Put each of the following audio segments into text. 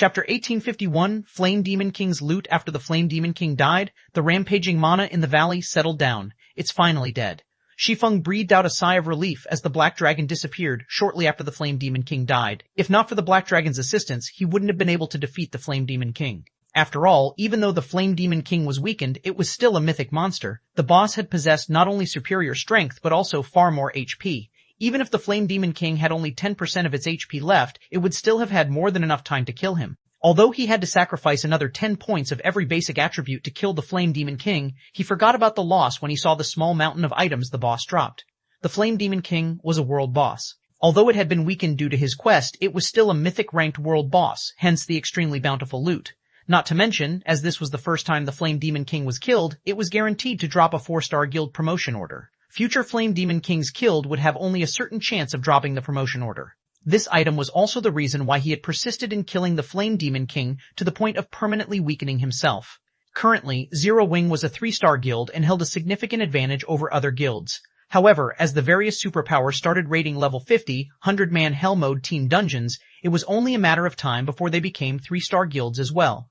Chapter 1851, Flame Demon King's loot. After the Flame Demon King died, the rampaging mana in the valley settled down. It's finally dead. Shi Feng breathed out a sigh of relief as the Black Dragon disappeared shortly after the Flame Demon King died. If not for the Black Dragon's assistance, he wouldn't have been able to defeat the Flame Demon King. After all, even though the Flame Demon King was weakened, it was still a mythic monster. The boss had possessed not only superior strength, but also far more HP. Even if the Flame Demon King had only 10% of its HP left, it would still have had more than enough time to kill him. Although he had to sacrifice another 10 points of every basic attribute to kill the Flame Demon King, he forgot about the loss when he saw the small mountain of items the boss dropped. The Flame Demon King was a world boss. Although it had been weakened due to his quest, it was still a mythic-ranked world boss, hence the extremely bountiful loot. Not to mention, as this was the first time the Flame Demon King was killed, it was guaranteed to drop a 4-star guild promotion order. Future Flame Demon Kings killed would have only a certain chance of dropping the promotion order. This item was also the reason why he had persisted in killing the Flame Demon King to the point of permanently weakening himself. Currently, Zero Wing was a 3-star guild and held a significant advantage over other guilds. However, as the various superpowers started raiding level 50, 100-man Hell Mode team dungeons, it was only a matter of time before they became 3-star guilds as well.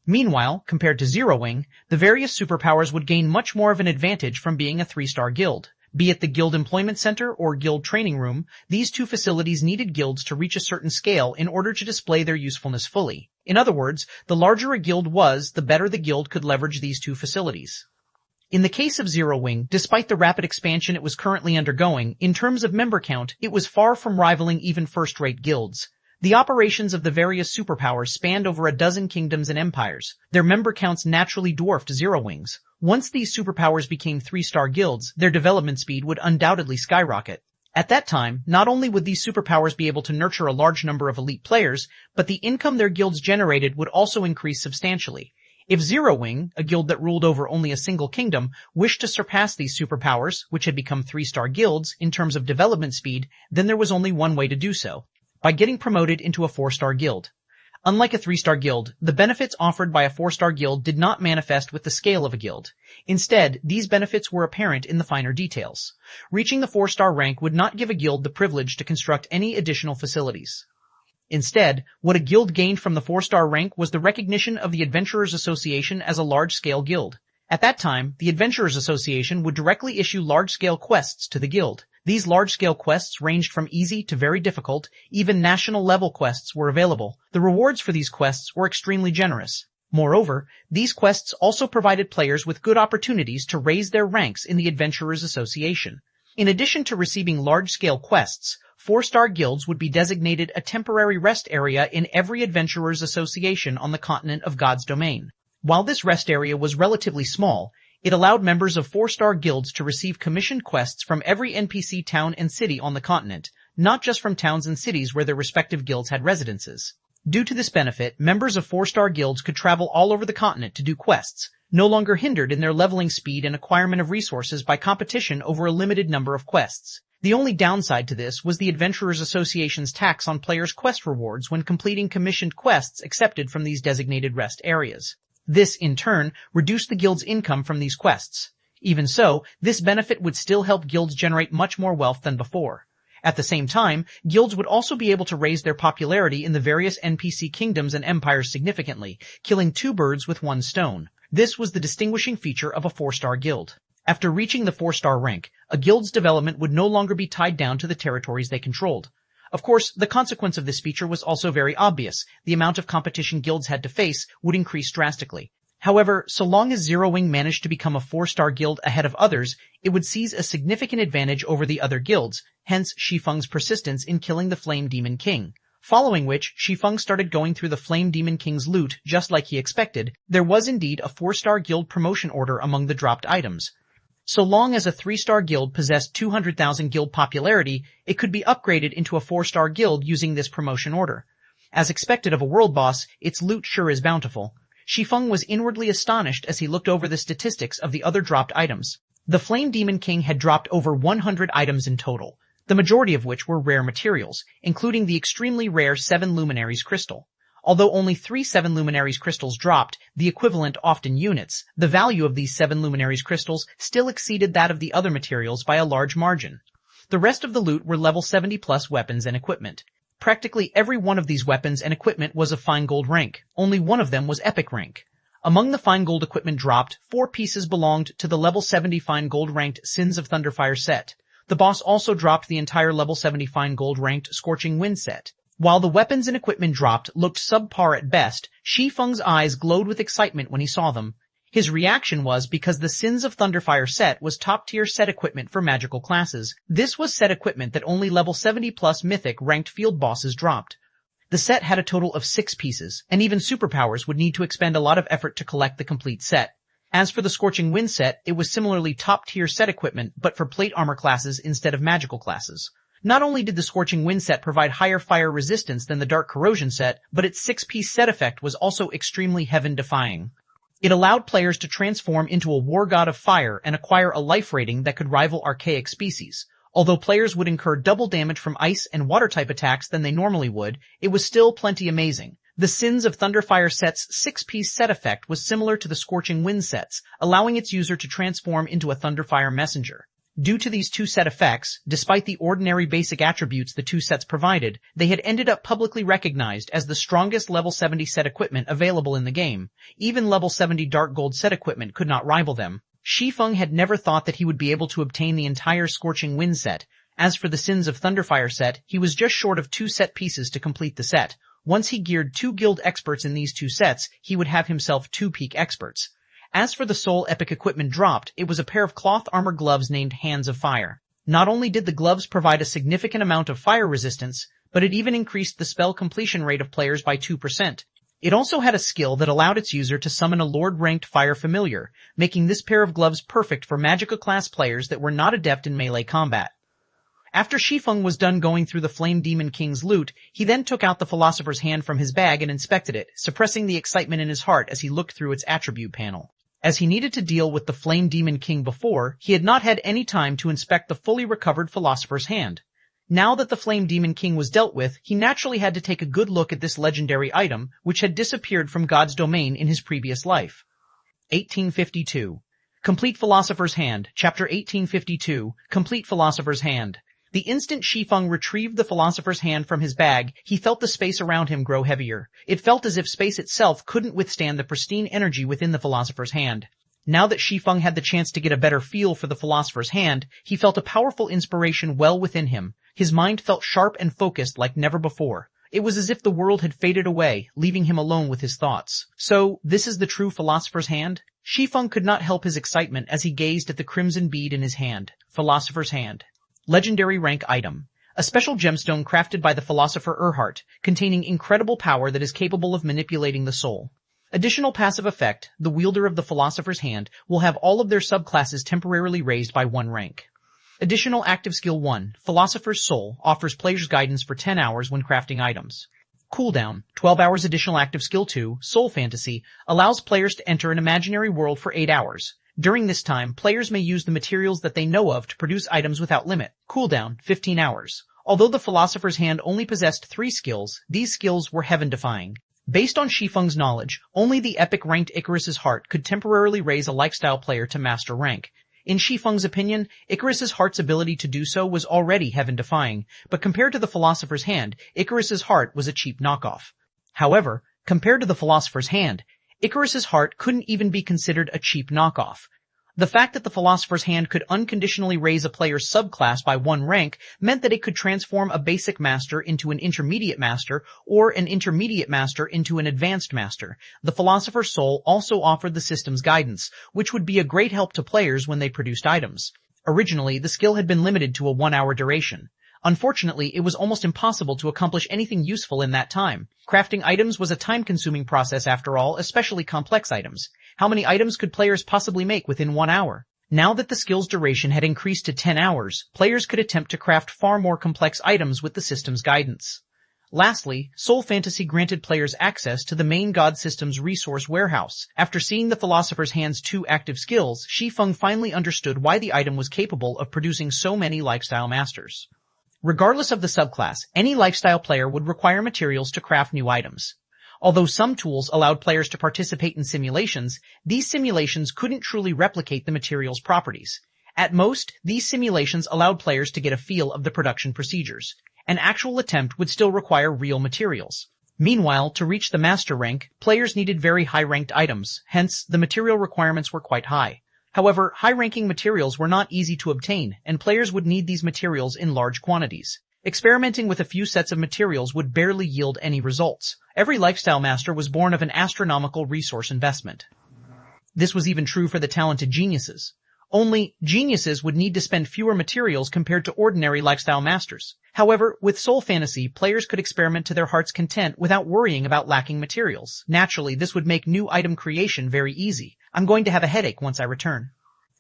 Meanwhile, compared to Zero Wing, the various superpowers would gain much more of an advantage from being a 3-star guild. Be it the Guild Employment Center or Guild Training Room, these two facilities needed guilds to reach a certain scale in order to display their usefulness fully. In other words, the larger a guild was, the better the guild could leverage these two facilities. In the case of Zero Wing, despite the rapid expansion it was currently undergoing, in terms of member count, it was far from rivaling even first-rate guilds. The operations of the various superpowers spanned over a dozen kingdoms and empires. Their member counts naturally dwarfed Zero Wing's. Once these superpowers became 3-star guilds, their development speed would undoubtedly skyrocket. At that time, not only would these superpowers be able to nurture a large number of elite players, but the income their guilds generated would also increase substantially. If Zero Wing, a guild that ruled over only a single kingdom, wished to surpass these superpowers, which had become 3-star guilds, in terms of development speed, then there was only one way to do so: by getting promoted into a 4-star guild. Unlike a 3-star guild, the benefits offered by a 4-star guild did not manifest with the scale of a guild. Instead, these benefits were apparent in the finer details. Reaching the 4-star rank would not give a guild the privilege to construct any additional facilities. Instead, what a guild gained from the 4-star rank was the recognition of the Adventurers Association as a large-scale guild. At that time, the Adventurers Association would directly issue large-scale quests to the guild. These large-scale quests ranged from easy to very difficult. Even national-level quests were available. The rewards for these quests were extremely generous. Moreover, these quests also provided players with good opportunities to raise their ranks in the Adventurers Association. In addition to receiving large-scale quests, 4-star guilds would be designated a temporary rest area in every Adventurers Association on the continent of God's Domain. While this rest area was relatively small, it allowed members of 4-star guilds to receive commissioned quests from every NPC town and city on the continent, not just from towns and cities where their respective guilds had residences. Due to this benefit, members of 4-star guilds could travel all over the continent to do quests, no longer hindered in their leveling speed and acquirement of resources by competition over a limited number of quests. The only downside to this was the Adventurers Association's tax on players' quest rewards when completing commissioned quests accepted from these designated rest areas. This, in turn, reduced the guild's income from these quests. Even so, this benefit would still help guilds generate much more wealth than before. At the same time, guilds would also be able to raise their popularity in the various NPC kingdoms and empires significantly, killing 2 birds with 1 stone. This was the distinguishing feature of a 4-star guild. After reaching the 4-star rank, a guild's development would no longer be tied down to the territories they controlled. Of course, the consequence of this feature was also very obvious. The amount of competition guilds had to face would increase drastically. However, so long as Zero Wing managed to become a 4-star guild ahead of others, it would seize a significant advantage over the other guilds, hence Shi Feng's persistence in killing the Flame Demon King. Following which, Shi Feng started going through the Flame Demon King's loot just like he expected. There was indeed a 4-star guild promotion order among the dropped items. So long as a 3-star guild possessed 200,000 guild popularity, it could be upgraded into a 4-star guild using this promotion order. As expected of a world boss, its loot sure is bountiful. Shi Feng was inwardly astonished as he looked over the statistics of the other dropped items. The Flame Demon King had dropped over 100 items in total, the majority of which were rare materials, including the extremely rare 7 Luminaries crystal. Although only 3 7 Luminaries crystals dropped, the equivalent often units, the value of these 7 Luminaries crystals still exceeded that of the other materials by a large margin. The rest of the loot were level 70+ weapons and equipment. Practically every one of these weapons and equipment was of fine gold rank. Only one of them was epic rank. Among the fine gold equipment dropped, 4 pieces belonged to the level 70 fine gold ranked Sins of Thunderfire set. The boss also dropped the entire level 70 fine gold ranked Scorching Wind set. While the weapons and equipment dropped looked subpar at best, Shi Feng's eyes glowed with excitement when he saw them. His reaction was because the Sins of Thunderfire set was top-tier set equipment for magical classes. This was set equipment that only level 70+ mythic ranked field bosses dropped. The set had a total of 6 pieces, and even superpowers would need to expend a lot of effort to collect the complete set. As for the Scorching Wind set, it was similarly top-tier set equipment, but for plate armor classes instead of magical classes. Not only did the Scorching Wind set provide higher fire resistance than the Dark Corrosion set, but its 6-piece set effect was also extremely heaven-defying. It allowed players to transform into a war god of fire and acquire a life rating that could rival archaic species. Although players would incur double damage from ice and water-type attacks than they normally would, it was still plenty amazing. The Sins of Thunderfire set's 6-piece set effect was similar to the Scorching Wind set's, allowing its user to transform into a Thunderfire messenger. Due to these two set effects, despite the ordinary basic attributes the two sets provided, they had ended up publicly recognized as the strongest level 70 set equipment available in the game. Even level 70 Dark Gold set equipment could not rival them. Shi Feng had never thought that he would be able to obtain the entire Scorching Wind set. As for the Sins of Thunderfire set, he was just short of 2 set pieces to complete the set. Once he geared 2 guild experts in these 2 sets, he would have himself 2 peak experts. As for the sole epic equipment dropped, it was a pair of cloth armor gloves named Hands of Fire. Not only did the gloves provide a significant amount of fire resistance, but it even increased the spell completion rate of players by 2%. It also had a skill that allowed its user to summon a Lord-ranked fire familiar, making this pair of gloves perfect for magical class players that were not adept in melee combat. After Shi Feng was done going through the Flame Demon King's loot, he then took out the Philosopher's Hand from his bag and inspected it, suppressing the excitement in his heart as he looked through its attribute panel. As he needed to deal with the Flame Demon King before, he had not had any time to inspect the fully recovered Philosopher's Hand. Now that the Flame Demon King was dealt with, he naturally had to take a good look at this legendary item, which had disappeared from God's domain in his previous life. 1852. Complete Philosopher's Hand, Chapter 1852, Complete Philosopher's Hand. The instant Shi Feng retrieved the Philosopher's Hand from his bag, he felt the space around him grow heavier. It felt as if space itself couldn't withstand the pristine energy within the Philosopher's Hand. Now that Shi Feng had the chance to get a better feel for the Philosopher's Hand, he felt a powerful inspiration well within him. His mind felt sharp and focused like never before. It was as if the world had faded away, leaving him alone with his thoughts. So, this is the true Philosopher's Hand? Shi Feng could not help his excitement as he gazed at the crimson bead in his hand. Philosopher's Hand. Legendary rank item. A special gemstone crafted by the philosopher Erhardt, containing incredible power that is capable of manipulating the soul. Additional passive effect, the wielder of the Philosopher's Hand will have all of their subclasses temporarily raised by 1 rank. Additional active skill 1, Philosopher's Soul, offers players guidance for 10 hours when crafting items. Cooldown, 12 hours. Additional active skill 2, Soul Fantasy, allows players to enter an imaginary world for 8 hours. During this time, players may use the materials that they know of to produce items without limit. Cooldown, 15 hours. Although the Philosopher's Hand only possessed 3 skills, these skills were heaven-defying. Based on Shi Feng's knowledge, only the epic-ranked Icarus's Heart could temporarily raise a lifestyle player to master rank. In Shi Feng's opinion, Icarus's Heart's ability to do so was already heaven-defying, but compared to the Philosopher's Hand, Icarus's Heart was a cheap knockoff. However, compared to the Philosopher's Hand, Icarus's Heart couldn't even be considered a cheap knockoff. The fact that the Philosopher's Hand could unconditionally raise a player's subclass by 1 rank meant that it could transform a basic master into an intermediate master, or an intermediate master into an advanced master. The Philosopher's Soul also offered the system's guidance, which would be a great help to players when they produced items. Originally, the skill had been limited to a 1-hour duration. Unfortunately, it was almost impossible to accomplish anything useful in that time. Crafting items was a time-consuming process after all, especially complex items. How many items could players possibly make within 1 hour? Now that the skill's duration had increased to 10 hours, players could attempt to craft far more complex items with the system's guidance. Lastly, Soul Fantasy granted players access to the main god system's resource warehouse. After seeing the Philosopher's Hand's 2 active skills, Shi Feng finally understood why the item was capable of producing so many lifestyle masters. Regardless of the subclass, any lifestyle player would require materials to craft new items. Although some tools allowed players to participate in simulations, these simulations couldn't truly replicate the material's properties. At most, these simulations allowed players to get a feel of the production procedures. An actual attempt would still require real materials. Meanwhile, to reach the master rank, players needed very high-ranked items, hence, the material requirements were quite high. However, high-ranking materials were not easy to obtain, and players would need these materials in large quantities. Experimenting with a few sets of materials would barely yield any results. Every lifestyle master was born of an astronomical resource investment. This was even true for the talented geniuses. Only, geniuses would need to spend fewer materials compared to ordinary lifestyle masters. However, with Soul Fantasy, players could experiment to their heart's content without worrying about lacking materials. Naturally, this would make new item creation very easy. I'm going to have a headache once I return.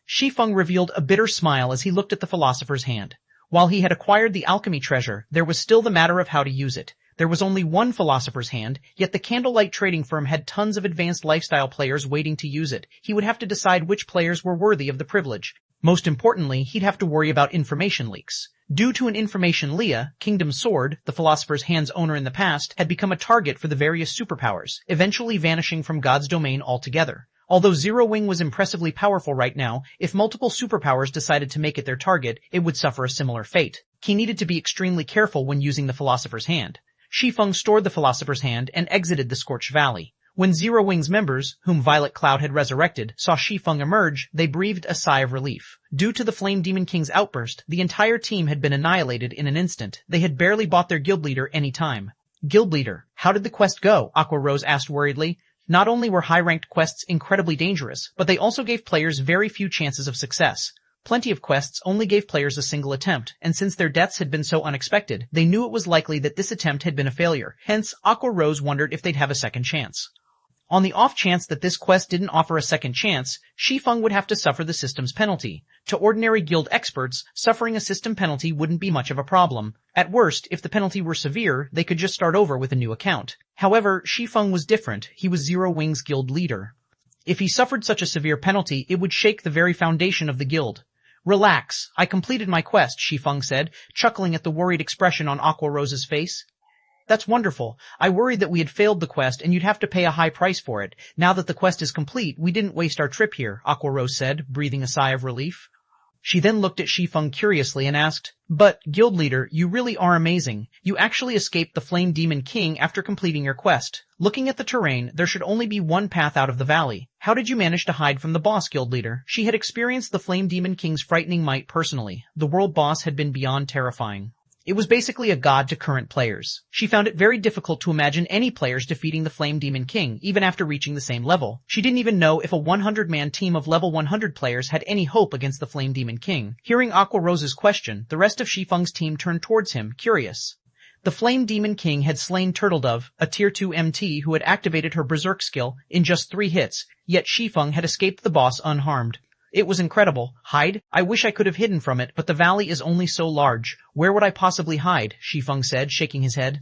Shi Feng revealed a bitter smile as he looked at the philosopher's hand. While he had acquired the alchemy treasure, there was still the matter of how to use it. There was only one philosopher's hand, yet the Candlelight trading firm had tons of advanced lifestyle players waiting to use it. He would have to decide which players were worthy of the privilege. Most importantly, he'd have to worry about information leaks. Due to an information Leah, Kingdom Sword, the philosopher's hand's owner in the past, had become a target for the various superpowers, eventually vanishing from God's domain altogether. Although Zero Wing was impressively powerful right now, if multiple superpowers decided to make it their target, it would suffer a similar fate. He needed to be extremely careful when using the philosopher's hand. Shi Feng stored the philosopher's hand and exited the Scorched Valley. When Zero Wing's members, whom Violet Cloud had resurrected, saw Shi Feng emerge, they breathed a sigh of relief. Due to the Flame Demon King's outburst, the entire team had been annihilated in an instant. They had barely bought their guild leader any time. Guild leader, how did the quest go? Aqua Rose asked worriedly. Not only were high-ranked quests incredibly dangerous, but they also gave players very few chances of success. Plenty of quests only gave players a single attempt, and since their deaths had been so unexpected, they knew it was likely that this attempt had been a failure. Hence, Aqua Rose wondered if they'd have a second chance. On the off chance that this quest didn't offer a second chance, Shi Feng would have to suffer the system's penalty. To ordinary guild experts, suffering a system penalty wouldn't be much of a problem. At worst, if the penalty were severe, they could just start over with a new account. However, Shi Feng was different. He was Zero Wing's guild leader. If he suffered such a severe penalty, it would shake the very foundation of the guild. Relax, I completed my quest, Shi Feng said, chuckling at the worried expression on Aqua Rose's face. That's wonderful. I worried that we had failed the quest and you'd have to pay a high price for it. Now that the quest is complete, we didn't waste our trip here, Aqua Rose said, breathing a sigh of relief. She then looked at Shi Feng curiously and asked, But, guild leader, you really are amazing. You actually escaped the Flame Demon King after completing your quest. Looking at the terrain, there should only be one path out of the valley. How did you manage to hide from the boss, guild leader? She had experienced the Flame Demon King's frightening might personally. The world boss had been beyond terrifying. It was basically a god to current players. She found it very difficult to imagine any players defeating the Flame Demon King, even after reaching the same level. She didn't even know if a 100-man team of level 100 players had any hope against the Flame Demon King. Hearing Aqua Rose's question, the rest of Shi Feng's team turned towards him, curious. The Flame Demon King had slain Turtledove, a Tier 2 MT who had activated her Berserk skill, in just 3 hits, yet Shi Feng had escaped the boss unharmed. It was incredible. Hide? I wish I could have hidden from it, but the valley is only so large. Where would I possibly hide? Shi Feng said, shaking his head.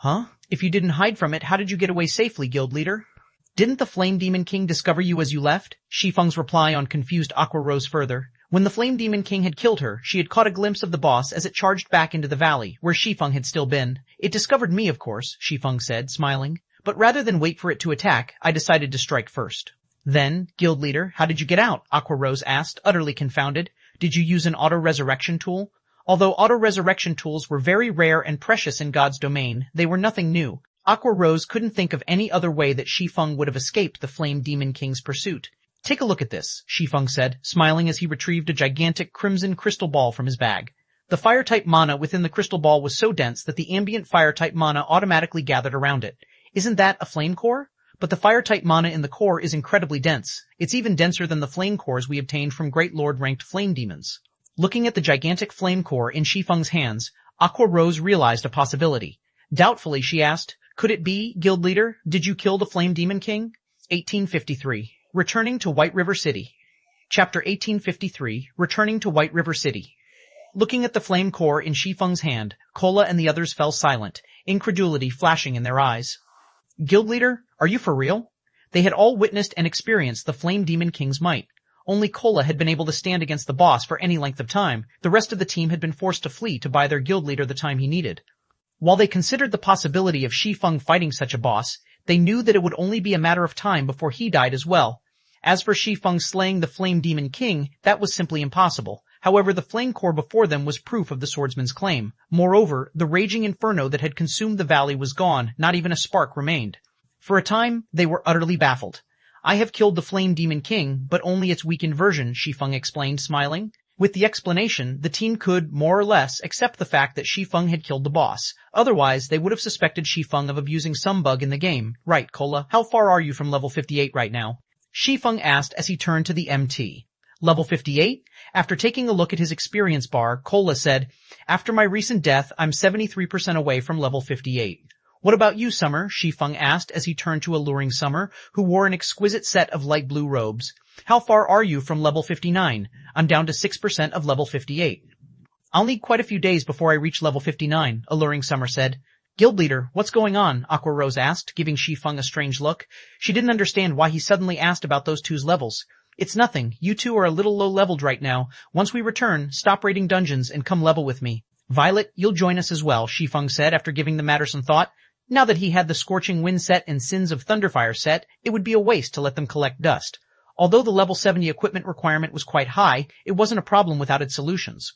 Huh? If you didn't hide from it, how did you get away safely, guild leader? Didn't the Flame Demon King discover you as you left? Shi Feng's reply on confused Aqua Rose further. When the Flame Demon King had killed her, she had caught a glimpse of the boss as it charged back into the valley, where Shi Feng had still been. It discovered me, of course, Shi Feng said, smiling. But rather than wait for it to attack, I decided to strike first. Then, guild leader, how did you get out? Aqua Rose asked, utterly confounded. Did you use an auto-resurrection tool? Although auto-resurrection tools were very rare and precious in God's domain, they were nothing new. Aqua Rose couldn't think of any other way that Shi Feng would have escaped the Flame Demon King's pursuit. Take a look at this, Shi Feng said, smiling as he retrieved a gigantic crimson crystal ball from his bag. The fire-type mana within the crystal ball was so dense that the ambient fire-type mana automatically gathered around it. Isn't that a flame core? But the fire-type mana in the core is incredibly dense. It's even denser than the flame cores we obtained from Great Lord-ranked flame demons. Looking at the gigantic flame core in Shi Feng's hands, Aqua Rose realized a possibility. Doubtfully, she asked, Could it be, guild leader? Did you kill the Flame Demon King? 1853. Returning to White River City. Chapter 1853. Returning to White River City. Looking at the flame core in Shi Feng's hand, Kola and the others fell silent, incredulity flashing in their eyes. Guild leader, are you for real? They had all witnessed and experienced the Flame Demon King's might. Only Kola had been able to stand against the boss for any length of time. The rest of the team had been forced to flee to buy their guild leader the time he needed. While they considered the possibility of Shi Feng fighting such a boss, they knew that it would only be a matter of time before he died as well. As for Shi Feng slaying the Flame Demon King, that was simply impossible. However, the flame core before them was proof of the swordsman's claim. Moreover, the raging inferno that had consumed the valley was gone, not even a spark remained. For a time, they were utterly baffled. I have killed the Flame Demon King, but only its weakened version, Shi Feng explained, smiling. With the explanation, the team could, more or less, accept the fact that Shi Feng had killed the boss. Otherwise, they would have suspected Shi Feng of abusing some bug in the game. Right, Cola, how far are you from level 58 right now? Shi Feng asked as he turned to the MT. Level 58? After taking a look at his experience bar, Cola said, after my recent death, I'm 73% away from level 58. What about you, Summer? Shi Feng asked as he turned to alluring Summer, who wore an exquisite set of light blue robes. How far are you from level 59? I'm down to 6% of level 58. I'll need quite a few days before I reach level 59, alluring Summer said. Guild leader, what's going on? Aqua Rose asked, giving Shi Feng a strange look. She didn't understand why he suddenly asked about those two's levels. It's nothing. You two are a little low-leveled right now. Once we return, stop raiding dungeons and come level with me. Violet, you'll join us as well, Shi Feng said after giving the matter some thought. Now that he had the Scorching Wind set and Sins of Thunderfire set, it would be a waste to let them collect dust. Although the level 70 equipment requirement was quite high, it wasn't a problem without its solutions.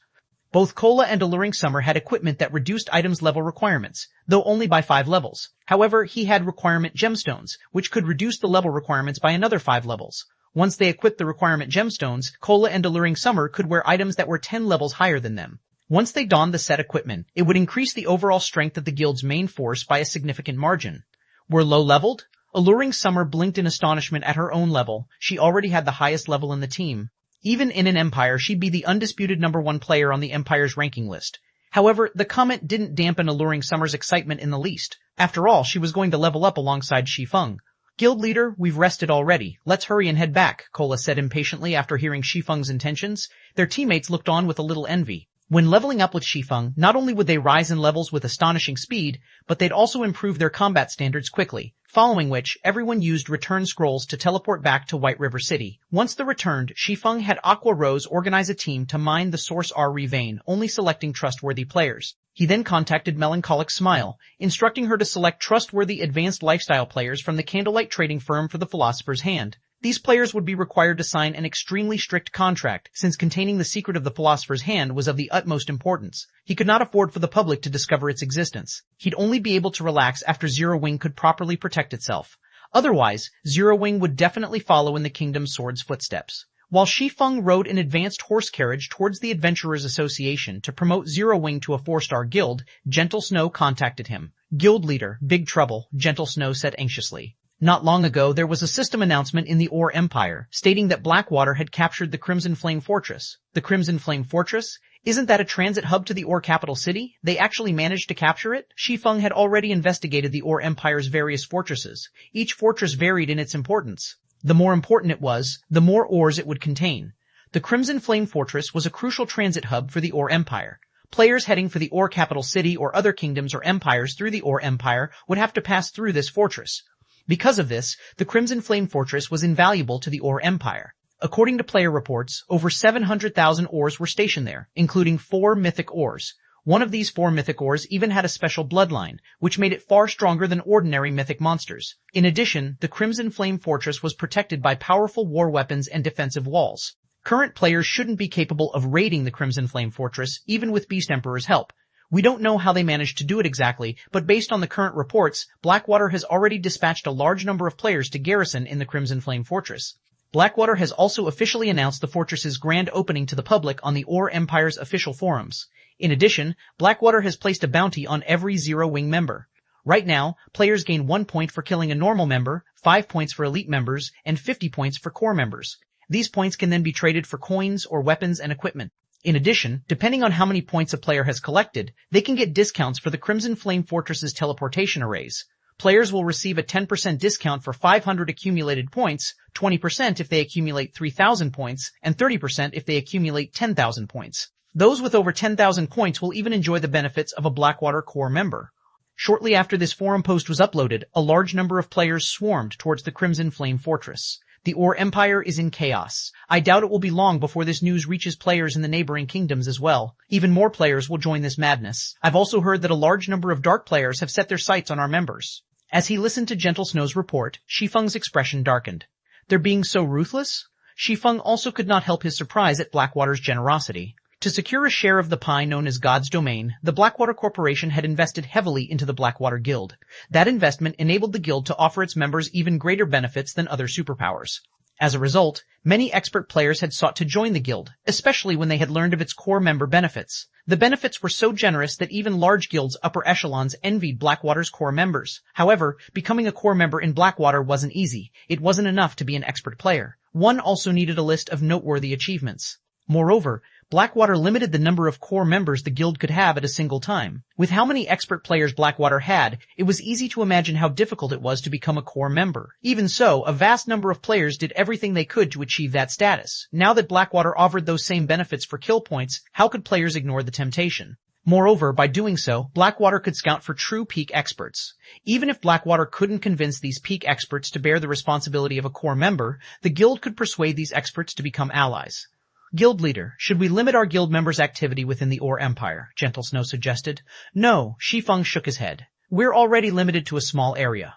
Both Cola and Alluring Summer had equipment that reduced items' level requirements, though only by 5 levels. However, he had requirement gemstones, which could reduce the level requirements by another 5 levels. Once they equipped the requirement gemstones, Cola and Alluring Summer could wear items that were 10 levels higher than them. Once they donned the set equipment, it would increase the overall strength of the guild's main force by a significant margin. We're low-leveled? Alluring Summer blinked in astonishment at her own level. She already had the highest level in the team. Even in an empire, she'd be the undisputed #1 player on the empire's ranking list. However, the comment didn't dampen Alluring Summer's excitement in the least. After all, she was going to level up alongside Shi Feng. Guild leader, we've rested already. Let's hurry and head back, Cola said impatiently after hearing Shi Feng's intentions. Their teammates looked on with a little envy. When leveling up with Shi Feng, not only would they rise in levels with astonishing speed, but they'd also improve their combat standards quickly, following which everyone used return scrolls to teleport back to White River City. Once they returned, Shi Feng had Aqua Rose organize a team to mine the Source R vein, only selecting trustworthy players. He then contacted Melancholic Smile, instructing her to select trustworthy advanced lifestyle players from the Candlelight trading firm for the Philosopher's Hand. These players would be required to sign an extremely strict contract, since containing the secret of the Philosopher's Hand was of the utmost importance. He could not afford for the public to discover its existence. He'd only be able to relax after Zero Wing could properly protect itself. Otherwise, Zero Wing would definitely follow in the Kingdom Sword's footsteps. While Shi Feng rode an advanced horse carriage towards the Adventurers Association to promote Zero Wing to a 4-star guild, Gentle Snow contacted him. Guild leader, big trouble, Gentle Snow said anxiously. Not long ago, there was a system announcement in the Ore Empire, stating that Blackwater had captured the Crimson Flame Fortress. The Crimson Flame Fortress? Isn't that a transit hub to the Ore capital city? They actually managed to capture it? Shi Feng had already investigated the Ore Empire's various fortresses. Each fortress varied in its importance. The more important it was, the more ores it would contain. The Crimson Flame Fortress was a crucial transit hub for the Ore Empire. Players heading for the Ore capital city or other kingdoms or empires through the Ore Empire would have to pass through this fortress. Because of this, the Crimson Flame Fortress was invaluable to the Ore Empire. According to player reports, over 700,000 ores were stationed there, including 4 mythic ores. One of these 4 mythic ores even had a special bloodline, which made it far stronger than ordinary mythic monsters. In addition, the Crimson Flame Fortress was protected by powerful war weapons and defensive walls. Current players shouldn't be capable of raiding the Crimson Flame Fortress, even with Beast Emperor's help. We don't know how they managed to do it exactly, but based on the current reports, Blackwater has already dispatched a large number of players to garrison in the Crimson Flame Fortress. Blackwater has also officially announced the fortress's grand opening to the public on the Ore Empire's official forums. In addition, Blackwater has placed a bounty on every Zero Wing member. Right now, players gain 1 point for killing a normal member, 5 points for elite members, and 50 points for core members. These points can then be traded for coins or weapons and equipment. In addition, depending on how many points a player has collected, they can get discounts for the Crimson Flame Fortress's teleportation arrays. Players will receive a 10% discount for 500 accumulated points, 20% if they accumulate 3,000 points, and 30% if they accumulate 10,000 points. Those with over 10,000 points will even enjoy the benefits of a Blackwater core member. Shortly after this forum post was uploaded, a large number of players swarmed towards the Crimson Flame Fortress. The Ore Empire is in chaos. I doubt it will be long before this news reaches players in the neighboring kingdoms as well. Even more players will join this madness. I've also heard that a large number of dark players have set their sights on our members. As he listened to Gentle Snow's report, Shi Feng's expression darkened. They're being so ruthless? Shi Feng also could not help his surprise at Blackwater's generosity. To secure a share of the pie known as God's Domain, the Blackwater Corporation had invested heavily into the Blackwater Guild. That investment enabled the guild to offer its members even greater benefits than other superpowers. As a result, many expert players had sought to join the guild, especially when they had learned of its core member benefits. The benefits were so generous that even large guilds' upper echelons envied Blackwater's core members. However, becoming a core member in Blackwater wasn't easy. It wasn't enough to be an expert player. One also needed a list of noteworthy achievements. Moreover, Blackwater limited the number of core members the guild could have at a single time. With how many expert players Blackwater had, it was easy to imagine how difficult it was to become a core member. Even so, a vast number of players did everything they could to achieve that status. Now that Blackwater offered those same benefits for kill points, how could players ignore the temptation? Moreover, by doing so, Blackwater could scout for true peak experts. Even if Blackwater couldn't convince these peak experts to bear the responsibility of a core member, the guild could persuade these experts to become allies. Guild leader, should we limit our guild members' activity within the Ore Empire? Gentle Snow suggested. No, Shi Feng shook his head. We're already limited to a small area.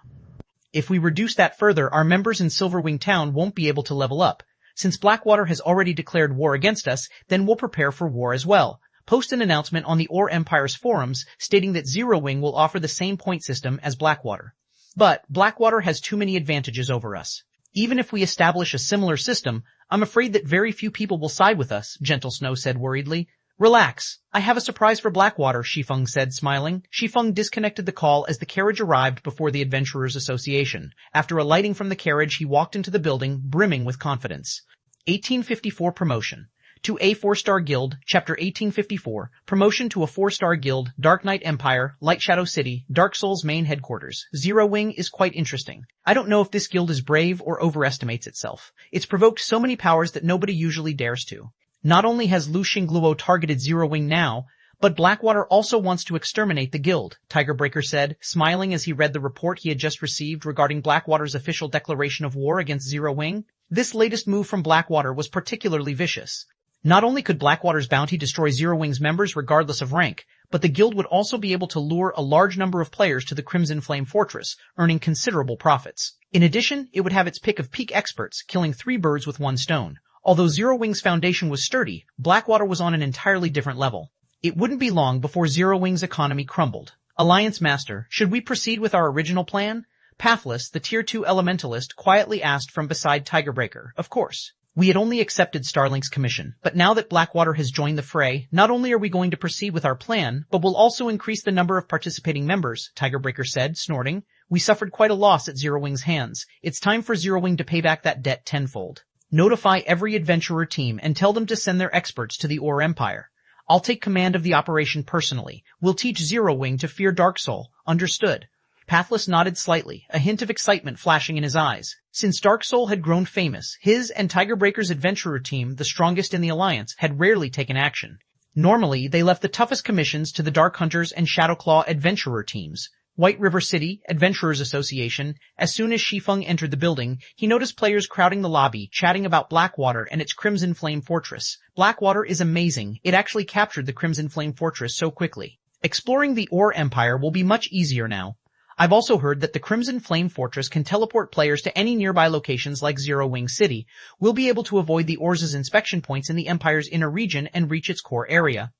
If we reduce that further, our members in Silverwing Town won't be able to level up. Since Blackwater has already declared war against us, then we'll prepare for war as well. Post an announcement on the Ore Empire's forums stating that Zero Wing will offer the same point system as Blackwater. But Blackwater has too many advantages over us. Even if we establish a similar system, I'm afraid that very few people will side with us, Gentle Snow said worriedly. Relax. I have a surprise for Blackwater, Shi Feng said, smiling. Shi Feng disconnected the call as the carriage arrived before the Adventurers Association. After alighting from the carriage, he walked into the building, brimming with confidence. 1854 Promotion. To a 4-star guild, Chapter 1854, promotion to a 4-star guild, Dark Knight Empire, Light Shadow City, Dark Souls main headquarters. Zero Wing is quite interesting. I don't know if this guild is brave or overestimates itself. It's provoked so many powers that nobody usually dares to. Not only has Lu Xingluo targeted Zero Wing now, but Blackwater also wants to exterminate the guild, Tigerbreaker said, smiling as he read the report he had just received regarding Blackwater's official declaration of war against Zero Wing. This latest move from Blackwater was particularly vicious. Not only could Blackwater's bounty destroy Zero Wing's members regardless of rank, but the guild would also be able to lure a large number of players to the Crimson Flame Fortress, earning considerable profits. In addition, it would have its pick of peak experts, killing 3 birds with 1 stone. Although Zero Wing's foundation was sturdy, Blackwater was on an entirely different level. It wouldn't be long before Zero Wing's economy crumbled. Alliance Master, should we proceed with our original plan? Pathless, the Tier 2 Elementalist, quietly asked from beside Tigerbreaker. Of course. We had only accepted Starlink's commission, but now that Blackwater has joined the fray, not only are we going to proceed with our plan, but we'll also increase the number of participating members, Tigerbreaker said, snorting. We suffered quite a loss at Zero Wing's hands. It's time for Zero Wing to pay back that debt tenfold. Notify every adventurer team and tell them to send their experts to the Ore Empire. I'll take command of the operation personally. We'll teach Zero Wing to fear Dark Soul. Understood. Pathless nodded slightly, a hint of excitement flashing in his eyes. Since Dark Soul had grown famous, his and Tigerbreaker's adventurer team, the strongest in the Alliance, had rarely taken action. Normally, they left the toughest commissions to the Dark Hunters and Shadowclaw adventurer teams. White River City, Adventurers Association. As soon as Shi Feng entered the building, he noticed players crowding the lobby, chatting about Blackwater and its Crimson Flame Fortress. Blackwater is amazing. It actually captured the Crimson Flame Fortress so quickly. Exploring the Ore Empire will be much easier now. I've also heard that the Crimson Flame Fortress can teleport players to any nearby locations like Zero Wing City. We'll be able to avoid the Ore's inspection points in the Empire's inner region and reach its core area.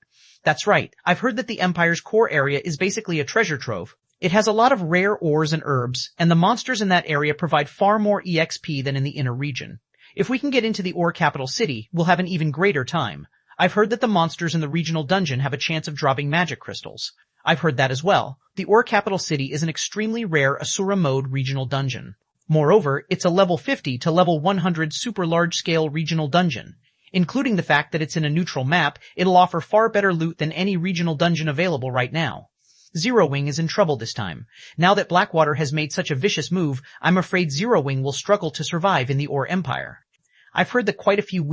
That's right. I've heard that the Empire's core area is basically a treasure trove. It has a lot of rare ores and herbs, and the monsters in that area provide far more EXP than in the inner region. If we can get into the Ore capital city, we'll have an even greater time. I've heard that the monsters in the regional dungeon have a chance of dropping magic crystals. I've heard that as well. The Ore capital city is an extremely rare Asura mode regional dungeon. Moreover, it's a level 50 to level 100 super large-scale regional dungeon. Including the fact that it's in a neutral map, it'll offer far better loot than any regional dungeon available right now. Zero Wing is in trouble this time. Now that Blackwater has made such a vicious move, I'm afraid Zero Wing will struggle to survive in the Ore Empire. I've heard that quite a few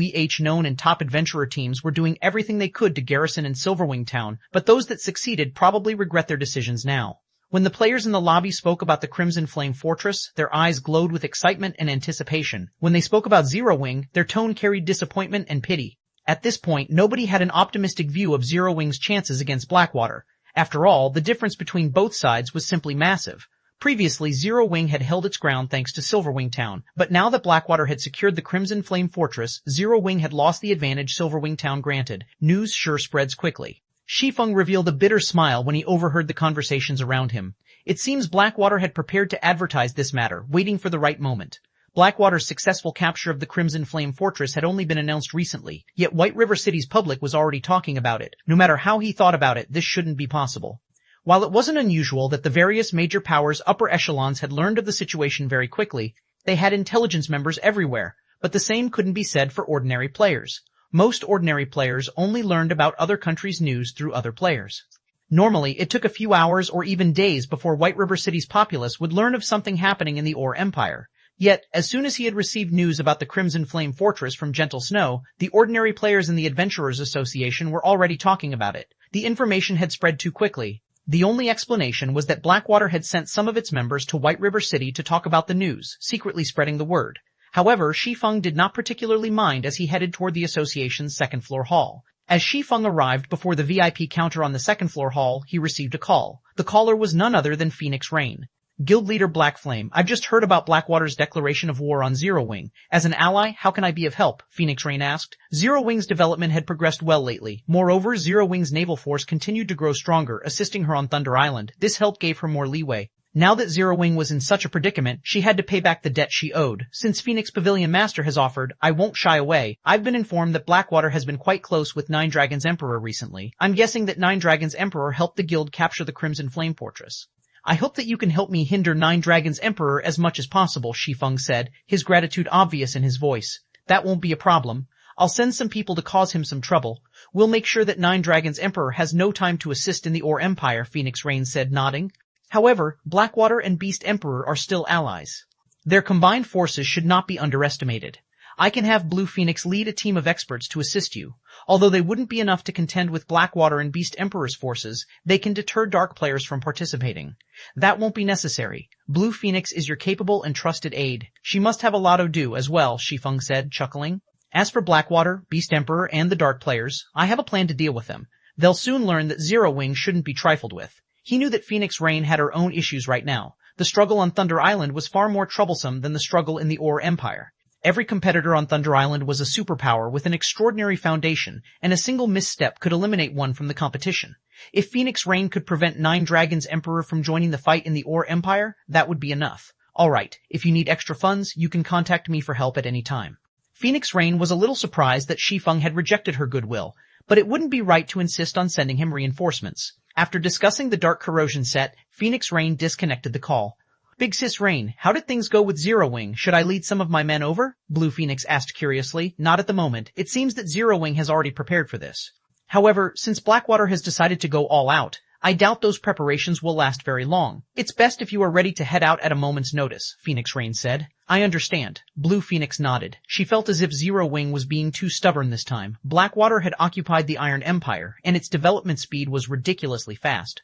known and top adventurer teams were doing everything they could to garrison in Silverwing Town, but those that succeeded probably regret their decisions now. When the players in the lobby spoke about the Crimson Flame Fortress, their eyes glowed with excitement and anticipation. When they spoke about Zero Wing, their tone carried disappointment and pity. At this point, nobody had an optimistic view of Zero Wing's chances against Blackwater. After all, the difference between both sides was simply massive. Previously, Zero Wing had held its ground thanks to Silverwing Town, but now that Blackwater had secured the Crimson Flame Fortress, Zero Wing had lost the advantage Silverwing Town granted. News sure spreads quickly. Shi Feng revealed a bitter smile when he overheard the conversations around him. It seems Blackwater had prepared to advertise this matter, waiting for the right moment. Blackwater's successful capture of the Crimson Flame Fortress had only been announced recently, yet White River City's public was already talking about it. No matter how he thought about it, this shouldn't be possible. While it wasn't unusual that the various major powers' upper echelons had learned of the situation very quickly, they had intelligence members everywhere, but the same couldn't be said for ordinary players. Most ordinary players only learned about other countries' news through other players. Normally, it took a few hours or even days before White River City's populace would learn of something happening in the Ore Empire. Yet, as soon as he had received news about the Crimson Flame Fortress from Gentle Snow, the ordinary players in the Adventurers Association were already talking about it. The information had spread too quickly. The only explanation was that Blackwater had sent some of its members to White River City to talk about the news, secretly spreading the word. However, Shi Feng did not particularly mind as he headed toward the association's second-floor hall. As Shi Feng arrived before the VIP counter on the second-floor hall, he received a call. The caller was none other than Phoenix Rain. Guild Leader Black Flame, I've just heard about Blackwater's declaration of war on Zero Wing. As an ally, how can I be of help? Phoenix Rain asked. Zero Wing's development had progressed well lately. Moreover, Zero Wing's naval force continued to grow stronger, assisting her on Thunder Island. This help gave her more leeway. Now that Zero Wing was in such a predicament, she had to pay back the debt she owed. Since Phoenix Pavilion Master has offered, I won't shy away. I've been informed that Blackwater has been quite close with Nine Dragons Emperor recently. I'm guessing that Nine Dragons Emperor helped the guild capture the Crimson Flame Fortress. I hope that you can help me hinder Nine Dragons Emperor as much as possible, Shi Feng said, his gratitude obvious in his voice. That won't be a problem. I'll send some people to cause him some trouble. We'll make sure that Nine Dragons Emperor has no time to assist in the Ore Empire, Phoenix Rain said, nodding. However, Blackwater and Beast Emperor are still allies. Their combined forces should not be underestimated. I can have Blue Phoenix lead a team of experts to assist you. Although they wouldn't be enough to contend with Blackwater and Beast Emperor's forces, they can deter dark players from participating. That won't be necessary. Blue Phoenix is your capable and trusted aide. She must have a lot to do as well, Shi Feng said, chuckling. As for Blackwater, Beast Emperor, and the dark players, I have a plan to deal with them. They'll soon learn that Zero Wing shouldn't be trifled with. He knew that Phoenix Rain had her own issues right now. The struggle on Thunder Island was far more troublesome than the struggle in the Ore Empire. Every competitor on Thunder Island was a superpower with an extraordinary foundation, and a single misstep could eliminate one from the competition. If Phoenix Rain could prevent Nine Dragons Emperor from joining the fight in the Ore Empire, that would be enough. Alright, if you need extra funds, you can contact me for help at any time. Phoenix Rain was a little surprised that Shi Feng had rejected her goodwill, but it wouldn't be right to insist on sending him reinforcements. After discussing the Dark Corrosion set, Phoenix Rain disconnected the call. Big Sis Rain, how did things go with Zero Wing? Should I lead some of my men over? Blue Phoenix asked curiously. Not at the moment. It seems that Zero Wing has already prepared for this. However, since Blackwater has decided to go all out, I doubt those preparations will last very long. It's best if you are ready to head out at a moment's notice, Phoenix Rain said. I understand. Blue Phoenix nodded. She felt as if Zero Wing was being too stubborn this time. Blackwater had occupied the Iron Empire, and its development speed was ridiculously fast.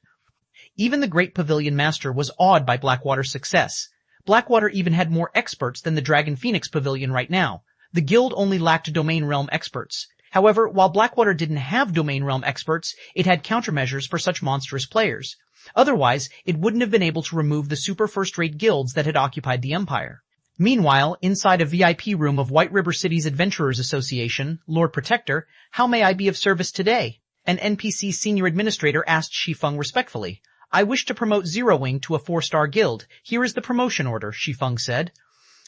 Even the Great Pavilion Master was awed by Blackwater's success. Blackwater even had more experts than the Dragon Phoenix Pavilion right now. The guild only lacked Domain Realm experts. However, while Blackwater didn't have Domain Realm experts, it had countermeasures for such monstrous players. Otherwise, it wouldn't have been able to remove the super first-rate guilds that had occupied the Empire. Meanwhile, inside a VIP room of White River City's Adventurers Association, Lord Protector, how may I be of service today? An NPC senior administrator asked Shi Feng respectfully. I wish to promote Zero Wing to a 4-star guild. Here is the promotion order, Shi Feng said.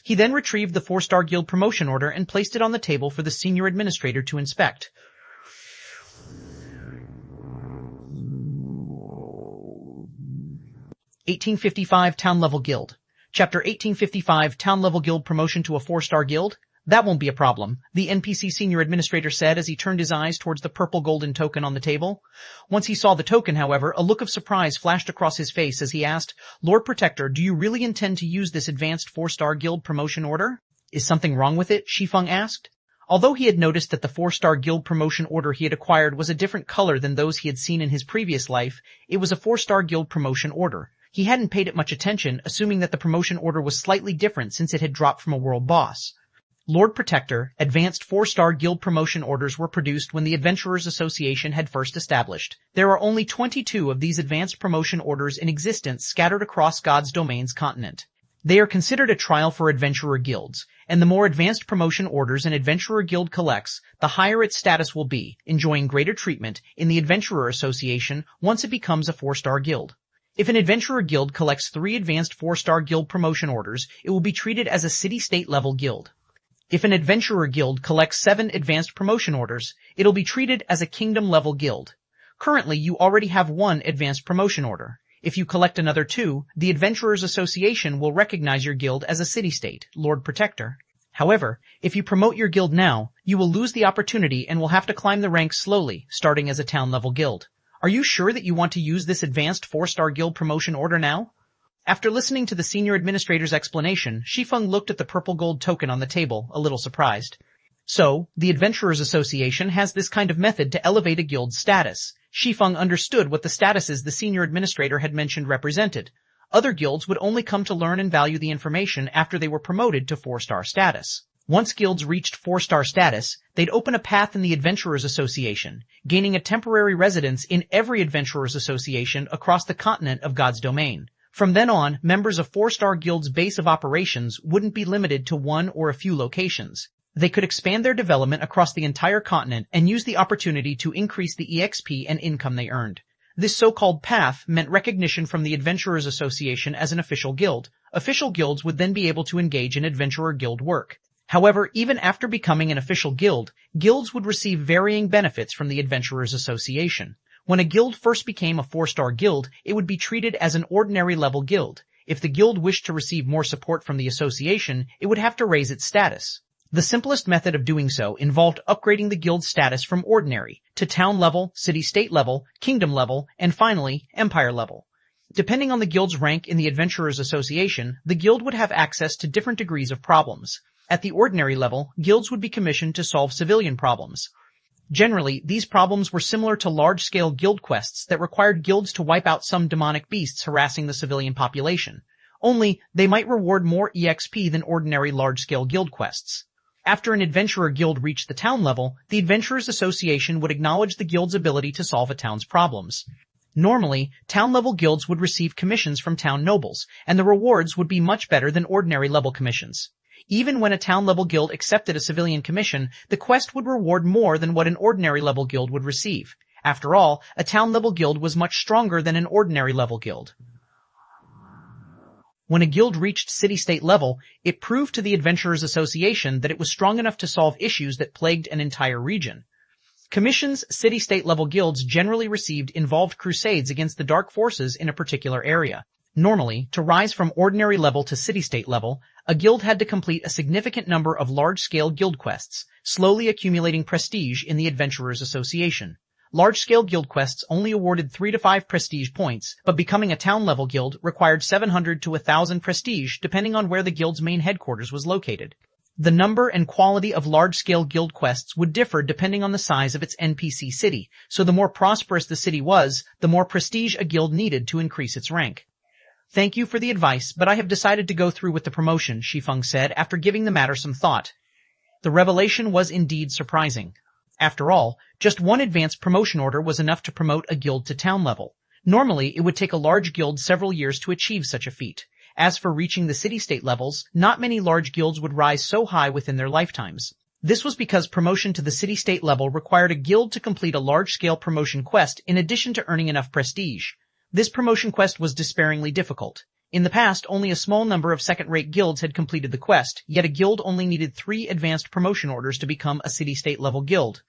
He then retrieved the 4-star guild promotion order and placed it on the table for the senior administrator to inspect. "1855 Town Level Guild. Chapter 1855 Town Level Guild Promotion to a 4-star Guild? That won't be a problem," the NPC senior administrator said as he turned his eyes towards the purple golden token on the table. Once he saw the token, however, a look of surprise flashed across his face as he asked, Lord Protector, do you really intend to use this advanced 4-star guild promotion order? Is something wrong with it? Shi Feng asked. Although he had noticed that the 4-star guild promotion order he had acquired was a different color than those he had seen in his previous life, it was a 4-star guild promotion order. He hadn't paid it much attention, assuming that the promotion order was slightly different since it had dropped from a world boss. Lord Protector, advanced 4-star guild promotion orders were produced when the Adventurers Association had first established. There are only 22 of these advanced promotion orders in existence scattered across God's Domain's continent. They are considered a trial for adventurer guilds, and the more advanced promotion orders an adventurer guild collects, the higher its status will be, enjoying greater treatment in the Adventurer Association once it becomes a 4-star guild. If an adventurer guild collects 3 advanced 4-star guild promotion orders, it will be treated as a city-state level guild. If an adventurer guild collects 7 advanced promotion orders, it'll be treated as a kingdom-level guild. Currently, you already have 1 advanced promotion order. If you collect another 2, the Adventurers Association will recognize your guild as a city-state, Lord Protector. However, if you promote your guild now, you will lose the opportunity and will have to climb the ranks slowly, starting as a town-level guild. Are you sure that you want to use this advanced 4-star guild promotion order now? After listening to the senior administrator's explanation, Shi Feng looked at the purple gold token on the table, a little surprised. So, the Adventurers Association has this kind of method to elevate a guild's status. Shi Feng understood what the statuses the senior administrator had mentioned represented. Other guilds would only come to learn and value the information after they were promoted to 4-star status. Once guilds reached 4-star status, they'd open a path in the Adventurers Association, gaining a temporary residence in every Adventurers Association across the continent of God's Domain. From then on, members of 4-star guilds' base of operations wouldn't be limited to 1 or a few locations. They could expand their development across the entire continent and use the opportunity to increase the EXP and income they earned. This so-called path meant recognition from the Adventurers Association as an official guild. Official guilds would then be able to engage in adventurer guild work. However, even after becoming an official guild, guilds would receive varying benefits from the Adventurers Association. When a guild first became a 4-star guild, it would be treated as an ordinary level guild. If the guild wished to receive more support from the association, it would have to raise its status. The simplest method of doing so involved upgrading the guild's status from ordinary to town level, city-state level, kingdom level, and finally, empire level. Depending on the guild's rank in the Adventurers Association, the guild would have access to different degrees of problems. At the ordinary level, guilds would be commissioned to solve civilian problems. Generally, these problems were similar to large-scale guild quests that required guilds to wipe out some demonic beasts harassing the civilian population. Only, they might reward more EXP than ordinary large-scale guild quests. After an adventurer guild reached the town level, the Adventurers Association would acknowledge the guild's ability to solve a town's problems. Normally, town-level guilds would receive commissions from town nobles, and the rewards would be much better than ordinary-level commissions. Even when a town-level guild accepted a civilian commission, the quest would reward more than what an ordinary-level guild would receive. After all, a town-level guild was much stronger than an ordinary-level guild. When a guild reached city-state level, it proved to the Adventurers Association that it was strong enough to solve issues that plagued an entire region. Commissions city-state level guilds generally received involved crusades against the dark forces in a particular area. Normally, to rise from ordinary level to city-state level, a guild had to complete a significant number of large-scale guild quests, slowly accumulating prestige in the Adventurers Association. Large-scale guild quests only awarded 3 to 5 prestige points, but becoming a town-level guild required 700 to 1,000 prestige depending on where the guild's main headquarters was located. The number and quality of large-scale guild quests would differ depending on the size of its NPC city, so the more prosperous the city was, the more prestige a guild needed to increase its rank. Thank you for the advice, but I have decided to go through with the promotion, Shi Feng said after giving the matter some thought. The revelation was indeed surprising. After all, just 1 advanced promotion order was enough to promote a guild to town level. Normally, it would take a large guild several years to achieve such a feat. As for reaching the city-state levels, not many large guilds would rise so high within their lifetimes. This was because promotion to the city-state level required a guild to complete a large-scale promotion quest in addition to earning enough prestige. This promotion quest was despairingly difficult. In the past, only a small number of second-rate guilds had completed the quest, yet a guild only needed 3 advanced promotion orders to become a city-state level guild.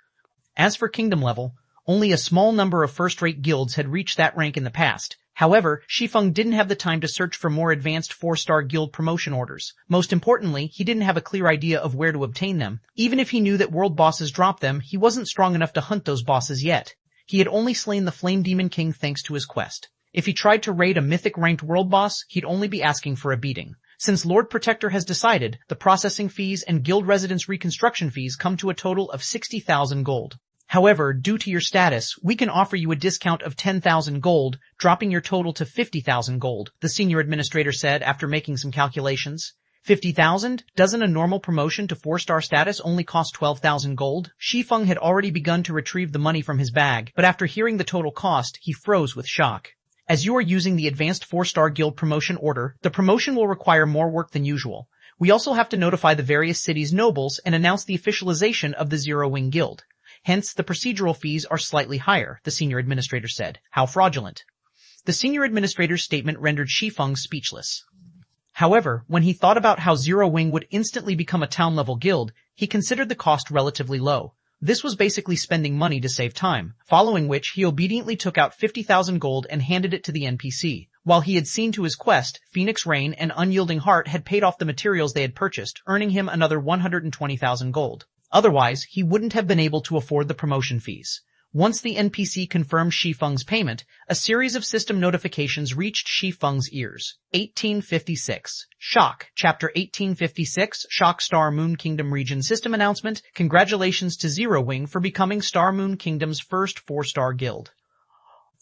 As for kingdom level, only a small number of first-rate guilds had reached that rank in the past. However, Shi Feng didn't have the time to search for more advanced 4-star guild promotion orders. Most importantly, he didn't have a clear idea of where to obtain them. Even if he knew that world bosses dropped them, he wasn't strong enough to hunt those bosses yet. He had only slain the Flame Demon King thanks to his quest. If he tried to raid a mythic-ranked world boss, he'd only be asking for a beating. Since Lord Protector has decided, the processing fees and guild residence reconstruction fees come to a total of 60,000 gold. However, due to your status, we can offer you a discount of 10,000 gold, dropping your total to 50,000 gold, the senior administrator said after making some calculations. 50,000? Doesn't a normal promotion to 4-star status only cost 12,000 gold? Shi Feng had already begun to retrieve the money from his bag, but after hearing the total cost, he froze with shock. As you are using the advanced 4-star guild promotion order, the promotion will require more work than usual. We also have to notify the various cities' nobles and announce the officialization of the Zero Wing Guild. Hence, the procedural fees are slightly higher, the senior administrator said. How fraudulent. The senior administrator's statement rendered Shi Feng speechless. However, when he thought about how Zero Wing would instantly become a town-level guild, he considered the cost relatively low. This was basically spending money to save time, following which he obediently took out 50,000 gold and handed it to the NPC. While he had seen to his quest, Phoenix Rain and Unyielding Heart had paid off the materials they had purchased, earning him another 120,000 gold. Otherwise, he wouldn't have been able to afford the promotion fees. Once the NPC confirmed Shi Feng's payment, a series of system notifications reached Shi Feng's ears. 1856. Shock. Chapter 1856. Shock Star Moon Kingdom Region System Announcement. Congratulations to Zero Wing for becoming Star Moon Kingdom's first 4-star guild.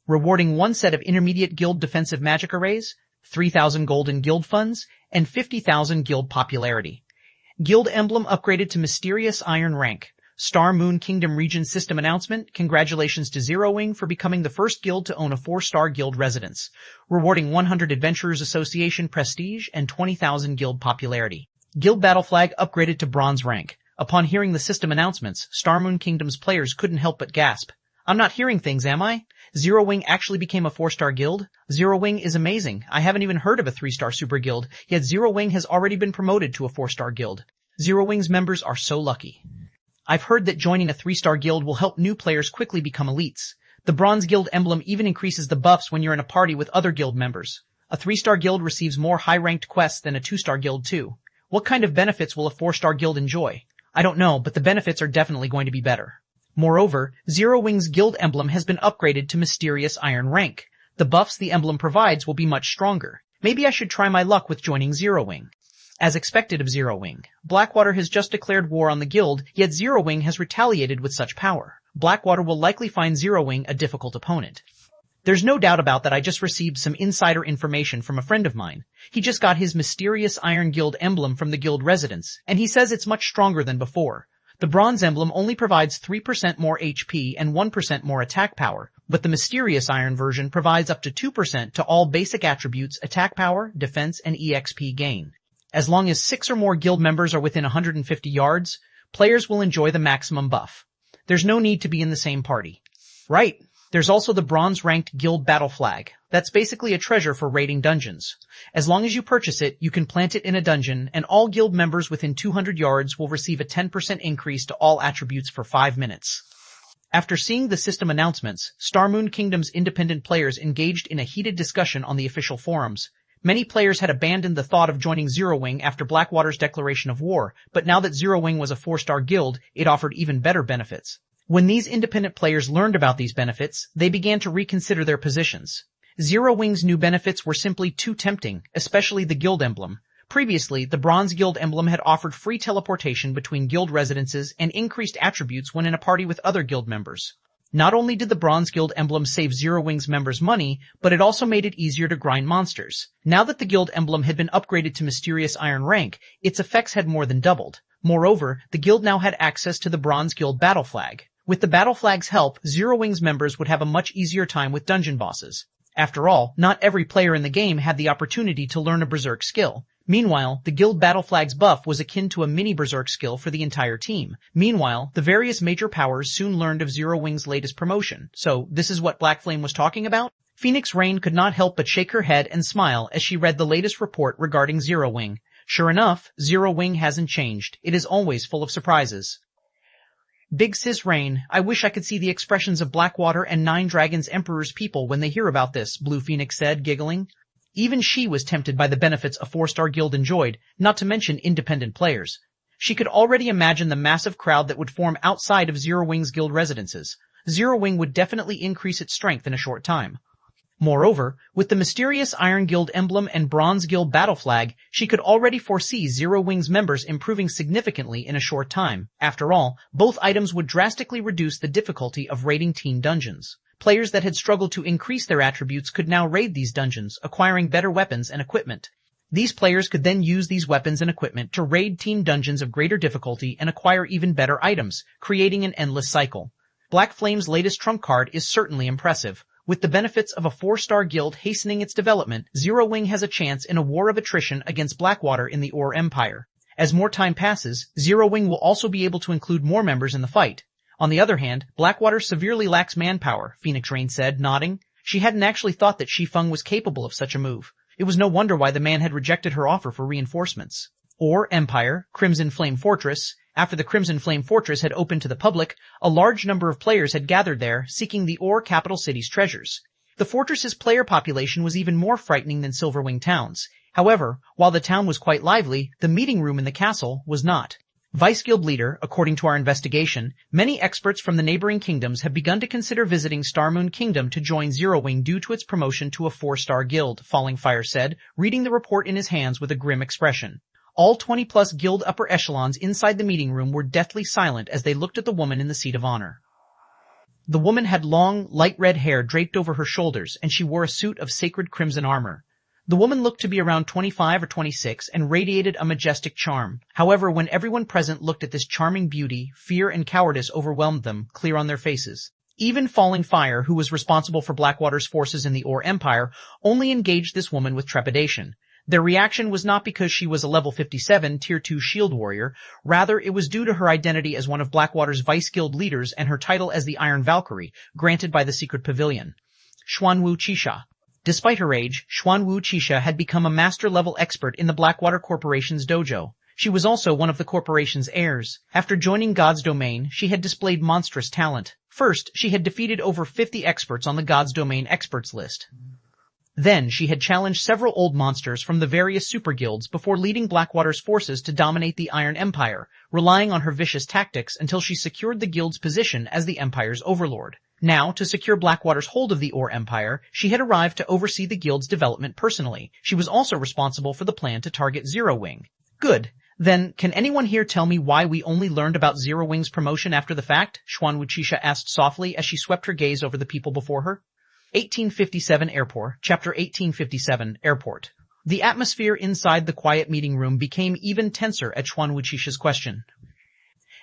Rewarding 1 set of intermediate guild defensive magic arrays, 3,000 gold in guild funds, and 50,000 guild popularity. Guild emblem upgraded to Mysterious Iron rank. Star Moon Kingdom Region System Announcement. Congratulations to Zero Wing for becoming the first guild to own a 4-star guild residence. Rewarding 100 Adventurers Association prestige and 20,000 guild popularity. Guild battle flag upgraded to Bronze rank. Upon hearing the system announcements, Star Moon Kingdom's players couldn't help but gasp. I'm not hearing things, am I? Zero Wing actually became a 4-star guild? Zero Wing is amazing. I haven't even heard of a 3-star super guild, yet Zero Wing has already been promoted to a 4-star guild. Zero Wing's members are so lucky. I've heard that joining a 3-star guild will help new players quickly become elites. The Bronze Guild emblem even increases the buffs when you're in a party with other guild members. A 3-star guild receives more high-ranked quests than a 2-star guild too. What kind of benefits will a 4-star guild enjoy? I don't know, but the benefits are definitely going to be better. Moreover, Zero Wing's guild emblem has been upgraded to Mysterious Iron rank. The buffs the emblem provides will be much stronger. Maybe I should try my luck with joining Zero Wing. As expected of Zero Wing, Blackwater has just declared war on the guild, yet Zero Wing has retaliated with such power. Blackwater will likely find Zero Wing a difficult opponent. There's no doubt about that. I just received some insider information from a friend of mine. He just got his Mysterious Iron Guild emblem from the guild residence, and he says it's much stronger than before. The Bronze emblem only provides 3% more HP and 1% more attack power, but the Mysterious Iron version provides up to 2% to all basic attributes, attack power, defense, and EXP gain. As long as 6 or more guild members are within 150 yards, players will enjoy the maximum buff. There's no need to be in the same party. Right. There's also the bronze-ranked guild battle flag. That's basically a treasure for raiding dungeons. As long as you purchase it, you can plant it in a dungeon, and all guild members within 200 yards will receive a 10% increase to all attributes for 5 minutes. After seeing the system announcements, Star Moon Kingdom's independent players engaged in a heated discussion on the official forums. Many players had abandoned the thought of joining Zero Wing after Blackwater's declaration of war, but now that Zero Wing was a 4-star guild, it offered even better benefits. When these independent players learned about these benefits, they began to reconsider their positions. Zero Wing's new benefits were simply too tempting, especially the guild emblem. Previously, the Bronze Guild emblem had offered free teleportation between guild residences and increased attributes when in a party with other guild members. Not only did the Bronze Guild emblem save Zero Wing's members money, but it also made it easier to grind monsters. Now that the guild emblem had been upgraded to Mysterious Iron rank, its effects had more than doubled. Moreover, the guild now had access to the Bronze Guild battle flag. With the battle flag's help, Zero Wing's members would have a much easier time with dungeon bosses. After all, not every player in the game had the opportunity to learn a berserk skill. Meanwhile, the guild battle flag's buff was akin to a mini berserk skill for the entire team. Meanwhile, the various major powers soon learned of Zero Wing's latest promotion. So, this is what Black Flame was talking about? Phoenix Rain could not help but shake her head and smile as she read the latest report regarding Zero Wing. Sure enough, Zero Wing hasn't changed. It is always full of surprises. Big Sis Rain, I wish I could see the expressions of Blackwater and Nine Dragons Emperor's people when they hear about this, Blue Phoenix said, giggling. Even she was tempted by the benefits a 4-star guild enjoyed, not to mention independent players. She could already imagine the massive crowd that would form outside of Zero Wing's guild residences. Zero Wing would definitely increase its strength in a short time. Moreover, with the Mysterious Iron Guild emblem and Bronze Guild battle flag, she could already foresee Zero Wing's members improving significantly in a short time. After all, both items would drastically reduce the difficulty of raiding teen dungeons. Players that had struggled to increase their attributes could now raid these dungeons, acquiring better weapons and equipment. These players could then use these weapons and equipment to raid team dungeons of greater difficulty and acquire even better items, creating an endless cycle. Black Flame's latest trump card is certainly impressive. With the benefits of a 4-star guild hastening its development, Zero Wing has a chance in a war of attrition against Blackwater in the Ore Empire. As more time passes, Zero Wing will also be able to include more members in the fight. On the other hand, Blackwater severely lacks manpower, Phoenix Rain said, nodding. She hadn't actually thought that Shi Feng was capable of such a move. It was no wonder why the man had rejected her offer for reinforcements. Ore Empire, Crimson Flame Fortress. After the Crimson Flame Fortress had opened to the public, a large number of players had gathered there, seeking the Ore capital city's treasures. The fortress's player population was even more frightening than Silverwing Town's. However, while the town was quite lively, the meeting room in the castle was not. Vice Guild leader, according to our investigation, many experts from the neighboring kingdoms have begun to consider visiting Starmoon Kingdom to join Zero Wing due to its promotion to a 4-star guild, Falling Fire said, reading the report in his hands with a grim expression. All 20-plus guild upper echelons inside the meeting room were deathly silent as they looked at the woman in the seat of honor. The woman had long, light red hair draped over her shoulders, and she wore a suit of sacred crimson armor. The woman looked to be around 25 or 26 and radiated a majestic charm. However, when everyone present looked at this charming beauty, fear and cowardice overwhelmed them, clear on their faces. Even Falling Fire, who was responsible for Blackwater's forces in the Ore Empire, only engaged this woman with trepidation. Their reaction was not because she was a level 57 Tier 2 shield warrior, rather it was due to her identity as one of Blackwater's Vice Guild leaders and her title as the Iron Valkyrie, granted by the Secret Pavilion. Xuanwu Qixia. Despite her age, Xuanwu Qixia had become a master-level expert in the Blackwater Corporation's dojo. She was also one of the corporation's heirs. After joining God's Domain, she had displayed monstrous talent. First, she had defeated over 50 experts on the God's Domain experts list. Then, she had challenged several old monsters from the various super guilds before leading Blackwater's forces to dominate the Iron Empire, relying on her vicious tactics until she secured the guild's position as the Empire's overlord. Now, to secure Blackwater's hold of the Ore Empire, she had arrived to oversee the guild's development personally. She was also responsible for the plan to target Zero Wing. Good. Then, can anyone here tell me why we only learned about Zero Wing's promotion after the fact? Xuanwu Qixia asked softly as she swept her gaze over the people before her. 1857 Airport, Chapter 1857, Airport. The atmosphere inside the quiet meeting room became even tenser at Xuanwu Qixia's question.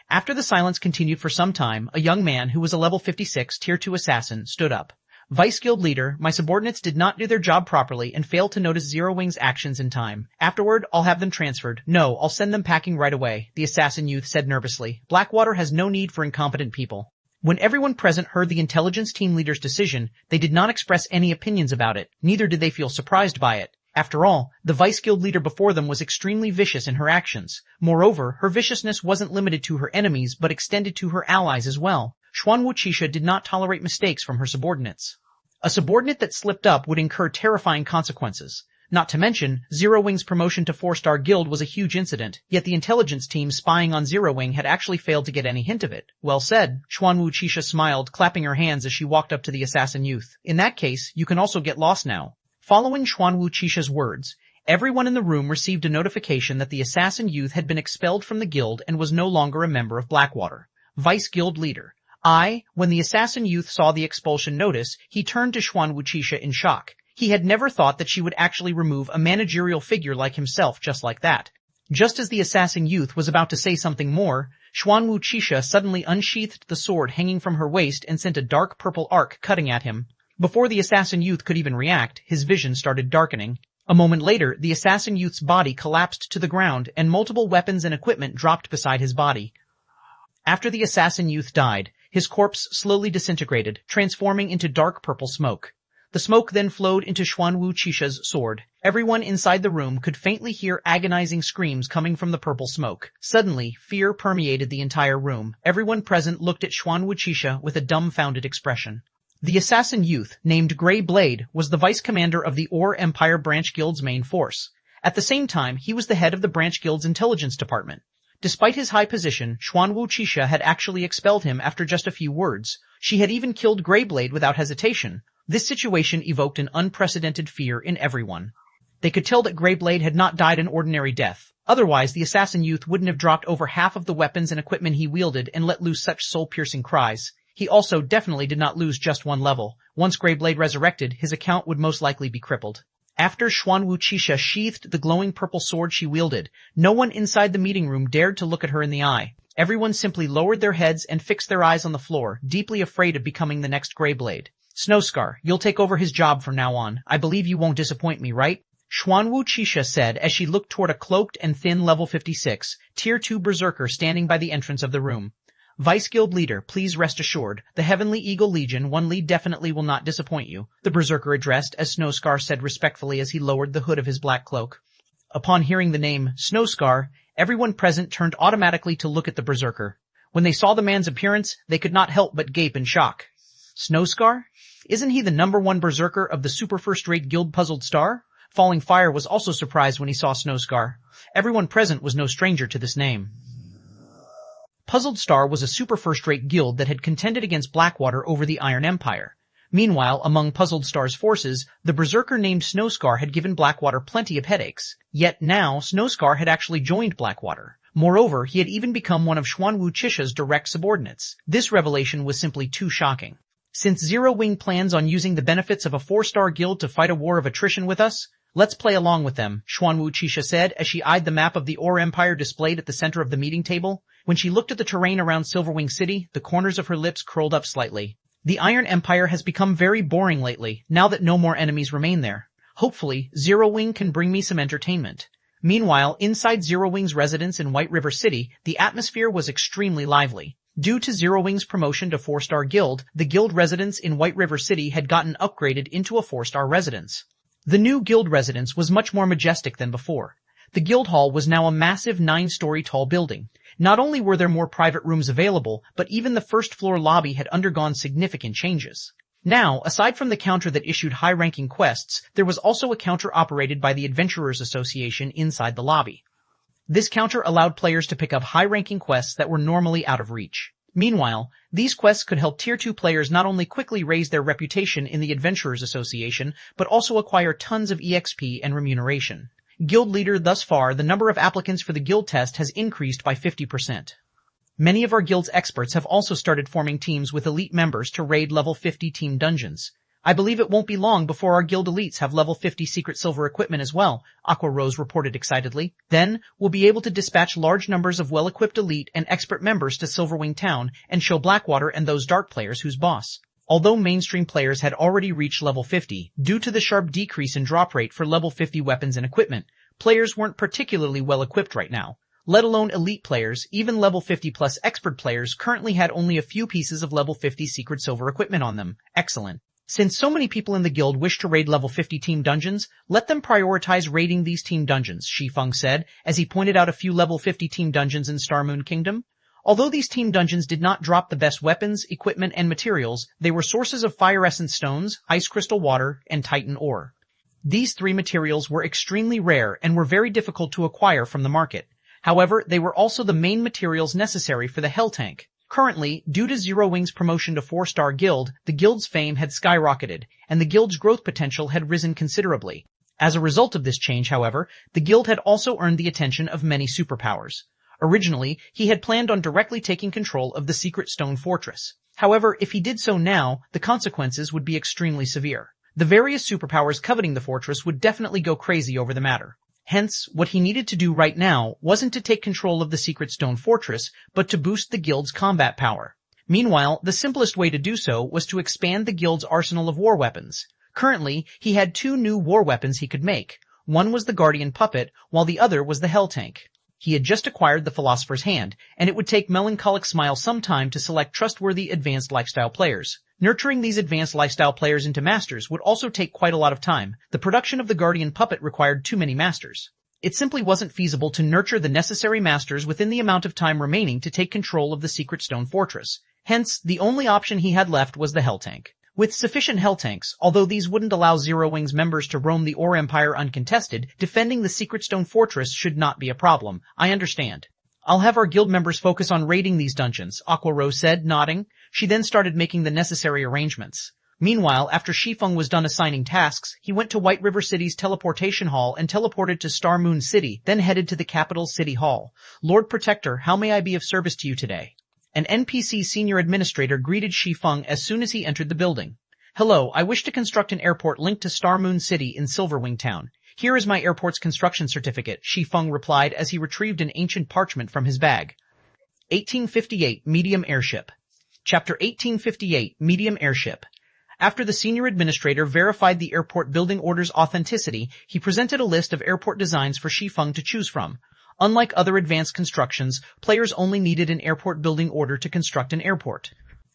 After the silence continued for some time, a young man who was a level 56 Tier 2 assassin stood up. Vice Guild leader, my subordinates did not do their job properly and failed to notice Zero Wing's actions in time. Afterward, I'll have them transferred. No, I'll send them packing right away, the assassin youth said nervously. Blackwater has no need for incompetent people. When everyone present heard the intelligence team leader's decision, they did not express any opinions about it, neither did they feel surprised by it. After all, the Vice Guild leader before them was extremely vicious in her actions. Moreover, her viciousness wasn't limited to her enemies but extended to her allies as well. Xuanwu Qixia did not tolerate mistakes from her subordinates. A subordinate that slipped up would incur terrifying consequences. Not to mention, Zero Wing's promotion to 4-star guild was a huge incident, yet the intelligence team spying on Zero Wing had actually failed to get any hint of it. Well said, Xuanwu Qixia smiled, clapping her hands as she walked up to the assassin youth. In that case, you can also get lost now. Following Xuanwu Qixia's words, everyone in the room received a notification that the assassin youth had been expelled from the guild and was no longer a member of Blackwater. Vice Guild leader. When the assassin youth saw the expulsion notice, he turned to Xuanwu Qixia in shock. He had never thought that she would actually remove a managerial figure like himself just like that. Just as the assassin youth was about to say something more, Xuanwu Qixia suddenly unsheathed the sword hanging from her waist and sent a dark purple arc cutting at him. Before the assassin youth could even react, his vision started darkening. A moment later, the assassin youth's body collapsed to the ground and multiple weapons and equipment dropped beside his body. After the assassin youth died, his corpse slowly disintegrated, transforming into dark purple smoke. The smoke then flowed into Xuanwu Qixia's sword. Everyone inside the room could faintly hear agonizing screams coming from the purple smoke. Suddenly, fear permeated the entire room. Everyone present looked at Xuanwu Qixia with a dumbfounded expression. The assassin youth, named Grey Blade, was the vice commander of the Ore Empire Branch Guild's main force. At the same time, he was the head of the Branch Guild's intelligence department. Despite his high position, Xuanwu Qixia had actually expelled him after just a few words. She had even killed Grey Blade without hesitation. This situation evoked an unprecedented fear in everyone. They could tell that Grey Blade had not died an ordinary death. Otherwise, the assassin youth wouldn't have dropped over half of the weapons and equipment he wielded and let loose such soul-piercing cries. He also definitely did not lose just one level. Once Grey Blade resurrected, his account would most likely be crippled. After Xuanwu Qixia sheathed the glowing purple sword she wielded, no one inside the meeting room dared to look at her in the eye. Everyone simply lowered their heads and fixed their eyes on the floor, deeply afraid of becoming the next Greyblade. Snowscar, you'll take over his job from now on. I believe you won't disappoint me, right? Xuanwu Qixia said as she looked toward a cloaked and thin level 56, Tier 2 berserker standing by the entrance of the room. Vice Guild Leader, please rest assured, the Heavenly Eagle Legion 1 lead definitely will not disappoint you, the berserker addressed as Snowscar said respectfully as he lowered the hood of his black cloak. Upon hearing the name, Snowscar, everyone present turned automatically to look at the berserker. When they saw the man's appearance, they could not help but gape in shock. Snowscar? Isn't he the #1 berserker of the super first-rate guild Puzzled Star? Falling Fire was also surprised when he saw Snowscar. Everyone present was no stranger to this name. Puzzled Star was a super first-rate guild that had contended against Blackwater over the Iron Empire. Meanwhile, among Puzzled Star's forces, the berserker named Snowscar had given Blackwater plenty of headaches. Yet now, Snowscar had actually joined Blackwater. Moreover, he had even become one of Xuanwu Qixia's direct subordinates. This revelation was simply too shocking. Since Zero Wing plans on using the benefits of a 4-star guild to fight a war of attrition with us, let's play along with them, Xuanwu Qixia said as she eyed the map of the Ore Empire displayed at the center of the meeting table. When she looked at the terrain around Silverwing City, the corners of her lips curled up slightly. The Iron Empire has become very boring lately, now that no more enemies remain there. Hopefully, Zero Wing can bring me some entertainment. Meanwhile, inside Zero Wing's residence in White River City, the atmosphere was extremely lively. Due to Zero Wing's promotion to 4-star guild, the guild residence in White River City had gotten upgraded into a 4-star residence. The new guild residence was much more majestic than before. The guild hall was now a massive 9-story tall building. Not only were there more private rooms available, but even the first-floor lobby had undergone significant changes. Now, aside from the counter that issued high-ranking quests, there was also a counter operated by the Adventurers Association inside the lobby. This counter allowed players to pick up high-ranking quests that were normally out of reach. Meanwhile, these quests could help Tier 2 players not only quickly raise their reputation in the Adventurers Association, but also acquire tons of EXP and remuneration. Guild Leader, thus far, the number of applicants for the guild test has increased by 50%. Many of our guild's experts have also started forming teams with elite members to raid level 50 team dungeons. I believe it won't be long before our guild elites have level 50 secret silver equipment as well, Aqua Rose reported excitedly. Then, we'll be able to dispatch large numbers of well-equipped elite and expert members to Silverwing Town and show Blackwater and those dark players who's boss. Although mainstream players had already reached level 50, due to the sharp decrease in drop rate for level 50 weapons and equipment, players weren't particularly well equipped right now. Let alone elite players, even level 50 plus expert players currently had only a few pieces of level 50 secret silver equipment on them. Excellent. Since so many people in the guild wish to raid level 50 team dungeons, let them prioritize raiding these team dungeons, Shi Feng said, as he pointed out a few level 50 team dungeons in Star Moon Kingdom. Although these team dungeons did not drop the best weapons, equipment, and materials, they were sources of fire essence stones, ice crystal water, and titan ore. These 3 materials were extremely rare and were very difficult to acquire from the market. However, they were also the main materials necessary for the Hell Tank. Currently, due to Zero Wing's promotion to 4-star guild, the guild's fame had skyrocketed, and the guild's growth potential had risen considerably. As a result of this change, however, the guild had also earned the attention of many superpowers. Originally, he had planned on directly taking control of the secret stone fortress. However, if he did so now, the consequences would be extremely severe. The various superpowers coveting the fortress would definitely go crazy over the matter. Hence, what he needed to do right now wasn't to take control of the secret stone fortress, but to boost the guild's combat power. Meanwhile, the simplest way to do so was to expand the guild's arsenal of war weapons. Currently, he had 2 new war weapons he could make. One was the Guardian Puppet, while the other was the Hell Tank. He had just acquired the Philosopher's Hand, and it would take Melancholic Smile some time to select trustworthy advanced lifestyle players. Nurturing these advanced lifestyle players into masters would also take quite a lot of time. The production of the Guardian Puppet required too many masters. It simply wasn't feasible to nurture the necessary masters within the amount of time remaining to take control of the Secret Stone Fortress. Hence, the only option he had left was the Hell Tank. With sufficient Hell Tanks, although these wouldn't allow Zero Wing's members to roam the Ore Empire uncontested, defending the Secret Stone Fortress should not be a problem. I understand. I'll have our guild members focus on raiding these dungeons, Aqua Rose said, nodding. She then started making the necessary arrangements. Meanwhile, after Shi Feng was done assigning tasks, he went to White River City's teleportation hall and teleported to Star Moon City, then headed to the capital's City Hall. Lord Protector, how may I be of service to you today? An NPC senior administrator greeted Shi Feng as soon as he entered the building. Hello, I wish to construct an airport linked to Star Moon City in Silverwing Town. Here is my airport's construction certificate, Shi Feng replied as he retrieved an ancient parchment from his bag. 1858 Medium Airship. Chapter 1858 Medium Airship. After the senior administrator verified the airport building order's authenticity, he presented a list of airport designs for Shi Feng to choose from. Unlike other advanced constructions, players only needed an airport building order to construct an airport.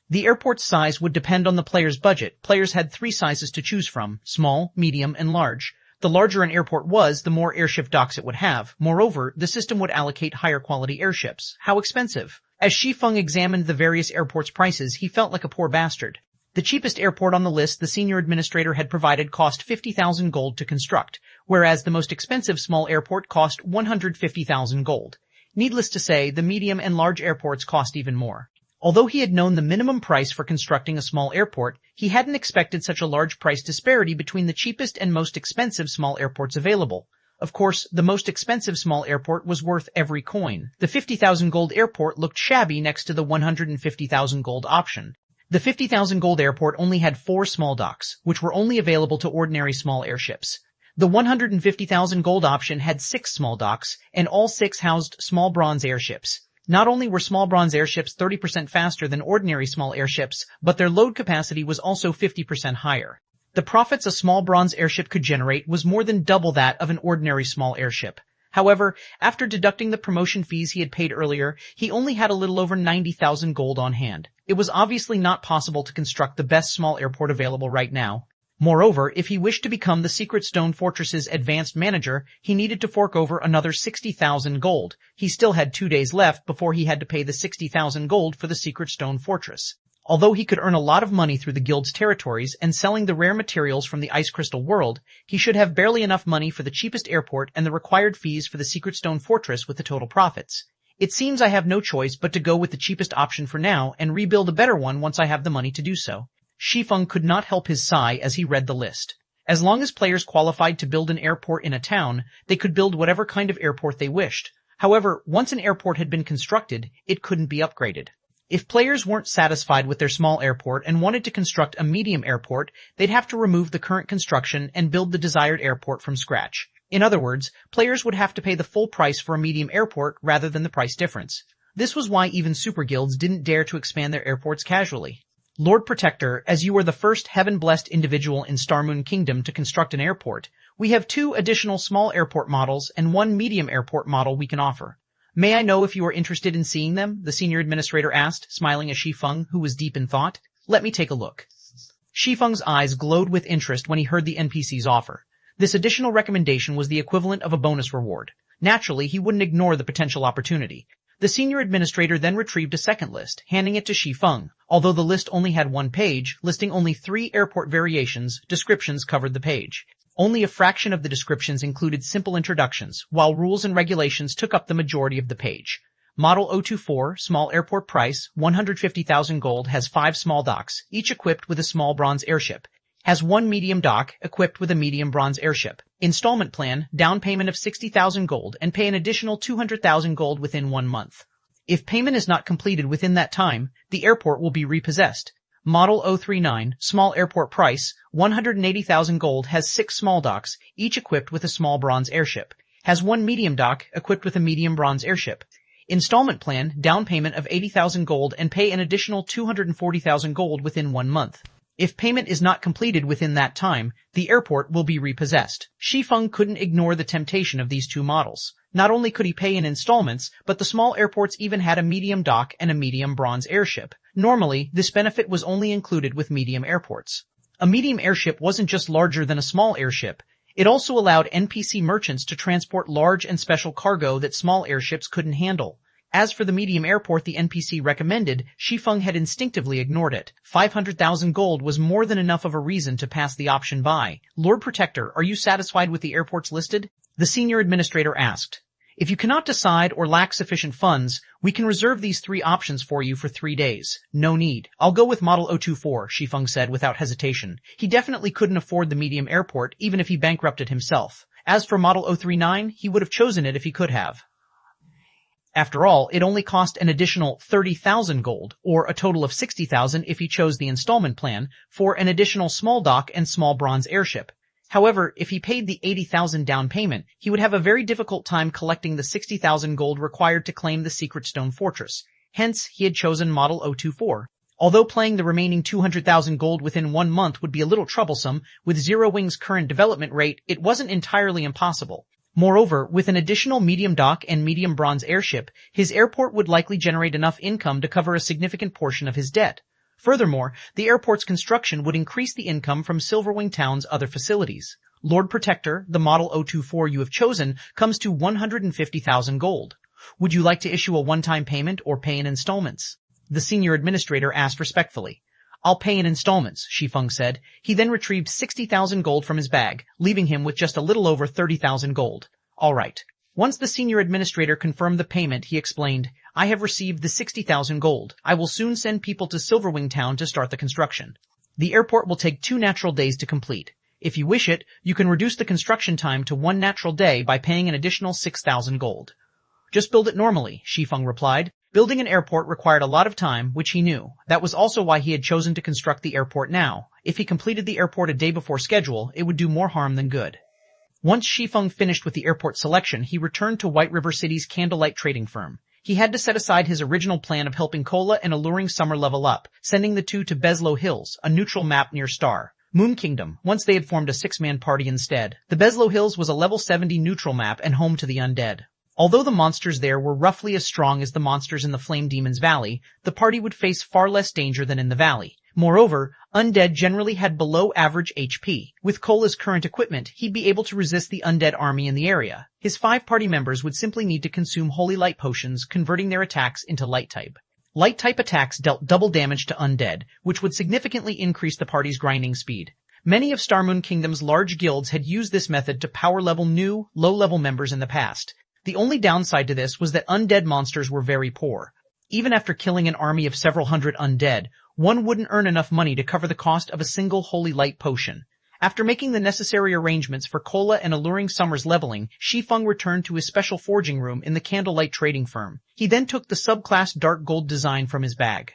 The airport's size would depend on the player's budget. Players had 3 sizes to choose from: small, medium, and large. The larger an airport was, the more airship docks it would have. Moreover, the system would allocate higher quality airships. How expensive? As Shi Feng examined the various airports' prices, he felt like a poor bastard. The cheapest airport on the list the senior administrator had provided cost 50,000 gold to construct, whereas the most expensive small airport cost 150,000 gold. Needless to say, the medium and large airports cost even more. Although he had known the minimum price for constructing a small airport, he hadn't expected such a large price disparity between the cheapest and most expensive small airports available. Of course, the most expensive small airport was worth every coin. The 50,000 gold airport looked shabby next to the 150,000 gold option. The 50,000 gold airport only had 4 small docks, which were only available to ordinary small airships. The 150,000 gold option had 6 small docks, and all 6 housed small bronze airships. Not only were small bronze airships 30% faster than ordinary small airships, but their load capacity was also 50% higher. The profits a small bronze airship could generate was more than double that of an ordinary small airship. However, after deducting the promotion fees he had paid earlier, he only had a little over 90,000 gold on hand. It was obviously not possible to construct the best small airport available right now. Moreover, if he wished to become the Secret Stone Fortress's advanced manager, he needed to fork over another 60,000 gold. He still had 2 days left before he had to pay the 60,000 gold for the Secret Stone Fortress. Although he could earn a lot of money through the guild's territories and selling the rare materials from the Ice Crystal world, he should have barely enough money for the cheapest airport and the required fees for the Secret Stone Fortress with the total profits. It seems I have no choice but to go with the cheapest option for now and rebuild a better one once I have the money to do so. Shi Feng could not help his sigh as he read the list. As long as players qualified to build an airport in a town, they could build whatever kind of airport they wished. However, once an airport had been constructed, it couldn't be upgraded. If players weren't satisfied with their small airport and wanted to construct a medium airport, they'd have to remove the current construction and build the desired airport from scratch. In other words, players would have to pay the full price for a medium airport rather than the price difference. This was why even super guilds didn't dare to expand their airports casually. Lord Protector, as you are the first heaven-blessed individual in Starmoon Kingdom to construct an airport, we have 2 additional small airport models and 1 medium airport model we can offer. May I know if you are interested in seeing them? The senior administrator asked, smiling at Shi Feng, who was deep in thought. Let me take a look. Shi Feng's eyes glowed with interest when he heard the NPC's offer. This additional recommendation was the equivalent of a bonus reward. Naturally, he wouldn't ignore the potential opportunity. The senior administrator then retrieved a second list, handing it to Shi Feng. Although the list only had 1 page, listing only 3 airport variations, descriptions covered the page. Only a fraction of the descriptions included simple introductions, while rules and regulations took up the majority of the page. Model 024, small airport price, 150,000 gold, has 5 small docks, each equipped with a small bronze airship. Has 1 medium dock, equipped with a medium bronze airship. Installment plan, down payment of 60,000 gold, and pay an additional 200,000 gold within 1 month. If payment is not completed within that time, the airport will be repossessed. Model 039, small airport price, 180,000 gold, has 6 small docks, each equipped with a small bronze airship. Has 1 medium dock, equipped with a medium bronze airship. Installment plan, down payment of 80,000 gold and pay an additional 240,000 gold within 1 month. If payment is not completed within that time, the airport will be repossessed. Shi Feng couldn't ignore the temptation of these 2 models. Not only could he pay in installments, but the small airports even had a medium dock and a medium bronze airship. Normally, this benefit was only included with medium airports. A medium airship wasn't just larger than a small airship. It also allowed NPC merchants to transport large and special cargo that small airships couldn't handle. As for the medium airport the NPC recommended, Shi Feng had instinctively ignored it. 500,000 gold was more than enough of a reason to pass the option by. Lord Protector, are you satisfied with the airports listed? The senior administrator asked. If you cannot decide or lack sufficient funds, we can reserve these 3 options for you for 3 days. No need. I'll go with Model 024, Shi Feng said without hesitation. He definitely couldn't afford the medium airport, even if he bankrupted himself. As for Model 039, he would have chosen it if he could have. After all, it only cost an additional 30,000 gold, or a total of 60,000 if he chose the installment plan, for an additional small dock and small bronze airship. However, if he paid the 80,000 down payment, he would have a very difficult time collecting the 60,000 gold required to claim the Secret Stone Fortress. Hence, he had chosen Model 024. Although playing the remaining 200,000 gold within 1 month would be a little troublesome, with Zero Wing's current development rate, it wasn't entirely impossible. Moreover, with an additional medium dock and medium bronze airship, his airport would likely generate enough income to cover a significant portion of his debt. Furthermore, the airport's construction would increase the income from Silverwing Town's other facilities. Lord Protector, the Model 024 you have chosen, comes to 150,000 gold. Would you like to issue a one-time payment or pay in installments? The senior administrator asked respectfully. I'll pay in installments, Shi Feng said. He then retrieved 60,000 gold from his bag, leaving him with just a little over 30,000 gold. All right. Once the senior administrator confirmed the payment, he explained, I have received the 60,000 gold. I will soon send people to Silverwing Town to start the construction. The airport will take 2 natural days to complete. If you wish it, you can reduce the construction time to 1 natural day by paying an additional 6,000 gold. Just build it normally, Shi Feng replied. Building an airport required a lot of time, which he knew. That was also why he had chosen to construct the airport now. If he completed the airport a day before schedule, it would do more harm than good. Once Shi Feng finished with the airport selection, he returned to White River City's Candlelight trading firm. He had to set aside his original plan of helping Kola and Alluring Summer level up, sending the two to Beslow Hills, a neutral map near Star Moon Kingdom, once they had formed a 6-man party instead. The Beslow Hills was a level 70 neutral map and home to the undead. Although the monsters there were roughly as strong as the monsters in the Flame Demon's Valley, the party would face far less danger than in the valley. Moreover, undead generally had below average HP. With Kola's current equipment, he'd be able to resist the undead army in the area. His 5 party members would simply need to consume holy light potions, converting their attacks into light type. Light type attacks dealt double damage to undead, which would significantly increase the party's grinding speed. Many of Star Moon Kingdom's large guilds had used this method to power level new, low-level members in the past. The only downside to this was that undead monsters were very poor. Even after killing an army of several hundred undead, one wouldn't earn enough money to cover the cost of a single holy light potion. After making the necessary arrangements for Kola and Alluring Summer's leveling, Shi Feng returned to his special forging room in the Candlelight trading firm. He then took the subclass dark gold design from his bag.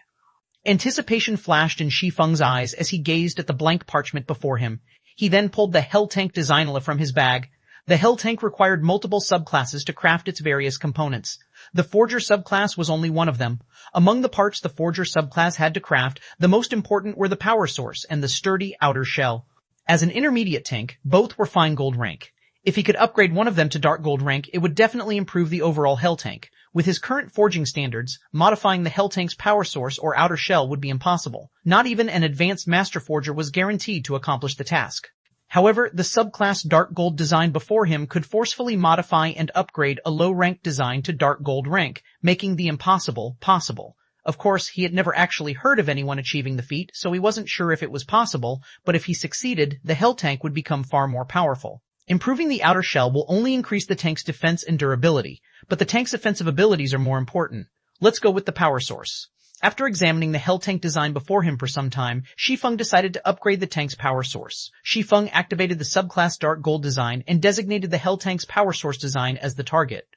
Anticipation flashed in Shi Feng's eyes as he gazed at the blank parchment before him. He then pulled the Hell Tank Designola from his bag. The Hell Tank required multiple subclasses to craft its various components. The Forger subclass was only one of them. Among the parts the Forger subclass had to craft, the most important were the power source and the sturdy outer shell. As an intermediate tank, both were fine gold rank. If he could upgrade one of them to dark gold rank, it would definitely improve the overall Hell Tank. With his current forging standards, modifying the Hell Tank's power source or outer shell would be impossible. Not even an advanced Master Forger was guaranteed to accomplish the task. However, the subclass dark gold design before him could forcefully modify and upgrade a low-rank design to dark gold rank, making the impossible possible. Of course, he had never actually heard of anyone achieving the feat, so he wasn't sure if it was possible, but if he succeeded, the Hell Tank would become far more powerful. Improving the outer shell will only increase the tank's defense and durability, but the tank's offensive abilities are more important. Let's go with the power source. After examining the Hell Tank design before him for some time, Shi Feng decided to upgrade the tank's power source. Shi Feng activated the subclass dark gold design and designated the Hell Tank's power source design as the target.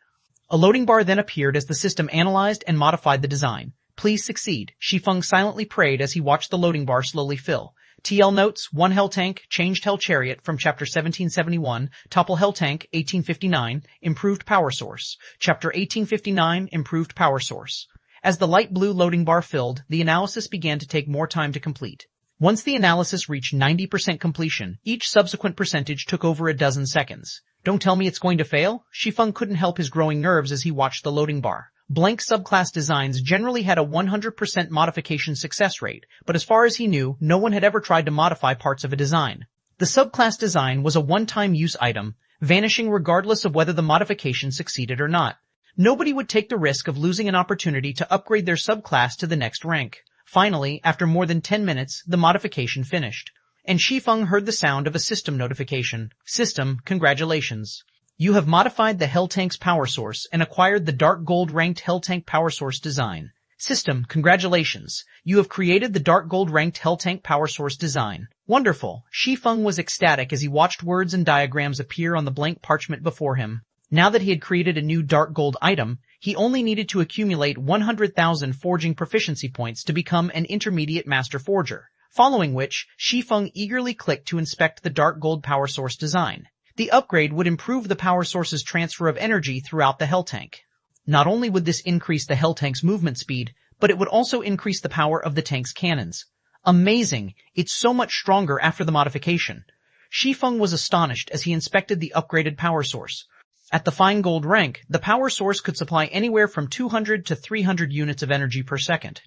A loading bar then appeared as the system analyzed and modified the design. Please succeed, Shi Feng silently prayed as he watched the loading bar slowly fill. TL notes, 1 Hell Tank, changed Hell Chariot from Chapter 1771, Topple Hell Tank, 1859, improved power source. Chapter 1859, improved power source. As the light blue loading bar filled, the analysis began to take more time to complete. Once the analysis reached 90% completion, each subsequent percentage took over a dozen seconds. Don't tell me it's going to fail? Shi Feng couldn't help his growing nerves as he watched the loading bar. Blank subclass designs generally had a 100% modification success rate, but as far as he knew, no one had ever tried to modify parts of a design. The subclass design was a one-time use item, vanishing regardless of whether the modification succeeded or not. Nobody would take the risk of losing an opportunity to upgrade their subclass to the next rank. Finally, after more than 10 minutes, the modification finished. And Shi Feng heard the sound of a system notification. System, congratulations. You have modified the Hell Tank's power source and acquired the dark gold ranked Hell Tank power source design. System, congratulations. You have created the dark gold ranked Hell Tank power source design. Wonderful. Shi Feng was ecstatic as he watched words and diagrams appear on the blank parchment before him. Now that he had created a new dark gold item, he only needed to accumulate 100,000 forging proficiency points to become an intermediate master forger, following which Shi Feng eagerly clicked to inspect the dark gold power source design. The upgrade would improve the power source's transfer of energy throughout the Hell Tank. Not only would this increase the Hell Tank's movement speed, but it would also increase the power of the tank's cannons. Amazing! It's so much stronger after the modification. Shi Feng was astonished as he inspected the upgraded power source. At the fine gold rank, the power source could supply anywhere from 200 to 300 units of energy per second.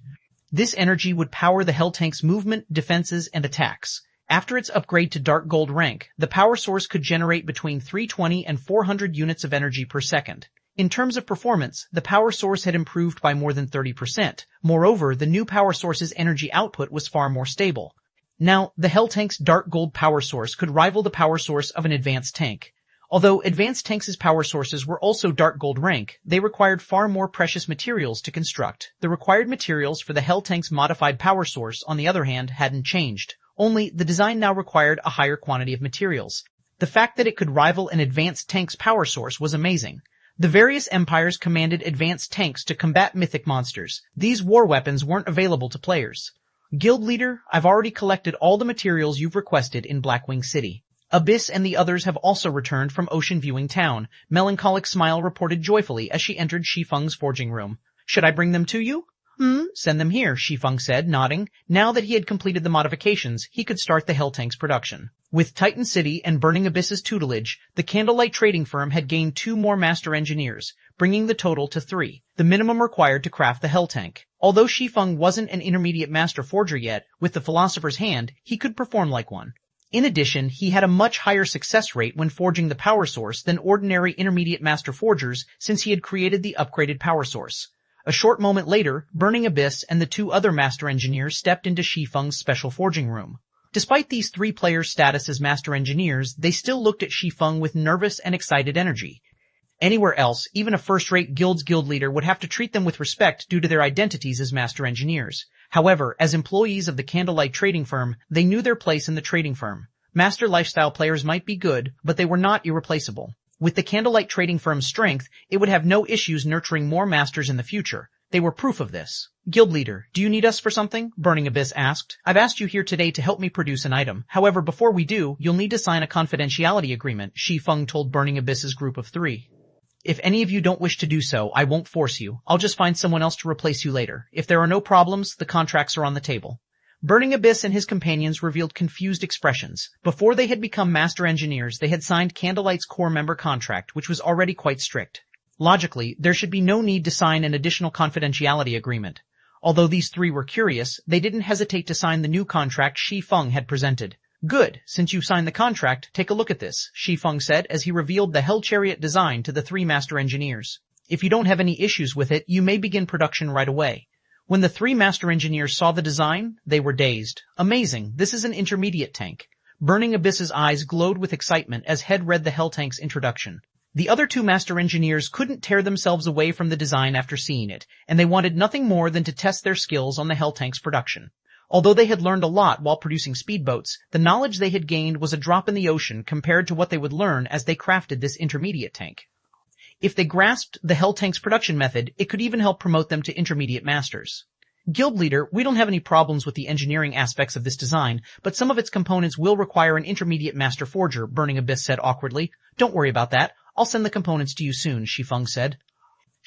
This energy would power the Hell Tank's movement, defenses, and attacks. After its upgrade to dark gold rank, the power source could generate between 320 and 400 units of energy per second. In terms of performance, the power source had improved by more than 30%. Moreover, the new power source's energy output was far more stable. Now, the Hell Tank's dark gold power source could rival the power source of an advanced tank. Although advanced tanks' power sources were also dark gold rank, they required far more precious materials to construct. The required materials for the Hell Tank's modified power source, on the other hand, hadn't changed. Only, the design now required a higher quantity of materials. The fact that it could rival an advanced tank's power source was amazing. The various empires commanded advanced tanks to combat mythic monsters. These war weapons weren't available to players. Guild leader, I've already collected all the materials you've requested in Blackwing City. Abyss and the others have also returned from Ocean Viewing Town. Melancholic Smile reported joyfully as she entered Shi Feng's forging room. Should I bring them to you? Send them here, Shi Feng said, nodding. Now that he had completed the modifications, he could start the Hell Tank's production. With Titan City and Burning Abyss's tutelage, the Candlelight Trading Firm had gained 2 more master engineers, bringing the total to 3, the minimum required to craft the Hell Tank. Although Shi Feng wasn't an intermediate master forger yet, with the Philosopher's Hand, he could perform like one. In addition, he had a much higher success rate when forging the power source than ordinary intermediate master forgers since he had created the upgraded power source. A short moment later, Burning Abyss and the 2 other master engineers stepped into Shi Feng's special forging room. Despite these 3 players' status as master engineers, they still looked at Shi Feng with nervous and excited energy. Anywhere else, even a first-rate guild's guild leader would have to treat them with respect due to their identities as master engineers. However, as employees of the Candlelight Trading Firm, they knew their place in the trading firm. Master lifestyle players might be good, but they were not irreplaceable. With the Candlelight Trading Firm's strength, it would have no issues nurturing more masters in the future. They were proof of this. Guild leader, do you need us for something? Burning Abyss asked. I've asked you here today to help me produce an item. However, before we do, you'll need to sign a confidentiality agreement, Shi Feng told Burning Abyss's group of 3. If any of you don't wish to do so, I won't force you. I'll just find someone else to replace you later. If there are no problems, the contracts are on the table. Burning Abyss and his companions revealed confused expressions. Before they had become master engineers, they had signed Candlelight's core member contract, which was already quite strict. Logically, there should be no need to sign an additional confidentiality agreement. Although these 3 were curious, they didn't hesitate to sign the new contract Shi Feng had presented. Good, since you signed the contract, take a look at this, Shi Feng said as he revealed the Hell Chariot design to the 3 master engineers. If you don't have any issues with it, you may begin production right away. When the 3 master engineers saw the design, they were dazed. Amazing, this is an intermediate tank. Burning Abyss's eyes glowed with excitement as Head read the Hell Tank's introduction. The other 2 master engineers couldn't tear themselves away from the design after seeing it, and they wanted nothing more than to test their skills on the Hell Tank's production. Although they had learned a lot while producing speedboats, the knowledge they had gained was a drop in the ocean compared to what they would learn as they crafted this intermediate tank. If they grasped the Hell Tank's production method, it could even help promote them to intermediate masters. Guild leader, we don't have any problems with the engineering aspects of this design, but some of its components will require an intermediate master forger, Burning Abyss said awkwardly. Don't worry about that. I'll send the components to you soon, Shi Feng said.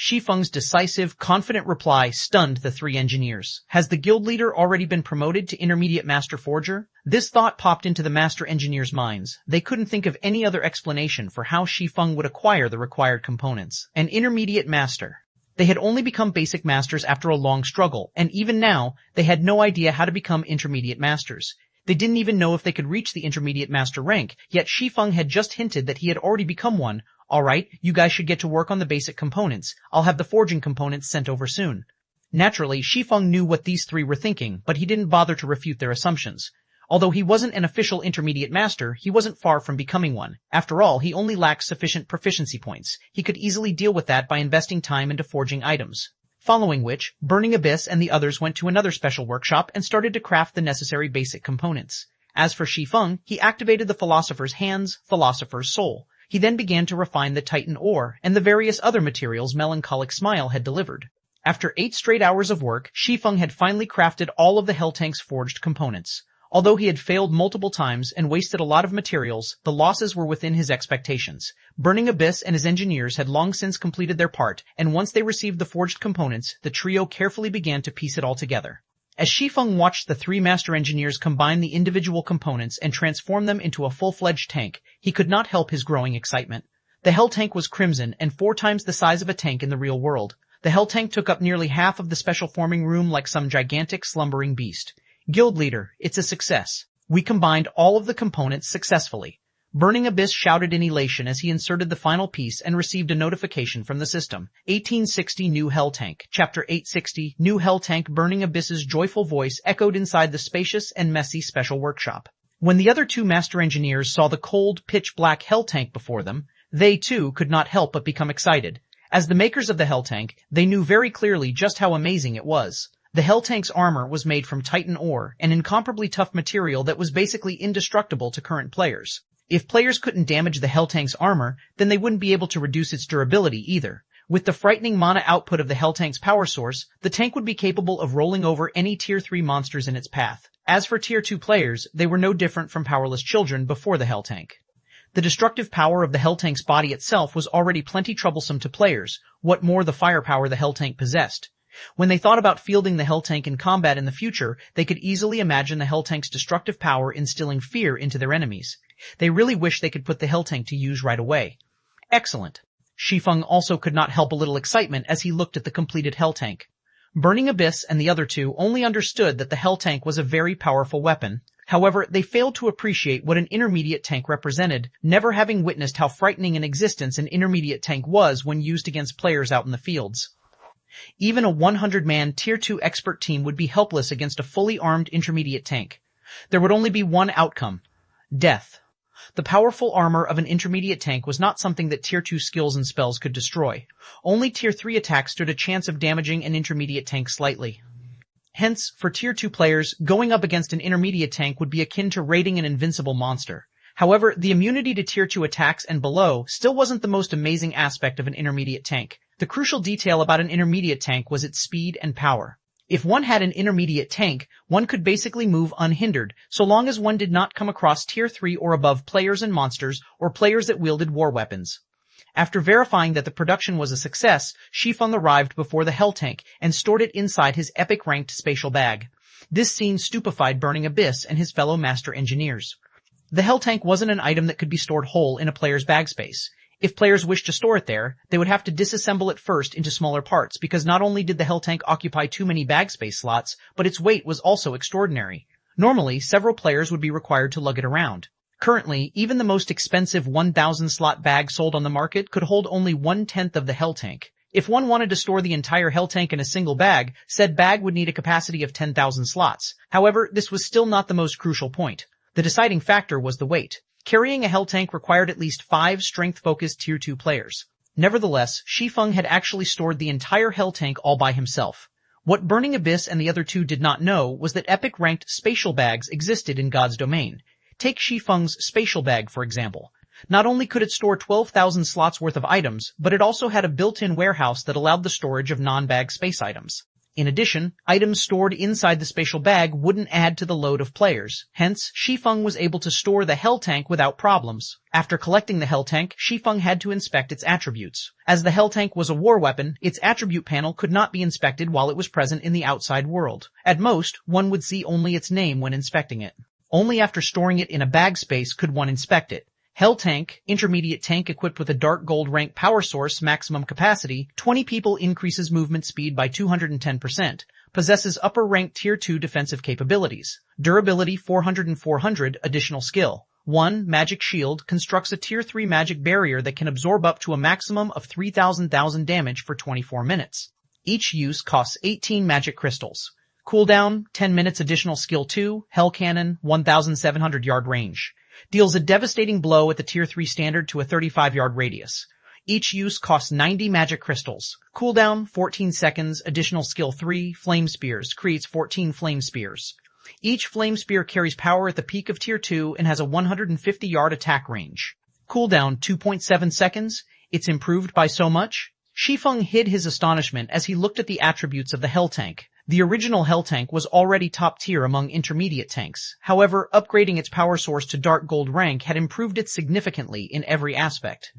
Shi Feng's decisive, confident reply stunned the 3 engineers. Has the guild leader already been promoted to intermediate master forger? This thought popped into the master engineers' minds. They couldn't think of any other explanation for how Shi Feng would acquire the required components. An intermediate master. They had only become basic masters after a long struggle, and even now, they had no idea how to become intermediate masters. They didn't even know if they could reach the intermediate master rank, yet Shi Feng had just hinted that he had already become one. Alright, you guys should get to work on the basic components. I'll have the forging components sent over soon. Naturally, Shi Feng knew what these 3 were thinking, but he didn't bother to refute their assumptions. Although he wasn't an official intermediate master, he wasn't far from becoming one. After all, he only lacked sufficient proficiency points. He could easily deal with that by investing time into forging items. Following which, Burning Abyss and the others went to another special workshop and started to craft the necessary basic components. As for Shi Feng, he activated the Philosopher's Hands, Philosopher's Soul. He then began to refine the Titan ore and the various other materials Melancholic Smile had delivered. After 8 straight hours of work, Shi Feng had finally crafted all of the Hell Tank's forged components. Although he had failed multiple times and wasted a lot of materials, the losses were within his expectations. Burning Abyss and his engineers had long since completed their part, and once they received the forged components, the trio carefully began to piece it all together. As Shi Feng watched the 3 master engineers combine the individual components and transform them into a full-fledged tank, he could not help his growing excitement. The Hell Tank was crimson and 4 times the size of a tank in the real world. The Hell Tank took up nearly half of the special forming room like some gigantic slumbering beast. Guild leader, it's a success. We combined all of the components successfully. Burning Abyss shouted in elation as he inserted the final piece and received a notification from the system. 1860 New Hell Tank. Chapter 860 New Hell Tank. Burning Abyss's joyful voice echoed inside the spacious and messy special workshop. When the other 2 master engineers saw the cold, pitch-black Hell Tank before them, they too could not help but become excited. As the makers of the Hell Tank, they knew very clearly just how amazing it was. The Hell Tank's armor was made from Titan ore, an incomparably tough material that was basically indestructible to current players. If players couldn't damage the Hell Tank's armor, then they wouldn't be able to reduce its durability either. With the frightening mana output of the Hell Tank's power source, the tank would be capable of rolling over any Tier 3 monsters in its path. As for Tier 2 players, they were no different from powerless children before the Hell Tank. The destructive power of the Hell Tank's body itself was already plenty troublesome to players, what more the firepower the Hell Tank possessed. When they thought about fielding the Hell Tank in combat in the future, they could easily imagine the Hell Tank's destructive power instilling fear into their enemies. They really wished they could put the Hell Tank to use right away. Excellent. Shi Feng also could not help a little excitement as he looked at the completed Hell Tank. Burning Abyss and the other 2 only understood that the Hell Tank was a very powerful weapon. However, they failed to appreciate what an intermediate tank represented, never having witnessed how frightening an existence an intermediate tank was when used against players out in the fields. Even a 100-man Tier 2 expert team would be helpless against a fully armed intermediate tank. There would only be one outcome: death. The powerful armor of an intermediate tank was not something that Tier 2 skills and spells could destroy. Only Tier 3 attacks stood a chance of damaging an intermediate tank slightly. Hence, for Tier 2 players, going up against an intermediate tank would be akin to raiding an invincible monster. However, the immunity to Tier 2 attacks and below still wasn't the most amazing aspect of an intermediate tank. The crucial detail about an intermediate tank was its speed and power. If one had an intermediate tank, one could basically move unhindered, so long as one did not come across Tier 3 or above players and monsters, or players that wielded war weapons. After verifying that the production was a success, Shi Feng arrived before the Hell Tank and stored it inside his epic-ranked spatial bag. This scene stupefied Burning Abyss and his fellow master engineers. The Hell Tank wasn't an item that could be stored whole in a player's bag space. If players wished to store it there, they would have to disassemble it first into smaller parts because not only did the Hell Tank occupy too many bag space slots, but its weight was also extraordinary. Normally, several players would be required to lug it around. Currently, even the most expensive 1,000-slot bag sold on the market could hold only 1/10 of the Hell Tank. If one wanted to store the entire Hell Tank in a single bag, said bag would need a capacity of 10,000 slots. However, this was still not the most crucial point. The deciding factor was the weight. Carrying a Hell Tank required at least 5 strength-focused Tier 2 players. Nevertheless, Shi Feng had actually stored the entire Hell Tank all by himself. What Burning Abyss and the other 2 did not know was that epic-ranked spatial bags existed in God's domain. Take Shi Feng's spatial bag, for example. Not only could it store 12,000 slots worth of items, but it also had a built-in warehouse that allowed the storage of non-bag space items. In addition, items stored inside the spatial bag wouldn't add to the load of players. Hence, Shi Feng was able to store the Hell Tank without problems. After collecting the Hell Tank, Shi Feng had to inspect its attributes. As the Hell Tank was a war weapon, its attribute panel could not be inspected while it was present in the outside world. At most, one would see only its name when inspecting it. Only after storing it in a bag space could one inspect it. Hell Tank, intermediate tank equipped with a dark gold rank power source, maximum capacity, 20 people increases movement speed by 210%, possesses upper rank Tier 2 defensive capabilities, durability 400 and 400, additional skill. 1. Magic Shield constructs a Tier 3 magic barrier that can absorb up to a maximum of 3,000 damage for 24 minutes. Each use costs 18 magic crystals. Cooldown, 10 minutes. Additional skill 2, Hell Cannon, 1,700 yard range. Deals a devastating blow at the Tier 3 standard to a 35-yard radius. Each use costs 90 magic crystals. Cooldown, 14 seconds. Additional skill 3, Flame Spears, creates 14 flame spears. Each flame spear carries power at the peak of Tier 2 and has a 150-yard attack range. Cooldown 2.7 seconds. It's improved by so much? Shi Feng hid his astonishment as he looked at the attributes of the Hell Tank. The original Hell Tank was already top tier among intermediate tanks. However, upgrading its power source to Dark Gold rank had improved it significantly in every aspect.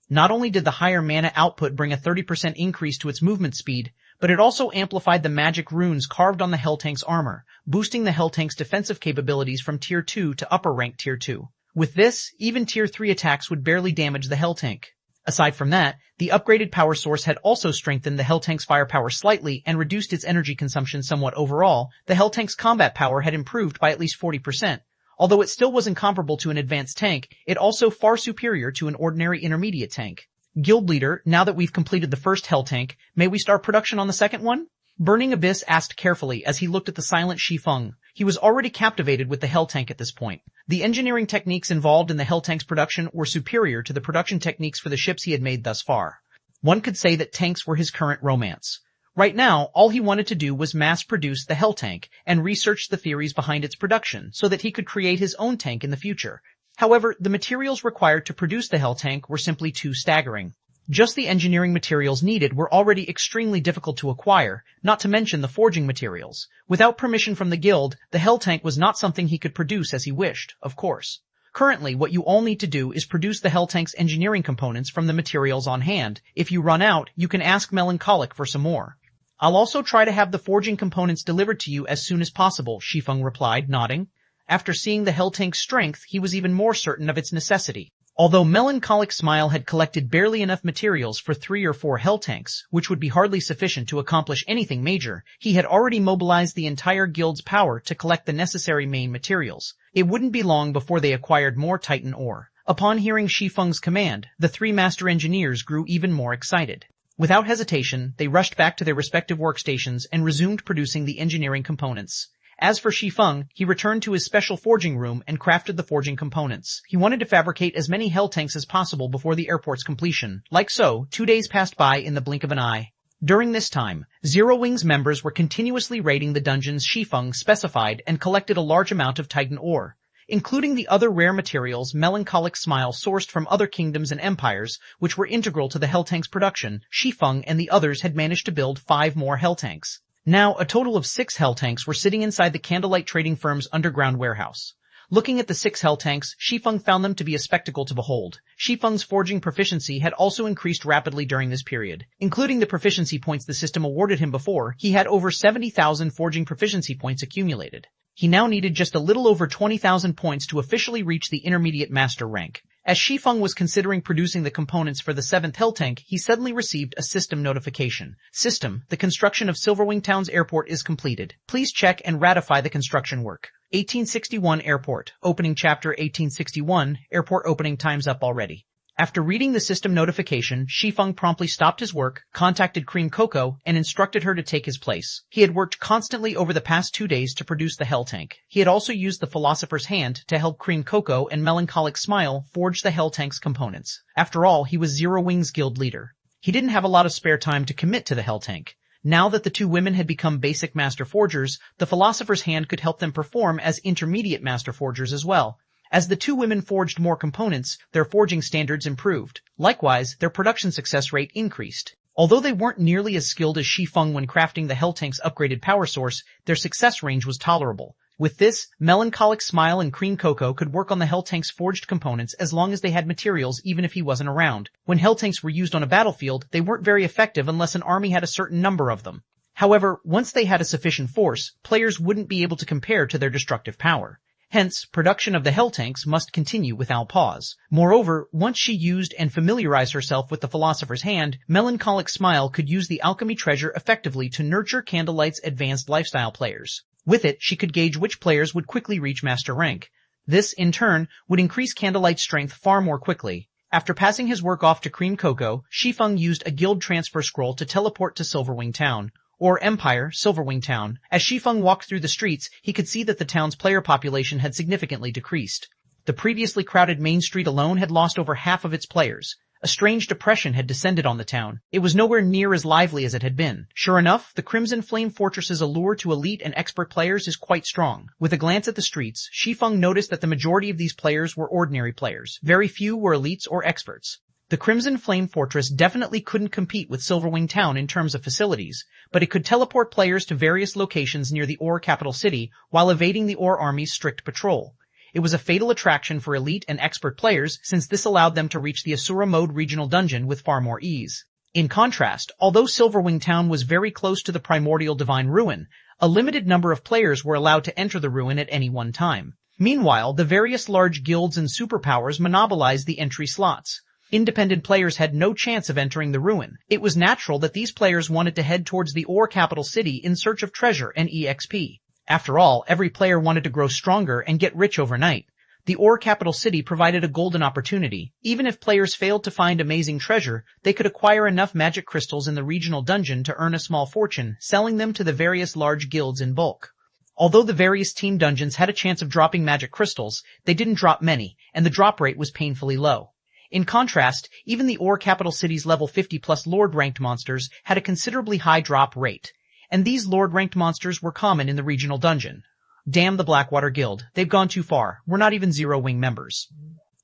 Not only did the higher mana output bring a 30% increase to its movement speed, but it also amplified the magic runes carved on the Hell Tank's armor, boosting the Hell Tank's defensive capabilities from Tier 2 to upper rank Tier 2. With this, even Tier 3 attacks would barely damage the Hell Tank. Aside from that, the upgraded power source had also strengthened the Hell Tank's firepower slightly and reduced its energy consumption somewhat overall. The Hell Tank's combat power had improved by at least 40%. Although it still wasn't comparable to an advanced tank, it also far superior to an ordinary intermediate tank. Guild leader, now that we've completed the first Hell Tank, may we start production on the second one? Burning Abyss asked carefully as he looked at the silent Shi Feng. He was already captivated with the Hell Tank at this point. The engineering techniques involved in the Hell Tank's production were superior to the production techniques for the ships he had made thus far. One could say that tanks were his current romance. Right now, all he wanted to do was mass-produce the Hell Tank and research the theories behind its production so that he could create his own tank in the future. However, the materials required to produce the Hell Tank were simply too staggering. Just the engineering materials needed were already extremely difficult to acquire, not to mention the forging materials. Without permission from the guild, the Hell Tank was not something he could produce as he wished, of course. Currently, what you all need to do is produce the Hell Tank's engineering components from the materials on hand. If you run out, you can ask Melancholic for some more. I'll also try to have the forging components delivered to you as soon as possible, Shi Feng replied, nodding. After seeing the Hell Tank's strength, he was even more certain of its necessity. Although Melancholic Smile had collected barely enough materials for 3 or 4 Hell Tanks, which would be hardly sufficient to accomplish anything major, he had already mobilized the entire guild's power to collect the necessary main materials. It wouldn't be long before they acquired more Titan ore. Upon hearing Shi Feng's command, the 3 master engineers grew even more excited. Without hesitation, they rushed back to their respective workstations and resumed producing the engineering components. As for Shi Feng, he returned to his special forging room and crafted the forging components. He wanted to fabricate as many Hell Tanks as possible before the airport's completion. Like so, 2 days passed by in the blink of an eye. During this time, Zero Wing's members were continuously raiding the dungeons Shi Feng specified and collected a large amount of Titan ore. Including the other rare materials Melancholic Smile sourced from other kingdoms and empires, which were integral to the Hell Tank's production, Shi Feng and the others had managed to build 5 more Hell Tanks. Now, a total of 6 Hell Tanks were sitting inside the Candlelight Trading Firm's underground warehouse. Looking at the 6 Hell Tanks, Shi Feng found them to be a spectacle to behold. Shi Feng's forging proficiency had also increased rapidly during this period. Including the proficiency points the system awarded him before, he had over 70,000 forging proficiency points accumulated. He now needed just a little over 20,000 points to officially reach the intermediate master rank. As Shi Feng was considering producing the components for the 7th Hell Tank, he suddenly received a system notification. System, the construction of Silverwing Town's airport is completed. Please check and ratify the construction work. 1861 Airport. Opening Chapter 1861. Airport opening time's up already. After reading the system notification, Shi Feng promptly stopped his work, contacted Cream Cocoa, and instructed her to take his place. He had worked constantly over the past 2 days to produce the Hell Tank. He had also used the Philosopher's Hand to help Cream Cocoa and Melancholic Smile forge the Hell Tank's components. After all, he was Zero Wing's guild leader. He didn't have a lot of spare time to commit to the Hell Tank. Now that the 2 women had become basic master forgers, the Philosopher's Hand could help them perform as intermediate master forgers as well. As the 2 women forged more components, their forging standards improved. Likewise, their production success rate increased. Although they weren't nearly as skilled as Shi Feng when crafting the Hell Tank's upgraded power source, their success range was tolerable. With this, Melancholic Smile and Cream Cocoa could work on the Hell Tank's forged components as long as they had materials even if he wasn't around. When Hell Tanks were used on a battlefield, they weren't very effective unless an army had a certain number of them. However, once they had a sufficient force, players wouldn't be able to compare to their destructive power. Hence, production of the Hell Tanks must continue without pause. Moreover, once she used and familiarized herself with the Philosopher's Hand, Melancholic Smile could use the alchemy treasure effectively to nurture Candlelight's advanced lifestyle players. With it, she could gauge which players would quickly reach master rank. This, in turn, would increase Candlelight's strength far more quickly. After passing his work off to Cream Cocoa, Shi Feng used a guild transfer scroll to teleport to Silverwing Town. Or Empire, Silverwing Town. As Shi Feng walked through the streets, he could see that the town's player population had significantly decreased. The previously crowded main street alone had lost over half of its players. A strange depression had descended on the town. It was nowhere near as lively as it had been. Sure enough, the Crimson Flame Fortress's allure to elite and expert players is quite strong. With a glance at the streets, Shi Feng noticed that the majority of these players were ordinary players. Very few were elites or experts. The Crimson Flame Fortress definitely couldn't compete with Silverwing Town in terms of facilities, but it could teleport players to various locations near the Ore capital city while evading the Ore army's strict patrol. It was a fatal attraction for elite and expert players since this allowed them to reach the Asura Mode regional dungeon with far more ease. In contrast, although Silverwing Town was very close to the primordial divine ruin, a limited number of players were allowed to enter the ruin at any one time. Meanwhile, the various large guilds and superpowers monopolized the entry slots. Independent players had no chance of entering the ruin. It was natural that these players wanted to head towards the Ore capital city in search of treasure and EXP. After all, every player wanted to grow stronger and get rich overnight. The Ore capital city provided a golden opportunity. Even if players failed to find amazing treasure, they could acquire enough magic crystals in the regional dungeon to earn a small fortune, selling them to the various large guilds in bulk. Although the various team dungeons had a chance of dropping magic crystals, they didn't drop many, and the drop rate was painfully low. In contrast, even the Ore capital city's level 50+ Lord-ranked monsters had a considerably high drop rate, and these Lord-ranked monsters were common in the regional dungeon. Damn the Blackwater Guild, they've gone too far, we're not even Zero Wing members.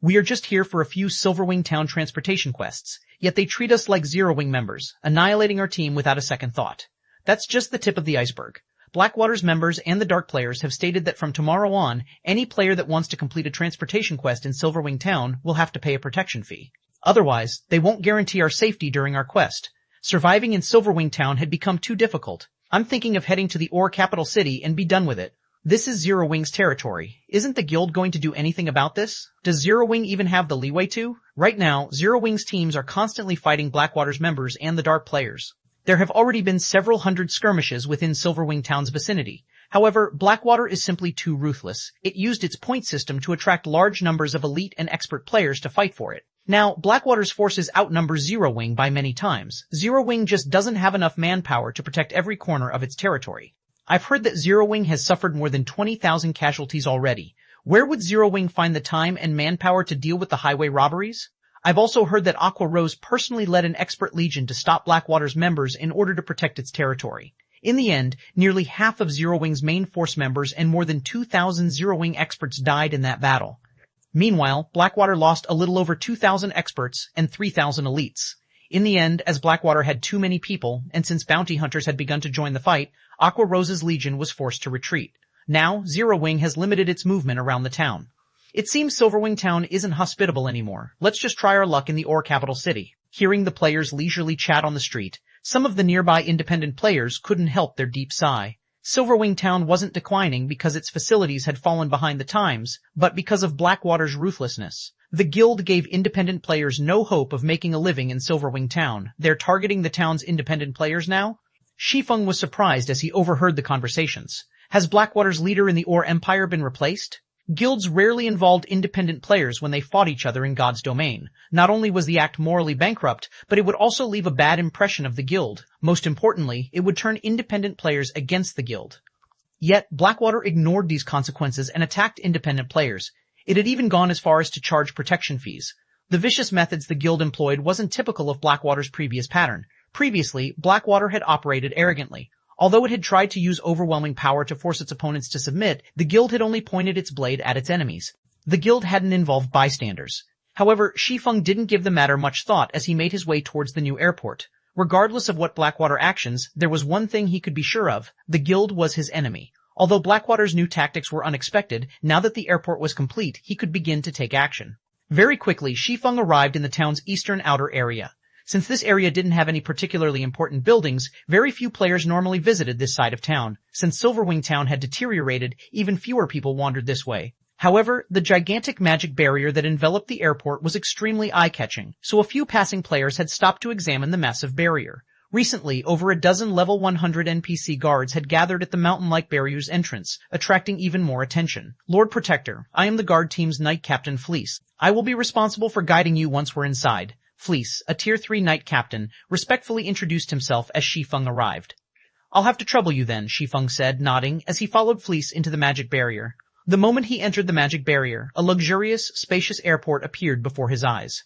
We are just here for a few Silverwing Town transportation quests, yet they treat us like Zero Wing members, annihilating our team without a second thought. That's just the tip of the iceberg. Blackwater's members and the Dark players have stated that from tomorrow on, any player that wants to complete a transportation quest in Silverwing Town will have to pay a protection fee. Otherwise, they won't guarantee our safety during our quest. Surviving in Silverwing Town had become too difficult. I'm thinking of heading to the Ore capital city and be done with it. This is Zero Wing's territory. Isn't the guild going to do anything about this? Does Zero Wing even have the leeway to? Right now, Zero Wing's teams are constantly fighting Blackwater's members and the Dark players. There have already been several hundred skirmishes within Silverwing Town's vicinity. However, Blackwater is simply too ruthless. It used its point system to attract large numbers of elite and expert players to fight for it. Now, Blackwater's forces outnumber Zero Wing by many times. Zero Wing just doesn't have enough manpower to protect every corner of its territory. I've heard that Zero Wing has suffered more than 20,000 casualties already. Where would Zero Wing find the time and manpower to deal with the highway robberies? I've also heard that Aqua Rose personally led an expert legion to stop Blackwater's members in order to protect its territory. In the end, nearly half of Zero Wing's main force members and more than 2,000 Zero Wing experts died in that battle. Meanwhile, Blackwater lost a little over 2,000 experts and 3,000 elites. In the end, as Blackwater had too many people, and since bounty hunters had begun to join the fight, Aqua Rose's legion was forced to retreat. Now, Zero Wing has limited its movement around the town. It seems Silverwing Town isn't hospitable anymore. Let's just try our luck in the Ore capital city. Hearing the players leisurely chat on the street, some of the nearby independent players couldn't help their deep sigh. Silverwing Town wasn't declining because its facilities had fallen behind the times, but because of Blackwater's ruthlessness. The guild gave independent players no hope of making a living in Silverwing Town. They're targeting the town's independent players now? Shi Feng was surprised as he overheard the conversations. Has Blackwater's leader in the Ore Empire been replaced? Guilds rarely involved independent players when they fought each other in God's domain. Not only was the act morally bankrupt, but it would also leave a bad impression of the guild. Most importantly, it would turn independent players against the guild. Yet, Blackwater ignored these consequences and attacked independent players. It had even gone as far as to charge protection fees. The vicious methods the guild employed wasn't typical of Blackwater's previous pattern. Previously, Blackwater had operated arrogantly. Although it had tried to use overwhelming power to force its opponents to submit, the guild had only pointed its blade at its enemies. The guild hadn't involved bystanders. However, Shi Feng didn't give the matter much thought as he made his way towards the new airport. Regardless of what Blackwater actions, there was one thing he could be sure of: the guild was his enemy. Although Blackwater's new tactics were unexpected, now that the airport was complete, he could begin to take action. Very quickly, Shi Feng arrived in the town's eastern outer area. Since this area didn't have any particularly important buildings, very few players normally visited this side of town. Since Silverwing Town had deteriorated, even fewer people wandered this way. However, the gigantic magic barrier that enveloped the airport was extremely eye-catching, so a few passing players had stopped to examine the massive barrier. Recently, over a dozen level 100 NPC guards had gathered at the mountain-like barrier's entrance, attracting even more attention. Lord Protector, I am the guard team's Knight Captain Fleece. I will be responsible for guiding you once we're inside. Fleece, a Tier 3 Knight Captain, respectfully introduced himself as Shi Feng arrived. I'll have to trouble you then, Shi Feng said, nodding, as he followed Fleece into the magic barrier. The moment he entered the magic barrier, a luxurious, spacious airport appeared before his eyes.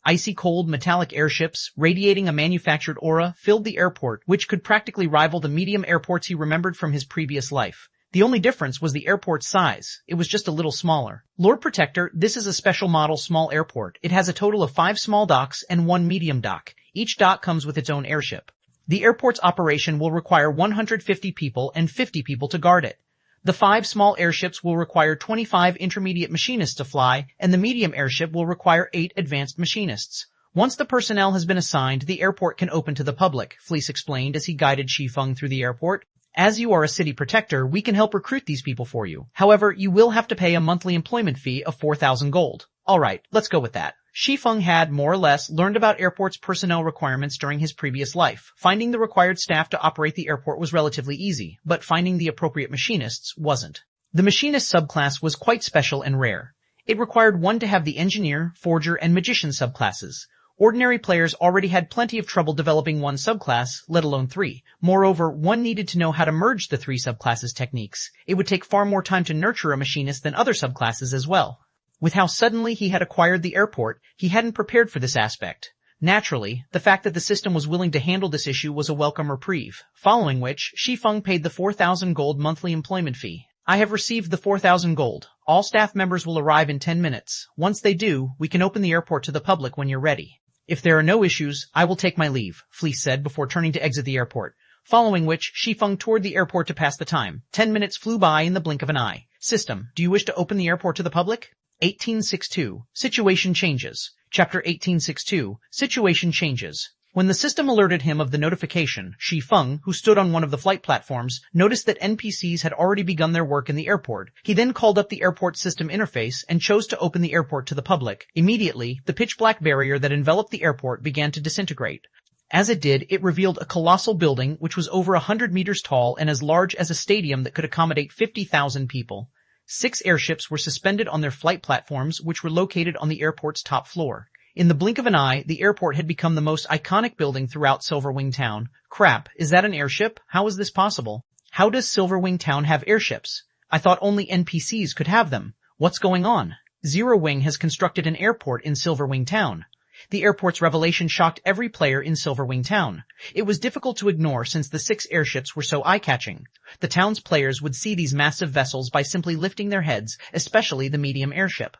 Icy cold metallic airships, radiating a manufactured aura, filled the airport, which could practically rival the medium airports he remembered from his previous life. The only difference was the airport's size. It was just a little smaller. Lord Protector, this is a special model small airport. It has a total of 5 small docks and 1 medium dock. Each dock comes with its own airship. The airport's operation will require 150 people and 50 people to guard it. The 5 small airships will require 25 intermediate machinists to fly, and the medium airship will require 8 advanced machinists. Once the personnel has been assigned, the airport can open to the public, Fleece explained as he guided Shi Feng through the airport. As you are a city protector, we can help recruit these people for you. However, you will have to pay a monthly employment fee of 4,000 gold. Alright, let's go with that. Shi Feng had, more or less, learned about airport's personnel requirements during his previous life. Finding the required staff to operate the airport was relatively easy, but finding the appropriate machinists wasn't. The machinist subclass was quite special and rare. It required one to have the engineer, forger, and magician subclasses. Ordinary players already had plenty of trouble developing one subclass, let alone 3. Moreover, one needed to know how to merge the 3 subclasses techniques. It would take far more time to nurture a machinist than other subclasses as well. With how suddenly he had acquired the airport, he hadn't prepared for this aspect. Naturally, the fact that the system was willing to handle this issue was a welcome reprieve, following which, Shi Feng paid the 4,000 gold monthly employment fee. I have received the 4,000 gold. All staff members will arrive in 10 minutes. Once they do, we can open the airport to the public when you're ready. If there are no issues, I will take my leave, Fleece said before turning to exit the airport, following which Shi Feng toured the airport to pass the time. 10 minutes flew by in the blink of an eye. System, do you wish to open the airport to the public? 1862. Situation changes. Chapter 1862. Situation changes. When the system alerted him of the notification, Shi Feng, who stood on one of the flight platforms, noticed that NPCs had already begun their work in the airport. He then called up the airport system interface and chose to open the airport to the public. Immediately, the pitch-black barrier that enveloped the airport began to disintegrate. As it did, it revealed a colossal building which was over 100 meters tall and as large as a stadium that could accommodate 50,000 people. 6 airships were suspended on their flight platforms, which were located on the airport's top floor. In the blink of an eye, the airport had become the most iconic building throughout Silverwing Town. Crap, is that an airship? How is this possible? How does Silverwing Town have airships? I thought only NPCs could have them. What's going on? Zero Wing has constructed an airport in Silverwing Town. The airport's revelation shocked every player in Silverwing Town. It was difficult to ignore since the 6 airships were so eye-catching. The town's players would see these massive vessels by simply lifting their heads, especially the medium airship.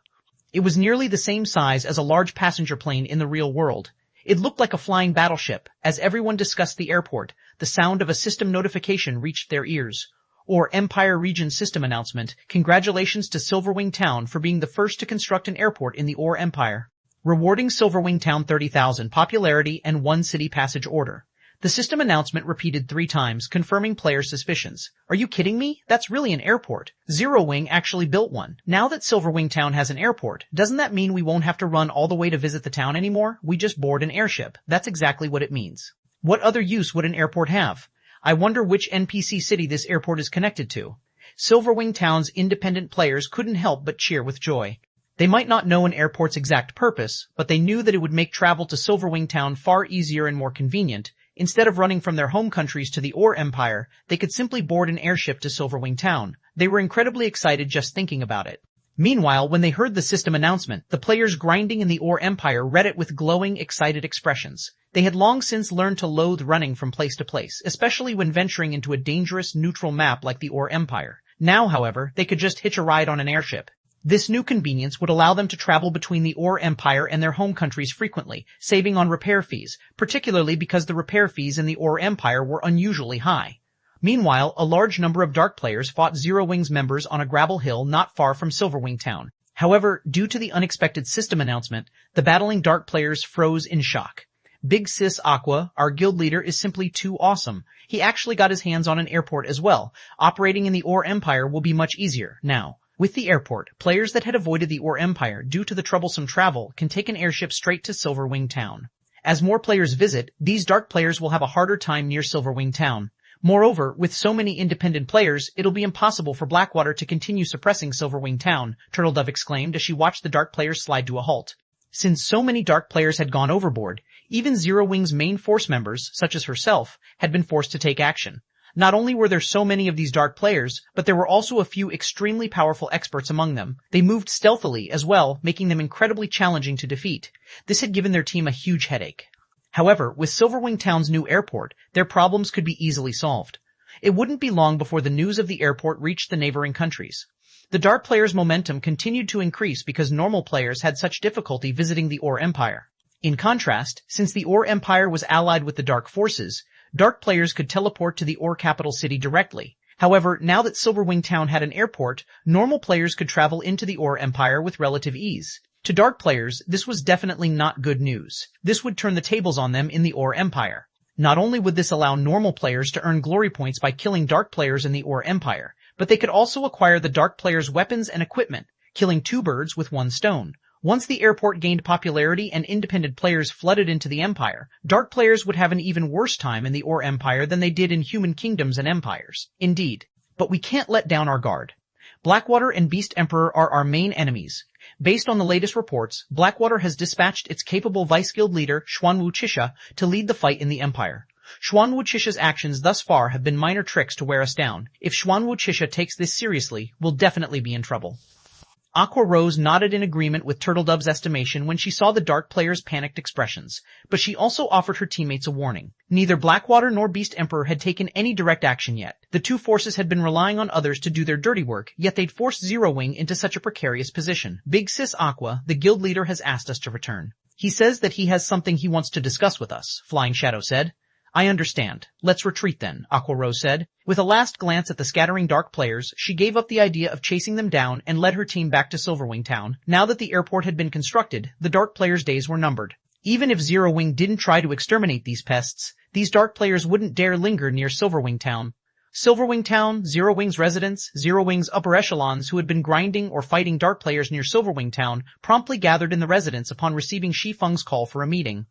It was nearly the same size as a large passenger plane in the real world. It looked like a flying battleship. As everyone discussed the airport, the sound of a system notification reached their ears. Or Empire Region System Announcement, congratulations to Silverwing Town for being the first to construct an airport in the Ore Empire. Rewarding Silverwing Town 30,000 popularity and 1 city passage order. The system announcement repeated 3 times, confirming players' suspicions. Are you kidding me? That's really an airport. Zero Wing actually built one. Now that Silverwing Town has an airport, doesn't that mean we won't have to run all the way to visit the town anymore? We just board an airship. That's exactly what it means. What other use would an airport have? I wonder which NPC city this airport is connected to. Silverwing Town's independent players couldn't help but cheer with joy. They might not know an airport's exact purpose, but they knew that it would make travel to Silverwing Town far easier and more convenient. Instead of running from their home countries to the Ore Empire, they could simply board an airship to Silverwing Town. They were incredibly excited just thinking about it. Meanwhile, when they heard the system announcement, the players grinding in the Ore Empire read it with glowing, excited expressions. They had long since learned to loathe running from place to place, especially when venturing into a dangerous, neutral map like the Ore Empire. Now, however, they could just hitch a ride on an airship. This new convenience would allow them to travel between the Ore Empire and their home countries frequently, saving on repair fees, particularly because the repair fees in the Ore Empire were unusually high. Meanwhile, a large number of Dark players fought Zero Wing's members on a gravel hill not far from Silverwing Town. However, due to the unexpected system announcement, the battling Dark players froze in shock. Big Sis Aqua, our guild leader, is simply too awesome. He actually got his hands on an airport as well. Operating in the Ore Empire will be much easier now. With the airport, players that had avoided the Ore Empire due to the troublesome travel can take an airship straight to Silverwing Town. As more players visit, these Dark players will have a harder time near Silverwing Town. Moreover, with so many independent players, it'll be impossible for Blackwater to continue suppressing Silverwing Town, Turtledove exclaimed as she watched the Dark players slide to a halt. Since so many Dark players had gone overboard, even Zero Wing's main force members, such as herself, had been forced to take action. Not only were there so many of these dark players, but there were also a few extremely powerful experts among them. They moved stealthily as well, making them incredibly challenging to defeat. This had given their team a huge headache. However, with Silverwing Town's new airport, their problems could be easily solved. It wouldn't be long before the news of the airport reached the neighboring countries. The dark players' momentum continued to increase because normal players had such difficulty visiting the Ore Empire. In contrast, since the Ore Empire was allied with the Dark Forces, dark players could teleport to the Ore capital city directly. However, now that Silverwing Town had an airport, normal players could travel into the Ore Empire with relative ease. To dark players, this was definitely not good news. This would turn the tables on them in the Ore Empire. Not only would this allow normal players to earn glory points by killing dark players in the Ore Empire, but they could also acquire the dark players' weapons and equipment, killing two birds with one stone. Once the airport gained popularity and independent players flooded into the Empire, dark players would have an even worse time in the Ore Empire than they did in human kingdoms and empires. Indeed. But we can't let down our guard. Blackwater and Beast Emperor are our main enemies. Based on the latest reports, Blackwater has dispatched its capable Vice Guild leader, Xuanwu Chisha, to lead the fight in the Empire. Xuanwu Chisha's actions thus far have been minor tricks to wear us down. If Xuanwu Chisha takes this seriously, we'll definitely be in trouble. Aqua Rose nodded in agreement with Turtledove's estimation when she saw the dark players' panicked expressions, but she also offered her teammates a warning. Neither Blackwater nor Beast Emperor had taken any direct action yet. The two forces had been relying on others to do their dirty work, yet they'd forced Zero Wing into such a precarious position. Big Sis Aqua, the guild leader, has asked us to return. He says that he has something he wants to discuss with us, Flying Shadow said. I understand. Let's retreat then, Aqua Rose said. With a last glance at the scattering dark players, she gave up the idea of chasing them down and led her team back to Silverwing Town. Now that the airport had been constructed, the dark players' days were numbered. Even if Zero Wing didn't try to exterminate these pests, these dark players wouldn't dare linger near Silverwing Town. Silverwing Town, Zero Wing's residents, Zero Wing's upper echelons who had been grinding or fighting dark players near Silverwing Town promptly gathered in the residence upon receiving Shi Feng's call for a meeting.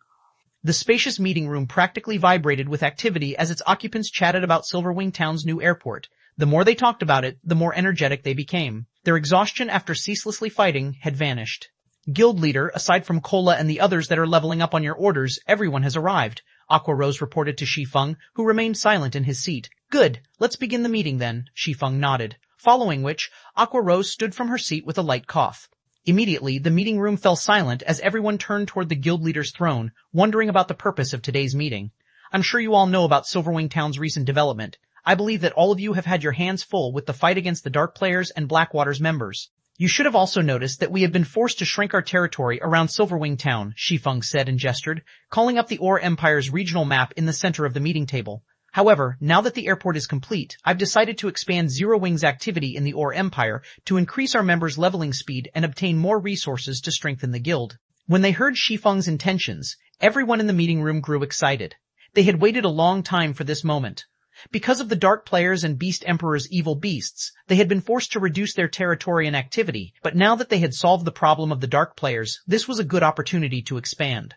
The spacious meeting room practically vibrated with activity as its occupants chatted about Silverwing Town's new airport. The more they talked about it, the more energetic they became. Their exhaustion after ceaselessly fighting had vanished. Guild leader, aside from Cola and the others that are leveling up on your orders, everyone has arrived, Aqua Rose reported to Shi Feng, who remained silent in his seat. Good, let's begin the meeting then, Shi Feng nodded, following which, Aqua Rose stood from her seat with a light cough. Immediately, the meeting room fell silent as everyone turned toward the guild leader's throne, wondering about the purpose of today's meeting. I'm sure you all know about Silverwing Town's recent development. I believe that all of you have had your hands full with the fight against the Dark Players and Blackwater's members. You should have also noticed that we have been forced to shrink our territory around Silverwing Town, Shi Feng said and gestured, calling up the Ore Empire's regional map in the center of the meeting table. However, now that the airport is complete, I've decided to expand Zero Wing's activity in the Ore Empire to increase our members' leveling speed and obtain more resources to strengthen the guild. When they heard Shi Feng's intentions, everyone in the meeting room grew excited. They had waited a long time for this moment. Because of the Dark Players and Beast Emperor's evil beasts, they had been forced to reduce their territory and activity, but now that they had solved the problem of the Dark Players, this was a good opportunity to expand.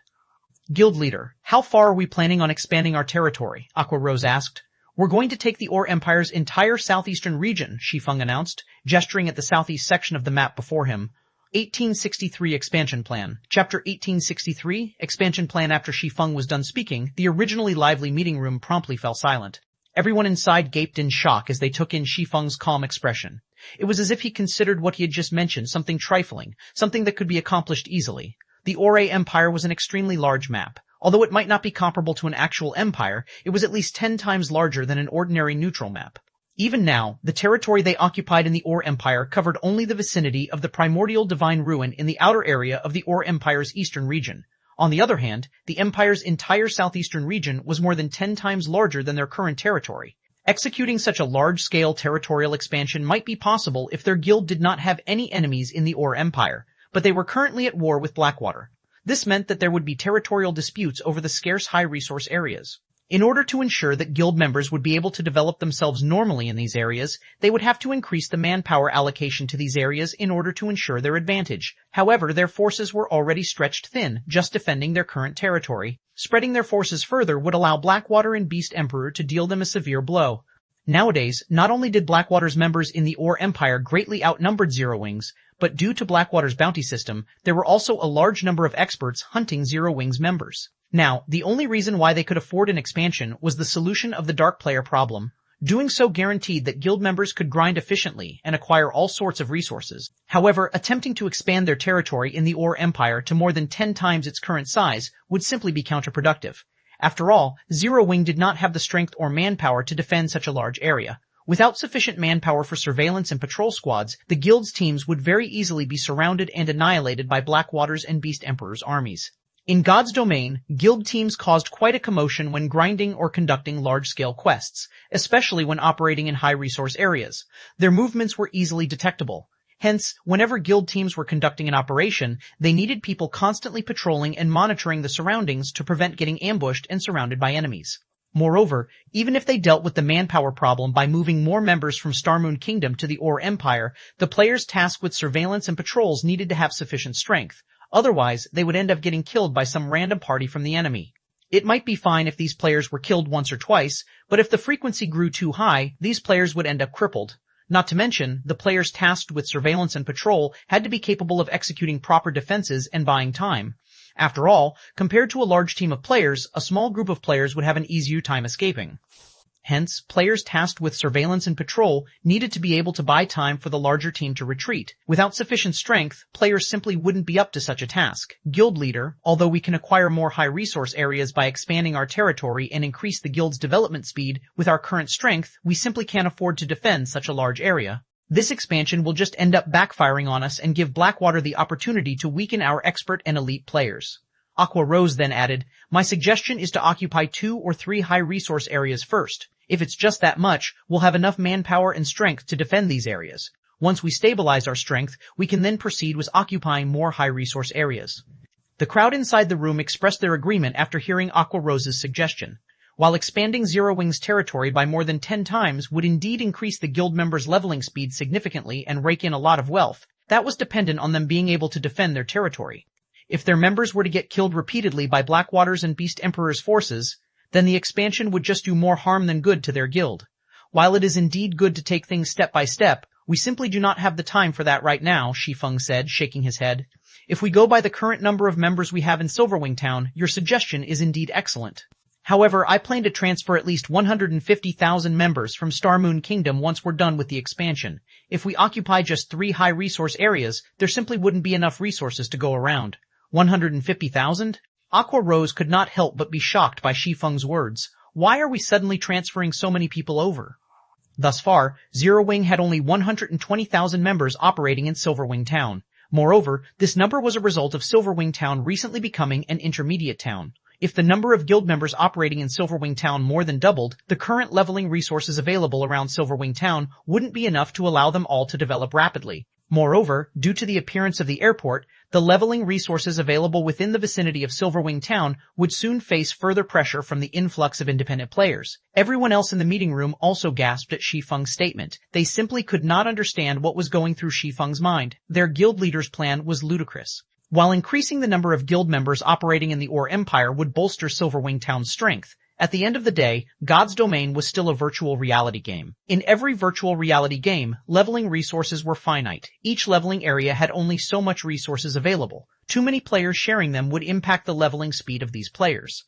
Guild leader, how far are we planning on expanding our territory? Aqua Rose asked. We're going to take the Ore Empire's entire southeastern region, Shi Feng announced, gesturing at the southeast section of the map before him. 1863 Expansion Plan. Chapter 1863, Expansion Plan. After Shi Feng was done speaking, the originally lively meeting room promptly fell silent. Everyone inside gaped in shock as they took in Shi Feng's calm expression. It was as if he considered what he had just mentioned something trifling, something that could be accomplished easily. The Ore Empire was an extremely large map. Although it might not be comparable to an actual empire, it was at least 10 times larger than an ordinary neutral map. Even now, the territory they occupied in the Ore Empire covered only the vicinity of the primordial divine ruin in the outer area of the Ore Empire's eastern region. On the other hand, the Empire's entire southeastern region was more than 10 times larger than their current territory. Executing such a large-scale territorial expansion might be possible if their guild did not have any enemies in the Ore Empire, but they were currently at war with Blackwater. This meant that there would be territorial disputes over the scarce high-resource areas. In order to ensure that guild members would be able to develop themselves normally in these areas, they would have to increase the manpower allocation to these areas in order to ensure their advantage. However, their forces were already stretched thin, just defending their current territory. Spreading their forces further would allow Blackwater and Beast Emperor to deal them a severe blow. Nowadays, not only did Blackwater's members in the Ore Empire greatly outnumbered Zero Wings, but due to Blackwater's bounty system, there were also a large number of experts hunting Zero Wing's members. Now, the only reason why they could afford an expansion was the solution of the Dark Player problem. Doing so guaranteed that guild members could grind efficiently and acquire all sorts of resources. However, attempting to expand their territory in the Ore Empire to more than 10 times its current size would simply be counterproductive. After all, Zero Wing did not have the strength or manpower to defend such a large area. Without sufficient manpower for surveillance and patrol squads, the guild's teams would very easily be surrounded and annihilated by Blackwater's and Beast Emperor's armies. In God's domain, guild teams caused quite a commotion when grinding or conducting large-scale quests, especially when operating in high-resource areas. Their movements were easily detectable. Hence, whenever guild teams were conducting an operation, they needed people constantly patrolling and monitoring the surroundings to prevent getting ambushed and surrounded by enemies. Moreover, even if they dealt with the manpower problem by moving more members from Starmoon Kingdom to the Ore Empire, the players tasked with surveillance and patrols needed to have sufficient strength. Otherwise, they would end up getting killed by some random party from the enemy. It might be fine if these players were killed once or twice, but if the frequency grew too high, these players would end up crippled. Not to mention, the players tasked with surveillance and patrol had to be capable of executing proper defenses and buying time. After all, compared to a large team of players, a small group of players would have an easier time escaping. Hence, players tasked with surveillance and patrol needed to be able to buy time for the larger team to retreat. Without sufficient strength, players simply wouldn't be up to such a task. Guild leader, although we can acquire more high-resource areas by expanding our territory and increase the guild's development speed, with our current strength, we simply can't afford to defend such a large area. This expansion will just end up backfiring on us and give Blackwater the opportunity to weaken our expert and elite players. Aqua Rose then added, "My suggestion is to occupy 2 or 3 high-resource areas first. If it's just that much, we'll have enough manpower and strength to defend these areas. Once we stabilize our strength, we can then proceed with occupying more high-resource areas." The crowd inside the room expressed their agreement after hearing Aqua Rose's suggestion. While expanding Zero Wing's territory by more than 10 times would indeed increase the guild members' leveling speed significantly and rake in a lot of wealth, that was dependent on them being able to defend their territory. If their members were to get killed repeatedly by Blackwater's and Beast Emperor's forces, then the expansion would just do more harm than good to their guild. While it is indeed good to take things step by step, we simply do not have the time for that right now, Shi Feng said, shaking his head. If we go by the current number of members we have in Silverwing Town, your suggestion is indeed excellent. However, I plan to transfer at least 150,000 members from Starmoon Kingdom once we're done with the expansion. If we occupy just 3 high-resource areas, there simply wouldn't be enough resources to go around. 150,000? Aqua Rose could not help but be shocked by Shi Feng's words. Why are we suddenly transferring so many people over? Thus far, Zero Wing had only 120,000 members operating in Silverwing Town. Moreover, this number was a result of Silverwing Town recently becoming an intermediate town. If the number of guild members operating in Silverwing Town more than doubled, the current leveling resources available around Silverwing Town wouldn't be enough to allow them all to develop rapidly. Moreover, due to the appearance of the airport, the leveling resources available within the vicinity of Silverwing Town would soon face further pressure from the influx of independent players. Everyone else in the meeting room also gasped at Shi Feng's statement. They simply could not understand what was going through Shi Feng's mind. Their guild leader's plan was ludicrous. While increasing the number of guild members operating in the Ore Empire would bolster Silverwing Town's strength, at the end of the day, God's Domain was still a virtual reality game. In every virtual reality game, leveling resources were finite. Each leveling area had only so much resources available. Too many players sharing them would impact the leveling speed of these players.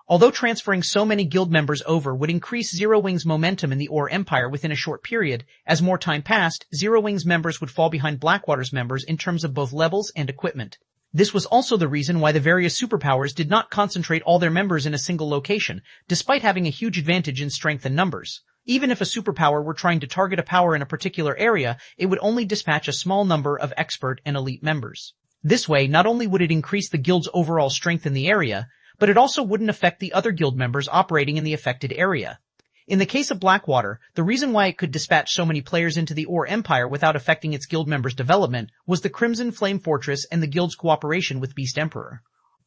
Although transferring so many guild members over would increase Zero Wing's momentum in the Ore Empire within a short period, as more time passed, Zero Wing's members would fall behind Blackwater's members in terms of both levels and equipment. This was also the reason why the various superpowers did not concentrate all their members in a single location, despite having a huge advantage in strength and numbers. Even if a superpower were trying to target a power in a particular area, it would only dispatch a small number of expert and elite members. This way, not only would it increase the guild's overall strength in the area, but it also wouldn't affect the other guild members operating in the affected area. In the case of Blackwater, the reason why it could dispatch so many players into the Ore Empire without affecting its guild members' development was the Crimson Flame Fortress and the guild's cooperation with Beast Emperor.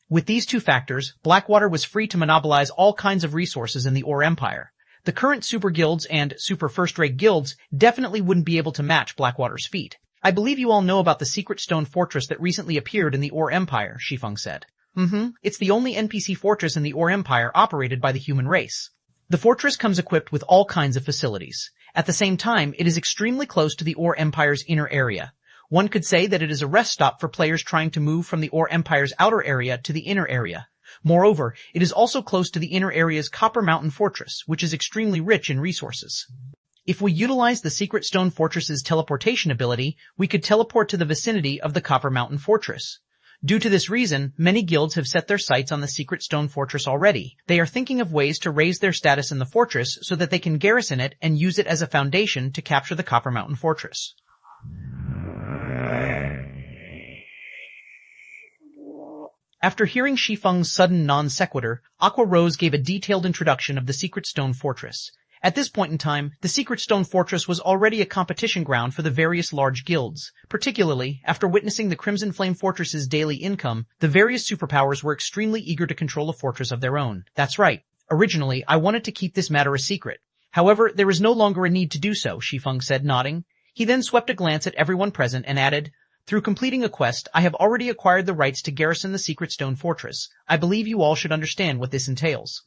With these two factors, Blackwater was free to monopolize all kinds of resources in the Ore Empire. The current super guilds and super first-rate guilds definitely wouldn't be able to match Blackwater's feat. I believe you all know about the secret stone fortress that recently appeared in the Ore Empire, Shi Feng said. It's the only NPC fortress in the Ore Empire operated by the human race. The fortress comes equipped with all kinds of facilities. At the same time, it is extremely close to the Ore Empire's inner area. One could say that it is a rest stop for players trying to move from the Ore Empire's outer area to the inner area. Moreover, it is also close to the inner area's Copper Mountain Fortress, which is extremely rich in resources. If we utilize the Secret Stone Fortress's teleportation ability, we could teleport to the vicinity of the Copper Mountain Fortress. Due to this reason, many guilds have set their sights on the Secret Stone Fortress already. They are thinking of ways to raise their status in the fortress so that they can garrison it and use it as a foundation to capture the Copper Mountain Fortress. After hearing Shi Feng's sudden non sequitur, Aqua Rose gave a detailed introduction of the Secret Stone Fortress. At this point in time, the Secret Stone Fortress was already a competition ground for the various large guilds. Particularly, after witnessing the Crimson Flame Fortress's daily income, the various superpowers were extremely eager to control a fortress of their own. That's right. Originally, I wanted to keep this matter a secret. However, there is no longer a need to do so, Shi Feng said, nodding. He then swept a glance at everyone present and added, "Through completing a quest, I have already acquired the rights to garrison the Secret Stone Fortress. I believe you all should understand what this entails."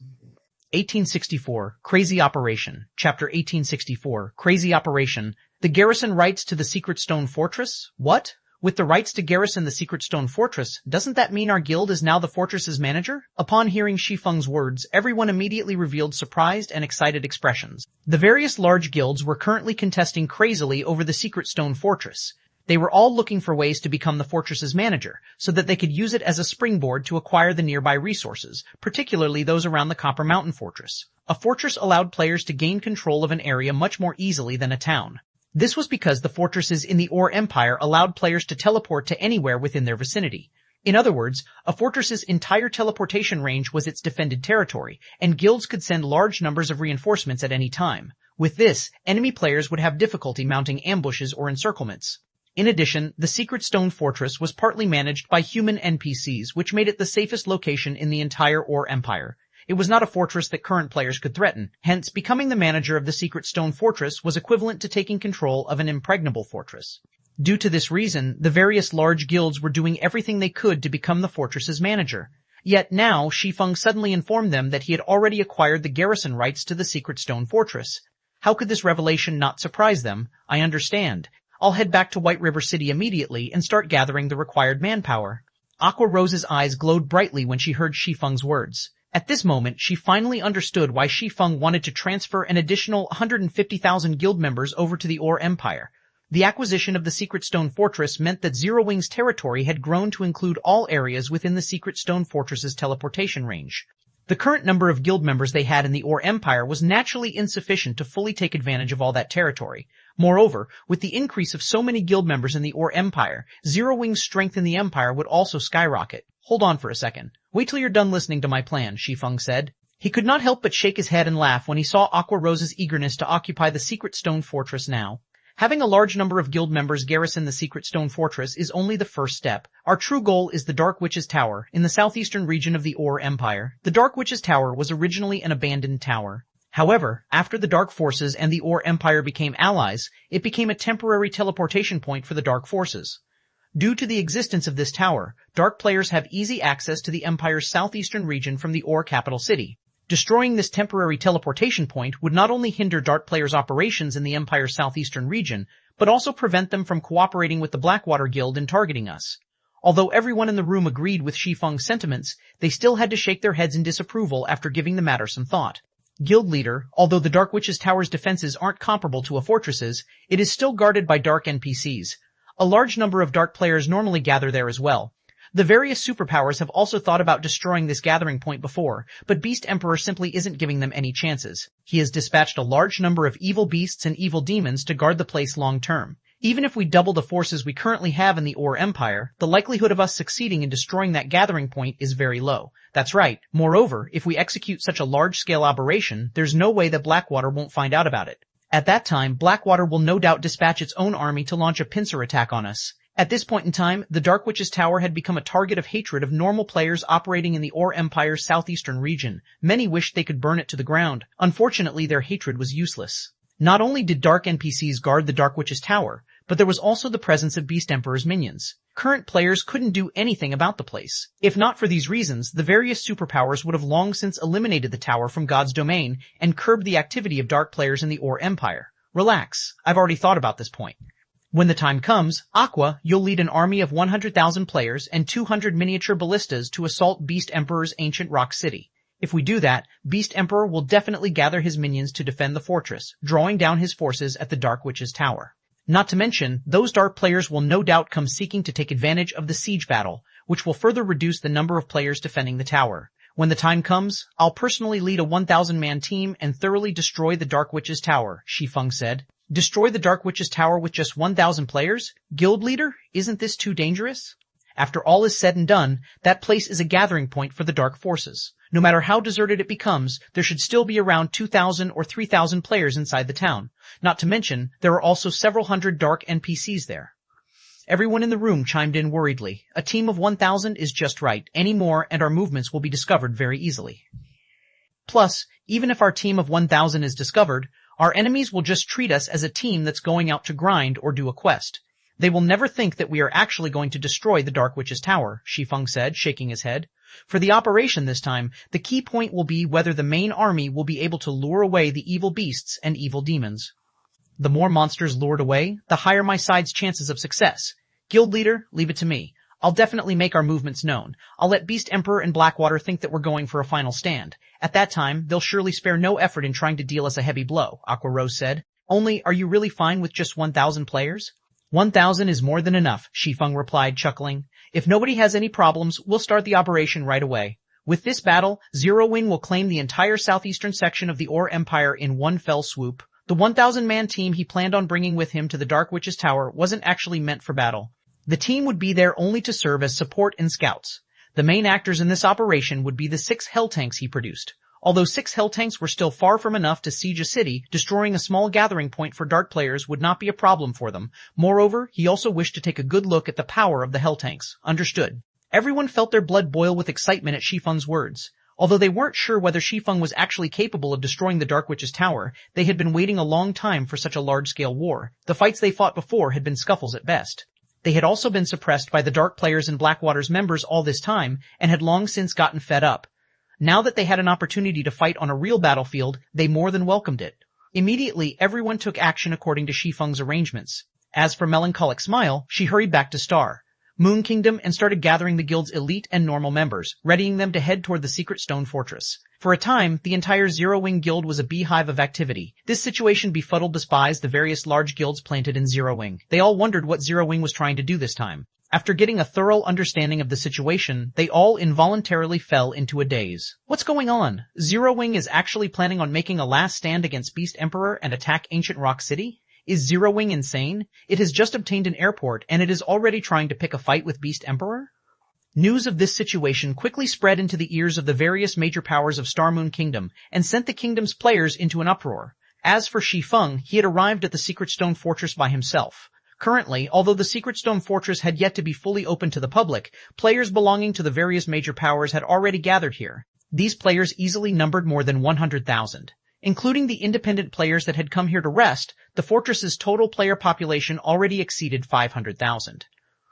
1864, Crazy Operation. Chapter 1864, Crazy Operation. The garrison rights to the Secret Stone Fortress? What? With the rights to garrison the Secret Stone Fortress, doesn't that mean our guild is now the fortress's manager? Upon hearing Shi Feng's words, everyone immediately revealed surprised and excited expressions. The various large guilds were currently contesting crazily over the Secret Stone Fortress. They were all looking for ways to become the fortress's manager, so that they could use it as a springboard to acquire the nearby resources, particularly those around the Copper Mountain Fortress. A fortress allowed players to gain control of an area much more easily than a town. This was because the fortresses in the Ore Empire allowed players to teleport to anywhere within their vicinity. In other words, a fortress's entire teleportation range was its defended territory, and guilds could send large numbers of reinforcements at any time. With this, enemy players would have difficulty mounting ambushes or encirclements. In addition, the Secret Stone Fortress was partly managed by human NPCs, which made it the safest location in the entire Ore Empire. It was not a fortress that current players could threaten, hence becoming the manager of the Secret Stone Fortress was equivalent to taking control of an impregnable fortress. Due to this reason, the various large guilds were doing everything they could to become the fortress's manager. Yet now, Shi Feng suddenly informed them that he had already acquired the garrison rights to the Secret Stone Fortress. How could this revelation not surprise them? I understand. I'll head back to White River City immediately and start gathering the required manpower. Aqua Rose's eyes glowed brightly when she heard Shi Feng's words. At this moment, she finally understood why Shi Feng wanted to transfer an additional 150,000 guild members over to the Ore Empire. The acquisition of the Secret Stone Fortress meant that Zero Wing's territory had grown to include all areas within the Secret Stone Fortress's teleportation range. The current number of guild members they had in the Ore Empire was naturally insufficient to fully take advantage of all that territory. Moreover, with the increase of so many guild members in the Ore Empire, Zero Wing's strength in the Empire would also skyrocket. Hold on for a second. Wait till you're done listening to my plan, Shi Feng said. He could not help but shake his head and laugh when he saw Aqua Rose's eagerness to occupy the Secret Stone Fortress now. Having a large number of guild members garrison the Secret Stone Fortress is only the first step. Our true goal is the Dark Witch's Tower, in the southeastern region of the Ore Empire. The Dark Witch's Tower was originally an abandoned tower. However, after the Dark Forces and the Ore Empire became allies, it became a temporary teleportation point for the Dark Forces. Due to the existence of this tower, Dark players have easy access to the Empire's southeastern region from the Ore capital city. Destroying this temporary teleportation point would not only hinder Dark players' operations in the Empire's southeastern region, but also prevent them from cooperating with the Blackwater Guild in targeting us. Although everyone in the room agreed with Shi Feng's sentiments, they still had to shake their heads in disapproval after giving the matter some thought. Guild leader, although the Dark Witch's Tower's defenses aren't comparable to a fortress's, it is still guarded by Dark NPCs. A large number of Dark players normally gather there as well. The various superpowers have also thought about destroying this gathering point before, but Beast Emperor simply isn't giving them any chances. He has dispatched a large number of evil beasts and evil demons to guard the place long term. Even if we double the forces we currently have in the Ore Empire, the likelihood of us succeeding in destroying that gathering point is very low. That's right. Moreover, if we execute such a large-scale operation, there's no way that Blackwater won't find out about it. At that time, Blackwater will no doubt dispatch its own army to launch a pincer attack on us. At this point in time, the Dark Witch's Tower had become a target of hatred of normal players operating in the Ore Empire's southeastern region. Many wished they could burn it to the ground. Unfortunately, their hatred was useless. Not only did Dark NPCs guard the Dark Witch's Tower, but there was also the presence of Beast Emperor's minions. Current players couldn't do anything about the place. If not for these reasons, the various superpowers would have long since eliminated the tower from God's domain and curbed the activity of Dark players in the Ore Empire. Relax, I've already thought about this point. When the time comes, Aqua, you'll lead an army of 100,000 players and 200 miniature ballistas to assault Beast Emperor's ancient rock city. If we do that, Beast Emperor will definitely gather his minions to defend the fortress, drawing down his forces at the Dark Witch's tower. Not to mention, those dark players will no doubt come seeking to take advantage of the siege battle, which will further reduce the number of players defending the tower. When the time comes, I'll personally lead a 1,000-man team and thoroughly destroy the Dark Witch's tower, Shi Feng said. Destroy the Dark Witch's tower with just 1,000 players? Guild leader, isn't this too dangerous? After all is said and done, that place is a gathering point for the dark forces. No matter how deserted it becomes, there should still be around 2,000 or 3,000 players inside the town. Not to mention, there are also several hundred dark NPCs there. Everyone in the room chimed in worriedly. A team of 1,000 is just right. Any more and our movements will be discovered very easily. Plus, even if our team of 1,000 is discovered, our enemies will just treat us as a team that's going out to grind or do a quest. They will never think that we are actually going to destroy the Dark Witch's tower, Shi Feng said, shaking his head. For the operation this time, the key point will be whether the main army will be able to lure away the evil beasts and evil demons. The more monsters lured away, the higher my side's chances of success. Guild leader, leave it to me. I'll definitely make our movements known. I'll let Beast Emperor and Blackwater think that we're going for a final stand. At that time, they'll surely spare no effort in trying to deal us a heavy blow, Aqua Rose said. Only, are you really fine with just 1,000 players? 1,000 is more than enough, Shi Feng replied, chuckling. If nobody has any problems, we'll start the operation right away. With this battle, Zero Wing will claim the entire southeastern section of the Ore Empire in one fell swoop. The 1,000-man team he planned on bringing with him to the Dark Witch's tower wasn't actually meant for battle. The team would be there only to serve as support and scouts. The main actors in this operation would be the 6 hell tanks he produced. Although 6 hell tanks were still far from enough to siege a city, destroying a small gathering point for dark players would not be a problem for them. Moreover, he also wished to take a good look at the power of the hell tanks. Understood. Everyone felt their blood boil with excitement at Shi Feng's words. Although they weren't sure whether Shi Feng was actually capable of destroying the Dark Witch's tower, they had been waiting a long time for such a large-scale war. The fights they fought before had been scuffles at best. They had also been suppressed by the dark players and Blackwater's members all this time, and had long since gotten fed up. Now that they had an opportunity to fight on a real battlefield, they more than welcomed it. Immediately, everyone took action according to Shi Feng's arrangements. As for Melancholic Smile, she hurried back to Star, Moon Kingdom and started gathering the guild's elite and normal members, readying them to head toward the secret stone fortress. For a time, the entire Zero Wing guild was a beehive of activity. This situation befuddled the spies the various large guilds planted in Zero Wing. They all wondered what Zero Wing was trying to do this time. After getting a thorough understanding of the situation, they all involuntarily fell into a daze. What's going on? Zero Wing is actually planning on making a last stand against Beast Emperor and attack Ancient Rock City? Is Zero Wing insane? It has just obtained an airport, and it is already trying to pick a fight with Beast Emperor? News of this situation quickly spread into the ears of the various major powers of Star Moon Kingdom, and sent the kingdom's players into an uproar. As for Shi Feng, he had arrived at the Secret Stone Fortress by himself. Currently, although the Secret Stone Fortress had yet to be fully open to the public, players belonging to the various major powers had already gathered here. These players easily numbered more than 100,000. Including the independent players that had come here to rest, the fortress's total player population already exceeded 500,000.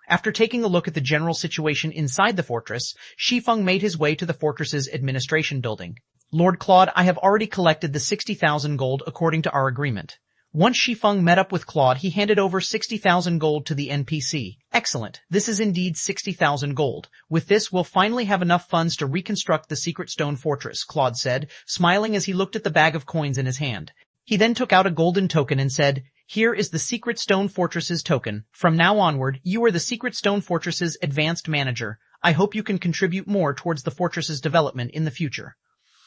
After taking a look at the general situation inside the fortress, Shi Feng made his way to the fortress's administration building. Lord Claude, I have already collected the 60,000 gold according to our agreement. Once Shi Feng met up with Claude, he handed over 60,000 gold to the NPC. Excellent. This is indeed 60,000 gold. With this, we'll finally have enough funds to reconstruct the Secret Stone Fortress, Claude said, smiling as he looked at the bag of coins in his hand. He then took out a golden token and said, "Here is the Secret Stone Fortress's token. From now onward, you are the Secret Stone Fortress's advanced manager. I hope you can contribute more towards the fortress's development in the future."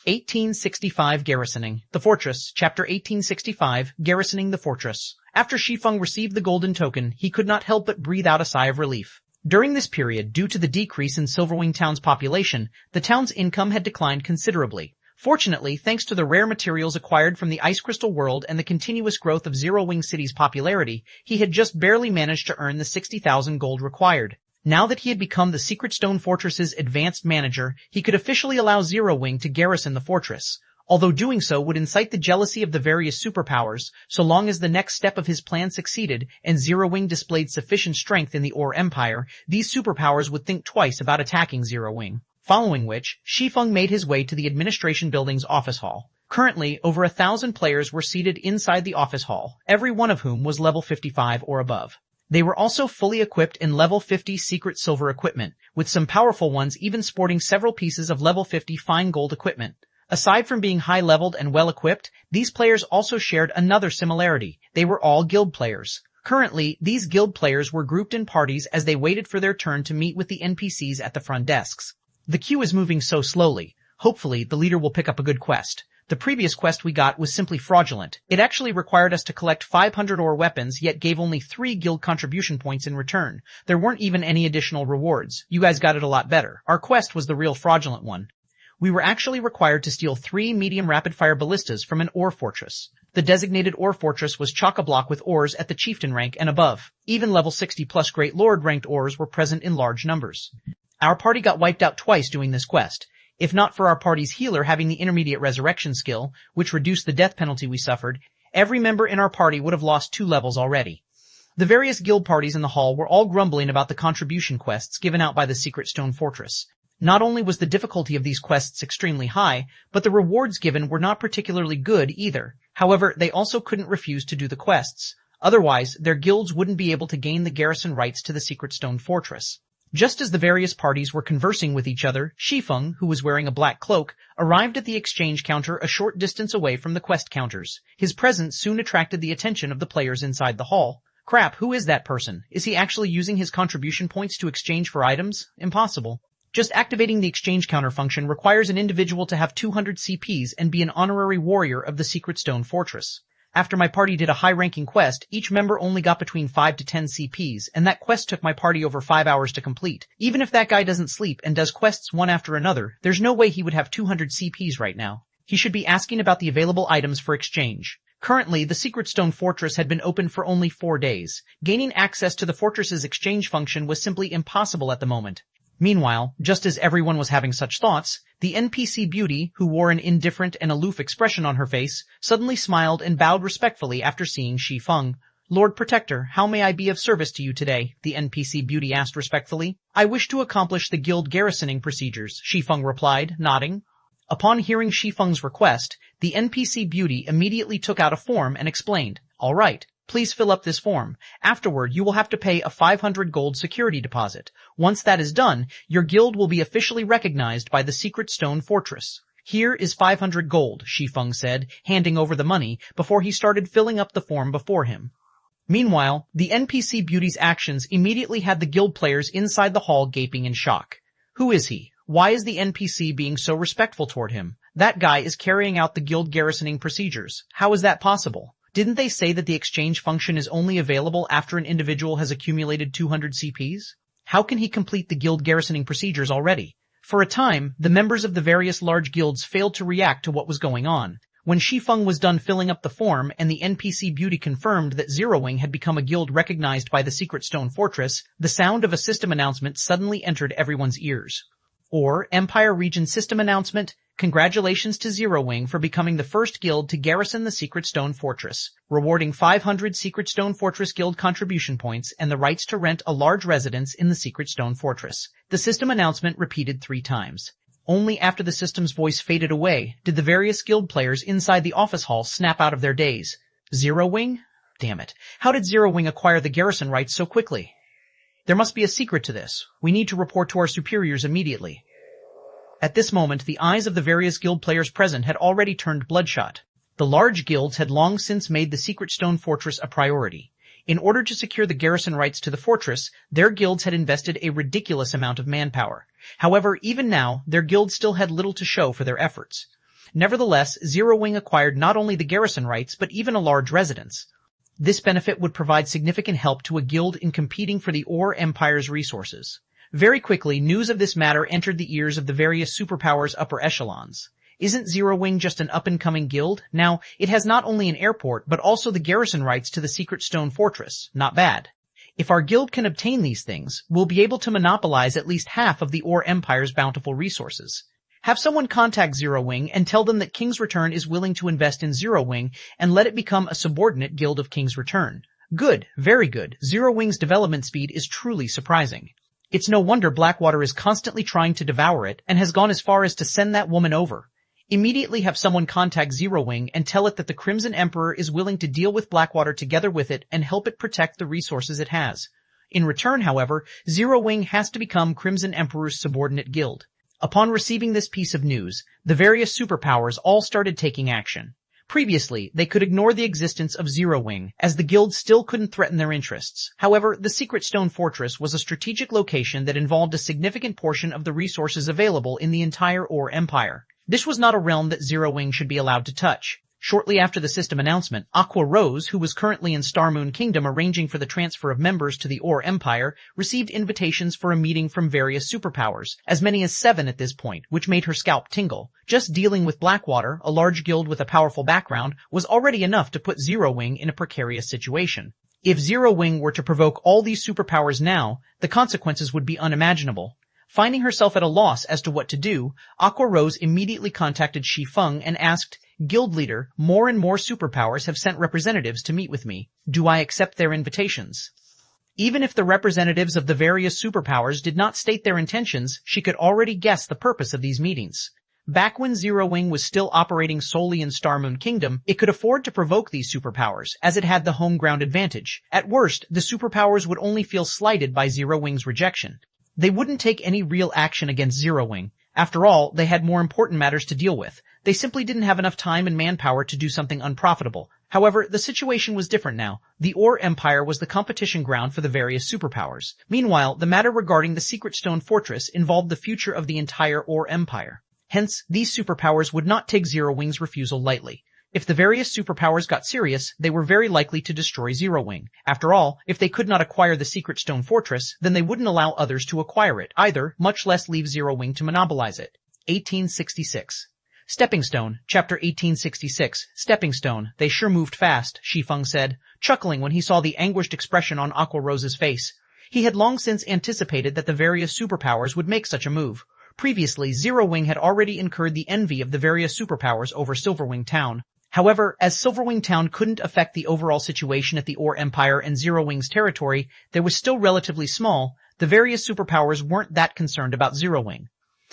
1865 Garrisoning the Fortress, Chapter 1865, Garrisoning the Fortress. After Shi Feng received the golden token, he could not help but breathe out a sigh of relief. During this period, due to the decrease in Silverwing Town's population, the town's income had declined considerably. Fortunately, thanks to the rare materials acquired from the Ice Crystal world and the continuous growth of Zero Wing City's popularity, he had just barely managed to earn the 60,000 gold required. Now that he had become the Secret Stone Fortress's advanced manager, he could officially allow Zero Wing to garrison the fortress. Although doing so would incite the jealousy of the various superpowers, so long as the next step of his plan succeeded and Zero Wing displayed sufficient strength in the Ore Empire, these superpowers would think twice about attacking Zero Wing. Following which, Shi Feng made his way to the administration building's office hall. Currently, over 1,000 players were seated inside the office hall, every one of whom was level 55 or above. They were also fully equipped in level 50 secret silver equipment, with some powerful ones even sporting several pieces of level 50 fine gold equipment. Aside from being high-leveled and well-equipped, these players also shared another similarity. They were all guild players. Currently, these guild players were grouped in parties as they waited for their turn to meet with the NPCs at the front desks. The queue is moving so slowly. Hopefully, the leader will pick up a good quest. The previous quest we got was simply fraudulent. It actually required us to collect 500 ore weapons, yet gave only 3 guild contribution points in return. There weren't even any additional rewards. You guys got it a lot better. Our quest was the real fraudulent one. We were actually required to steal 3 medium rapid-fire ballistas from an ore fortress. The designated ore fortress was chock-a-block with ores at the chieftain rank and above. Even level 60-plus Great Lord ranked ores were present in large numbers. Our party got wiped out twice doing this quest. If not for our party's healer having the intermediate resurrection skill, which reduced the death penalty we suffered, every member in our party would have lost 2 levels already. The various guild parties in the hall were all grumbling about the contribution quests given out by the secret stone fortress. Not only was the difficulty of these quests extremely high, but the rewards given were not particularly good either. However, they also couldn't refuse to do the quests. Otherwise, their guilds wouldn't be able to gain the garrison rights to the secret stone fortress. Just as the various parties were conversing with each other, Shi Feng, who was wearing a black cloak, arrived at the exchange counter a short distance away from the quest counters. His presence soon attracted the attention of the players inside the hall. Crap, who is that person? Is he actually using his contribution points to exchange for items? Impossible. Just activating the exchange counter function requires an individual to have 200 CPs and be an honorary warrior of the secret stone fortress. After my party did a high-ranking quest, each member only got between 5 to 10 CPs, and that quest took my party over 5 hours to complete. Even if that guy doesn't sleep and does quests one after another, there's no way he would have 200 CPs right now. He should be asking about the available items for exchange. Currently, the Secret Stone Fortress had been open for only 4 days. Gaining access to the fortress's exchange function was simply impossible at the moment. Meanwhile, just as everyone was having such thoughts, the NPC beauty, who wore an indifferent and aloof expression on her face, suddenly smiled and bowed respectfully after seeing Shi Feng. "Lord Protector, how may I be of service to you today?" the NPC beauty asked respectfully. "I wish to accomplish the guild garrisoning procedures," Shi Feng replied, nodding. Upon hearing Shi Feng's request, the NPC beauty immediately took out a form and explained, "All right. Please fill up this form. Afterward, you will have to pay a 500 gold security deposit. Once that is done, your guild will be officially recognized by the Secret Stone Fortress." "Here is 500 gold, Shi Feng said, handing over the money before he started filling up the form before him. Meanwhile, the NPC beauty's actions immediately had the guild players inside the hall gaping in shock. Who is he? Why is the NPC being so respectful toward him? That guy is carrying out the guild garrisoning procedures. How is that possible? Didn't they say that the exchange function is only available after an individual has accumulated 200 CPs? How can he complete the guild garrisoning procedures already? For a time, the members of the various large guilds failed to react to what was going on. When Shi Feng was done filling up the form and the NPC beauty confirmed that Zero Wing had become a guild recognized by the Secret Stone Fortress, the sound of a system announcement suddenly entered everyone's ears. Or, Empire Region System Announcement, congratulations to Zero Wing for becoming the first guild to garrison the Secret Stone Fortress, rewarding 500 Secret Stone Fortress Guild contribution points and the rights to rent a large residence in the Secret Stone Fortress. The system announcement repeated 3 times. Only after the system's voice faded away did the various guild players inside the office hall snap out of their daze. Zero Wing? Damn it. How did Zero Wing acquire the garrison rights so quickly? There must be a secret to this. We need to report to our superiors immediately. At this moment, the eyes of the various guild players present had already turned bloodshot. The large guilds had long since made the Secret Stone Fortress a priority. In order to secure the garrison rights to the fortress, their guilds had invested a ridiculous amount of manpower. However, even now, their guilds still had little to show for their efforts. Nevertheless, Zero Wing acquired not only the garrison rights, but even a large residence. This benefit would provide significant help to a guild in competing for the Ore Empire's resources. Very quickly, news of this matter entered the ears of the various superpowers' upper echelons. Isn't Zero Wing just an up-and-coming guild? Now, it has not only an airport, but also the garrison rights to the Secret Stone Fortress. Not bad. If our guild can obtain these things, we'll be able to monopolize at least half of the Ore Empire's bountiful resources. Have someone contact Zero Wing and tell them that King's Return is willing to invest in Zero Wing and let it become a subordinate guild of King's Return. Good, very good. Zero Wing's development speed is truly surprising. It's no wonder Blackwater is constantly trying to devour it and has gone as far as to send that woman over. Immediately have someone contact Zero Wing and tell it that the Crimson Emperor is willing to deal with Blackwater together with it and help it protect the resources it has. In return, however, Zero Wing has to become Crimson Emperor's subordinate guild. Upon receiving this piece of news, the various superpowers all started taking action. Previously, they could ignore the existence of Zero Wing, as the guild still couldn't threaten their interests. However, the Secret Stone Fortress was a strategic location that involved a significant portion of the resources available in the entire Ore Empire. This was not a realm that Zero Wing should be allowed to touch. Shortly after the system announcement, Aqua Rose, who was currently in Star Moon Kingdom arranging for the transfer of members to the Ore Empire, received invitations for a meeting from various superpowers, as many as 7 at this point, which made her scalp tingle. Just dealing with Blackwater, a large guild with a powerful background, was already enough to put Zero Wing in a precarious situation. If Zero Wing were to provoke all these superpowers now, the consequences would be unimaginable. Finding herself at a loss as to what to do, Aqua Rose immediately contacted Shi Feng and asked, "Guild leader, more and more superpowers have sent representatives to meet with me. Do I accept their invitations?" Even if the representatives of the various superpowers did not state their intentions, she could already guess the purpose of these meetings. Back when Zero Wing was still operating solely in Star Moon Kingdom, it could afford to provoke these superpowers, as it had the home ground advantage. At worst, the superpowers would only feel slighted by Zero Wing's rejection. They wouldn't take any real action against Zero Wing. After all, they had more important matters to deal with. They simply didn't have enough time and manpower to do something unprofitable. However, the situation was different now. The Ore Empire was the competition ground for the various superpowers. Meanwhile, the matter regarding the Secret Stone Fortress involved the future of the entire Ore Empire. Hence, these superpowers would not take Zero Wing's refusal lightly. If the various superpowers got serious, they were very likely to destroy Zero Wing. After all, if they could not acquire the Secret Stone Fortress, then they wouldn't allow others to acquire it either, much less leave Zero Wing to monopolize it. 1866. Stepping Stone, Chapter 1866, Stepping Stone, they sure moved fast, Shi Feng said, chuckling when he saw the anguished expression on Aqua Rose's face. He had long since anticipated that the various superpowers would make such a move. Previously, Zero Wing had already incurred the envy of the various superpowers over Silverwing Town. However, as Silverwing Town couldn't affect the overall situation at the Ore Empire and Zero Wing's territory, that was still relatively small, the various superpowers weren't that concerned about Zero Wing.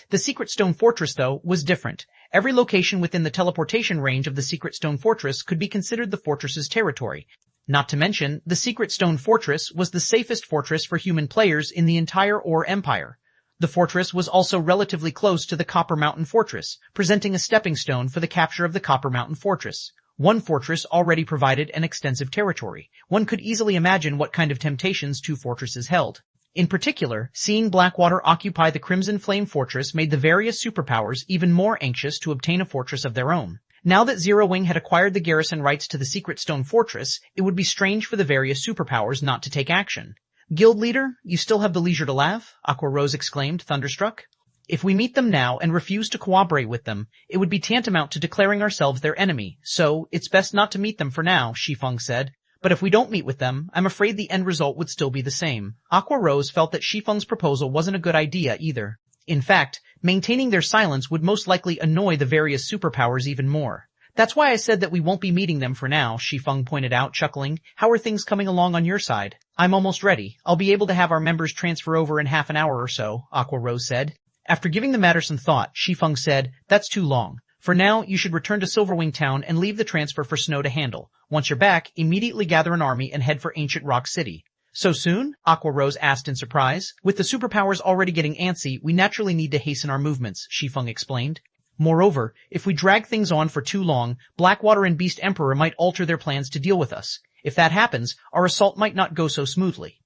The Secret Stone Fortress, though, was different. Every location within the teleportation range of the Secret Stone Fortress could be considered the fortress's territory. Not to mention, the Secret Stone Fortress was the safest fortress for human players in the entire Ore Empire. The fortress was also relatively close to the Copper Mountain Fortress, presenting a stepping stone for the capture of the Copper Mountain Fortress. One fortress already provided an extensive territory. One could easily imagine what kind of temptations 2 fortresses held. In particular, seeing Blackwater occupy the Crimson Flame Fortress made the various superpowers even more anxious to obtain a fortress of their own. Now that Zero Wing had acquired the garrison rights to the Secret Stone Fortress, it would be strange for the various superpowers not to take action. "Guild leader, you still have the leisure to laugh?" Aqua Rose exclaimed, thunderstruck. "If we meet them now and refuse to cooperate with them, it would be tantamount to declaring ourselves their enemy, so it's best not to meet them for now," Shi Feng said. "But if we don't meet with them, I'm afraid the end result would still be the same." Aqua Rose felt that Shi Feng's proposal wasn't a good idea either. In fact, maintaining their silence would most likely annoy the various superpowers even more. "That's why I said that we won't be meeting them for now," Shi Feng pointed out, chuckling. "How are things coming along on your side?" "I'm almost ready. I'll be able to have our members transfer over in half an hour or so," Aqua Rose said. After giving the matter some thought, Shi Feng said, "That's too long. For now, you should return to Silverwing Town and leave the transfer for Snow to handle. Once you're back, immediately gather an army and head for Ancient Rock City." "So soon?" Aqua Rose asked in surprise. "With the superpowers already getting antsy, we naturally need to hasten our movements," Shi Feng explained. "Moreover, if we drag things on for too long, Blackwater and Beast Emperor might alter their plans to deal with us. If that happens, our assault might not go so smoothly."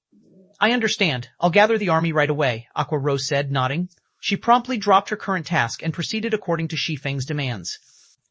"I understand. I'll gather the army right away," Aqua Rose said, nodding. She promptly dropped her current task and proceeded according to Shi Feng's demands.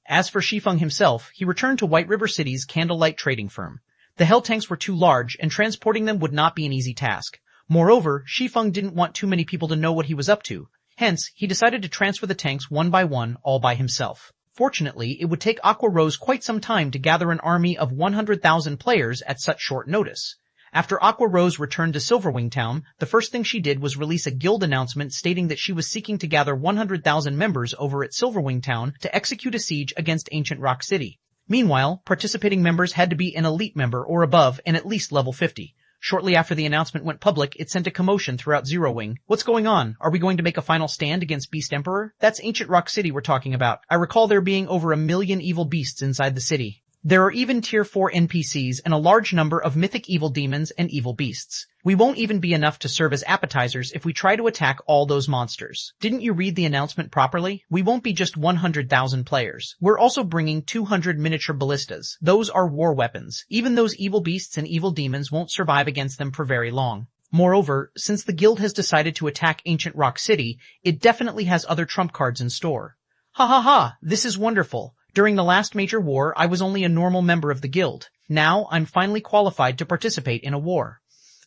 As for Shi Feng himself, he returned to White River City's Candlelight Trading Firm. The Hell Tanks were too large, and transporting them would not be an easy task. Moreover, Shi Feng didn't want too many people to know what he was up to. Hence, he decided to transfer the tanks one by one, all by himself. Fortunately, it would take Aqua Rose quite some time to gather an army of 100,000 players at such short notice. After Aqua Rose returned to Silverwing Town, the first thing she did was release a guild announcement stating that she was seeking to gather 100,000 members over at Silverwing Town to execute a siege against Ancient Rock City. Meanwhile, participating members had to be an elite member or above and at least level 50. Shortly after the announcement went public, it sent a commotion throughout Zero Wing. What's going on? Are we going to make a final stand against Beast Emperor? That's Ancient Rock City we're talking about. I recall there being over 1 million evil beasts inside the city. There are even tier 4 NPCs and a large number of mythic evil demons and evil beasts. We won't even be enough to serve as appetizers if we try to attack all those monsters. Didn't you read the announcement properly? We won't be just 100,000 players. We're also bringing 200 miniature ballistas. Those are war weapons. Even those evil beasts and evil demons won't survive against them for very long. Moreover, since the guild has decided to attack Ancient Rock City, it definitely has other trump cards in store. Ha ha ha, this is wonderful. During the last major war, I was only a normal member of the guild. Now, I'm finally qualified to participate in a war.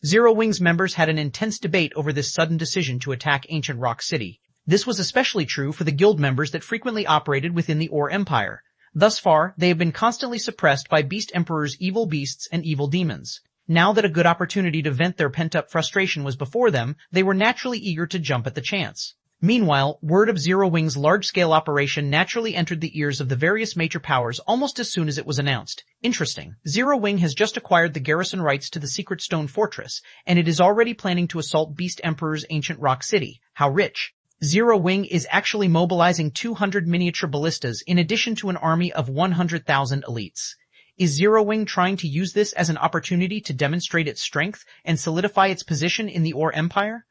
Zero Wing's members had an intense debate over this sudden decision to attack Ancient Rock City. This was especially true for the guild members that frequently operated within the Ore Empire. Thus far, they have been constantly suppressed by Beast Emperor's evil beasts and evil demons. Now that a good opportunity to vent their pent-up frustration was before them, they were naturally eager to jump at the chance. Meanwhile, word of Zero Wing's large-scale operation naturally entered the ears of the various major powers almost as soon as it was announced. Interesting. Zero Wing has just acquired the garrison rights to the Secret Stone Fortress, and it is already planning to assault Beast Emperor's Ancient Rock City. How rich. Zero Wing is actually mobilizing 200 miniature ballistas in addition to an army of 100,000 elites. Is Zero Wing trying to use this as an opportunity to demonstrate its strength and solidify its position in the Ore Empire?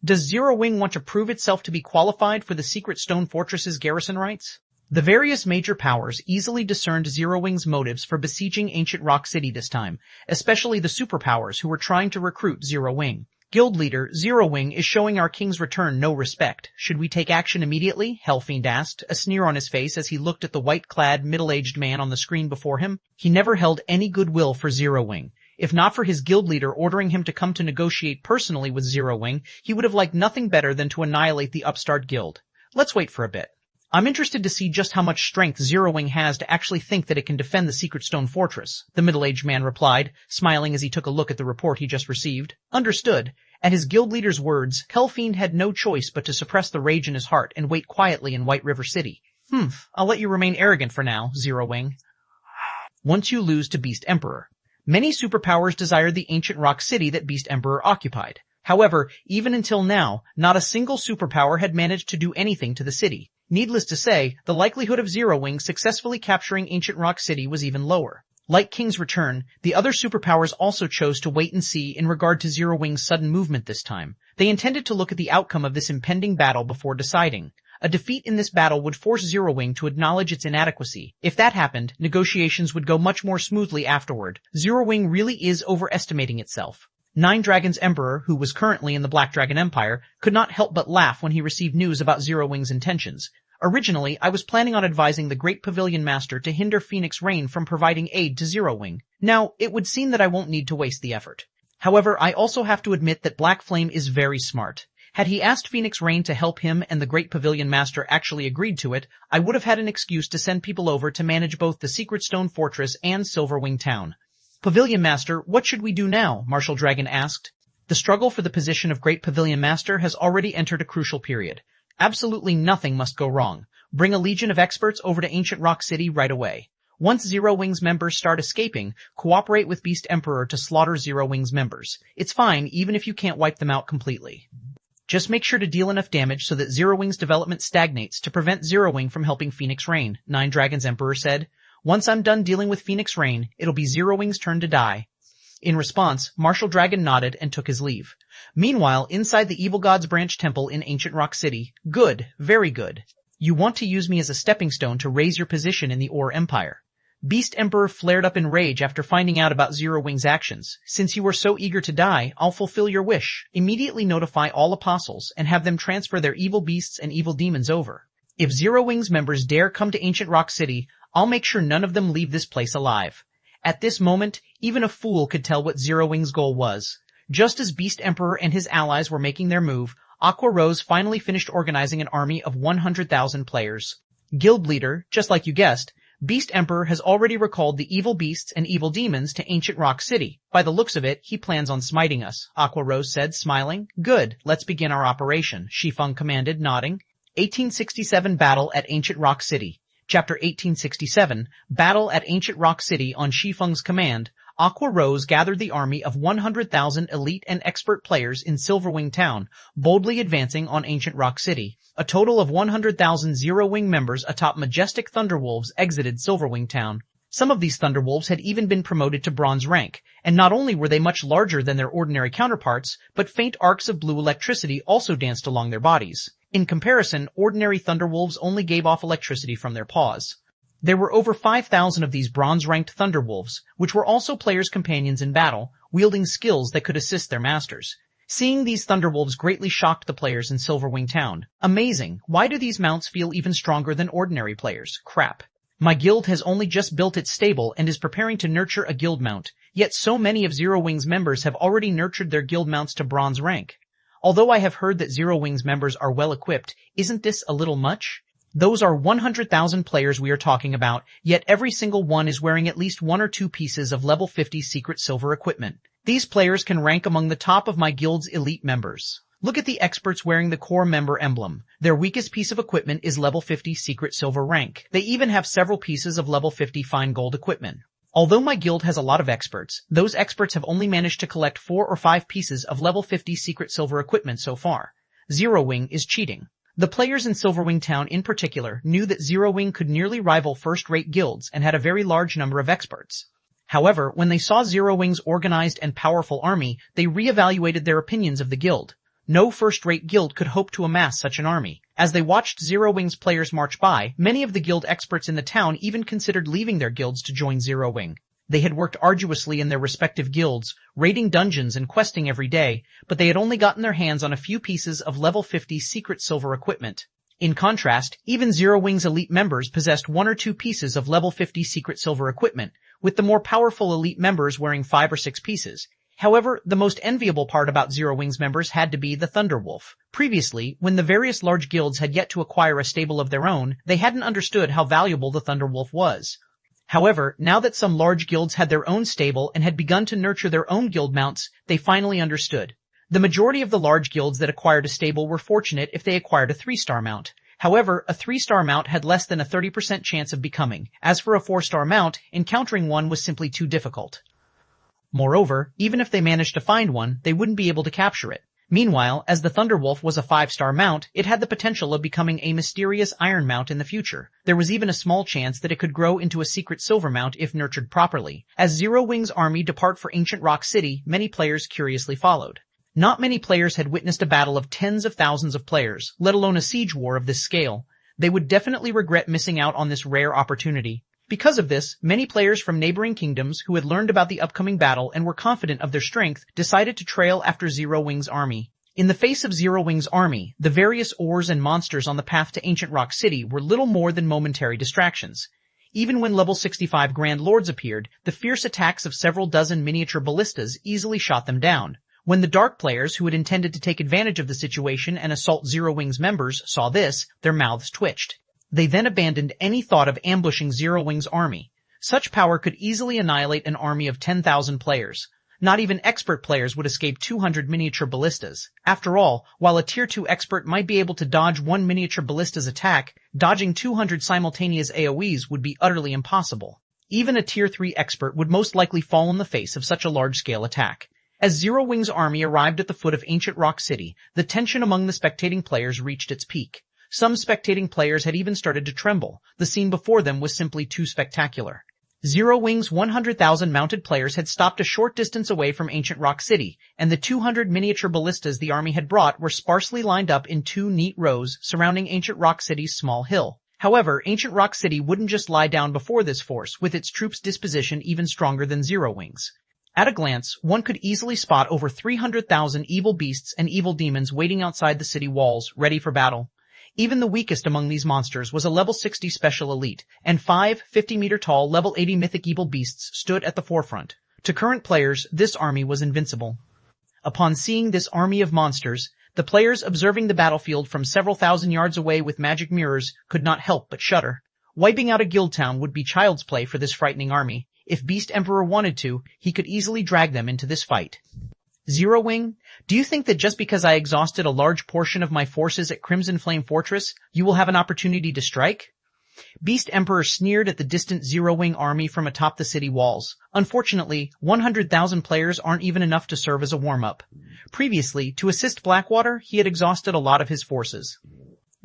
Does Zero Wing want to prove itself to be qualified for the Secret Stone Fortress's garrison rights? The various major powers easily discerned Zero Wing's motives for besieging Ancient Rock City this time, especially the superpowers who were trying to recruit Zero Wing. Guild leader Zero Wing is showing our king's return no respect. Should we take action immediately? Hellfiend asked, a sneer on his face as he looked at the white-clad, middle-aged man on the screen before him. He never held any goodwill for Zero Wing. If not for his guild leader ordering him to come to negotiate personally with Zero Wing, he would have liked nothing better than to annihilate the upstart guild. Let's wait for a bit. I'm interested to see just how much strength Zero Wing has to actually think that it can defend the Secret Stone Fortress, the middle-aged man replied, smiling as he took a look at the report he just received. Understood. At his guild leader's words, Hellfiend had no choice but to suppress the rage in his heart and wait quietly in White River City. I'll let you remain arrogant for now, Zero Wing. Once you lose to Beast Emperor. Many superpowers desired the ancient rock city that Beast Emperor occupied. However, even until now, not a single superpower had managed to do anything to the city. Needless to say, the likelihood of Zero Wing successfully capturing Ancient Rock City was even lower. Like King's return, the other superpowers also chose to wait and see in regard to Zero Wing's sudden movement this time. They intended to look at the outcome of this impending battle before deciding. A defeat in this battle would force Zero Wing to acknowledge its inadequacy. If that happened, negotiations would go much more smoothly afterward. Zero Wing really is overestimating itself. Nine Dragons Emperor, who was currently in the Black Dragon Empire, could not help but laugh when he received news about Zero Wing's intentions. Originally, I was planning on advising the Great Pavilion Master to hinder Phoenix Rain from providing aid to Zero Wing. Now, it would seem that I won't need to waste the effort. However, I also have to admit that Black Flame is very smart. Had he asked Phoenix Rain to help him and the Great Pavilion Master actually agreed to it, I would have had an excuse to send people over to manage both the Secret Stone Fortress and Silverwing Town. Pavilion Master, what should we do now? Martial Dragon asked. The struggle for the position of Great Pavilion Master has already entered a crucial period. Absolutely nothing must go wrong. Bring a legion of experts over to Ancient Rock City right away. Once Zero Wing's members start escaping, cooperate with Beast Emperor to slaughter Zero Wing's members. It's fine even if you can't wipe them out completely. Just make sure to deal enough damage so that Zero Wing's development stagnates to prevent Zero Wing from helping Phoenix Rain, Nine Dragons Emperor said. Once I'm done dealing with Phoenix Rain, it'll be Zero Wing's turn to die. In response, Martial Dragon nodded and took his leave. Meanwhile, inside the Evil God's Branch Temple in Ancient Rock City, good, very good. You want to use me as a stepping stone to raise your position in the Ore Empire. Beast Emperor flared up in rage after finding out about Zero Wing's actions. Since you were so eager to die, I'll fulfill your wish. Immediately notify all apostles and have them transfer their evil beasts and evil demons over. If Zero Wing's members dare come to Ancient Rock City, I'll make sure none of them leave this place alive. At this moment, even a fool could tell what Zero Wing's goal was. Just as Beast Emperor and his allies were making their move, Aqua Rose finally finished organizing an army of 100,000 players. Guild leader, just like you guessed, Beast Emperor has already recalled the evil beasts and evil demons to Ancient Rock City. By the looks of it, he plans on smiting us, Aqua Rose said, smiling. Good, let's begin our operation, Shi Feng commanded, nodding. 1867 Battle at Ancient Rock City. Chapter 1867, Battle at Ancient Rock City on Shi Feng's command, Aqua Rose gathered the army of 100,000 elite and expert players in Silverwing Town, boldly advancing on Ancient Rock City. A total of 100,000 Zero-Wing members atop majestic Thunderwolves exited Silverwing Town. Some of these Thunderwolves had even been promoted to bronze rank, and not only were they much larger than their ordinary counterparts, but faint arcs of blue electricity also danced along their bodies. In comparison, ordinary Thunderwolves only gave off electricity from their paws. There were over 5,000 of these bronze-ranked Thunderwolves, which were also players' companions in battle, wielding skills that could assist their masters. Seeing these Thunderwolves greatly shocked the players in Silverwing Town. Amazing, why do these mounts feel even stronger than ordinary players? Crap. My guild has only just built its stable and is preparing to nurture a guild mount, yet so many of Zero Wing's members have already nurtured their guild mounts to bronze rank. Although I have heard that Zero Wing's members are well equipped, isn't this a little much? Those are 100,000 players we are talking about, yet every single one is wearing at least 1 or 2 pieces of level 50 secret silver equipment. These players can rank among the top of my guild's elite members. Look at the experts wearing the core member emblem. Their weakest piece of equipment is level 50 secret silver rank. They even have several pieces of level 50 fine gold equipment. Although my guild has a lot of experts, those experts have only managed to collect 4 or 5 pieces of level 50 secret silver equipment so far. Zero Wing is cheating. The players in Silverwing Town in particular knew that Zero Wing could nearly rival first-rate guilds and had a very large number of experts. However, when they saw Zero Wing's organized and powerful army, they re-evaluated their opinions of the guild. No first-rate guild could hope to amass such an army. As they watched Zero Wing's players march by, many of the guild experts in the town even considered leaving their guilds to join Zero Wing. They had worked arduously in their respective guilds, raiding dungeons and questing every day, but they had only gotten their hands on a few pieces of level 50 secret silver equipment. In contrast, even Zero Wing's elite members possessed 1 or 2 pieces of level 50 secret silver equipment, with the more powerful elite members wearing 5 or 6 pieces. However, the most enviable part about Zero Wing's members had to be the Thunderwolf. Previously, when the various large guilds had yet to acquire a stable of their own, they hadn't understood how valuable the Thunderwolf was. However, now that some large guilds had their own stable and had begun to nurture their own guild mounts, they finally understood. The majority of the large guilds that acquired a stable were fortunate if they acquired a 3-star mount. However, a 3-star mount had less than a 30% chance of becoming. As for a 4-star mount, encountering one was simply too difficult. Moreover, even if they managed to find one, they wouldn't be able to capture it. Meanwhile, as the Thunderwolf was a 5-star mount, it had the potential of becoming a mysterious iron mount in the future. There was even a small chance that it could grow into a secret silver mount if nurtured properly. As Zero Wing's army depart for Ancient Rock City, many players curiously followed. Not many players had witnessed a battle of tens of thousands of players, let alone a siege war of this scale. They would definitely regret missing out on this rare opportunity. Because of this, many players from neighboring kingdoms who had learned about the upcoming battle and were confident of their strength decided to trail after Zero Wing's army. In the face of Zero Wing's army, the various ores and monsters on the path to Ancient Rock City were little more than momentary distractions. Even when level 65 Grand Lords appeared, the fierce attacks of several dozen miniature ballistas easily shot them down. When the Dark players who had intended to take advantage of the situation and assault Zero Wing's members saw this, their mouths twitched. They then abandoned any thought of ambushing Zero Wing's army. Such power could easily annihilate an army of 10,000 players. Not even expert players would escape 200 miniature ballistas. After all, while a tier 2 expert might be able to dodge one miniature ballista's attack, dodging 200 simultaneous AoEs would be utterly impossible. Even a tier 3 expert would most likely fall in the face of such a large-scale attack. As Zero Wing's army arrived at the foot of Ancient Rock City, the tension among the spectating players reached its peak. Some spectating players had even started to tremble. The scene before them was simply too spectacular. Zero Wing's 100,000 mounted players had stopped a short distance away from Ancient Rock City, and the 200 miniature ballistas the army had brought were sparsely lined up in 2 neat rows surrounding Ancient Rock City's small hill. However, Ancient Rock City wouldn't just lie down before this force, with its troops' disposition even stronger than Zero Wing's. At a glance, one could easily spot over 300,000 evil beasts and evil demons waiting outside the city walls, ready for battle. Even the weakest among these monsters was a level 60 special elite, and 5 50-meter-tall level 80 mythic evil beasts stood at the forefront. To current players, this army was invincible. Upon seeing this army of monsters, the players observing the battlefield from several thousand yards away with magic mirrors could not help but shudder. Wiping out a guild town would be child's play for this frightening army. If Beast Emperor wanted to, he could easily drag them into this fight. Zero Wing, do you think that just because I exhausted a large portion of my forces at Crimson Flame Fortress, you will have an opportunity to strike? Beast Emperor sneered at the distant Zero-Wing army from atop the city walls. Unfortunately, 100,000 players aren't even enough to serve as a warm-up. Previously, to assist Blackwater, he had exhausted a lot of his forces.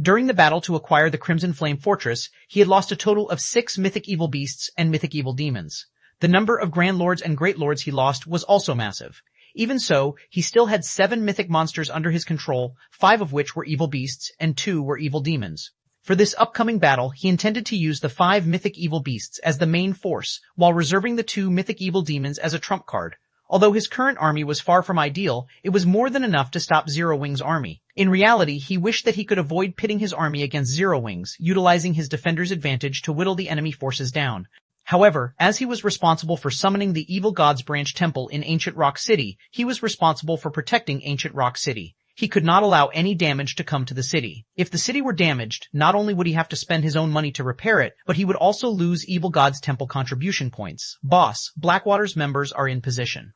During the battle to acquire the Crimson Flame Fortress, he had lost a total of 6 mythic evil beasts and mythic evil demons. The number of Grand Lords and Great Lords he lost was also massive. Even so, he still had 7 mythic monsters under his control, 5 of which were evil beasts and 2 were evil demons. For this upcoming battle, he intended to use the 5 mythic evil beasts as the main force, while reserving the 2 mythic evil demons as a trump card. Although his current army was far from ideal, it was more than enough to stop Zero-Wing's army. In reality, he wished that he could avoid pitting his army against Zero-Wing's, utilizing his defender's advantage to whittle the enemy forces down. However, as he was responsible for summoning the Evil Gods Branch Temple in Ancient Rock City, he was responsible for protecting Ancient Rock City. He could not allow any damage to come to the city. If the city were damaged, not only would he have to spend his own money to repair it, but he would also lose Evil God's Temple contribution points. Boss, Blackwater's members are in position.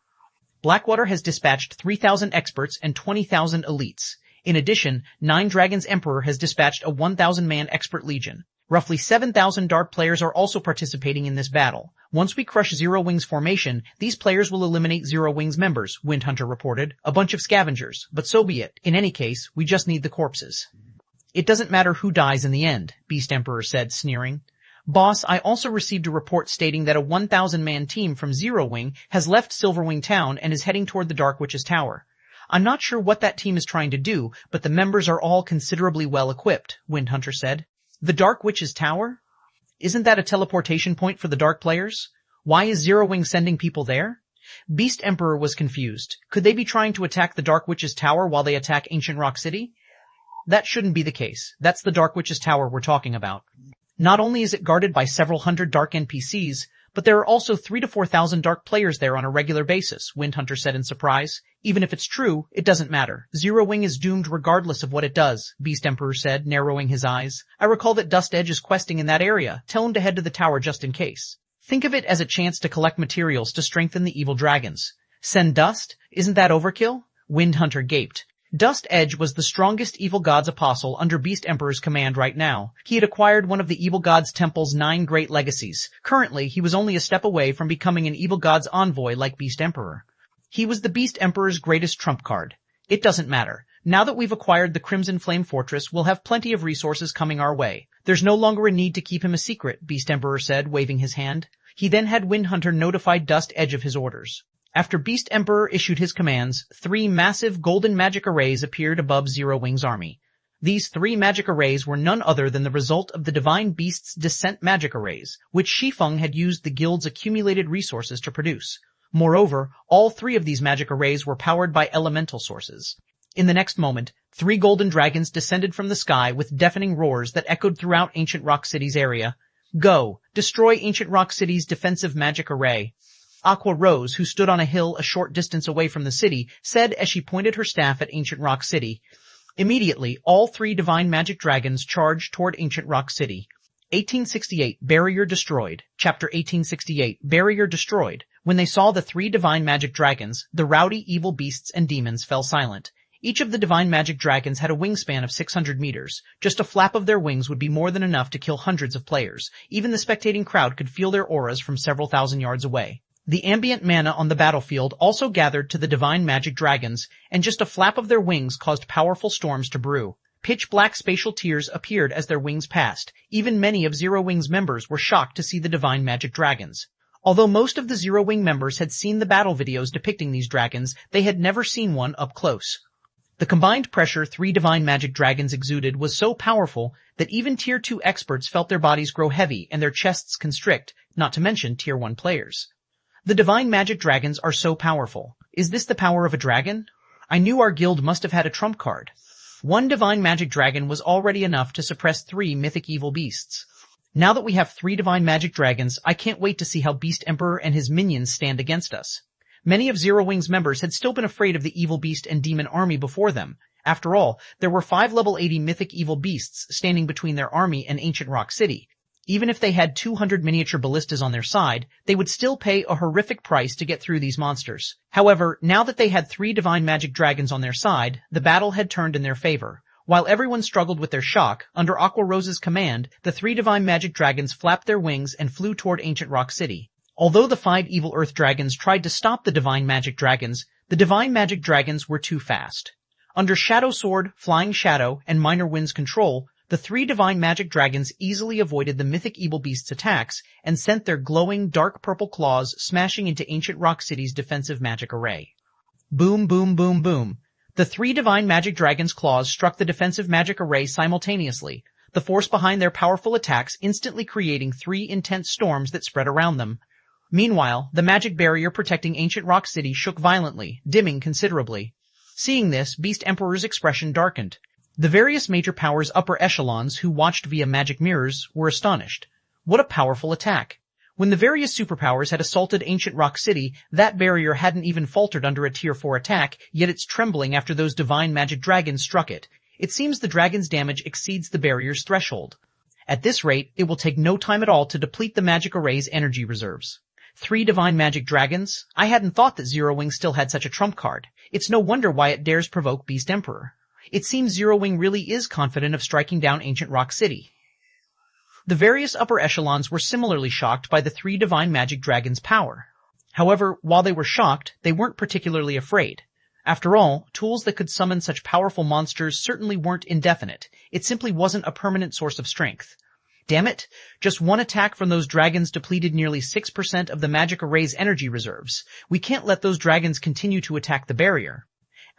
Blackwater has dispatched 3,000 experts and 20,000 elites. In addition, Nine Dragons Emperor has dispatched a 1,000-man expert legion. Roughly 7,000 dark players are also participating in this battle. Once we crush Zero-Wing's formation, these players will eliminate Zero-Wing's members, Windhunter reported. A bunch of scavengers, but so be it. In any case, we just need the corpses. It doesn't matter who dies in the end, Beast Emperor said, sneering. Boss, I also received a report stating that a 1,000-man team from Zero-Wing has left Silverwing Town and is heading toward the Dark Witch's Tower. I'm not sure what that team is trying to do, but the members are all considerably well equipped, Windhunter said. The Dark Witch's Tower? Isn't that a teleportation point for the Dark players? Why is Zero-Wing sending people there? Beast Emperor was confused. Could they be trying to attack the Dark Witch's Tower while they attack Ancient Rock City? That shouldn't be the case. That's the Dark Witch's Tower we're talking about. Not only is it guarded by several hundred Dark NPCs, but there are also 3,000 to 4,000 Dark players there on a regular basis, Windhunter said in surprise. Even if it's true, it doesn't matter. Zero-Wing is doomed regardless of what it does, Beast Emperor said, narrowing his eyes. I recall that Dust Edge is questing in that area. Tell him to head to the tower just in case. Think of it as a chance to collect materials to strengthen the evil dragons. Send Dust? Isn't that overkill? Windhunter gaped. Dust Edge was the strongest Evil God's apostle under Beast Emperor's command right now. He had acquired one of the Evil God's Temple's 9 great legacies. Currently, he was only a step away from becoming an Evil God's envoy like Beast Emperor. He was the Beast Emperor's greatest trump card. It doesn't matter. Now that we've acquired the Crimson Flame Fortress, we'll have plenty of resources coming our way. There's no longer a need to keep him a secret, Beast Emperor said, waving his hand. He then had Windhunter notify Dust Edge of his orders. After Beast Emperor issued his commands, 3 massive golden magic arrays appeared above Zero-Wing's army. These 3 magic arrays were none other than the result of the Divine Beast's Descent magic arrays, which Shi Feng had used the guild's accumulated resources to produce. Moreover, all 3 of these magic arrays were powered by elemental sources. In the next moment, 3 golden dragons descended from the sky with deafening roars that echoed throughout Ancient Rock City's area. Go! Destroy Ancient Rock City's defensive magic array. Aqua Rose, who stood on a hill a short distance away from the city, said as she pointed her staff at Ancient Rock City. Immediately, all 3 divine magic dragons charged toward Ancient Rock City. 1868, Barrier Destroyed. Chapter 1868, Barrier Destroyed. When they saw the 3 divine magic dragons, the rowdy evil beasts and demons fell silent. Each of the divine magic dragons had a wingspan of 600 meters. Just a flap of their wings would be more than enough to kill hundreds of players. Even the spectating crowd could feel their auras from several thousand yards away. The ambient mana on the battlefield also gathered to the divine magic dragons, and just a flap of their wings caused powerful storms to brew. Pitch-black spatial tears appeared as their wings passed. Even many of Zero-Wing's members were shocked to see the divine magic dragons. Although most of the Zero-Wing members had seen the battle videos depicting these dragons, they had never seen one up close. The combined pressure 3 divine magic dragons exuded was so powerful that even Tier 2 experts felt their bodies grow heavy and their chests constrict, not to mention Tier 1 players. The divine magic dragons are so powerful. Is this the power of a dragon? I knew our guild must have had a trump card. 1 divine magic dragon was already enough to suppress 3 mythic evil beasts. Now that we have 3 divine magic dragons, I can't wait to see how Beast Emperor and his minions stand against us. Many of Zero-Wing's members had still been afraid of the evil beast and demon army before them. After all, there were 5 level 80 mythic evil beasts standing between their army and Ancient Rock City. Even if they had 200 miniature ballistas on their side, they would still pay a horrific price to get through these monsters. However, now that they had 3 divine magic dragons on their side, the battle had turned in their favor. While everyone struggled with their shock, under Aqua Rose's command, the 3 divine magic dragons flapped their wings and flew toward Ancient Rock City. Although the 5 evil earth dragons tried to stop the divine magic dragons were too fast. Under Shadow Sword, Flying Shadow, and Minor Wind's control, the 3 divine magic dragons easily avoided the mythic evil beast's attacks and sent their glowing dark purple claws smashing into Ancient Rock City's defensive magic array. Boom, boom, boom, boom. The 3 divine magic dragons' claws struck the defensive magic array simultaneously, the force behind their powerful attacks instantly creating 3 intense storms that spread around them. Meanwhile, the magic barrier protecting Ancient Rock City shook violently, dimming considerably. Seeing this, Beast Emperor's expression darkened. The various major powers' upper echelons who watched via magic mirrors were astonished. What a powerful attack! When the various superpowers had assaulted Ancient Rock City, that barrier hadn't even faltered under a Tier 4 attack, yet it's trembling after those divine magic dragons struck it. It seems the dragon's damage exceeds the barrier's threshold. At this rate, it will take no time at all to deplete the magic array's energy reserves. 3 divine magic dragons? I hadn't thought that Zero Wing still had such a trump card. It's no wonder why it dares provoke Beast Emperor. It seems Zero Wing really is confident of striking down Ancient Rock City. The various upper echelons were similarly shocked by the 3 divine magic dragons' power. However, while they were shocked, they weren't particularly afraid. After all, tools that could summon such powerful monsters certainly weren't indefinite. It simply wasn't a permanent source of strength. Damn it, just one attack from those dragons depleted nearly 6% of the magic array's energy reserves. We can't let those dragons continue to attack the barrier.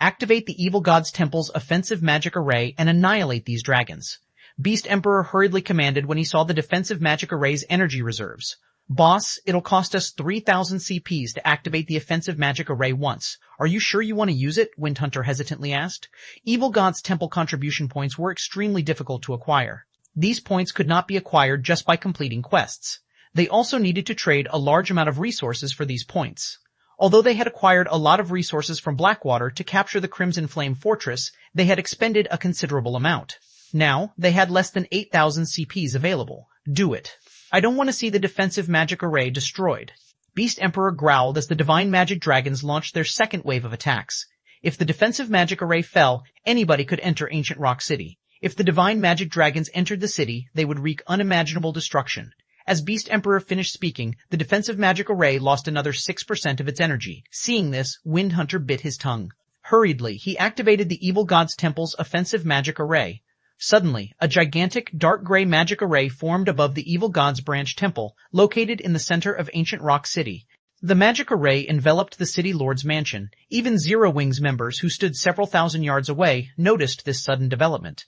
Activate the Evil God's Temple's offensive magic array and annihilate these dragons. Beast Emperor hurriedly commanded when he saw the defensive magic array's energy reserves. Boss, it'll cost us 3,000 CPs to activate the offensive magic array once. Are you sure you want to use it? Windhunter hesitantly asked. Evil God's Temple contribution points were extremely difficult to acquire. These points could not be acquired just by completing quests. They also needed to trade a large amount of resources for these points. Although they had acquired a lot of resources from Blackwater to capture the Crimson Flame Fortress, they had expended a considerable amount. Now, they had less than 8,000 CPs available. Do it. I don't want to see the defensive magic array destroyed. Beast Emperor growled as the divine magic dragons launched their second wave of attacks. If the defensive magic array fell, anybody could enter Ancient Rock City. If the divine magic dragons entered the city, they would wreak unimaginable destruction. As Beast Emperor finished speaking, the defensive magic array lost another 6% of its energy. Seeing this, Windhunter bit his tongue. Hurriedly, he activated the Evil God's Temple's offensive magic array. Suddenly, a gigantic dark gray magic array formed above the Evil God's Branch Temple, located in the center of Ancient Rock City. The magic array enveloped the City Lord's mansion. Even Zero Wing's members, who stood several thousand yards away, noticed this sudden development.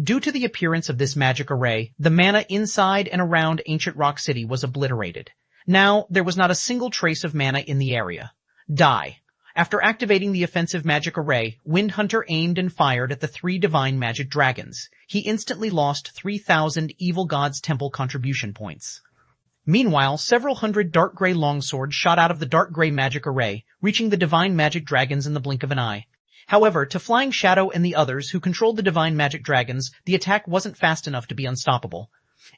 Due to the appearance of this magic array, the mana inside and around Ancient Rock City was obliterated. Now, there was not a single trace of mana in the area. Die. After activating the offensive magic array, Windhunter aimed and fired at the 3 divine magic dragons. He instantly lost 3,000 Evil God's Temple contribution points. Meanwhile, several hundred dark gray longswords shot out of the dark gray magic array, reaching the divine magic dragons in the blink of an eye. However, to Flying Shadow and the others who controlled the divine magic dragons, the attack wasn't fast enough to be unstoppable.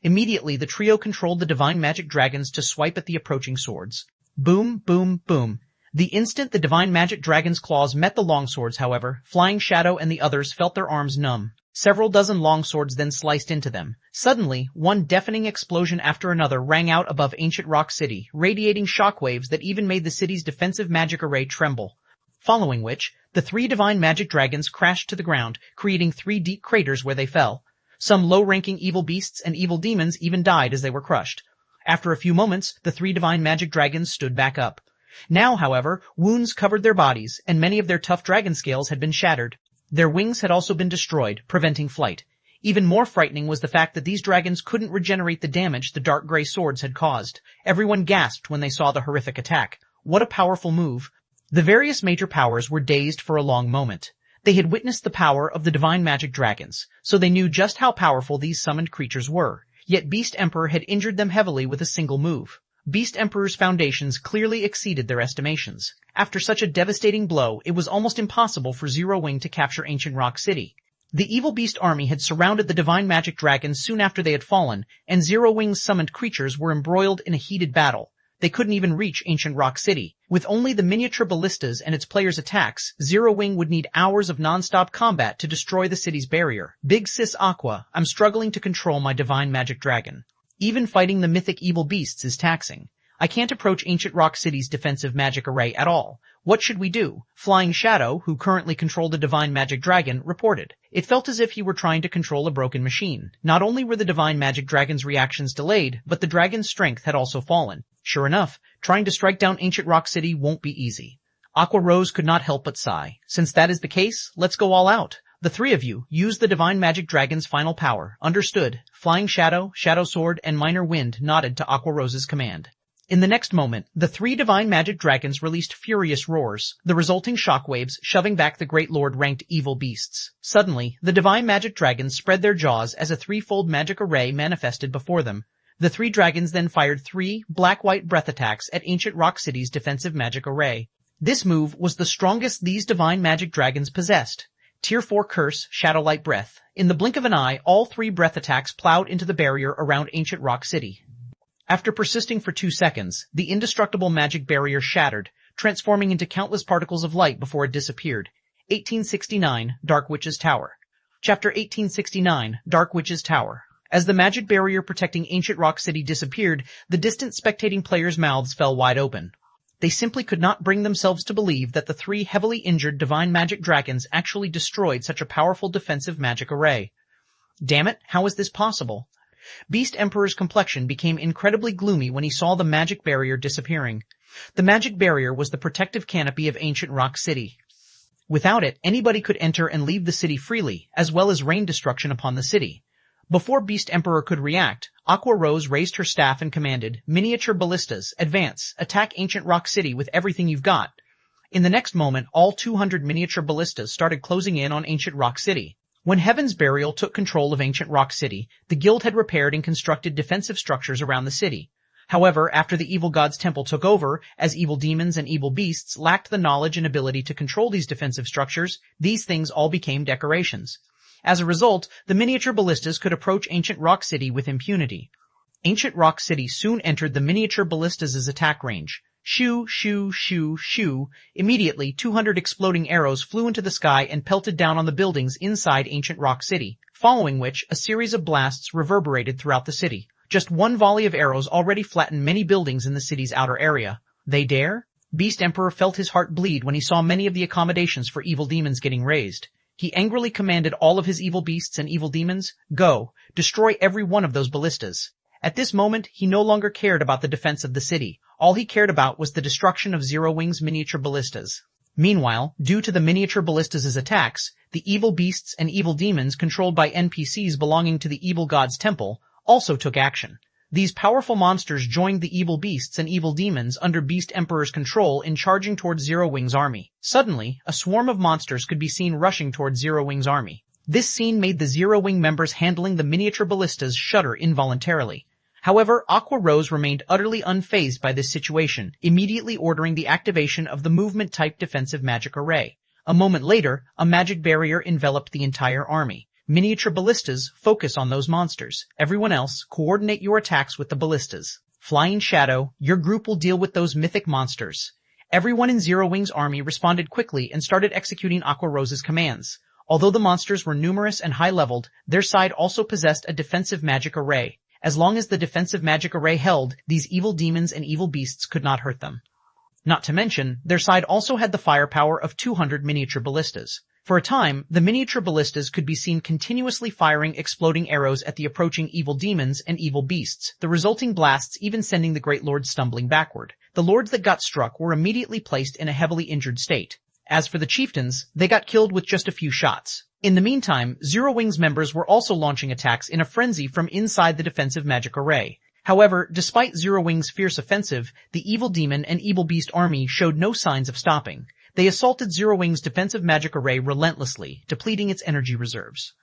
Immediately, the trio controlled the divine magic dragons to swipe at the approaching swords. Boom, boom, boom. The instant the divine magic dragon's claws met the longswords, however, Flying Shadow and the others felt their arms numb. Several dozen longswords then sliced into them. Suddenly, one deafening explosion after another rang out above Ancient Rock City, radiating shockwaves that even made the city's defensive magic array tremble. Following which, the 3 divine magic dragons crashed to the ground, creating 3 deep craters where they fell. Some low-ranking evil beasts and evil demons even died as they were crushed. After a few moments, the 3 divine magic dragons stood back up. Now, however, wounds covered their bodies, and many of their tough dragon scales had been shattered. Their wings had also been destroyed, preventing flight. Even more frightening was the fact that these dragons couldn't regenerate the damage the dark gray swords had caused. Everyone gasped when they saw the horrific attack. What a powerful move. The various major powers were dazed for a long moment. They had witnessed the power of the divine magic dragons, so they knew just how powerful these summoned creatures were. Yet Beast Emperor had injured them heavily with a single move. Beast Emperor's foundations clearly exceeded their estimations. After such a devastating blow, it was almost impossible for Zero Wing to capture Ancient Rock City. The evil beast army had surrounded the divine magic dragons soon after they had fallen, and Zero Wing's summoned creatures were embroiled in a heated battle. They couldn't even reach Ancient Rock City. With only the miniature ballistas and its players' attacks, Zero Wing would need hours of non-stop combat to destroy the city's barrier. Big Sis Aqua, I'm struggling to control my divine magic dragon. Even fighting the mythic evil beasts is taxing. I can't approach Ancient Rock City's defensive magic array at all. What should we do? Flying Shadow, who currently controlled the divine magic dragon, reported. It felt as if he were trying to control a broken machine. Not only were the divine magic dragon's reactions delayed, but the dragon's strength had also fallen. Sure enough, trying to strike down Ancient Rock City won't be easy. Aqua Rose could not help but sigh. Since that is the case, let's go all out. The three of you, use the divine magic dragon's final power. Understood. Flying Shadow, Shadow Sword, and Minor Wind nodded to Aqua Rose's command. In the next moment, the three divine magic dragons released furious roars, the resulting shockwaves shoving back the Great Lord-ranked evil beasts. Suddenly, the divine magic dragons spread their jaws as a threefold magic array manifested before them. The three dragons then fired 3 black-white breath attacks at Ancient Rock City's defensive magic array. This move was the strongest these divine magic dragons possessed. Tier 4 Curse, Shadowlight Breath. In the blink of an eye, all 3 breath attacks plowed into the barrier around Ancient Rock City. After persisting for 2 seconds, the indestructible magic barrier shattered, transforming into countless particles of light before it disappeared. 1869, Dark Witch's Tower. Chapter 1869, Dark Witch's Tower. As the magic barrier protecting Ancient Rock City disappeared, the distant spectating players' mouths fell wide open. They simply could not bring themselves to believe that the 3 heavily injured divine magic dragons actually destroyed such a powerful defensive magic array. Damn it, how is this possible? Beast Emperor's complexion became incredibly gloomy when he saw the magic barrier disappearing. The magic barrier was the protective canopy of Ancient Rock City. Without it, anybody could enter and leave the city freely, as well as rain destruction upon the city. Before Beast Emperor could react, Aqua Rose raised her staff and commanded, Miniature ballistas, advance, attack Ancient Rock City with everything you've got. In the next moment, all 200 miniature ballistas started closing in on Ancient Rock City. When Heaven's Burial took control of Ancient Rock City, the guild had repaired and constructed defensive structures around the city. However, after the evil god's temple took over, as evil demons and evil beasts lacked the knowledge and ability to control these defensive structures, these things all became decorations. As a result, the miniature ballistas could approach Ancient Rock City with impunity. Ancient Rock City soon entered the miniature ballistas' attack range. Shoo, shoo, shoo, shoo. Immediately, 200 exploding arrows flew into the sky and pelted down on the buildings inside Ancient Rock City, following which a series of blasts reverberated throughout the city. Just one volley of arrows already flattened many buildings in the city's outer area. They dare? Beast Emperor felt his heart bleed when he saw many of the accommodations for evil demons getting razed. He angrily commanded all of his evil beasts and evil demons, go, destroy every one of those ballistas. At this moment, he no longer cared about the defense of the city. All he cared about was the destruction of Zero Wing's miniature ballistas. Meanwhile, due to the miniature ballistas' attacks, the evil beasts and evil demons controlled by NPCs belonging to the evil god's temple also took action. These powerful monsters joined the evil beasts and evil demons under Beast Emperor's control in charging towards Zero Wing's army. Suddenly, a swarm of monsters could be seen rushing towards Zero Wing's army. This scene made the Zero Wing members handling the miniature ballistas shudder involuntarily. However, Aqua Rose remained utterly unfazed by this situation, immediately ordering the activation of the movement-type defensive magic array. A moment later, a magic barrier enveloped the entire army. Miniature ballistas, focus on those monsters. Everyone else, coordinate your attacks with the ballistas. Flying Shadow, your group will deal with those mythic monsters. Everyone in Zero Wing's army responded quickly and started executing Aqua Rose's commands. Although the monsters were numerous and high-leveled, their side also possessed a defensive magic array. As long as the defensive magic array held, these evil demons and evil beasts could not hurt them. Not to mention, their side also had the firepower of 200 miniature ballistas. For a time, the miniature ballistas could be seen continuously firing exploding arrows at the approaching evil demons and evil beasts, the resulting blasts even sending the Great Lords stumbling backward. The lords that got struck were immediately placed in a heavily injured state. As for the chieftains, they got killed with just a few shots. In the meantime, Zero Wing's members were also launching attacks in a frenzy from inside the defensive magic array. However, despite Zero Wing's fierce offensive, the evil demon and evil beast army showed no signs of stopping. They assaulted Zero Wing's defensive magic array relentlessly, depleting its energy reserves.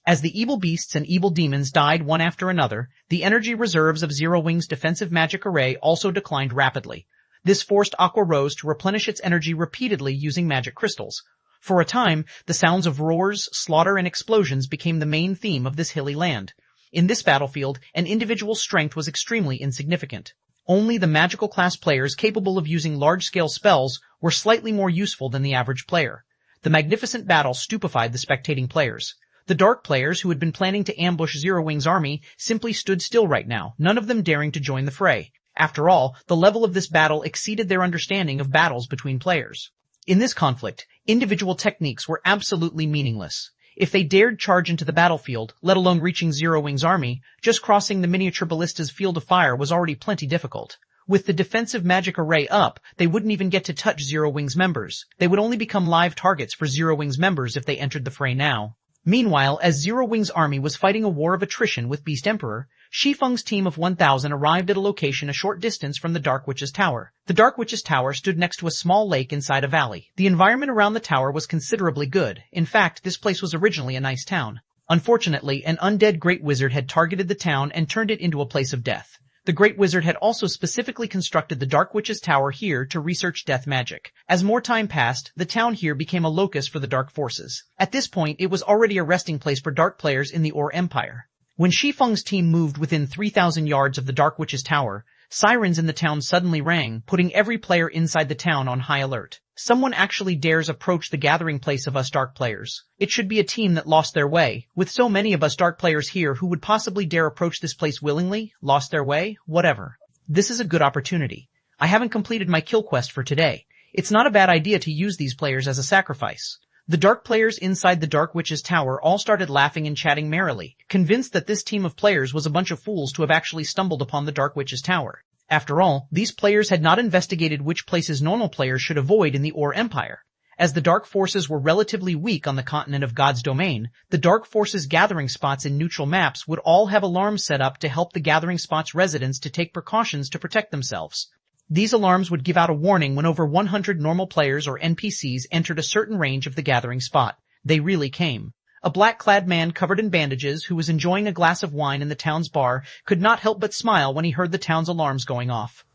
As the evil beasts and evil demons died one after another, the energy reserves of Zero Wing's defensive magic array also declined rapidly. This forced Aqua Rose to replenish its energy repeatedly using magic crystals. For a time, the sounds of roars, slaughter, and explosions became the main theme of this hilly land. In this battlefield, an individual's strength was extremely insignificant. Only the magical class players capable of using large-scale spells were slightly more useful than the average player. The magnificent battle stupefied the spectating players. The dark players who had been planning to ambush Zero Wing's army simply stood still right now, none of them daring to join the fray. After all, the level of this battle exceeded their understanding of battles between players. In this conflict, individual techniques were absolutely meaningless. If they dared charge into the battlefield, let alone reaching Zero Wing's army, just crossing the miniature ballista's field of fire was already plenty difficult. With the defensive magic array up, they wouldn't even get to touch Zero Wing's members. They would only become live targets for Zero Wing's members if they entered the fray now. Meanwhile, as Zero Wing's army was fighting a war of attrition with Beast Emperor, Shi Feng's team of 1,000 arrived at a location a short distance from the Dark Witch's Tower. The Dark Witch's Tower stood next to a small lake inside a valley. The environment around the tower was considerably good. In fact, this place was originally a nice town. Unfortunately, an undead Great Wizard had targeted the town and turned it into a place of death. The Great Wizard had also specifically constructed the Dark Witch's Tower here to research death magic. As more time passed, the town here became a locus for the dark forces. At this point, it was already a resting place for dark players in the Or Empire. When Shi Feng's team moved within 3,000 yards of the Dark Witch's Tower, sirens in the town suddenly rang, putting every player inside the town on high alert. Someone actually dares approach the gathering place of us dark players. It should be a team that lost their way. With so many of us dark players here, who would possibly dare approach this place willingly? Lost their way? Whatever. This is a good opportunity. I haven't completed my kill quest for today. It's not a bad idea to use these players as a sacrifice. The dark players inside the Dark Witch's Tower all started laughing and chatting merrily, convinced that this team of players was a bunch of fools to have actually stumbled upon the Dark Witch's Tower. After all, these players had not investigated which places normal players should avoid in the Or Empire. As the dark forces were relatively weak on the continent of God's domain, the dark forces gathering spots in neutral maps would all have alarms set up to help the gathering spots residents to take precautions to protect themselves. These alarms would give out a warning when over 100 normal players or NPCs entered a certain range of the gathering spot. They really came. A black-clad man covered in bandages who was enjoying a glass of wine in the town's bar could not help but smile when he heard the town's alarms going off.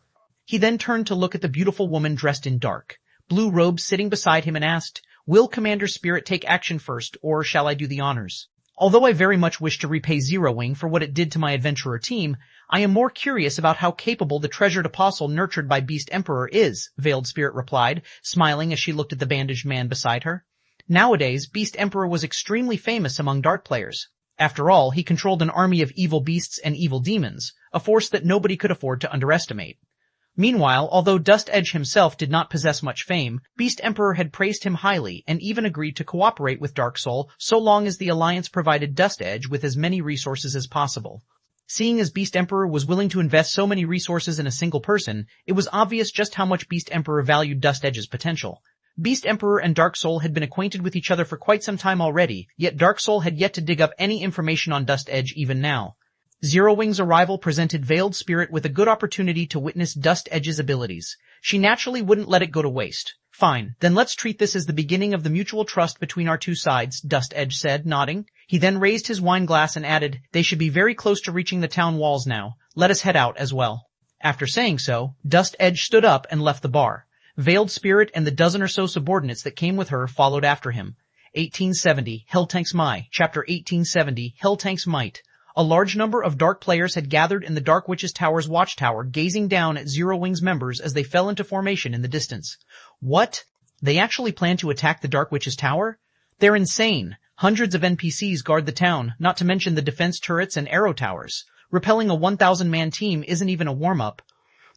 He then turned to look at the beautiful woman dressed in dark blue robes sitting beside him and asked, "Will Commander Spirit take action first, or shall I do the honors?" Although I very much wish to repay Zero Wing for what it did to my adventurer team, I am more curious about how capable the treasured apostle nurtured by Beast Emperor is, Veiled Spirit replied, smiling as she looked at the bandaged man beside her. Nowadays, Beast Emperor was extremely famous among dark players. After all, he controlled an army of evil beasts and evil demons, a force that nobody could afford to underestimate. Meanwhile, although Dust Edge himself did not possess much fame, Beast Emperor had praised him highly and even agreed to cooperate with Dark Soul so long as the Alliance provided Dust Edge with as many resources as possible. Seeing as Beast Emperor was willing to invest so many resources in a single person, it was obvious just how much Beast Emperor valued Dust Edge's potential. Beast Emperor and Dark Soul had been acquainted with each other for quite some time already, yet Dark Soul had yet to dig up any information on Dust Edge even now. Zero Wing's arrival presented Veiled Spirit with a good opportunity to witness Dust Edge's abilities. She naturally wouldn't let it go to waste. Fine, then let's treat this as the beginning of the mutual trust between our two sides, Dust Edge said, nodding. He then raised his wine glass and added, "They should be very close to reaching the town walls now. Let us head out as well." After saying so, Dust Edge stood up and left the bar. Veiled Spirit and the dozen or so subordinates that came with her followed after him. 1870, Helltank's Mai, Chapter 1870, Helltank's Might. A large number of dark players had gathered in the Dark Witch's Tower's watchtower, gazing down at Zero Wing's members as they fell into formation in the distance. What? They actually plan to attack the Dark Witch's Tower? They're insane. Hundreds of NPCs guard the town, not to mention the defense turrets and arrow towers. Repelling a 1,000-man team isn't even a warm-up.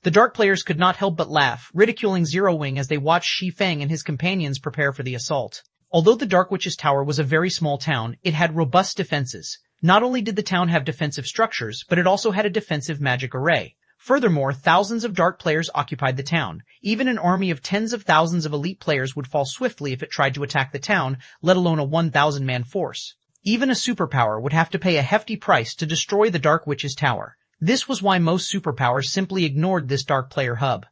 The dark players could not help but laugh, ridiculing Zero Wing as they watched Shi Feng and his companions prepare for the assault. Although the Dark Witch's Tower was a very small town, it had robust defenses. Not only did the town have defensive structures, but it also had a defensive magic array. Furthermore, thousands of dark players occupied the town. Even an army of tens of thousands of elite players would fall swiftly if it tried to attack the town, let alone a 1,000-man force. Even a superpower would have to pay a hefty price to destroy the Dark Witch's Tower. This was why most superpowers simply ignored this dark player hub.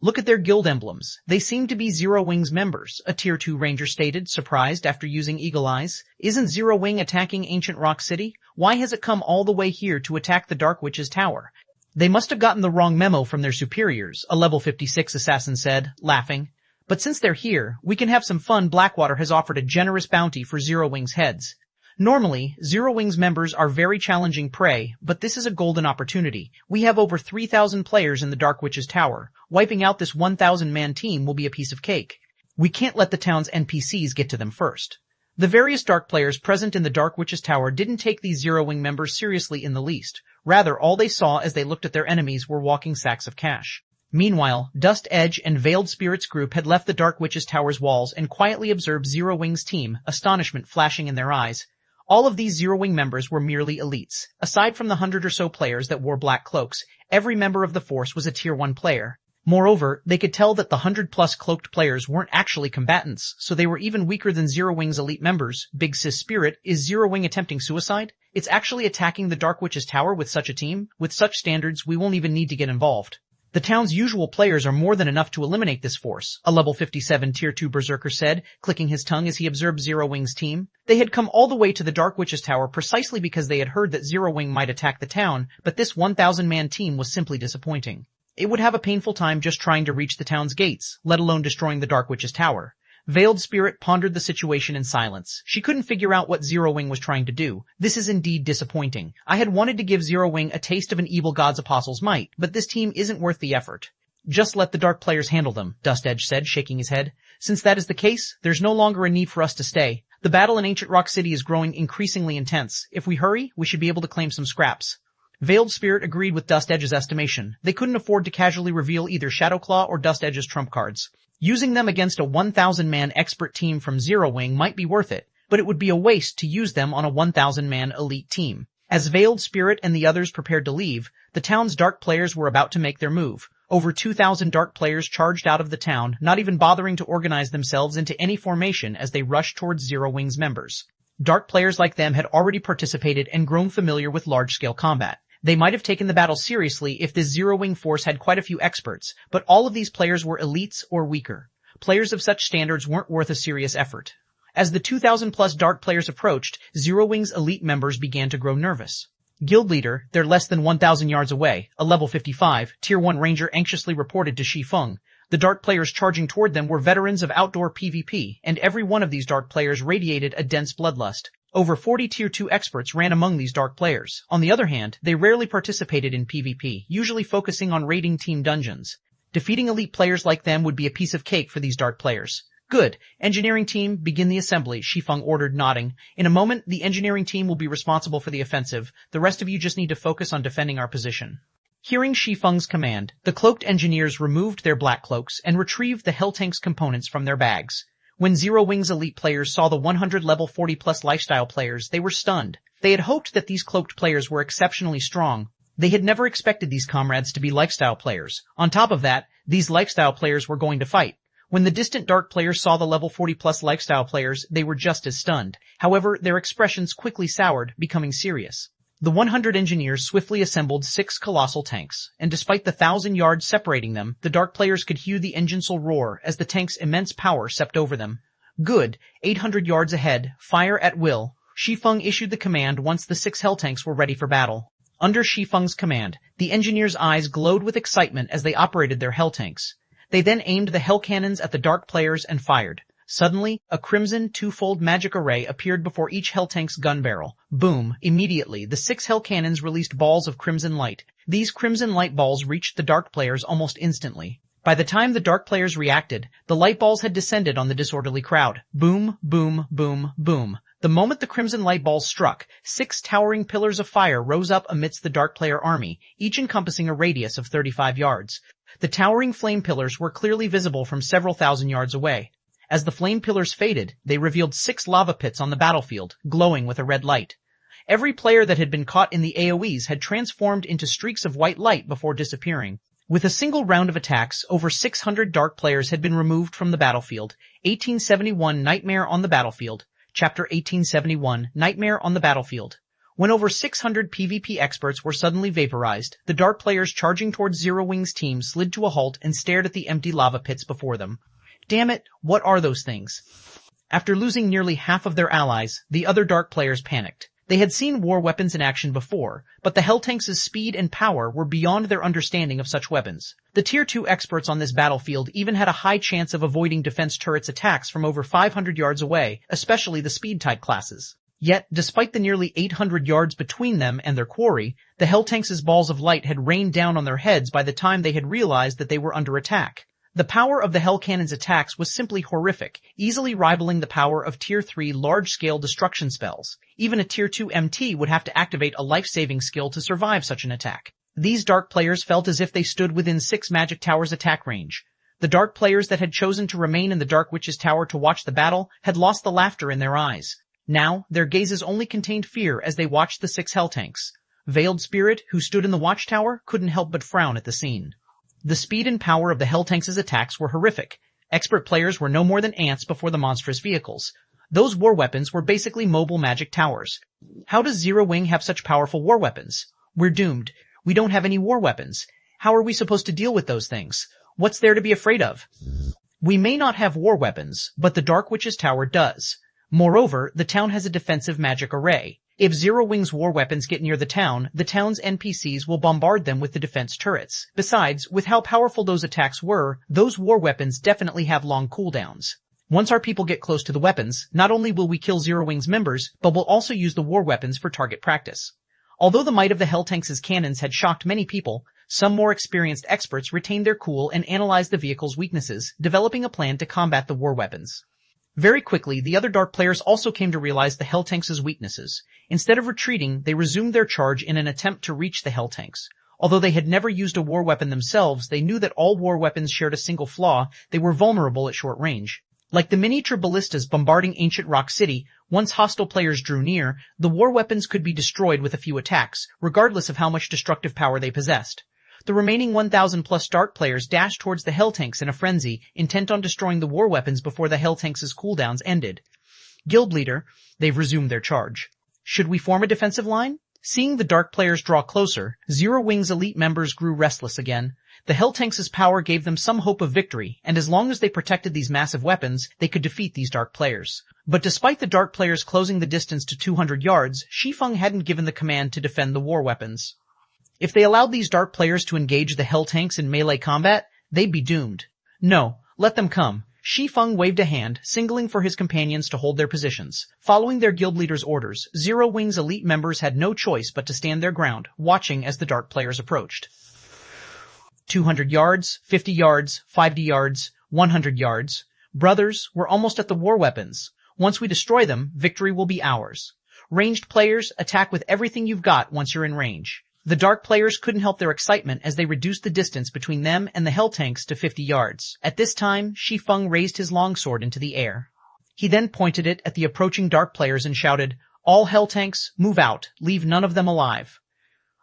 Look at their guild emblems. They seem to be Zero Wing's members, a Tier 2 ranger stated, surprised after using Eagle Eyes. Isn't Zero Wing attacking Ancient Rock City? Why has it come all the way here to attack the Dark Witch's Tower? They must have gotten the wrong memo from their superiors, a level 56 assassin said, laughing. But since they're here, we can have some fun. Blackwater has offered a generous bounty for Zero Wing's heads. Normally, Zero Wings members are very challenging prey, but this is a golden opportunity. We have over 3,000 players in the Dark Witch's Tower. Wiping out this 1,000-man team will be a piece of cake. We can't let the town's NPCs get to them first. The various Dark players present in the Dark Witch's Tower didn't take these Zero Wing members seriously in the least. Rather, all they saw as they looked at their enemies were walking sacks of cash. Meanwhile, Dust Edge and Veiled Spirit's group had left the Dark Witch's Tower's walls and quietly observed Zero Wing's team, astonishment flashing in their eyes. All of these Zero Wing members were merely elites. Aside from the 100 or so players that wore black cloaks, every member of the force was a Tier 1 player. Moreover, they could tell that the 100-plus cloaked players weren't actually combatants, so they were even weaker than Zero Wing's elite members. Big Sis Spirit, is Zero Wing attempting suicide? It's actually attacking the Dark Witch's Tower with such a team? With such standards, we won't even need to get involved. The town's usual players are more than enough to eliminate this force, a level 57 Tier 2 Berserker said, clicking his tongue as he observed Zero Wing's team. They had come all the way to the Dark Witch's Tower precisely because they had heard that Zero Wing might attack the town, but this 1,000-man team was simply disappointing. It would have a painful time just trying to reach the town's gates, let alone destroying the Dark Witch's Tower. Veiled Spirit pondered the situation in silence. She couldn't figure out what Zero Wing was trying to do. This is indeed disappointing. I had wanted to give Zero Wing a taste of an evil god's apostle's might, but this team isn't worth the effort. Just let the Dark players handle them, Dust Edge said, shaking his head. Since that is the case, there's no longer a need for us to stay. The battle in Ancient Rock City is growing increasingly intense. If we hurry, we should be able to claim some scraps. Veiled Spirit agreed with Dust Edge's estimation. They couldn't afford to casually reveal either Shadowclaw or Dust Edge's trump cards. Using them against a 1,000-man expert team from Zero Wing might be worth it, but it would be a waste to use them on a 1,000-man elite team. As Veiled Spirit and the others prepared to leave, the town's Dark players were about to make their move. Over 2,000 Dark players charged out of the town, not even bothering to organize themselves into any formation as they rushed towards Zero Wing's members. Dark players like them had already participated and grown familiar with large-scale combat. They might have taken the battle seriously if this Zero Wing force had quite a few experts, but all of these players were elites or weaker. Players of such standards weren't worth a serious effort. As the 2,000-plus Dark players approached, Zero Wing's elite members began to grow nervous. Guild leader, they're less than 1,000 yards away, a level 55, Tier 1 Ranger anxiously reported to Shi Feng. The Dark players charging toward them were veterans of outdoor PvP, and every one of these Dark players radiated a dense bloodlust. Over 40 Tier 2 experts ran among these Dark players. On the other hand, they rarely participated in PvP, usually focusing on raiding team dungeons. Defeating elite players like them would be a piece of cake for these Dark players. Good. Engineering team, begin the assembly, Shi Feng ordered, nodding. In a moment, the engineering team will be responsible for the offensive. The rest of you just need to focus on defending our position. Hearing Shi Feng's command, the cloaked engineers removed their black cloaks and retrieved the Helltank's components from their bags. When Zero Wing's elite players saw the 100 level 40-plus lifestyle players, they were stunned. They had hoped that these cloaked players were exceptionally strong. They had never expected these comrades to be lifestyle players. On top of that, these lifestyle players were going to fight. When the distant Dark players saw the level 40-plus lifestyle players, they were just as stunned. However, their expressions quickly soured, becoming serious. The 100 engineers swiftly assembled 6 colossal tanks, and despite the 1,000 yards separating them, the Dark players could hear the engines roar as the tank's immense power swept over them. Good. 800 yards ahead, fire at will. Shi Feng issued the command once the 6 Hell tanks were ready for battle. Under Shi Feng's command, the engineers' eyes glowed with excitement as they operated their Hell tanks. They then aimed the Hell cannons at the Dark players and fired. Suddenly, a crimson two-fold magic array appeared before each Hell tank's gun barrel. Boom! Immediately, the 6 Hell cannons released balls of crimson light. These crimson light balls reached the Dark players almost instantly. By the time the Dark players reacted, the light balls had descended on the disorderly crowd. Boom, boom, boom, boom. The moment the crimson light balls struck, 6 towering pillars of fire rose up amidst the Dark player army, each encompassing a radius of 35 yards. The towering flame pillars were clearly visible from several thousand yards away. As the flame pillars faded, they revealed 6 lava pits on the battlefield, glowing with a red light. Every player that had been caught in the AoEs had transformed into streaks of white light before disappearing. With a single round of attacks, over 600 Dark players had been removed from the battlefield. 1871 Nightmare on the Battlefield. Chapter 1871 Nightmare on the Battlefield. When over 600 PvP experts were suddenly vaporized, the Dark players charging towards Zero Wing's team slid to a halt and stared at the empty lava pits before them. Damn it, what are those things? After losing nearly half of their allies, the other Dark players panicked. They had seen war weapons in action before, but the Hell tanks' speed and power were beyond their understanding of such weapons. The Tier 2 experts on this battlefield even had a high chance of avoiding defense turrets' attacks from over 500 yards away, especially the speed-type classes. Yet, despite the nearly 800 yards between them and their quarry, the Hell Tanks' balls of light had rained down on their heads by the time they had realized that they were under attack. The power of the Hell Cannon's attacks was simply horrific, easily rivaling the power of Tier 3 large-scale destruction spells. Even a Tier 2 MT would have to activate a life-saving skill to survive such an attack. These Dark players felt as if they stood within 6 Magic Towers' attack range. The Dark players that had chosen to remain in the Dark Witch's Tower to watch the battle had lost the laughter in their eyes. Now, their gazes only contained fear as they watched the 6 Hell Tanks. Veiled Spirit, who stood in the watchtower, couldn't help but frown at the scene. The speed and power of the Hell Tanks' attacks were horrific. Expert players were no more than ants before the monstrous vehicles. Those war weapons were basically mobile magic towers. How does Zero Wing have such powerful war weapons? We're doomed. We don't have any war weapons. How are we supposed to deal with those things? What's there to be afraid of? We may not have war weapons, but the Dark Witch's Tower does. Moreover, the town has a defensive magic array. If Zero Wing's war weapons get near the town's NPCs will bombard them with the defense turrets. Besides, with how powerful those attacks were, those war weapons definitely have long cooldowns. Once our people get close to the weapons, not only will we kill Zero Wing's members, but we'll also use the war weapons for target practice. Although the might of the Hell Tanks' cannons had shocked many people, some more experienced experts retained their cool and analyzed the vehicle's weaknesses, developing a plan to combat the war weapons. Very quickly, the other Dark players also came to realize the Hell Tanks' weaknesses. Instead of retreating, they resumed their charge in an attempt to reach the Hell Tanks. Although they had never used a war weapon themselves, they knew that all war weapons shared a single flaw: they were vulnerable at short range. Like the miniature ballistas bombarding ancient Rock City, once hostile players drew near, the war weapons could be destroyed with a few attacks, regardless of how much destructive power they possessed. The remaining 1,000+ Dark players dashed towards the Hell Tanks in a frenzy, intent on destroying the war weapons before the Hell Tanks' cooldowns ended. Guild Leader, they've resumed their charge. Should we form a defensive line? Seeing the Dark players draw closer, Zero Wing's elite members grew restless again. The Hell Tanks' power gave them some hope of victory, and as long as they protected these massive weapons, they could defeat these Dark players. But despite the Dark players closing the distance to 200 yards, Shi Feng hadn't given the command to defend the war weapons. If they allowed these Dark players to engage the Hell Tanks in melee combat, they'd be doomed. No, let them come. Shi Feng waved a hand, signaling for his companions to hold their positions. Following their guild leader's orders, Zero Wing's elite members had no choice but to stand their ground, watching as the Dark players approached. 200 yards, 50 yards, 50 yards, 100 yards. Brothers, we're almost at the war weapons. Once we destroy them, victory will be ours. Ranged players, attack with everything you've got once you're in range. The Dark players couldn't help their excitement as they reduced the distance between them and the Hell Tanks to 50 yards. At this time, Shi Feng raised his longsword into the air. He then pointed it at the approaching Dark players and shouted, "All Hell Tanks, move out. Leave none of them alive."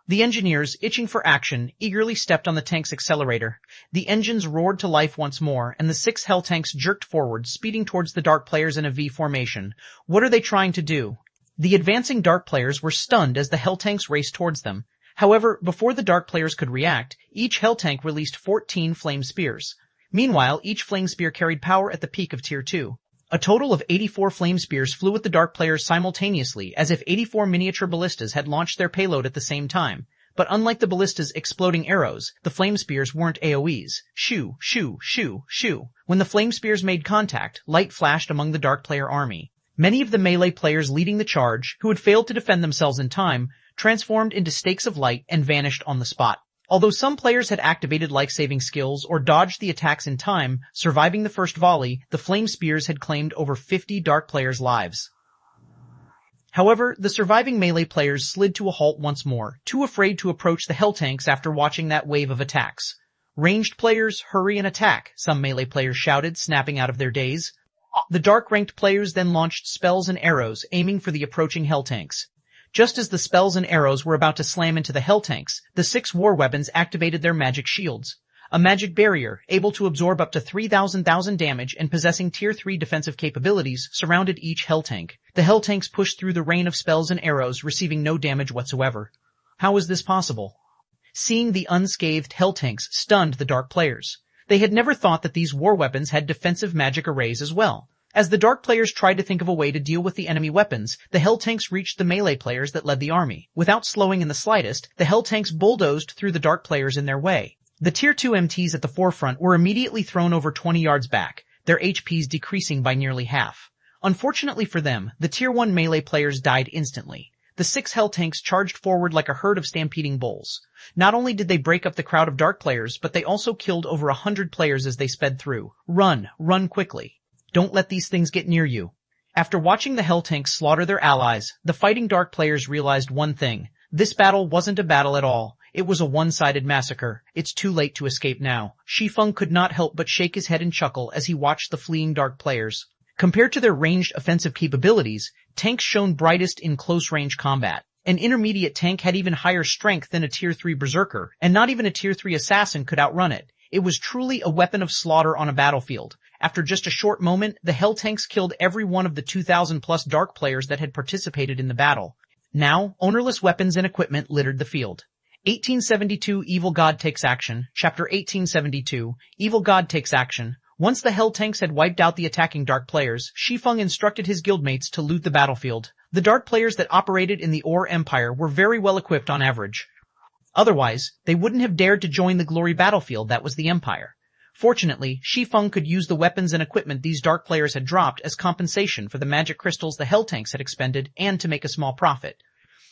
The engineers, itching for action, eagerly stepped on the tank's accelerator. The engines roared to life once more, and the 6 Hell Tanks jerked forward, speeding towards the Dark players in a V formation. What are they trying to do? The advancing Dark players were stunned as the Hell Tanks raced towards them. However, before the Dark players could react, each Hell Tank released 14 flame spears. Meanwhile, each flame spear carried power at the peak of Tier 2. A total of 84 flame spears flew at the Dark players simultaneously, as if 84 miniature ballistas had launched their payload at the same time. But unlike the ballista's exploding arrows, the flame spears weren't AoEs. Shoo, shoo, shoo, shoo. When the flame spears made contact, light flashed among the Dark player army. Many of the melee players leading the charge, who had failed to defend themselves in time, transformed into stakes of light and vanished on the spot. Although some players had activated life-saving skills or dodged the attacks in time, surviving the first volley, the flame spears had claimed over 50 Dark players' lives. However, the surviving melee players slid to a halt once more, too afraid to approach the Hell Tanks after watching that wave of attacks. "Ranged players, hurry and attack," some melee players shouted, snapping out of their daze. The Dark-ranked players then launched spells and arrows, aiming for the approaching Hell Tanks. Just as the spells and arrows were about to slam into the Hell Tanks, the 6 war weapons activated their magic shields. A magic barrier, able to absorb up to 3,000 damage and possessing Tier 3 defensive capabilities, surrounded each Hell Tank. The Hell Tanks pushed through the rain of spells and arrows, receiving no damage whatsoever. How was this possible? Seeing the unscathed Hell Tanks stunned the Dark players. They had never thought that these war weapons had defensive magic arrays as well. As the Dark players tried to think of a way to deal with the enemy weapons, the Hell Tanks reached the melee players that led the army. Without slowing in the slightest, the Hell Tanks bulldozed through the Dark players in their way. The Tier 2 MTs at the forefront were immediately thrown over 20 yards back, their HPs decreasing by nearly half. Unfortunately for them, the Tier 1 melee players died instantly. The 6 hell tanks charged forward like a herd of stampeding bulls. Not only did they break up the crowd of dark players, but they also killed over 100 players as they sped through. Run quickly. Don't let these things get near you. After watching the hell tanks slaughter their allies, the fighting dark players realized one thing. This battle wasn't a battle at all. It was a one-sided massacre. It's too late to escape now. Shi Feng could not help but shake his head and chuckle as he watched the fleeing dark players. Compared to their ranged offensive capabilities, tanks shone brightest in close-range combat. An intermediate tank had even higher strength than a Tier 3 berserker, and not even a Tier 3 assassin could outrun it. It was truly a weapon of slaughter on a battlefield. After just a short moment, the hell tanks killed every one of the 2,000-plus dark players that had participated in the battle. Now, ownerless weapons and equipment littered the field. 1872 Evil God Takes Action, Chapter 1872, Evil God Takes Action. Once the hell tanks had wiped out the attacking dark players, Shi Feng instructed his guildmates to loot the battlefield. The dark players that operated in the Ore Empire were very well equipped on average. Otherwise, they wouldn't have dared to join the glory battlefield that was the Empire. Fortunately, Shi Feng could use the weapons and equipment these dark players had dropped as compensation for the magic crystals the hell tanks had expended and to make a small profit.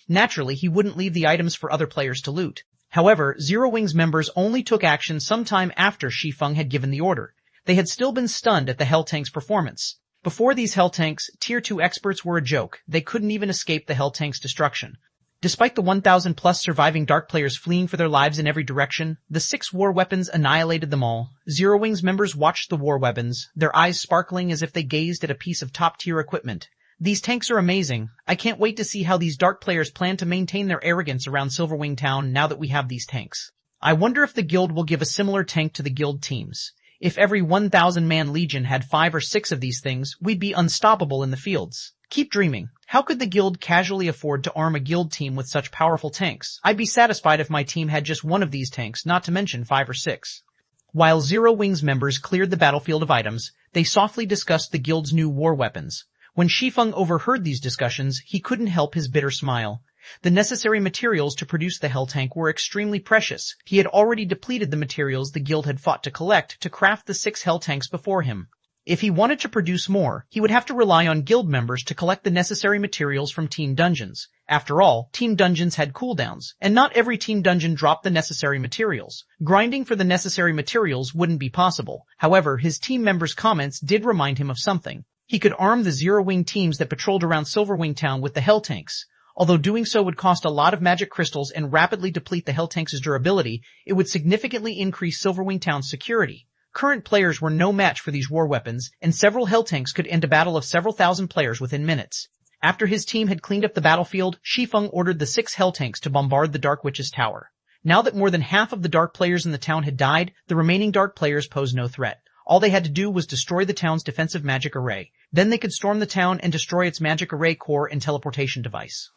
Naturally, he wouldn't leave the items for other players to loot. However, Zero Wing's members only took action sometime after Shi Feng had given the order. They had still been stunned at the hell tanks' performance. Before these hell tanks, Tier 2 experts were a joke. They couldn't even escape the hell tanks' destruction. Despite the 1,000-plus surviving dark players fleeing for their lives in every direction, the 6 war weapons annihilated them all. Zero Wing's members watched the war weapons, their eyes sparkling as if they gazed at a piece of top-tier equipment. These tanks are amazing. I can't wait to see how these dark players plan to maintain their arrogance around Silverwing Town now that we have these tanks. I wonder if the guild will give a similar tank to the guild teams. If every 1,000-man legion had 5 or 6 of these things, we'd be unstoppable in the fields. Keep dreaming. How could the guild casually afford to arm a guild team with such powerful tanks? I'd be satisfied if my team had just one of these tanks, not to mention 5 or 6. While Zero Wing's members cleared the battlefield of items, they softly discussed the guild's new war weapons. When Shi Feng overheard these discussions, he couldn't help his bitter smile. The necessary materials to produce the hell tank were extremely precious. He had already depleted the materials the guild had fought to collect to craft the 6 hell tanks before him. If he wanted to produce more, he would have to rely on guild members to collect the necessary materials from team dungeons. After all, team dungeons had cooldowns, and not every team dungeon dropped the necessary materials. Grinding for the necessary materials wouldn't be possible. However, his team members' comments did remind him of something. He could arm the Zero Wing teams that patrolled around Silverwing Town with the hell tanks. Although doing so would cost a lot of magic crystals and rapidly deplete the hell tanks' durability, it would significantly increase Silverwing Town's security. Current players were no match for these war weapons, and several hell tanks could end a battle of several thousand players within minutes. After his team had cleaned up the battlefield, Shi Feng ordered the 6 hell tanks to bombard the Dark Witch's tower. Now that more than half of the dark players in the town had died, the remaining dark players posed no threat. All they had to do was destroy the town's defensive magic array. Then they could storm the town and destroy its magic array core and teleportation device.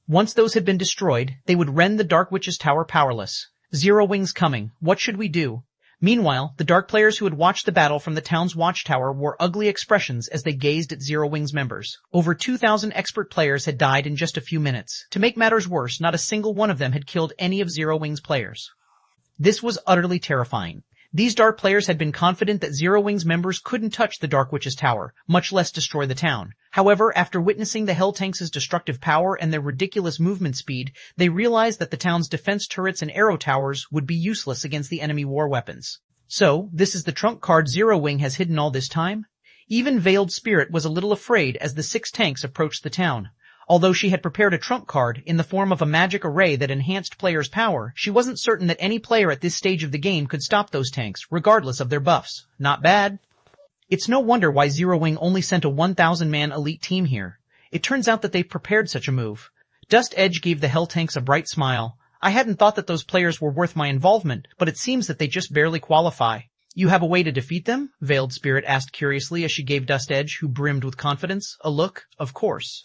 Once those had been destroyed, they would rend the Dark Witch's tower powerless. Zero Wing's coming. What should we do? Meanwhile, the dark players who had watched the battle from the town's watchtower wore ugly expressions as they gazed at Zero Wing's members. Over 2,000 expert players had died in just a few minutes. To make matters worse, not a single one of them had killed any of Zero Wing's players. This was utterly terrifying. These dark players had been confident that Zero Wing's members couldn't touch the Dark Witch's tower, much less destroy the town. However, after witnessing the hell tanks' destructive power and their ridiculous movement speed, they realized that the town's defense turrets and arrow towers would be useless against the enemy war weapons. So, this is the trump card Zero Wing has hidden all this time? Even Veiled Spirit was a little afraid as the 6 tanks approached the town. Although she had prepared a trump card in the form of a magic array that enhanced players' power, she wasn't certain that any player at this stage of the game could stop those tanks, regardless of their buffs. Not bad. It's no wonder why Zero Wing only sent a 1,000-man elite team here. It turns out that they've prepared such a move. Dust Edge gave the hell tanks a bright smile. I hadn't thought that those players were worth my involvement, but it seems that they just barely qualify. You have a way to defeat them? Veiled Spirit asked curiously as she gave Dust Edge, who brimmed with confidence, a look. Of course.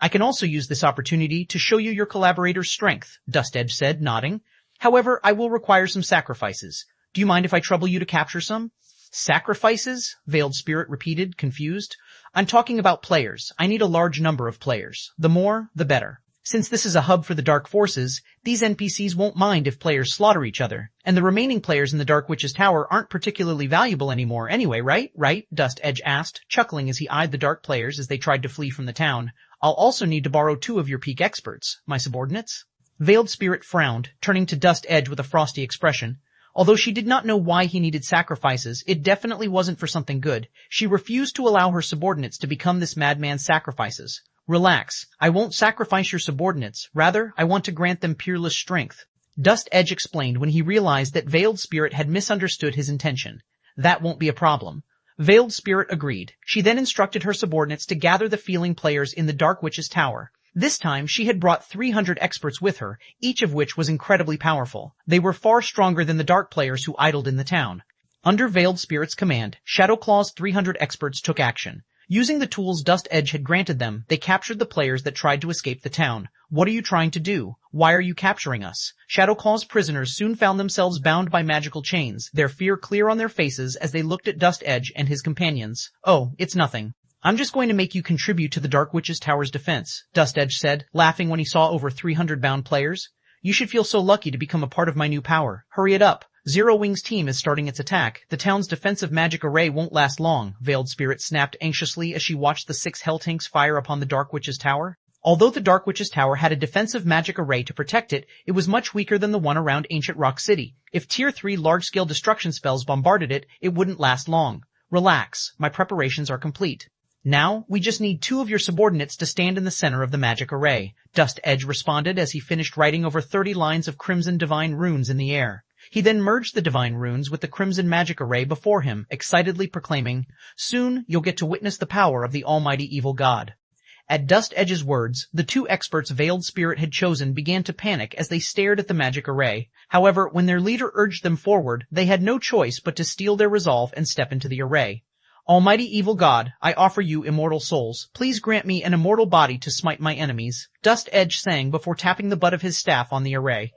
I can also use this opportunity to show you your collaborator's strength, Dust Edge said, nodding. However, I will require some sacrifices. Do you mind if I trouble you to capture some? Sacrifices? Veiled Spirit repeated, confused. I'm talking about players. I need a large number of players. The more, the better. Since this is a hub for the dark forces, these NPCs won't mind if players slaughter each other, and the remaining players in the Dark Witch's Tower aren't particularly valuable anymore anyway, right? Right? Dust Edge asked, chuckling as he eyed the dark players as they tried to flee from the town. I'll also need to borrow 2 of your peak experts, my subordinates. Veiled Spirit frowned, turning to Dust Edge with a frosty expression. Although she did not know why he needed sacrifices, it definitely wasn't for something good. She refused to allow her subordinates to become this madman's sacrifices. Relax, I won't sacrifice your subordinates. Rather, I want to grant them peerless strength. Dust Edge explained when he realized that Veiled Spirit had misunderstood his intention. That won't be a problem. Veiled Spirit agreed. She then instructed her subordinates to gather the feeling players in the Dark Witch's Tower. This time, she had brought 300 experts with her, each of which was incredibly powerful. They were far stronger than the dark players who idled in the town. Under Veiled Spirit's command, Shadowclaw's 300 experts took action. Using the tools Dust Edge had granted them, they captured the players that tried to escape the town. What are you trying to do? Why are you capturing us? Shadowclaw's prisoners soon found themselves bound by magical chains, their fear clear on their faces as they looked at Dust Edge and his companions. Oh, it's nothing. I'm just going to make you contribute to the Dark Witch's Tower's defense, Dust Edge said, laughing when he saw over 300 bound players. You should feel so lucky to become a part of my new power. Hurry it up. Zero Wing's team is starting its attack. The town's defensive magic array won't last long, Veiled Spirit snapped anxiously as she watched the 6 hell tanks fire upon the Dark Witch's Tower. Although the Dark Witch's Tower had a defensive magic array to protect it, it was much weaker than the one around Ancient Rock City. If Tier 3 large-scale destruction spells bombarded it, it wouldn't last long. Relax, my preparations are complete. Now, we just need 2 of your subordinates to stand in the center of the magic array, Dust Edge responded as he finished writing over 30 lines of crimson divine runes in the air. He then merged the divine runes with the crimson magic array before him, excitedly proclaiming, Soon you'll get to witness the power of the almighty evil god. At Dust Edge's words, the 2 experts Veiled Spirit had chosen began to panic as they stared at the magic array. However, when their leader urged them forward, they had no choice but to steel their resolve and step into the array. Almighty evil god, I offer you immortal souls. Please grant me an immortal body to smite my enemies, Dust Edge sang before tapping the butt of his staff on the array.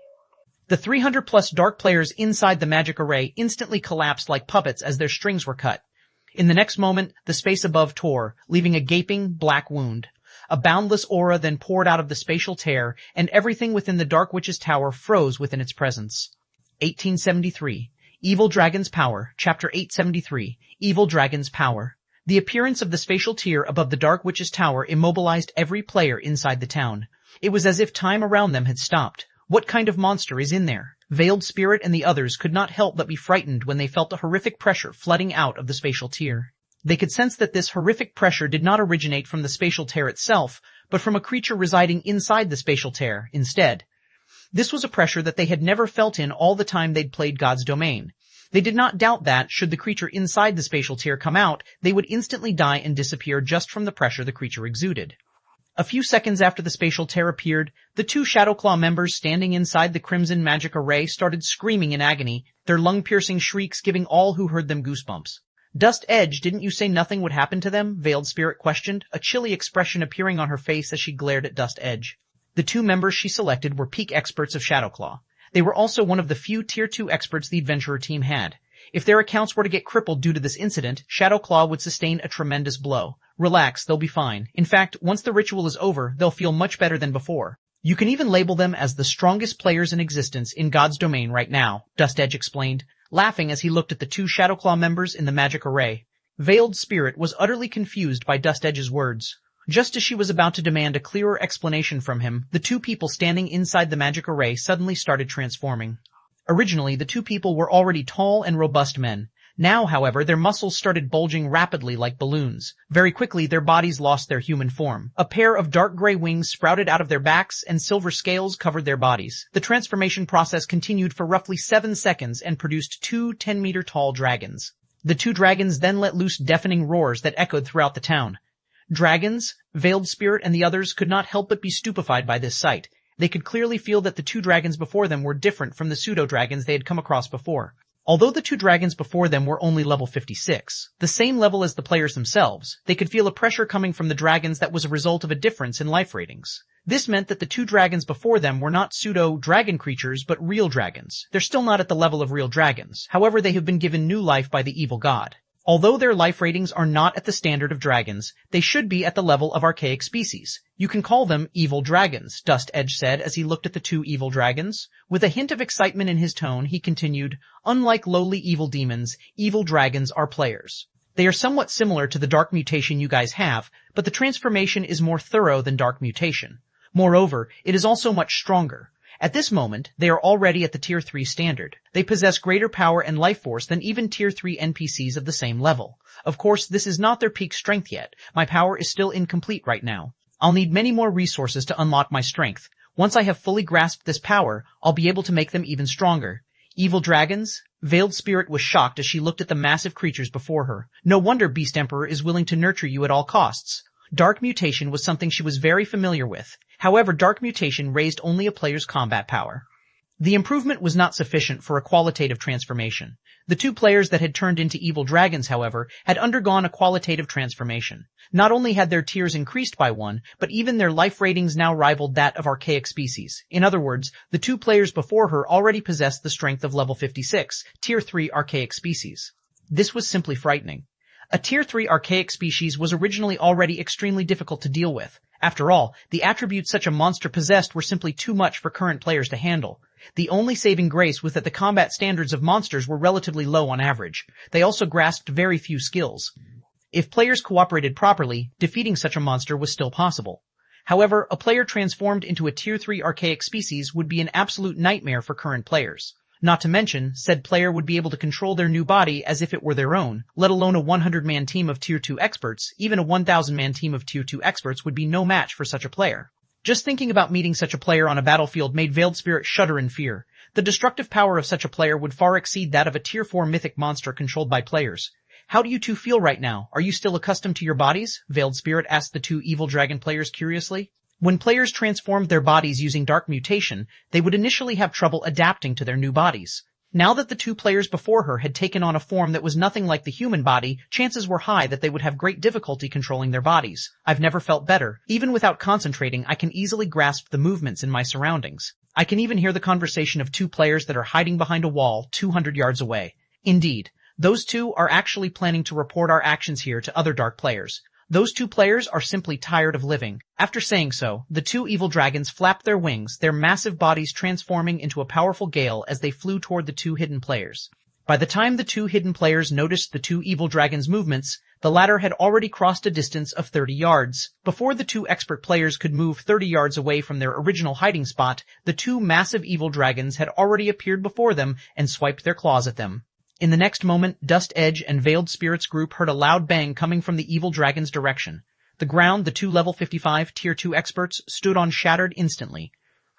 The 300-plus dark players inside the magic array instantly collapsed like puppets as their strings were cut. In the next moment, the space above tore, leaving a gaping, black wound. A boundless aura then poured out of the spatial tear, and everything within the Dark Witch's Tower froze within its presence. 1873. Evil Dragon's Power, Chapter 873, Evil Dragon's Power. The appearance of the spatial tier above the Dark Witch's Tower immobilized every player inside the town. It was as if time around them had stopped. What kind of monster is in there? Veiled Spirit and the others could not help but be frightened when they felt a horrific pressure flooding out of the spatial tier. They could sense that this horrific pressure did not originate from the spatial tear itself, but from a creature residing inside the spatial tear instead. This was a pressure that they had never felt in all the time they'd played God's Domain. They did not doubt that, should the creature inside the spatial tier come out, they would instantly die and disappear just from the pressure the creature exuded. A few seconds after the spatial tear appeared, the 2 Shadowclaw members standing inside the crimson magic array started screaming in agony, their lung-piercing shrieks giving all who heard them goosebumps. Dust Edge, didn't you say nothing would happen to them? Veiled Spirit questioned, a chilly expression appearing on her face as she glared at Dust Edge. The 2 members she selected were peak experts of Shadowclaw. They were also one of the few Tier 2 experts the adventurer team had. If their accounts were to get crippled due to this incident, Shadowclaw would sustain a tremendous blow. Relax, they'll be fine. In fact, once the ritual is over, they'll feel much better than before. You can even label them as the strongest players in existence in God's Domain right now, Dust Edge explained, laughing as he looked at the 2 Shadowclaw members in the magic array. Veiled Spirit was utterly confused by Dust Edge's words. Just as she was about to demand a clearer explanation from him, the 2 people standing inside the magic array suddenly started transforming. Originally, the 2 people were already tall and robust men. Now, however, their muscles started bulging rapidly like balloons. Very quickly, their bodies lost their human form. A pair of dark gray wings sprouted out of their backs, and silver scales covered their bodies. The transformation process continued for roughly 7 seconds and produced 2 10-meter-tall dragons. The 2 dragons then let loose deafening roars that echoed throughout the town. Dragons, Veiled Spirit, and the others could not help but be stupefied by this sight. They could clearly feel that the 2 dragons before them were different from the pseudo-dragons they had come across before. Although the 2 dragons before them were only level 56, the same level as the players themselves, they could feel a pressure coming from the dragons that was a result of a difference in life ratings. This meant that the 2 dragons before them were not pseudo-dragon creatures, but real dragons. They're still not at the level of real dragons. However, they have been given new life by the evil god. Although their life ratings are not at the standard of dragons, they should be at the level of archaic species. You can call them evil dragons, Dust Edge said as he looked at the two evil dragons. With a hint of excitement in his tone, he continued, unlike lowly evil demons, evil dragons are players. They are somewhat similar to the dark mutation you guys have, but the transformation is more thorough than dark mutation. Moreover, it is also much stronger. At this moment, they are already at the Tier 3 standard. They possess greater power and life force than even Tier 3 NPCs of the same level. Of course, this is not their peak strength yet. My power is still incomplete right now. I'll need many more resources to unlock my strength. Once I have fully grasped this power, I'll be able to make them even stronger. Evil dragons? Veiled Spirit was shocked as she looked at the massive creatures before her. No wonder Beast Emperor is willing to nurture you at all costs. Dark mutation was something she was very familiar with. However, dark mutation raised only a player's combat power. The improvement was not sufficient for a qualitative transformation. The two players that had turned into evil dragons, however, had undergone a qualitative transformation. Not only had their tiers increased by one, but even their life ratings now rivaled that of archaic species. In other words, the two players before her already possessed the strength of level 56, Tier 3 archaic species. This was simply frightening. A Tier 3 archaic species was originally already extremely difficult to deal with. After all, the attributes such a monster possessed were simply too much for current players to handle. The only saving grace was that the combat standards of monsters were relatively low on average. They also grasped very few skills. If players cooperated properly, defeating such a monster was still possible. However, a player transformed into a Tier 3 archaic species would be an absolute nightmare for current players. Not to mention, said player would be able to control their new body as if it were their own, let alone a 100-man team of Tier 2 experts. Even a 1,000-man team of Tier 2 experts would be no match for such a player. Just thinking about meeting such a player on a battlefield made Veiled Spirit shudder in fear. The destructive power of such a player would far exceed that of a Tier 4 mythic monster controlled by players. How do you two feel right now? Are you still accustomed to your bodies? Veiled Spirit asked the two evil dragon players curiously. When players transformed their bodies using dark mutation, they would initially have trouble adapting to their new bodies. Now that the two players before her had taken on a form that was nothing like the human body, chances were high that they would have great difficulty controlling their bodies. I've never felt better. Even without concentrating, I can easily grasp the movements in my surroundings. I can even hear the conversation of two players that are hiding behind a wall 200 yards away. Indeed, those two are actually planning to report our actions here to other dark players. Those two players are simply tired of living. After saying so, the two evil dragons flapped their wings, their massive bodies transforming into a powerful gale as they flew toward the two hidden players. By the time the two hidden players noticed the two evil dragons' movements, the latter had already crossed a distance of 30 yards. Before the two expert players could move 30 yards away from their original hiding spot, the two massive evil dragons had already appeared before them and swiped their claws at them. In the next moment, Dust Edge and Veiled Spirit's group heard a loud bang coming from the evil dragon's direction. The ground the two level 55 Tier 2 experts stood on shattered instantly.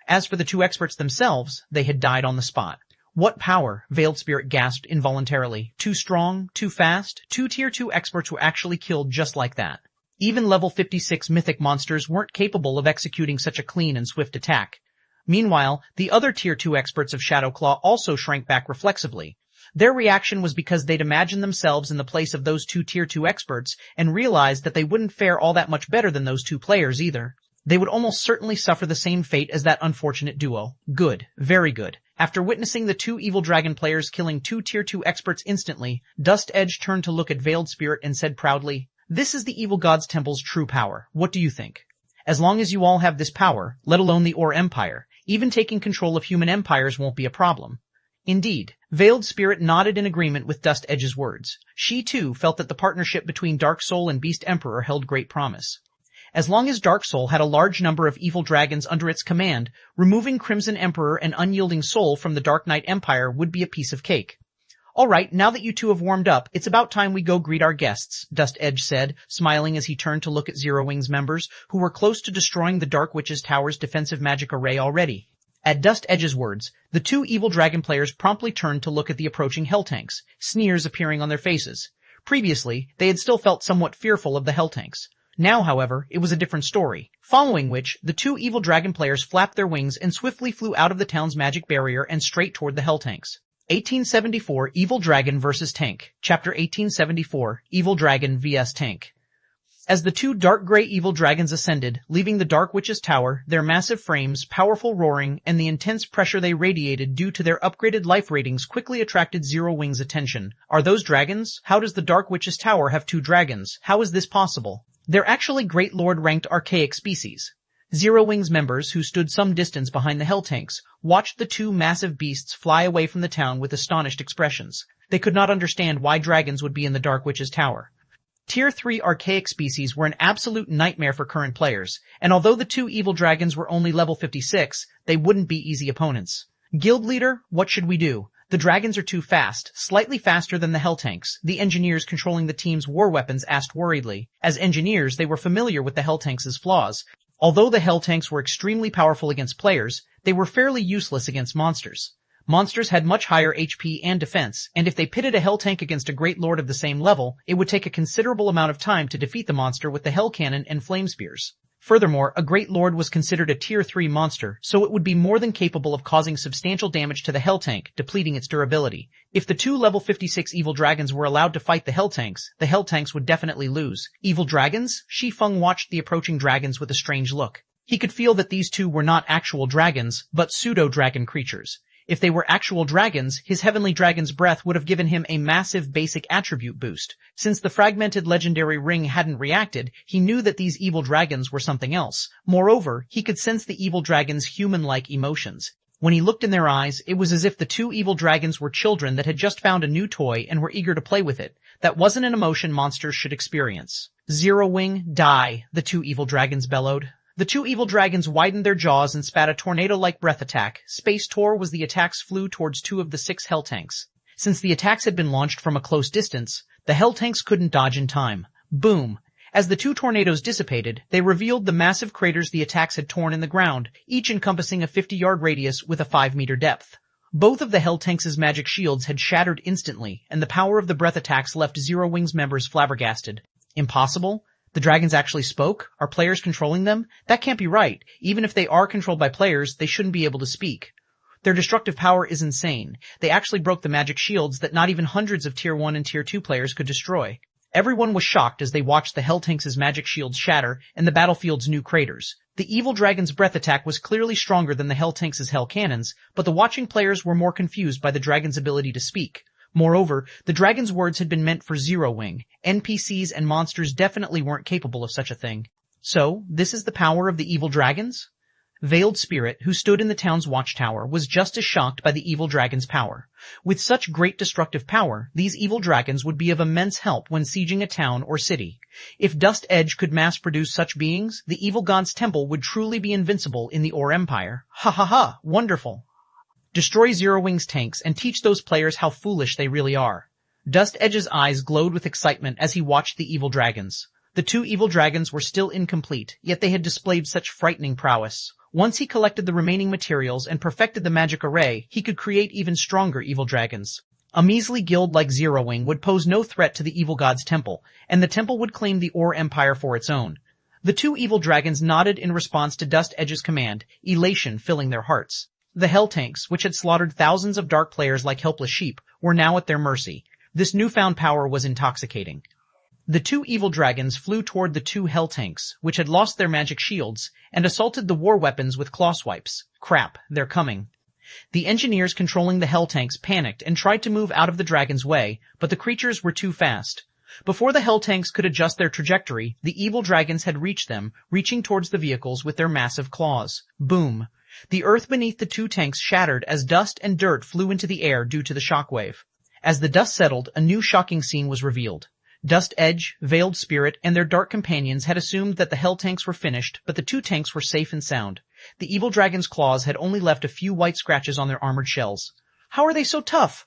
As for the two experts themselves, they had died on the spot. What power, Veiled Spirit gasped involuntarily. Too strong, too fast, two Tier 2 experts were actually killed just like that. Even level 56 mythic monsters weren't capable of executing such a clean and swift attack. Meanwhile, the other Tier 2 experts of Shadowclaw also shrank back reflexively. Their reaction was because they'd imagined themselves in the place of those two Tier 2 experts and realized that they wouldn't fare all that much better than those two players either. They would almost certainly suffer the same fate as that unfortunate duo. Good. Very good. After witnessing the two evil dragon players killing two Tier 2 experts instantly, Dust Edge turned to look at Veiled Spirit and said proudly, "This is the evil god's temple's true power. What do you think? As long as you all have this power, let alone the Ore Empire, even taking control of human empires won't be a problem." Indeed, Veiled Spirit nodded in agreement with Dust Edge's words. She, too, felt that the partnership between Dark Soul and Beast Emperor held great promise. As long as Dark Soul had a large number of evil dragons under its command, removing Crimson Emperor and Unyielding Soul from the Dark Knight Empire would be a piece of cake. "All right, now that you two have warmed up, it's about time we go greet our guests," Dust Edge said, smiling as he turned to look at Zero Wing's members, who were close to destroying the Dark Witch's tower's defensive magic array already. At Dust Edge's words, the two evil dragon players promptly turned to look at the approaching hell tanks, sneers appearing on their faces. Previously, they had still felt somewhat fearful of the hell tanks. Now, however, it was a different story. Following which, the two evil dragon players flapped their wings and swiftly flew out of the town's magic barrier and straight toward the hell tanks. 1874 Evil Dragon vs. Tank. Chapter 1874 Evil Dragon vs. Tank. As the two dark gray evil dragons ascended, leaving the Dark Witch's tower, their massive frames, powerful roaring, and the intense pressure they radiated due to their upgraded life ratings quickly attracted Zero Wing's attention. Are those dragons? How does the Dark Witch's tower have two dragons? How is this possible? They're actually Great Lord-ranked archaic species. Zero Wing's members, who stood some distance behind the hell tanks, watched the two massive beasts fly away from the town with astonished expressions. They could not understand why dragons would be in the Dark Witch's tower. Tier 3 archaic species were an absolute nightmare for current players, and although the two evil dragons were only level 56, they wouldn't be easy opponents. Guild leader, what should we do? The dragons are too fast, slightly faster than the hell tanks, the engineers controlling the team's war weapons asked worriedly. As engineers, they were familiar with the hell tanks' flaws. Although the hell tanks were extremely powerful against players, they were fairly useless against monsters. Monsters had much higher HP and defense, and if they pitted a hell tank against a great lord of the same level, it would take a considerable amount of time to defeat the monster with the hell cannon and flame spears. Furthermore, a great lord was considered a tier 3 monster, so it would be more than capable of causing substantial damage to the hell tank, depleting its durability. If the two level 56 evil dragons were allowed to fight the hell tanks would definitely lose. Evil dragons? Shi Feng watched the approaching dragons with a strange look. He could feel that these two were not actual dragons, but pseudo-dragon creatures. If they were actual dragons, his heavenly dragon's breath would have given him a massive basic attribute boost. Since the fragmented legendary ring hadn't reacted, he knew that these evil dragons were something else. Moreover, he could sense the evil dragons' human-like emotions. When he looked in their eyes, it was as if the two evil dragons were children that had just found a new toy and were eager to play with it. That wasn't an emotion monsters should experience. Zero Wing, die, the two evil dragons bellowed. The two evil dragons widened their jaws and spat a tornado-like breath attack. Space Tor was the attacks flew towards two of the 6 hell tanks. Since the attacks had been launched from a close distance, the hell tanks couldn't dodge in time. Boom! As the two tornadoes dissipated, they revealed the massive craters the attacks had torn in the ground, each encompassing a 50-yard radius with a 5-meter depth. Both of the hell tanks' magic shields had shattered instantly, and the power of the breath attacks left Zero Wing's members flabbergasted. Impossible? The dragons actually spoke? Are players controlling them? That can't be right. Even if they are controlled by players, they shouldn't be able to speak. Their destructive power is insane. They actually broke the magic shields that not even hundreds of Tier 1 and Tier 2 players could destroy. Everyone was shocked as they watched the hell tanks' magic shields shatter and the battlefield's new craters. The evil dragon's breath attack was clearly stronger than the hell tanks' hell cannons, but the watching players were more confused by the dragon's ability to speak. Moreover, the dragon's words had been meant for Zero Wing. NPCs and monsters definitely weren't capable of such a thing. So, this is the power of the evil dragons? Veiled Spirit, who stood in the town's watchtower, was just as shocked by the evil dragon's power. With such great destructive power, these evil dragons would be of immense help when sieging a town or city. If Dust Edge could mass-produce such beings, the evil god's temple would truly be invincible in the Or Empire. Ha ha ha! Wonderful! Destroy Zero Wing's tanks and teach those players how foolish they really are. Dust Edge's eyes glowed with excitement as he watched the evil dragons. The two evil dragons were still incomplete, yet they had displayed such frightening prowess. Once he collected the remaining materials and perfected the magic array, he could create even stronger evil dragons. A measly guild like Zero Wing would pose no threat to the evil god's temple, and the temple would claim the Or Empire for its own. The two evil dragons nodded in response to Dust Edge's command, elation filling their hearts. The hell tanks, which had slaughtered thousands of dark players like helpless sheep, were now at their mercy. This newfound power was intoxicating. The two evil dragons flew toward the two hell tanks, which had lost their magic shields, and assaulted the war weapons with claw swipes. Crap, they're coming. The engineers controlling the hell tanks panicked and tried to move out of the dragon's way, but the creatures were too fast. Before the hell tanks could adjust their trajectory, the evil dragons had reached them, reaching towards the vehicles with their massive claws. Boom! The earth beneath the two tanks shattered as dust and dirt flew into the air due to the shockwave. As the dust settled, a new shocking scene was revealed. Dust Edge, Veiled Spirit, and their dark companions had assumed that the hell tanks were finished, but the two tanks were safe and sound. The evil dragon's claws had only left a few white scratches on their armored shells. How are they so tough?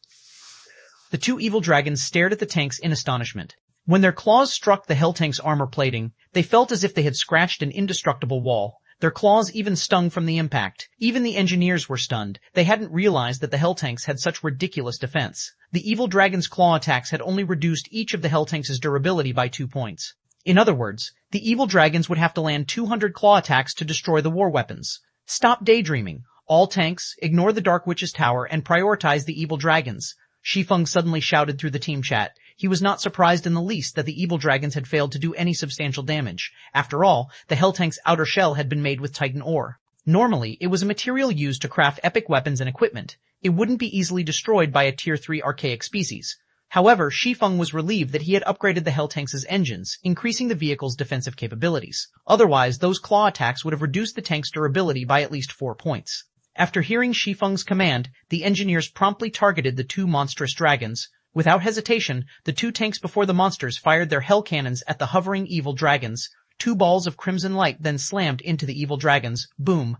The two evil dragons stared at the tanks in astonishment. When their claws struck the hell tank's armor plating, they felt as if they had scratched an indestructible wall. Their claws even stung from the impact. Even the engineers were stunned. They hadn't realized that the hell tanks had such ridiculous defense. The evil dragon's claw attacks had only reduced each of the hell tanks' durability by 2 points. In other words, the evil dragons would have to land 200 claw attacks to destroy the war weapons. Stop daydreaming. All tanks, ignore the Dark Witch's tower and prioritize the evil dragons. Shi Feng suddenly shouted through the team chat. he was not surprised in the least that the evil dragons had failed to do any substantial damage. After all, the Hell Tank's outer shell had been made with Titan ore. Normally, it was a material used to craft epic weapons and equipment. It wouldn't be easily destroyed by a Tier 3 archaic species. However, Shi Feng was relieved that he had upgraded the Hell Tanks' engines, increasing the vehicle's defensive capabilities. Otherwise, those claw attacks would have reduced the tank's durability by at least 4 points. After hearing Shi Feng's command, the engineers promptly targeted the 2 monstrous dragons. Without hesitation, the 2 tanks before the monsters fired their hell cannons at the hovering evil dragons. 2 balls of crimson light then slammed into the evil dragons. Boom.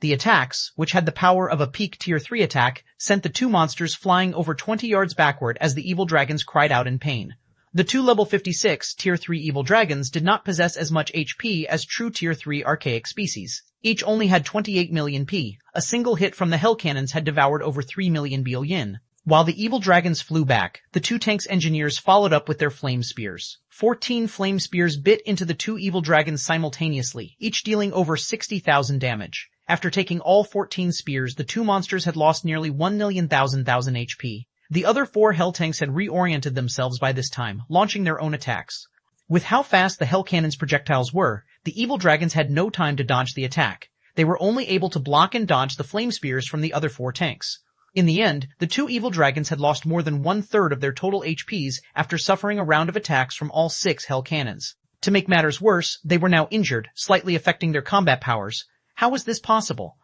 The attacks, which had the power of a peak Tier 3 attack, sent the 2 monsters flying over 20 yards backward as the evil dragons cried out in pain. The 2 level 56 Tier 3 evil dragons did not possess as much HP as true Tier 3 archaic species. Each only had 28 million P. A single hit from the hell cannons had devoured over 3 million billion. While the evil dragons flew back, the 2 tanks' engineers followed up with their flame spears. 14 flame spears bit into the 2 evil dragons simultaneously, each dealing over 60,000 damage. After taking all 14 spears, the 2 monsters had lost nearly 1,000,000 HP. The other 4 hell tanks had reoriented themselves by this time, launching their own attacks. With how fast the hell cannon's projectiles were, the evil dragons had no time to dodge the attack. They were only able to block and dodge the flame spears from the other 4 tanks. In the end, the 2 evil dragons had lost more than 1/3 of their total HPs after suffering a round of attacks from all 6 hell cannons. To make matters worse, they were now injured, slightly affecting their combat powers. How was this possible?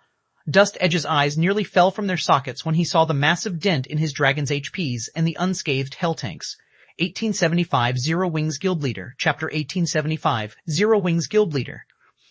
Dust Edge's eyes nearly fell from their sockets when he saw the massive dent in his dragon's HPs and the unscathed hell tanks. 1875 Zero Wings Guild Leader, Chapter 1875, Zero Wings Guild Leader.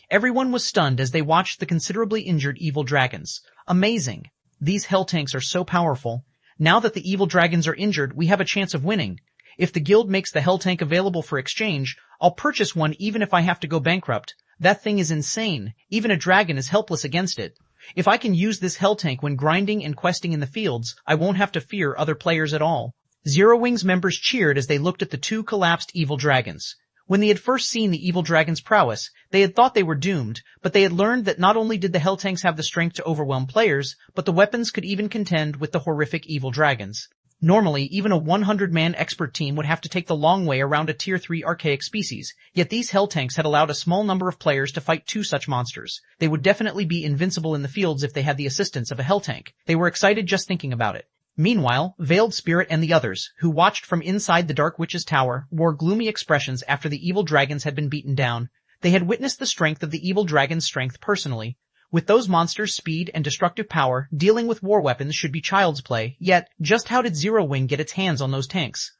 Everyone was stunned as they watched the considerably injured evil dragons. Amazing. These hell tanks are so powerful. Now that the evil dragons are injured, we have a chance of winning. If the guild makes the hell tank available for exchange, I'll purchase one even if I have to go bankrupt. That thing is insane. Even a dragon is helpless against it. If I can use this hell tank when grinding and questing in the fields, I won't have to fear other players at all. Zero Wings members cheered as they looked at the 2 collapsed evil dragons. When they had first seen the evil dragon's prowess, they had thought they were doomed, but they had learned that not only did the hell tanks have the strength to overwhelm players, but the weapons could even contend with the horrific evil dragons. Normally, even a 100-man expert team would have to take the long way around a Tier 3 archaic species, yet these hell tanks had allowed a small number of players to fight 2 such monsters. They would definitely be invincible in the fields if they had the assistance of a hell tank. They were excited just thinking about it. Meanwhile, Veiled Spirit and the others, who watched from inside the Dark Witch's tower, wore gloomy expressions after the evil dragons had been beaten down. They had witnessed the strength of the evil dragon's strength personally. With those monsters' speed and destructive power, dealing with war weapons should be child's play, yet, just how did Zero Wing get its hands on those tanks?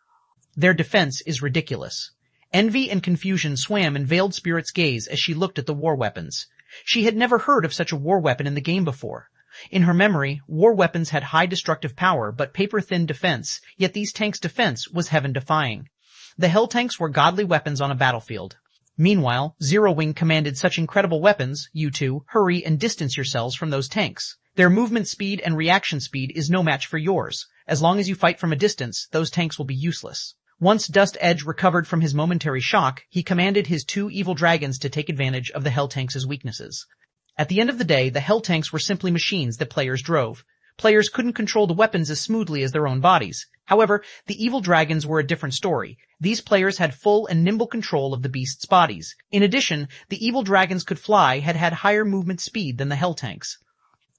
Their defense is ridiculous. Envy and confusion swam in Veiled Spirit's gaze as she looked at the war weapons. She had never heard of such a war weapon in the game before. In her memory, war weapons had high destructive power but paper-thin defense, yet these tanks' defense was heaven-defying. The hell tanks were godly weapons on a battlefield. Meanwhile, Zero Wing commanded such incredible weapons, you 2, hurry and distance yourselves from those tanks. Their movement speed and reaction speed is no match for yours. As long as you fight from a distance, those tanks will be useless. Once Dust Edge recovered from his momentary shock, he commanded his 2 evil dragons to take advantage of the hell tanks' weaknesses. At the end of the day, the hell tanks were simply machines that players drove. Players couldn't control the weapons as smoothly as their own bodies. However, the evil dragons were a different story. These players had full and nimble control of the beasts' bodies. In addition, the evil dragons could fly, had higher movement speed than the hell tanks.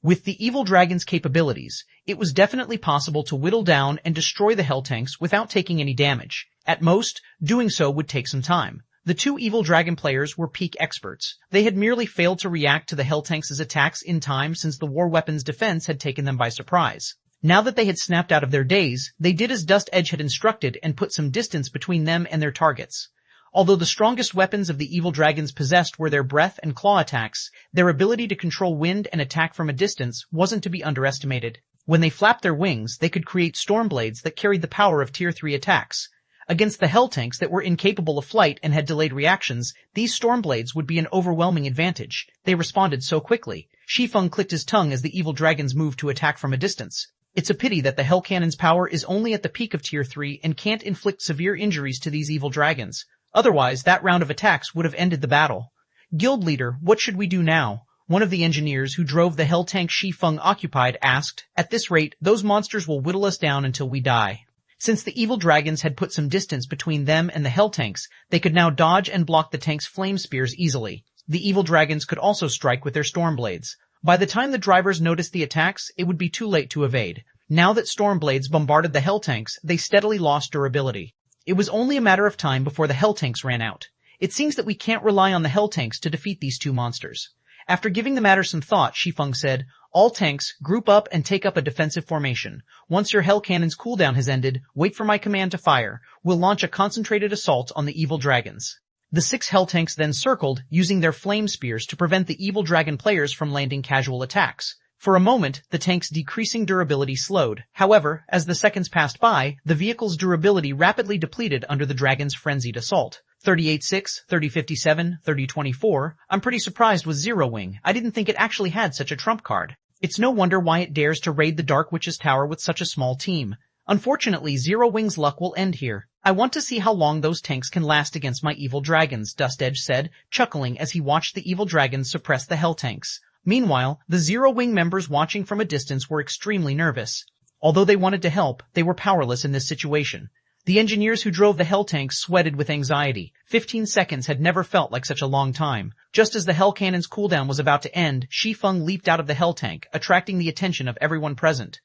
With the evil dragon's capabilities, it was definitely possible to whittle down and destroy the hell tanks without taking any damage. At most, doing so would take some time. The 2 evil dragon players were peak experts. They had merely failed to react to the hell tanks' attacks in time since the war weapon's defense had taken them by surprise. Now that they had snapped out of their daze, they did as Dust Edge had instructed and put some distance between them and their targets. Although the strongest weapons of the evil dragons possessed were their breath and claw attacks, their ability to control wind and attack from a distance wasn't to be underestimated. When they flapped their wings, they could create storm blades that carried the power of Tier 3 attacks. Against the hell tanks that were incapable of flight and had delayed reactions, these storm blades would be an overwhelming advantage. They responded so quickly. Shi Feng clicked his tongue as the evil dragons moved to attack from a distance. It's a pity that the hell cannon's power is only at the peak of Tier 3 and can't inflict severe injuries to these evil dragons. Otherwise, that round of attacks would have ended the battle. Guild leader, what should we do now? One of the engineers who drove the hell tank Shi Feng occupied asked. At this rate, those monsters will whittle us down until we die. Since the evil dragons had put some distance between them and the hell tanks, they could now dodge and block the tanks' flame spears easily. The evil dragons could also strike with their storm blades. By the time the drivers noticed the attacks, it would be too late to evade. Now that storm blades bombarded the hell tanks, they steadily lost durability. It was only a matter of time before the hell tanks ran out. It seems that we can't rely on the hell tanks to defeat these two monsters. After giving the matter some thought, Shi Feng said, "All tanks, group up and take up a defensive formation. Once your hell cannon's cooldown has ended, wait for my command to fire. We'll launch a concentrated assault on the evil dragons." The 6 hell tanks then circled, using their flame spears to prevent the evil dragon players from landing casual attacks. For a moment, the tank's decreasing durability slowed. However, as the seconds passed by, the vehicle's durability rapidly depleted under the dragon's frenzied assault. 38-6, 30-57, 30-24. I'm pretty surprised with Zero Wing. I didn't think it actually had such a trump card. It's no wonder why it dares to raid the Dark Witch's tower with such a small team. Unfortunately, Zero Wing's luck will end here. I want to see how long those tanks can last against my evil dragons, Dust Edge said, chuckling as he watched the evil dragons suppress the hell tanks. Meanwhile, the Zero Wing members watching from a distance were extremely nervous. Although they wanted to help, they were powerless in this situation. The engineers who drove the hell tanks sweated with anxiety. 15 seconds had never felt like such a long time. Just as the hell cannon's cooldown was about to end, Shi Feng leaped out of the hell tank, attracting the attention of everyone present.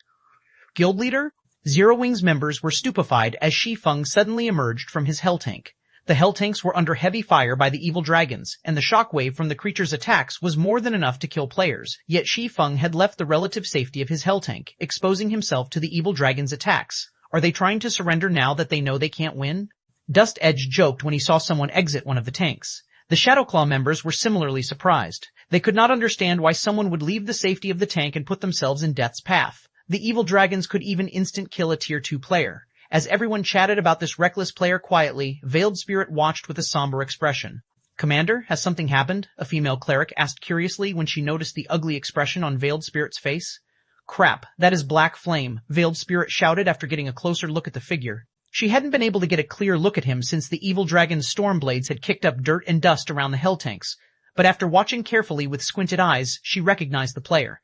Guild leader? Zero Wing's members were stupefied as Shi Feng suddenly emerged from his hell tank. The hell tanks were under heavy fire by the evil dragons, and the shockwave from the creature's attacks was more than enough to kill players. Yet Shi Feng had left the relative safety of his hell tank, exposing himself to the evil dragon's attacks. Are they trying to surrender now that they know they can't win? Dust Edge joked when he saw someone exit one of the tanks. The Shadowclaw members were similarly surprised. They could not understand why someone would leave the safety of the tank and put themselves in death's path. The evil dragons could even instant kill a tier 2 player. As everyone chatted about this reckless player quietly, Veiled Spirit watched with a somber expression. "Commander, has something happened?" a female cleric asked curiously when she noticed the ugly expression on Veiled Spirit's face. "Crap, that is Black Flame," Veiled Spirit shouted after getting a closer look at the figure. She hadn't been able to get a clear look at him since the evil dragon's storm blades had kicked up dirt and dust around the hell tanks, but after watching carefully with squinted eyes, she recognized the player.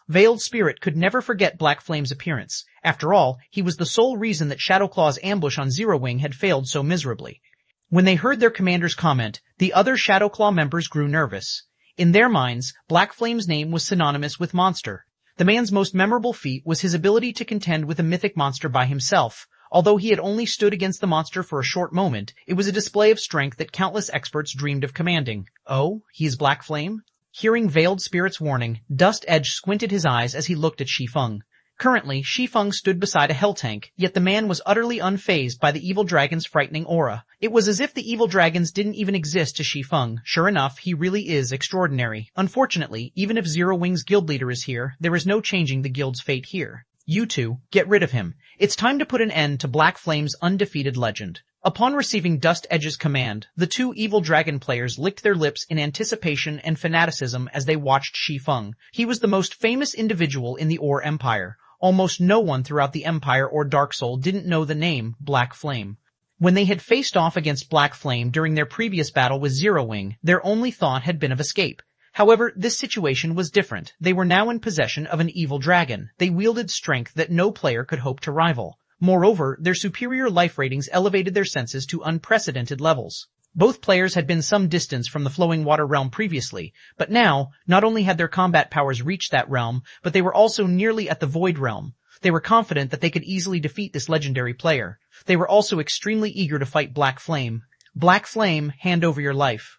Veiled Spirit could never forget Black Flame's appearance. After all, he was the sole reason that Shadowclaw's ambush on Zero Wing had failed so miserably. When they heard their commander's comment, the other Shadowclaw members grew nervous. In their minds, Black Flame's name was synonymous with monster. The man's most memorable feat was his ability to contend with a mythic monster by himself. Although he had only stood against the monster for a short moment, it was a display of strength that countless experts dreamed of commanding. Oh, he is Black Flame? Hearing Veiled Spirit's warning, Dust Edge squinted his eyes as he looked at Shi Feng. Currently, Shi Feng stood beside a hell tank, yet the man was utterly unfazed by the evil dragon's frightening aura. It was as if the evil dragons didn't even exist to Shi Feng. Sure enough, he really is extraordinary. Unfortunately, even if Zero Wing's guild leader is here, there is no changing the guild's fate here. You two, get rid of him. It's time to put an end to Black Flame's undefeated legend. Upon receiving Dust Edge's command, the two evil dragon players licked their lips in anticipation and fanaticism as they watched Shi Feng. He was the most famous individual in the Or Empire. Almost no one throughout the Empire or Dark Soul didn't know the name Black Flame. When they had faced off against Black Flame during their previous battle with Zero Wing, their only thought had been of escape. However, this situation was different. They were now in possession of an evil dragon. They wielded strength that no player could hope to rival. Moreover, their superior life ratings elevated their senses to unprecedented levels. Both players had been some distance from the Flowing Water realm previously, but now, not only had their combat powers reached that realm, but they were also nearly at the Void realm. They were confident that they could easily defeat this legendary player. They were also extremely eager to fight Black Flame. Black Flame, hand over your life.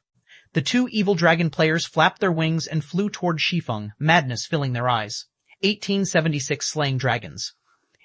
The two evil dragon players flapped their wings and flew toward Shi Feng, madness filling their eyes. 1876 Slaying Dragons.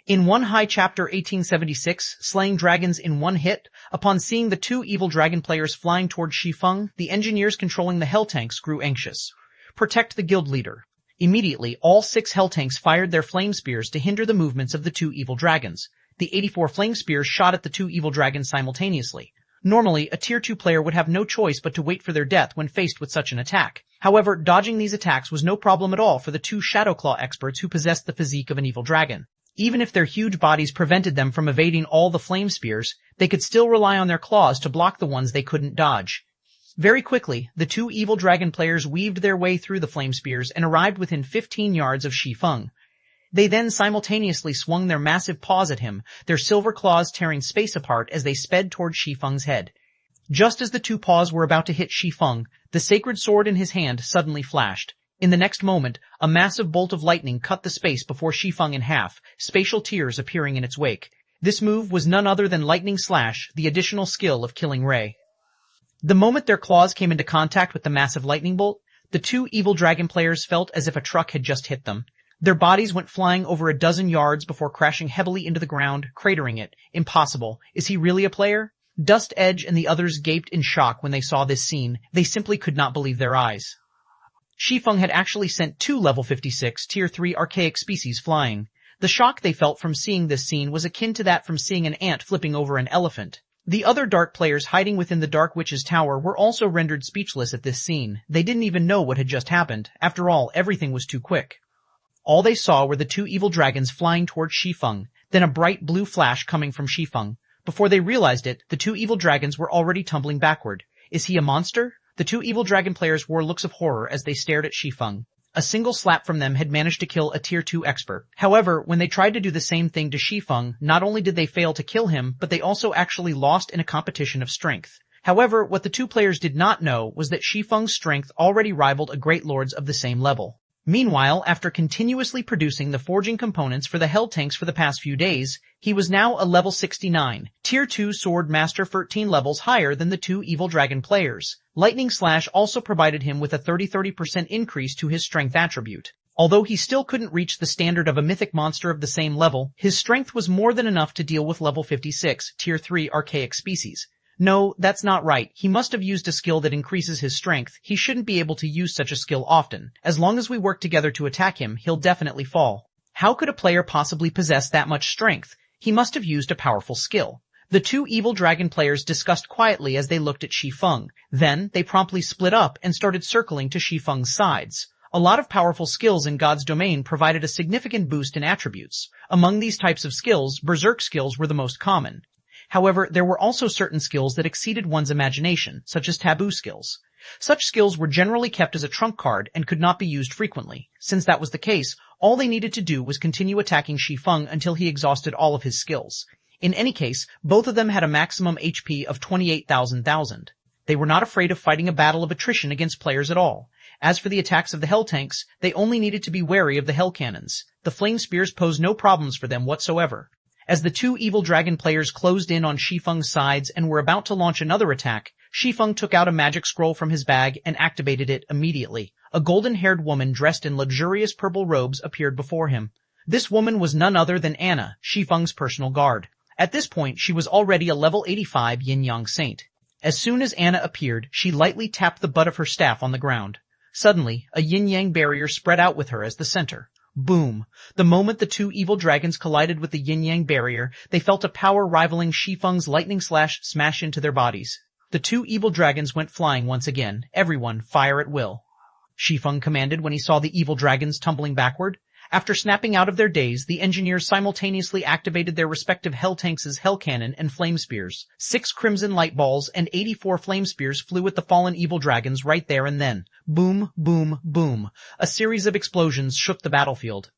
In One High Chapter 1876, Slaying Dragons in One Hit, upon seeing the two evil dragon players flying toward Shi Feng, the engineers controlling the hell tanks grew anxious. Protect the guild leader. Immediately, all 6 hell tanks fired their flame spears to hinder the movements of the two evil dragons. The 84 flame spears shot at the two evil dragons simultaneously. Normally, a tier 2 player would have no choice but to wait for their death when faced with such an attack. However, dodging these attacks was no problem at all for the two Shadowclaw experts who possessed the physique of an evil dragon. Even if their huge bodies prevented them from evading all the flame spears, they could still rely on their claws to block the ones they couldn't dodge. Very quickly, the two evil dragon players weaved their way through the flame spears and arrived within 15 yards of Shi Feng. They then simultaneously swung their massive paws at him, their silver claws tearing space apart as they sped toward Shi Feng's head. Just as the two paws were about to hit Shi Feng, the sacred sword in his hand suddenly flashed. In the next moment, a massive bolt of lightning cut the space before Shi Feng in half, spatial tears appearing in its wake. This move was none other than Lightning Slash, the additional skill of killing Ray. The moment their claws came into contact with the massive lightning bolt, the two evil dragon players felt as if a truck had just hit them. Their bodies went flying over a dozen yards before crashing heavily into the ground, cratering it. Impossible. Is he really a player? Dust Edge and the others gaped in shock when they saw this scene. They simply could not believe their eyes. Shi Feng had actually sent two level 56 Tier 3 archaic species flying. The shock they felt from seeing this scene was akin to that from seeing an ant flipping over an elephant. The other dark players hiding within the Dark Witch's tower were also rendered speechless at this scene. They didn't even know what had just happened. After all, everything was too quick. All they saw were the two evil dragons flying towards Shi Feng, then a bright blue flash coming from Shi Feng. Before they realized it, the two evil dragons were already tumbling backward. Is he a monster? The two evil dragon players wore looks of horror as they stared at Shi Feng. A single slap from them had managed to kill a Tier 2 expert. However, when they tried to do the same thing to Shi Feng, not only did they fail to kill him, but they also actually lost in a competition of strength. However, what the two players did not know was that Shi Feng's strength already rivaled a Great Lord's of the same level. Meanwhile, after continuously producing the forging components for the Hell Tanks for the past few days, he was now a level 69, Tier 2 Sword Master 13 levels higher than the two evil dragon players. Lightning Slash also provided him with a 30% increase to his strength attribute. Although he still couldn't reach the standard of a mythic monster of the same level, his strength was more than enough to deal with level 56, Tier 3 archaic species. No, that's not right. He must have used a skill that increases his strength. He shouldn't be able to use such a skill often. As long as we work together to attack him, he'll definitely fall. How could a player possibly possess that much strength? He must have used a powerful skill. The two evil dragon players discussed quietly as they looked at Shi Feng. Then, they promptly split up and started circling to Shi Feng's sides. A lot of powerful skills in God's domain provided a significant boost in attributes. Among these types of skills, berserk skills were the most common. However, there were also certain skills that exceeded one's imagination, such as taboo skills. Such skills were generally kept as a trump card and could not be used frequently. Since that was the case, all they needed to do was continue attacking Shi Feng until he exhausted all of his skills. In any case, both of them had a maximum HP of 28,000. They were not afraid of fighting a battle of attrition against players at all. As for the attacks of the Hell Tanks, they only needed to be wary of the Hell Cannons. The Flame Spears posed no problems for them whatsoever. As the two evil dragon players closed in on Shi Feng's sides and were about to launch another attack, Shi Feng took out a magic scroll from his bag and activated it immediately. A golden-haired woman dressed in luxurious purple robes appeared before him. This woman was none other than Anna, Shi Feng's personal guard. At this point, she was already a level 85 yin-yang saint. As soon as Anna appeared, she lightly tapped the butt of her staff on the ground. Suddenly, a yin-yang barrier spread out with her as the center. Boom. The moment the two evil dragons collided with the yin-yang barrier, they felt a power rivaling Shi Feng's lightning slash smash into their bodies. The two evil dragons went flying once again. Everyone, fire at will. Shi Feng commanded when he saw the evil dragons tumbling backward. After snapping out of their daze, the engineers simultaneously activated their respective Hell Tanks' Hell Cannon and Flame Spears. 6 Crimson Light Balls and 84 Flame Spears flew at the fallen evil dragons right there and then. Boom, boom, boom. A series of explosions shook the battlefield.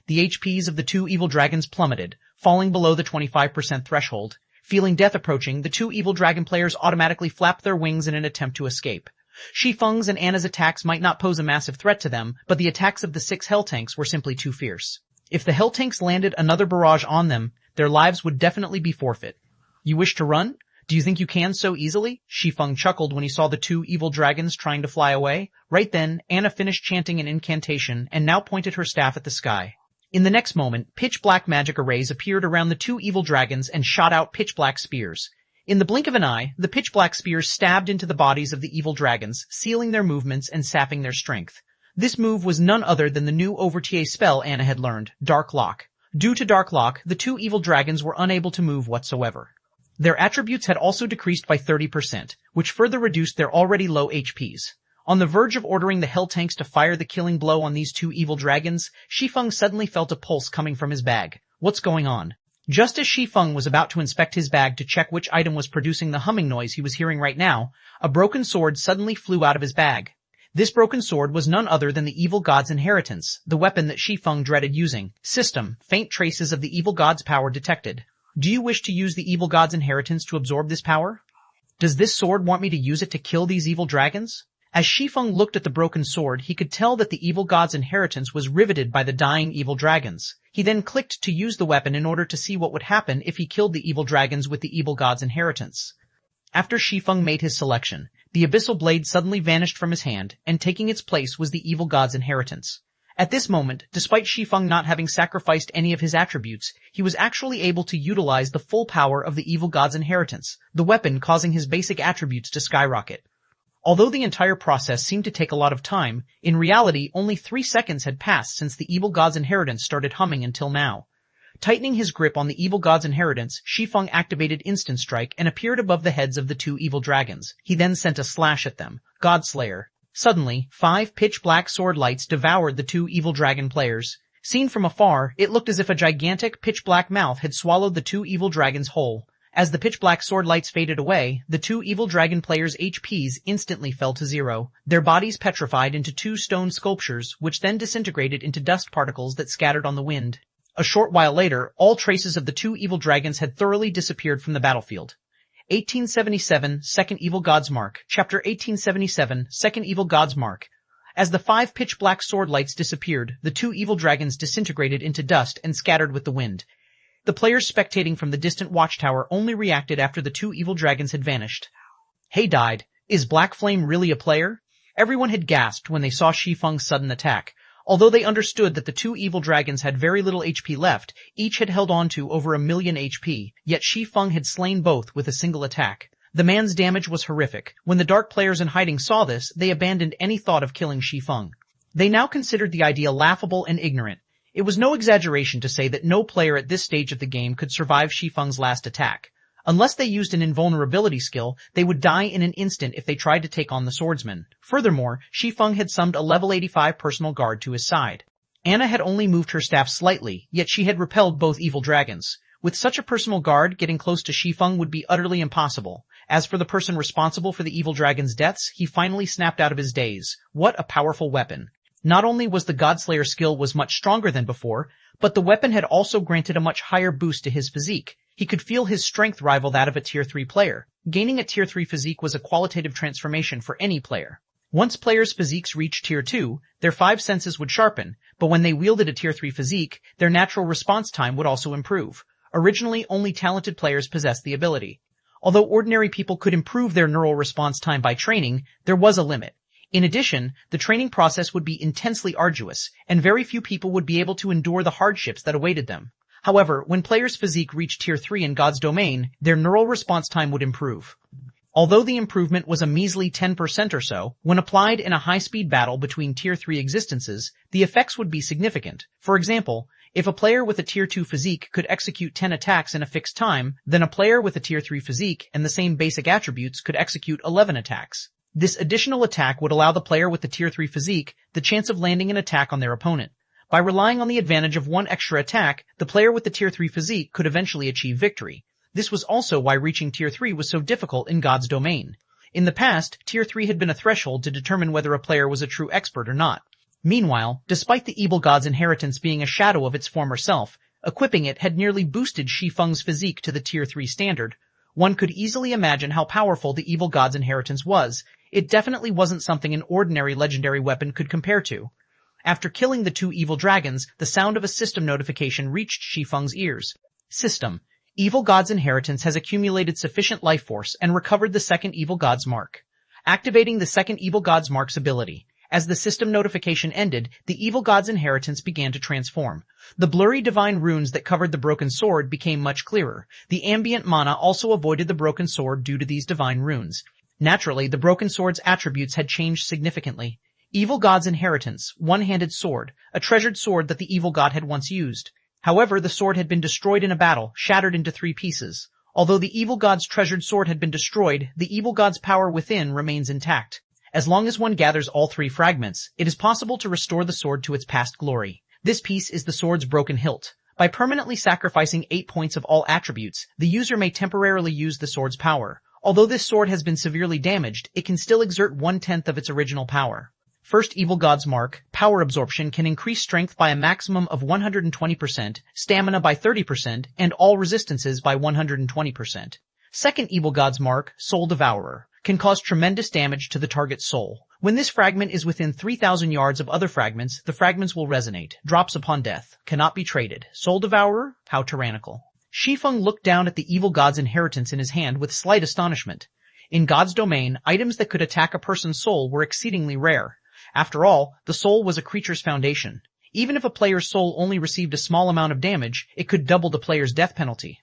The HPs of the two evil dragons plummeted, falling below the 25% threshold. Feeling death approaching, the two evil dragon players automatically flapped their wings in an attempt to escape. Shi Feng's and Anna's attacks might not pose a massive threat to them, but the attacks of the 6 Hell Tanks were simply too fierce. If the Hell Tanks landed another barrage on them, their lives would definitely be forfeit. You wish to run? Do you think you can so easily? Shi Feng chuckled when he saw the two evil dragons trying to fly away. Right then, Anna finished chanting an incantation and now pointed her staff at the sky. In the next moment, pitch-black magic arrays appeared around the two evil dragons and shot out pitch-black spears. In the blink of an eye, the pitch-black spears stabbed into the bodies of the evil dragons, sealing their movements and sapping their strength. This move was none other than the new over-TA spell Anna had learned, Dark Lock. Due to Dark Lock, the two evil dragons were unable to move whatsoever. Their attributes had also decreased by 30%, which further reduced their already low HPs. On the verge of ordering the Hell Tanks to fire the killing blow on these two evil dragons, Shi Feng suddenly felt a pulse coming from his bag. What's going on? Just as Shi Feng was about to inspect his bag to check which item was producing the humming noise he was hearing right now, a broken sword suddenly flew out of his bag. This broken sword was none other than the evil god's inheritance, the weapon that Shi Feng dreaded using. System: faint traces of the evil god's power detected. Do you wish to use the evil god's inheritance to absorb this power? Does this sword want me to use it to kill these evil dragons? As Shi Feng looked at the broken sword, he could tell that the evil god's inheritance was riveted by the dying evil dragons. He then clicked to use the weapon in order to see what would happen if he killed the evil dragons with the evil god's inheritance. After Shi Feng made his selection, the abyssal blade suddenly vanished from his hand, and taking its place was the evil god's inheritance. At this moment, despite Shi Feng not having sacrificed any of his attributes, he was actually able to utilize the full power of the evil god's inheritance, the weapon causing his basic attributes to skyrocket. Although the entire process seemed to take a lot of time, in reality only 3 seconds had passed since the evil god's inheritance started humming until now. Tightening his grip on the evil god's inheritance, Shi Feng activated Instant Strike and appeared above the heads of the 2 evil dragons. He then sent a slash at them. Godslayer. Suddenly, 5 pitch-black sword lights devoured the 2 evil dragon players. Seen from afar, it looked as if a gigantic pitch-black mouth had swallowed the 2 evil dragons whole. As the pitch-black sword lights faded away, the 2 evil dragon players' HPs instantly fell to 0. Their bodies petrified into 2 stone sculptures, which then disintegrated into dust particles that scattered on the wind. A short while later, all traces of the 2 evil dragons had thoroughly disappeared from the battlefield. 1877, Second Evil God's Mark. Chapter 1877, Second Evil God's Mark. As the 5 pitch-black sword lights disappeared, the 2 evil dragons disintegrated into dust and scattered with the wind. The players spectating from the distant watchtower only reacted after the 2 evil dragons had vanished. Hey died. Is Black Flame really a player? Everyone had gasped when they saw Shi Feng's sudden attack. Although they understood that the 2 evil dragons had very little HP left, each had held on to over 1,000,000 HP, yet Shi Feng had slain both with a single attack. The man's damage was horrific. When the dark players in hiding saw this, they abandoned any thought of killing Shi Feng. They now considered the idea laughable and ignorant. It was no exaggeration to say that no player at this stage of the game could survive Shi Feng's last attack. Unless they used an invulnerability skill, they would die in an instant if they tried to take on the swordsman. Furthermore, Shi Feng had summoned a level 85 personal guard to his side. Anna had only moved her staff slightly, yet she had repelled both evil dragons. With such a personal guard, getting close to Shi Feng would be utterly impossible. As for the person responsible for the evil dragon's deaths, he finally snapped out of his daze. What a powerful weapon. Not only was the Godslayer skill was much stronger than before, but the weapon had also granted a much higher boost to his physique. He could feel his strength rival that of a Tier 3 player. Gaining a Tier 3 physique was a qualitative transformation for any player. Once players' physiques reached Tier 2, their 5 senses would sharpen, but when they wielded a Tier 3 physique, their natural response time would also improve. Originally, only talented players possessed the ability. Although ordinary people could improve their neural response time by training, there was a limit. In addition, the training process would be intensely arduous, and very few people would be able to endure the hardships that awaited them. However, when players' physique reached Tier 3 in God's domain, their neural response time would improve. Although the improvement was a measly 10% or so, when applied in a high-speed battle between Tier 3 existences, the effects would be significant. For example, if a player with a Tier 2 physique could execute 10 attacks in a fixed time, then a player with a Tier 3 physique and the same basic attributes could execute 11 attacks. This additional attack would allow the player with the Tier 3 physique the chance of landing an attack on their opponent. By relying on the advantage of one extra attack, the player with the Tier 3 physique could eventually achieve victory. This was also why reaching Tier 3 was so difficult in God's domain. In the past, Tier 3 had been a threshold to determine whether a player was a true expert or not. Meanwhile, despite the evil god's inheritance being a shadow of its former self, equipping it had nearly boosted Shi Feng's physique to the Tier 3 standard. One could easily imagine how powerful the evil god's inheritance was. It definitely wasn't something an ordinary legendary weapon could compare to. After killing the 2 evil dragons, the sound of a system notification reached Shi Feng's ears. System. Evil God's inheritance has accumulated sufficient life force and recovered the second Evil God's Mark. Activating the second Evil God's Mark's ability. As the system notification ended, the Evil God's inheritance began to transform. The blurry divine runes that covered the broken sword became much clearer. The ambient mana also avoided the broken sword due to these divine runes. Naturally, the broken sword's attributes had changed significantly. Evil God's inheritance, one-handed sword, a treasured sword that the evil god had once used. However, the sword had been destroyed in a battle, shattered into 3 pieces. Although the evil god's treasured sword had been destroyed, the evil god's power within remains intact. As long as one gathers all 3 fragments, it is possible to restore the sword to its past glory. This piece is the sword's broken hilt. By permanently sacrificing 8 points of all attributes, the user may temporarily use the sword's power. Although this sword has been severely damaged, it can still exert 1/10 of its original power. First Evil God's Mark, power absorption can increase strength by a maximum of 120%, stamina by 30%, and all resistances by 120%. Second Evil God's Mark, Soul Devourer, can cause tremendous damage to the target's soul. When this fragment is within 3,000 yards of other fragments, the fragments will resonate. Drops upon death. Cannot be traded. Soul Devourer? How tyrannical. Shi Feng looked down at the evil god's inheritance in his hand with slight astonishment. In God's domain, items that could attack a person's soul were exceedingly rare. After all, the soul was a creature's foundation. Even if a player's soul only received a small amount of damage, it could double the player's death penalty.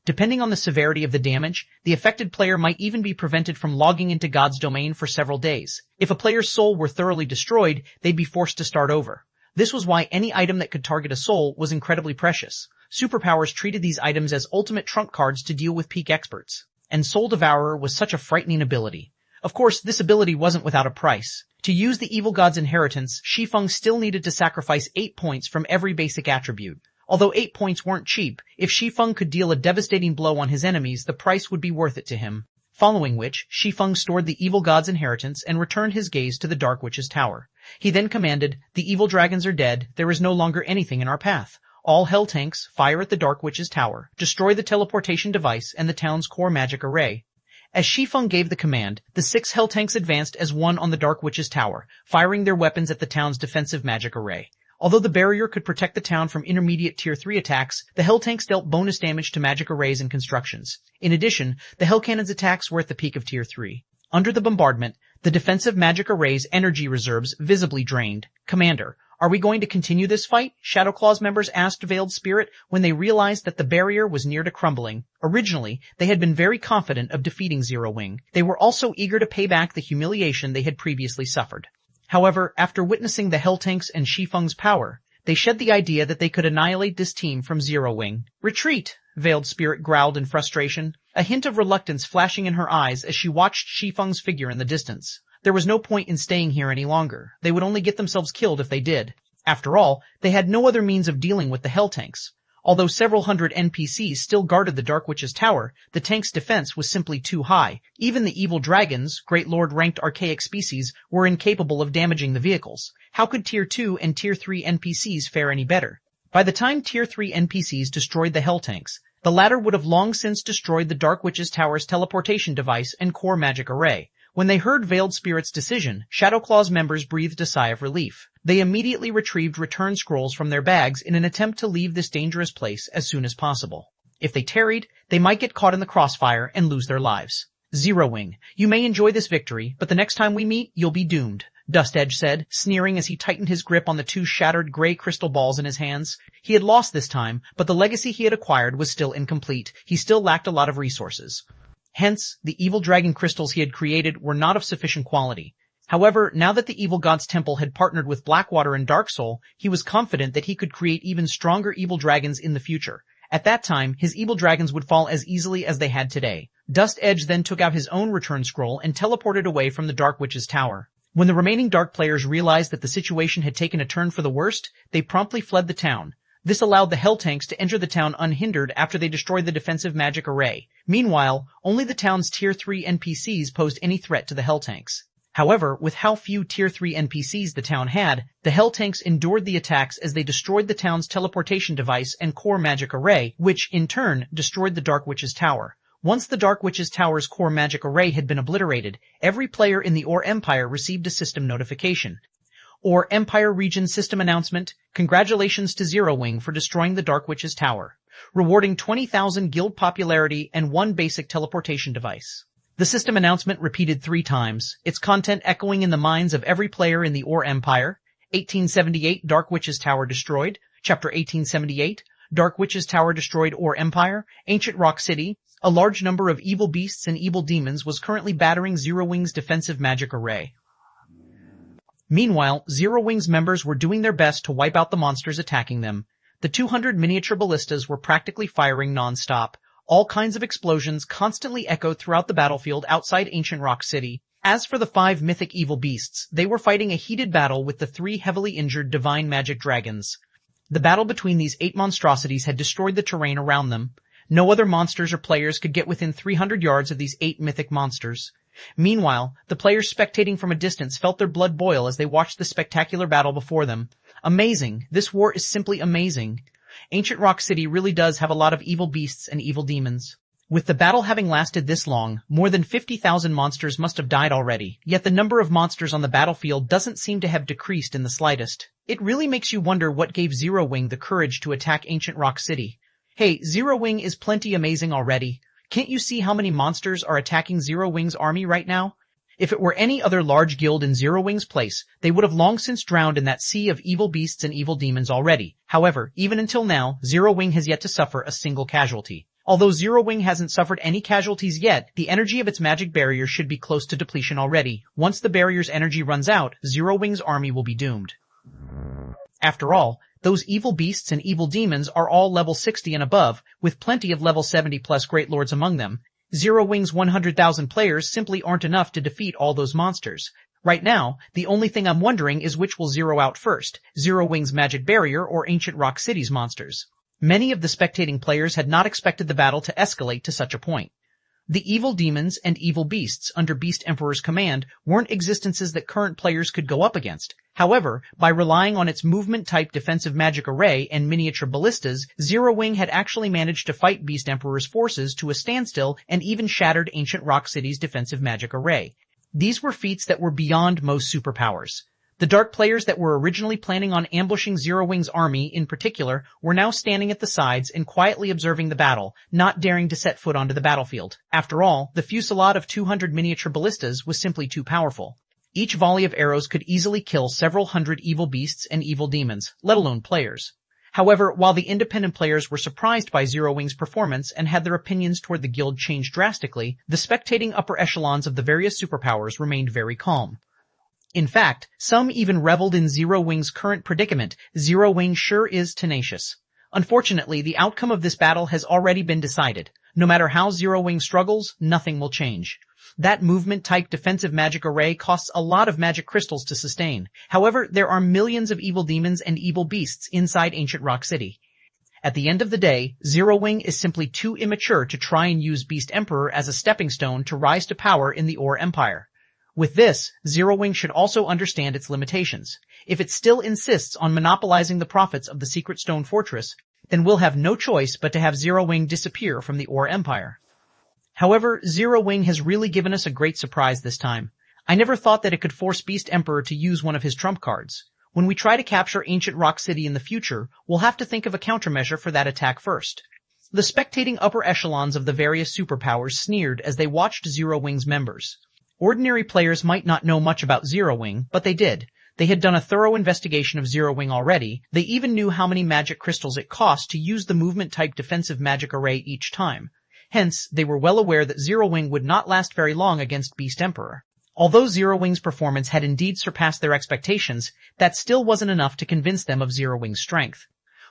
Depending on the severity of the damage, the affected player might even be prevented from logging into God's domain for several days. If a player's soul were thoroughly destroyed, they'd be forced to start over. This was why any item that could target a soul was incredibly precious. Superpowers treated these items as ultimate trump cards to deal with peak experts. And Soul Devourer was such a frightening ability. Of course, this ability wasn't without a price. To use the evil god's inheritance, Shi Feng still needed to sacrifice 8 points from every basic attribute. Although 8 points weren't cheap, if Shi Feng could deal a devastating blow on his enemies, the price would be worth it to him. Following which, Shi Feng stored the evil god's inheritance and returned his gaze to the Dark Witch's tower. He then commanded, "The evil dragons are dead, there is no longer anything in our path. All hell tanks, fire at the Dark Witch's tower, destroy the teleportation device and the town's core magic array." As Shi Feng gave the command, the 6 hell tanks advanced as one on the Dark Witch's tower, firing their weapons at the town's defensive magic array. Although the barrier could protect the town from intermediate Tier 3 attacks, the Hell Tanks dealt bonus damage to magic arrays and constructions. In addition, the Hell Cannon's attacks were at the peak of Tier 3. Under the bombardment, the defensive magic array's energy reserves visibly drained. "Commander, are we going to continue this fight?" Shadowclaw's members asked Veiled Spirit when they realized that the barrier was near to crumbling. Originally, they had been very confident of defeating Zero Wing. They were also eager to pay back the humiliation they had previously suffered. However, after witnessing the Hell Tanks and Shi Feng's power, they shed the idea that they could annihilate this team from Zero Wing. "Retreat!" Veiled Spirit growled in frustration, a hint of reluctance flashing in her eyes as she watched Shi Feng's figure in the distance. There was no point in staying here any longer. They would only get themselves killed if they did. After all, they had no other means of dealing with the Hell Tanks. Although several hundred NPCs still guarded the Dark Witch's tower, the tank's defense was simply too high. Even the evil dragons, Great Lord-ranked archaic species, were incapable of damaging the vehicles. How could Tier 2 and Tier 3 NPCs fare any better? By the time Tier 3 NPCs destroyed the Hell Tanks, the latter would have long since destroyed the Dark Witch's tower's teleportation device and core magic array. When they heard Veiled Spirit's decision, Shadowclaw's members breathed a sigh of relief. They immediately retrieved return scrolls from their bags in an attempt to leave this dangerous place as soon as possible. If they tarried, they might get caught in the crossfire and lose their lives. "Zero Wing, you may enjoy this victory, but the next time we meet, you'll be doomed," Dust Edge said, sneering as he tightened his grip on the 2 shattered gray crystal balls in his hands. He had lost this time, but the legacy he had acquired was still incomplete. He still lacked a lot of resources. Hence, the evil dragon crystals he had created were not of sufficient quality. However, now that the evil god's temple had partnered with Blackwater and Dark Soul, he was confident that he could create even stronger evil dragons in the future. At that time, his evil dragons would fall as easily as they had today. Dust Edge then took out his own return scroll and teleported away from the Dark Witch's tower. When the remaining Dark players realized that the situation had taken a turn for the worst, they promptly fled the town. This allowed the Hell Tanks to enter the town unhindered after they destroyed the defensive magic array. Meanwhile, only the town's Tier 3 NPCs posed any threat to the Hell Tanks. However, with how few Tier 3 NPCs the town had, the Hell Tanks endured the attacks as they destroyed the town's teleportation device and core magic array, which, in turn, destroyed the Dark Witch's tower. Once the Dark Witch's tower's core magic array had been obliterated, every player in the Ore Empire received a system notification. Ore Empire Region System Announcement: Congratulations to Zero Wing for destroying the Dark Witch's tower. Rewarding 20,000 guild popularity and 1 basic teleportation device. The system announcement repeated 3 times, its content echoing in the minds of every player in the Ore Empire. 1878 Dark Witch's Tower destroyed. Chapter 1878 Dark Witch's Tower destroyed Ore Empire. Ancient Rock City. A large number of evil beasts and evil demons was currently battering Zero Wing's defensive magic array. Meanwhile, Zero Wing's members were doing their best to wipe out the monsters attacking them. The 200 miniature ballistas were practically firing non-stop. All kinds of explosions constantly echoed throughout the battlefield outside Ancient Rock City. As for the 5 mythic evil beasts, they were fighting a heated battle with the 3 heavily injured divine magic dragons. The battle between these 8 monstrosities had destroyed the terrain around them. No other monsters or players could get within 300 yards of these 8 mythic monsters. Meanwhile, the players spectating from a distance felt their blood boil as they watched the spectacular battle before them. Amazing. This war is simply amazing. Ancient Rock City really does have a lot of evil beasts and evil demons. With the battle having lasted this long, more than 50,000 monsters must have died already, yet the number of monsters on the battlefield doesn't seem to have decreased in the slightest. It really makes you wonder what gave Zero Wing the courage to attack Ancient Rock City. Hey, Zero Wing is plenty amazing already. Can't you see how many monsters are attacking Zero Wing's army right now? If it were any other large guild in Zero Wing's place, they would have long since drowned in that sea of evil beasts and evil demons already. However, even until now, Zero Wing has yet to suffer a single casualty. Although Zero Wing hasn't suffered any casualties yet, the energy of its magic barrier should be close to depletion already. Once the barrier's energy runs out, Zero Wing's army will be doomed. After all, those evil beasts and evil demons are all level 60 and above, with plenty of level 70 plus Great Lords among them. Zero Wing's 100,000 players simply aren't enough to defeat all those monsters. Right now, the only thing I'm wondering is which will zero out first, Zero Wing's magic barrier or Ancient Rock City's monsters. Many of the spectating players had not expected the battle to escalate to such a point. The evil demons and evil beasts under Beast Emperor's command weren't existences that current players could go up against. However, by relying on its movement-type defensive magic array and miniature ballistas, Zero Wing had actually managed to fight Beast Emperor's forces to a standstill and even shattered Ancient Rock City's defensive magic array. These were feats that were beyond most superpowers. The dark players that were originally planning on ambushing Zero Wing's army in particular were now standing at the sides and quietly observing the battle, not daring to set foot onto the battlefield. After all, the fusillade of 200 miniature ballistas was simply too powerful. Each volley of arrows could easily kill several hundred evil beasts and evil demons, let alone players. However, while the independent players were surprised by Zero Wing's performance and had their opinions toward the guild changed drastically, the spectating upper echelons of the various superpowers remained very calm. In fact, some even reveled in Zero Wing's current predicament. Zero Wing sure is tenacious. Unfortunately, the outcome of this battle has already been decided. No matter how Zero Wing struggles, nothing will change. That movement-type defensive magic array costs a lot of magic crystals to sustain. However, there are millions of evil demons and evil beasts inside Ancient Rock City. At the end of the day, Zero Wing is simply too immature to try and use Beast Emperor as a stepping stone to rise to power in the Ore Empire. With this, Zero Wing should also understand its limitations. If it still insists on monopolizing the profits of the Secret Stone Fortress, then we'll have no choice but to have Zero Wing disappear from the Ore Empire. However, Zero Wing has really given us a great surprise this time. I never thought that it could force Beast Emperor to use one of his trump cards. When we try to capture Ancient Rock City in the future, we'll have to think of a countermeasure for that attack first. The spectating upper echelons of the various superpowers sneered as they watched Zero Wing's members. Ordinary players might not know much about Zero Wing, but they did. They had done a thorough investigation of Zero Wing already. They even knew how many magic crystals it cost to use the movement-type defensive magic array each time. Hence, they were well aware that Zero Wing would not last very long against Beast Emperor. Although Zero Wing's performance had indeed surpassed their expectations, that still wasn't enough to convince them of Zero Wing's strength.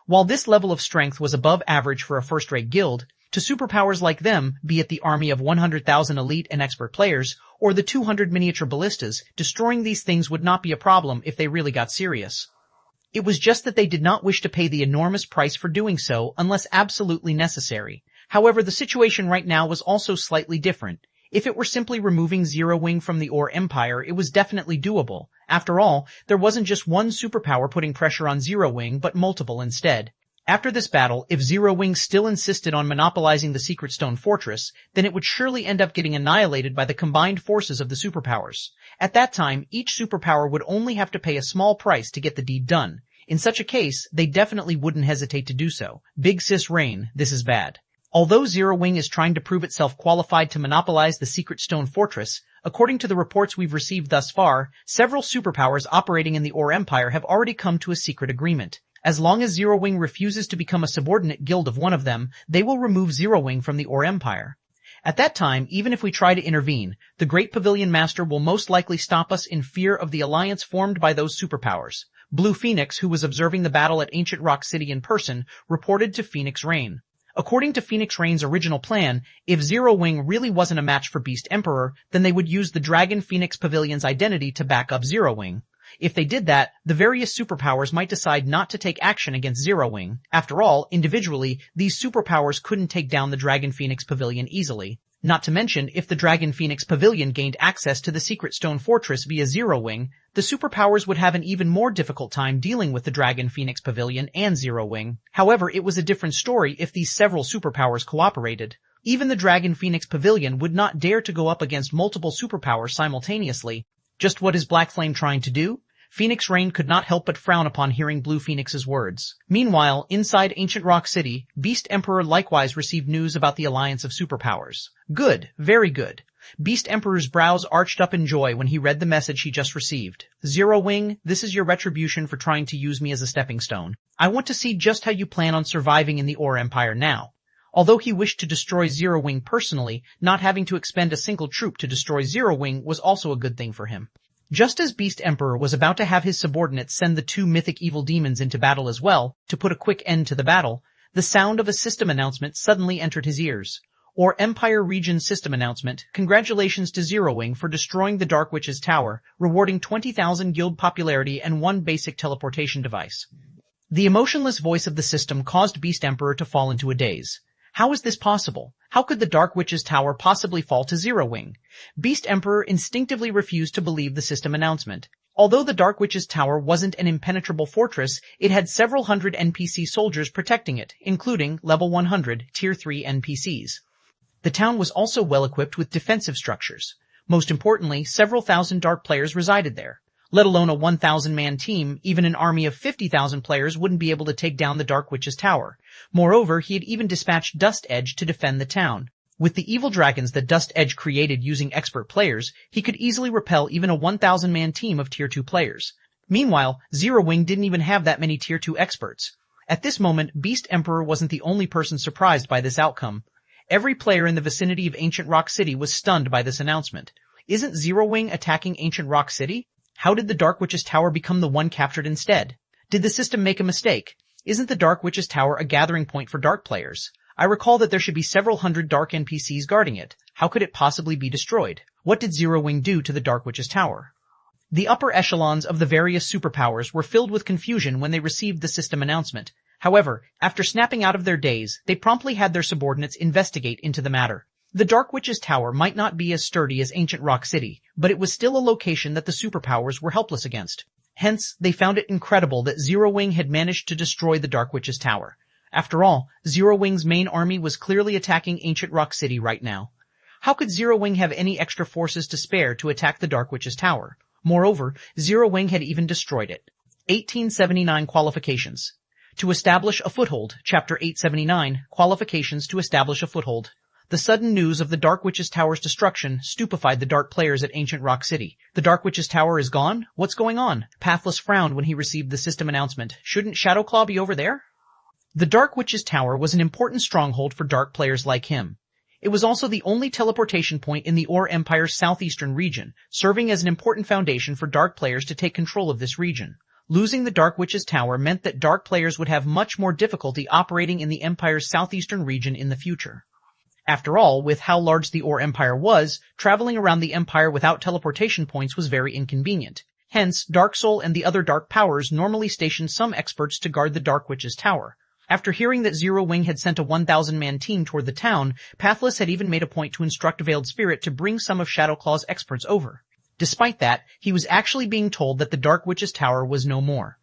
While this level of strength was above average for a first-rate guild, to superpowers like them, be it the army of 100,000 elite and expert players, or the 200 miniature ballistas, destroying these things would not be a problem if they really got serious. It was just that they did not wish to pay the enormous price for doing so unless absolutely necessary. However, the situation right now was also slightly different. If it were simply removing Zero Wing from the Ore Empire, it was definitely doable. After all, there wasn't just one superpower putting pressure on Zero Wing, but multiple instead. After this battle, if Zero Wing still insisted on monopolizing the Secret Stone Fortress, then it would surely end up getting annihilated by the combined forces of the superpowers. At that time, each superpower would only have to pay a small price to get the deed done. In such a case, they definitely wouldn't hesitate to do so. Big Sis Rain, this is bad. Although Zero Wing is trying to prove itself qualified to monopolize the Secret Stone Fortress, according to the reports we've received thus far, several superpowers operating in the Ore Empire have already come to a secret agreement. As long as Zero Wing refuses to become a subordinate guild of one of them, they will remove Zero Wing from the Ore Empire. At that time, even if we try to intervene, the Great Pavilion Master will most likely stop us in fear of the alliance formed by those superpowers. Blue Phoenix, who was observing the battle at Ancient Rock City in person, reported to Phoenix Rain. According to Phoenix Rain's original plan, if Zero Wing really wasn't a match for Beast Emperor, then they would use the Dragon Phoenix Pavilion's identity to back up Zero Wing. If they did that, the various superpowers might decide not to take action against Zero Wing. After all, individually, these superpowers couldn't take down the Dragon Phoenix Pavilion easily. Not to mention, if the Dragon Phoenix Pavilion gained access to the Secret Stone Fortress via Zero Wing, the superpowers would have an even more difficult time dealing with the Dragon Phoenix Pavilion and Zero Wing. However, it was a different story if these several superpowers cooperated. Even the Dragon Phoenix Pavilion would not dare to go up against multiple superpowers simultaneously. Just what is Black Flame trying to do? Phoenix Rain could not help but frown upon hearing Blue Phoenix's words. Meanwhile, inside Ancient Rock City, Beast Emperor likewise received news about the alliance of superpowers. Good, very good. Beast Emperor's brows arched up in joy when he read the message he just received. Zero Wing, this is your retribution for trying to use me as a stepping stone. I want to see just how you plan on surviving in the Ore Empire now. Although he wished to destroy Zero Wing personally, not having to expend a single troop to destroy Zero Wing was also a good thing for him. Just as Beast Emperor was about to have his subordinates send the two mythic evil demons into battle as well, to put a quick end to the battle, the sound of a system announcement suddenly entered his ears. Or Empire Region System Announcement, congratulations to Zero Wing for destroying the Dark Witch's Tower, rewarding 20,000 guild popularity and one basic teleportation device. The emotionless voice of the system caused Beast Emperor to fall into a daze. How is this possible? How could the Dark Witch's Tower possibly fall to Zero Wing? Beast Emperor instinctively refused to believe the system announcement. Although the Dark Witch's Tower wasn't an impenetrable fortress, it had several hundred NPC soldiers protecting it, including level 100 Tier 3 NPCs. The town was also well equipped with defensive structures. Most importantly, several thousand dark players resided there. Let alone a 1,000-man team, even an army of 50,000 players wouldn't be able to take down the Dark Witch's Tower. Moreover, he had even dispatched Dust Edge to defend the town. With the evil dragons that Dust Edge created using expert players, he could easily repel even a 1,000-man team of Tier 2 players. Meanwhile, Zero Wing didn't even have that many Tier 2 experts. At this moment, Beast Emperor wasn't the only person surprised by this outcome. Every player in the vicinity of Ancient Rock City was stunned by this announcement. Isn't Zero Wing attacking Ancient Rock City? How did the Dark Witch's Tower become the one captured instead? Did the system make a mistake? Isn't the Dark Witch's Tower a gathering point for dark players? I recall that there should be several hundred dark NPCs guarding it. How could it possibly be destroyed? What did Zero Wing do to the Dark Witch's Tower? The upper echelons of the various superpowers were filled with confusion when they received the system announcement. However, after snapping out of their daze, they promptly had their subordinates investigate into the matter. The Dark Witch's Tower might not be as sturdy as Ancient Rock City, but it was still a location that the superpowers were helpless against. Hence, they found it incredible that Zero Wing had managed to destroy the Dark Witch's Tower. After all, Zero Wing's main army was clearly attacking Ancient Rock City right now. How could Zero Wing have any extra forces to spare to attack the Dark Witch's Tower? Moreover, Zero Wing had even destroyed it. 1879 Qualifications. To establish a foothold, Chapter 879, Qualifications to establish a foothold. The sudden news of the Dark Witch's Tower's destruction stupefied the dark players at Ancient Rock City. The Dark Witch's Tower is gone? What's going on? Pathless frowned when he received the system announcement. Shouldn't Shadowclaw be over there? The Dark Witch's Tower was an important stronghold for dark players like him. It was also the only teleportation point in the Ore Empire's southeastern region, serving as an important foundation for dark players to take control of this region. Losing the Dark Witch's Tower meant that dark players would have much more difficulty operating in the Empire's southeastern region in the future. After all, with how large the Ore Empire was, traveling around the Empire without teleportation points was very inconvenient. Hence, Dark Soul and the other dark powers normally stationed some experts to guard the Dark Witch's Tower. After hearing that Zero Wing had sent a 1,000-man team toward the town, Pathless had even made a point to instruct Veiled Spirit to bring some of Shadowclaw's experts over. Despite that, he was actually being told that the Dark Witch's Tower was no more.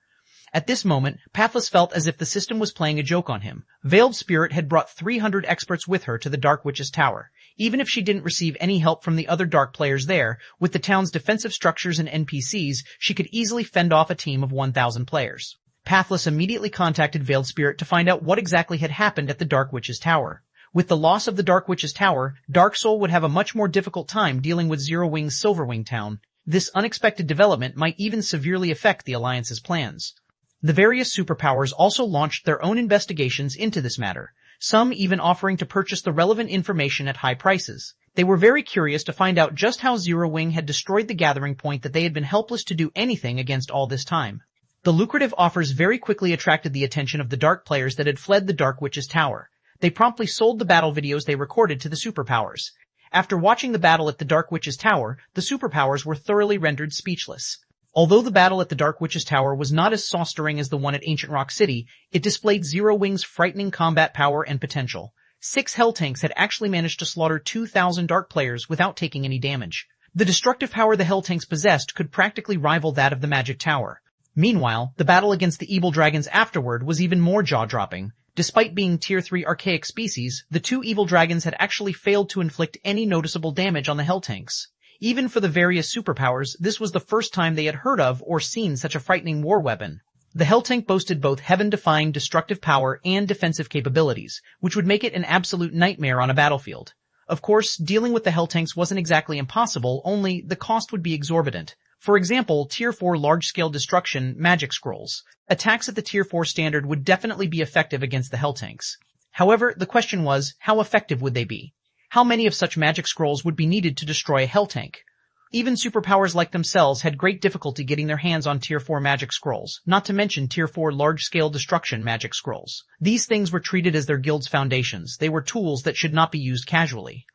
At this moment, Pathless felt as if the system was playing a joke on him. Veiled Spirit had brought 300 experts with her to the Dark Witch's Tower. Even if she didn't receive any help from the other dark players there, with the town's defensive structures and NPCs, she could easily fend off a team of 1,000 players. Pathless immediately contacted Veiled Spirit to find out what exactly had happened at the Dark Witch's Tower. With the loss of the Dark Witch's Tower, Dark Soul would have a much more difficult time dealing with Zero Wing's Silverwing Town. This unexpected development might even severely affect the Alliance's plans. The various superpowers also launched their own investigations into this matter, some even offering to purchase the relevant information at high prices. They were very curious to find out just how Zero Wing had destroyed the gathering point that they had been helpless to do anything against all this time. The lucrative offers very quickly attracted the attention of the dark players that had fled the Dark Witch's Tower. They promptly sold the battle videos they recorded to the superpowers. After watching the battle at the Dark Witch's Tower, the superpowers were thoroughly rendered speechless. Although the battle at the Dark Witch's Tower was not as saw-stirring as the one at Ancient Rock City, it displayed Zero Wing's frightening combat power and potential. 6 hell tanks had actually managed to slaughter 2,000 dark players without taking any damage. The destructive power the hell tanks possessed could practically rival that of the magic tower. Meanwhile, the battle against the evil dragons afterward was even more jaw-dropping. Despite being Tier 3 archaic species, the 2 evil dragons had actually failed to inflict any noticeable damage on the hell tanks. Even for the various superpowers, this was the first time they had heard of or seen such a frightening war weapon. The hell tank boasted both heaven-defying destructive power and defensive capabilities, which would make it an absolute nightmare on a battlefield. Of course, dealing with the hell tanks wasn't exactly impossible, only the cost would be exorbitant. For example, Tier 4 large-scale destruction magic scrolls. Attacks at the Tier 4 standard would definitely be effective against the hell tanks. However, the question was, how effective would they be? How many of such magic scrolls would be needed to destroy a hell tank? Even superpowers like themselves had great difficulty getting their hands on Tier 4 magic scrolls, not to mention Tier 4 large-scale destruction magic scrolls. These things were treated as their guild's foundations. They were tools that should not be used casually.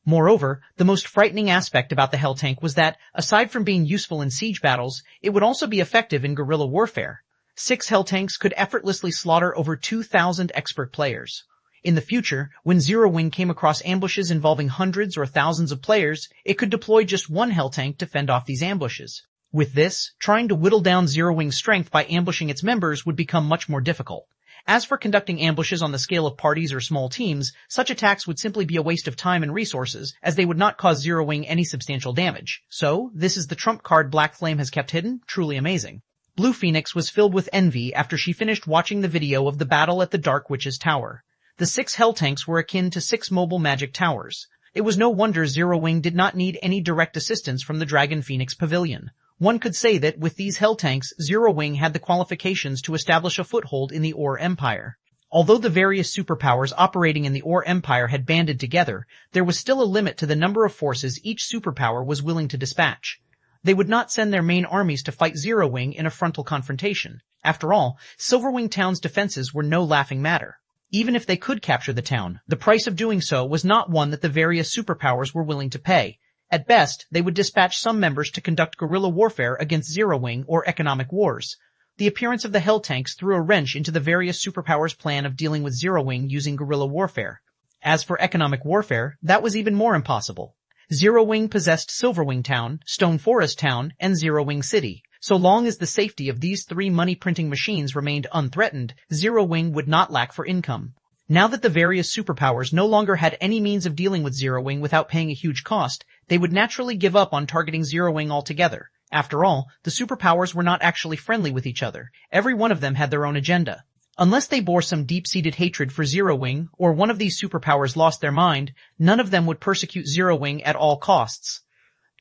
Moreover, the most frightening aspect about the hell tank was that, aside from being useful in siege battles, it would also be effective in guerrilla warfare. 6 hell tanks could effortlessly slaughter over 2,000 expert players. In the future, when Zero Wing came across ambushes involving hundreds or thousands of players, it could deploy just one hell tank to fend off these ambushes. With this, trying to whittle down Zero Wing's strength by ambushing its members would become much more difficult. As for conducting ambushes on the scale of parties or small teams, such attacks would simply be a waste of time and resources, as they would not cause Zero Wing any substantial damage. So, this is the trump card Black Flame has kept hidden? Truly amazing. Blue Phoenix was filled with envy after she finished watching the video of the battle at the Dark Witch's Tower. The 6 hell tanks were akin to 6 mobile magic towers. It was no wonder Zero Wing did not need any direct assistance from the Dragon Phoenix Pavilion. One could say that with these hell tanks, Zero Wing had the qualifications to establish a foothold in the Ore Empire. Although the various superpowers operating in the Ore Empire had banded together, there was still a limit to the number of forces each superpower was willing to dispatch. They would not send their main armies to fight Zero Wing in a frontal confrontation. After all, Silverwing Town's defenses were no laughing matter. Even if they could capture the town, the price of doing so was not one that the various superpowers were willing to pay. At best, they would dispatch some members to conduct guerrilla warfare against Zero Wing or economic wars. The appearance of the hell tanks threw a wrench into the various superpowers' plan of dealing with Zero Wing using guerrilla warfare. As for economic warfare, that was even more impossible. Zero Wing possessed Silverwing Town, Stone Forest Town, and Zero Wing City. So long as the safety of these 3 money-printing machines remained unthreatened, Zero Wing would not lack for income. Now that the various superpowers no longer had any means of dealing with Zero Wing without paying a huge cost, they would naturally give up on targeting Zero Wing altogether. After all, the superpowers were not actually friendly with each other. Every one of them had their own agenda. Unless they bore some deep-seated hatred for Zero Wing, or one of these superpowers lost their mind, none of them would persecute Zero Wing at all costs.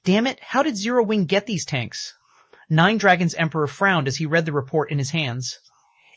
Damn it, how did Zero Wing get these tanks? Nine Dragons Emperor frowned as he read the report in his hands.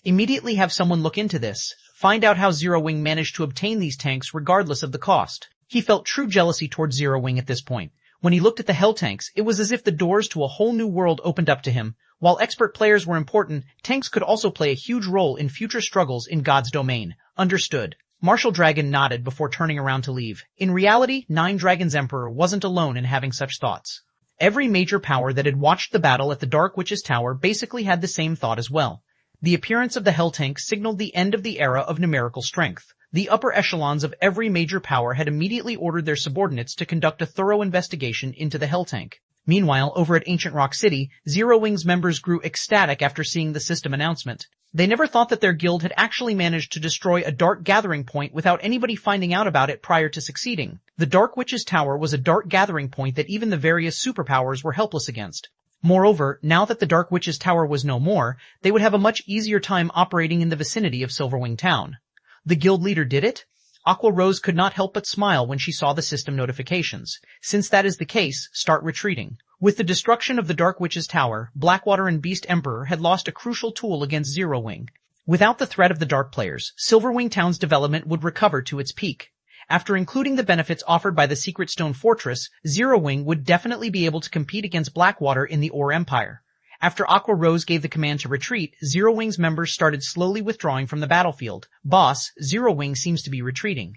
Immediately have someone look into this. Find out how Zero Wing managed to obtain these tanks regardless of the cost. He felt true jealousy towards Zero Wing at this point. When he looked at the hell tanks, it was as if the doors to a whole new world opened up to him. While expert players were important, tanks could also play a huge role in future struggles in God's domain. Understood. Martial Dragon nodded before turning around to leave. In reality, Nine Dragons Emperor wasn't alone in having such thoughts. Every major power that had watched the battle at the Dark Witch's Tower basically had the same thought as well. The appearance of the hell tank signaled the end of the era of numerical strength. The upper echelons of every major power had immediately ordered their subordinates to conduct a thorough investigation into the hell tank. Meanwhile, over at Ancient Rock City, Zero Wing's members grew ecstatic after seeing the system announcement. They never thought that their guild had actually managed to destroy a dark gathering point without anybody finding out about it prior to succeeding. The Dark Witch's Tower was a dark gathering point that even the various superpowers were helpless against. Moreover, now that the Dark Witch's Tower was no more, they would have a much easier time operating in the vicinity of Silverwing Town. The guild leader did it? Aqua Rose could not help but smile when she saw the system notifications. Since that is the case, start retreating. With the destruction of the Dark Witch's Tower, Blackwater and Beast Emperor had lost a crucial tool against Zero Wing. Without the threat of the Dark players, Silverwing Town's development would recover to its peak. After including the benefits offered by the Secret Stone Fortress, Zero Wing would definitely be able to compete against Blackwater in the Ore Empire. After Aqua Rose gave the command to retreat, Zero Wing's members started slowly withdrawing from the battlefield. Boss, Zero Wing seems to be retreating.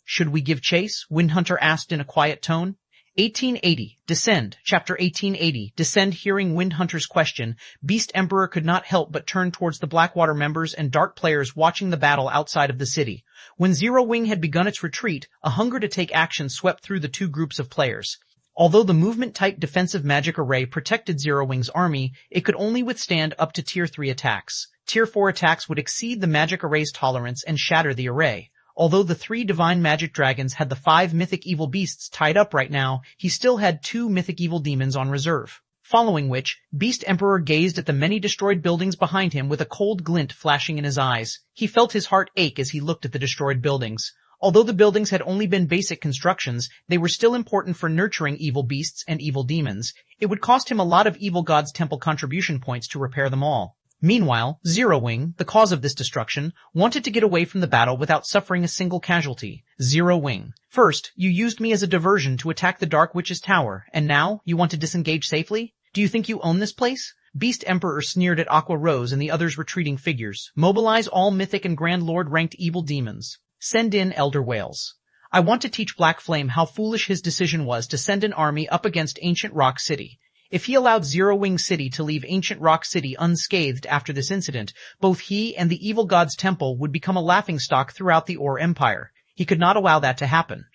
Should we give chase? Windhunter asked in a quiet tone. 1880, Descend, Chapter 1880, Descend. Hearing Windhunter's question, Beast Emperor could not help but turn towards the Blackwater members and dark players watching the battle outside of the city. When Zero Wing had begun its retreat, a hunger to take action swept through the two groups of players. Although the movement-type defensive magic array protected Zero Wing's army, it could only withstand up to Tier 3 attacks. Tier 4 attacks would exceed the magic array's tolerance and shatter the array. Although the 3 divine magic dragons had the 5 mythic evil beasts tied up right now, he still had 2 mythic evil demons on reserve. Following which, Beast Emperor gazed at the many destroyed buildings behind him with a cold glint flashing in his eyes. He felt his heart ache as he looked at the destroyed buildings. Although the buildings had only been basic constructions, they were still important for nurturing evil beasts and evil demons. It would cost him a lot of Evil God's Temple contribution points to repair them all. Meanwhile, Zero Wing, the cause of this destruction, wanted to get away from the battle without suffering a single casualty. Zero Wing. First, you used me as a diversion to attack the Dark Witch's tower, and now, you want to disengage safely? Do you think you own this place? Beast Emperor sneered at Aqua Rose and the others' retreating figures. Mobilize all mythic and Grand Lord-ranked evil demons. Send in Elder Whales. I want to teach Black Flame how foolish his decision was to send an army up against Ancient Rock City. If he allowed Zero Wing City to leave Ancient Rock City unscathed after this incident, both he and the Evil God's Temple would become a laughingstock throughout the Ore Empire. He could not allow that to happen.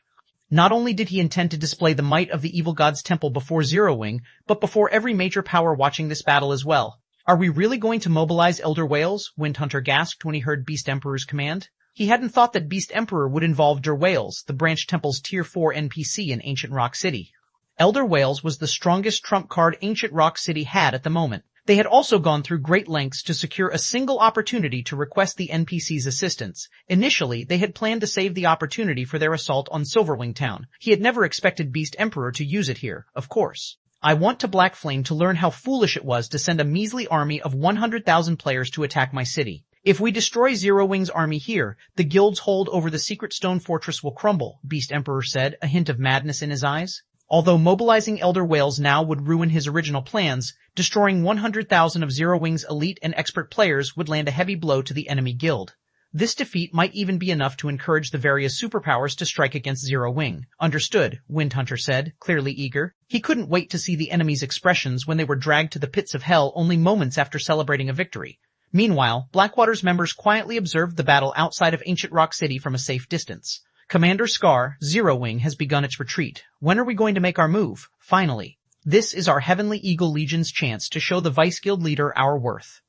Not only did he intend to display the might of the Evil God's Temple before Zero Wing, but before every major power watching this battle as well. Are we really going to mobilize Elder Whales? Windhunter gasped when he heard Beast Emperor's command. He hadn't thought that Beast Emperor would involve Der Whales, the Branch Temple's Tier 4 NPC in Ancient Rock City. Elder Whales was the strongest trump card Ancient Rock City had at the moment. They had also gone through great lengths to secure a single opportunity to request the NPC's assistance. Initially, they had planned to save the opportunity for their assault on Silverwing Town. He had never expected Beast Emperor to use it here, of course. I want to Black Flame to learn how foolish it was to send a measly army of 100,000 players to attack my city. If we destroy Zero Wing's army here, the guild's hold over the Secret Stone Fortress will crumble, Beast Emperor said, a hint of madness in his eyes. Although mobilizing Elder Whales now would ruin his original plans, destroying 100,000 of Zero Wing's elite and expert players would land a heavy blow to the enemy guild. This defeat might even be enough to encourage the various superpowers to strike against Zero Wing. Understood, Windhunter said, clearly eager. He couldn't wait to see the enemy's expressions when they were dragged to the pits of hell only moments after celebrating a victory. Meanwhile, Blackwater's members quietly observed the battle outside of Ancient Rock City from a safe distance. Commander Scar, Zero Wing has begun its retreat. When are we going to make our move? Finally. This is our Heavenly Eagle Legion's chance to show the Vice Guild leader our worth.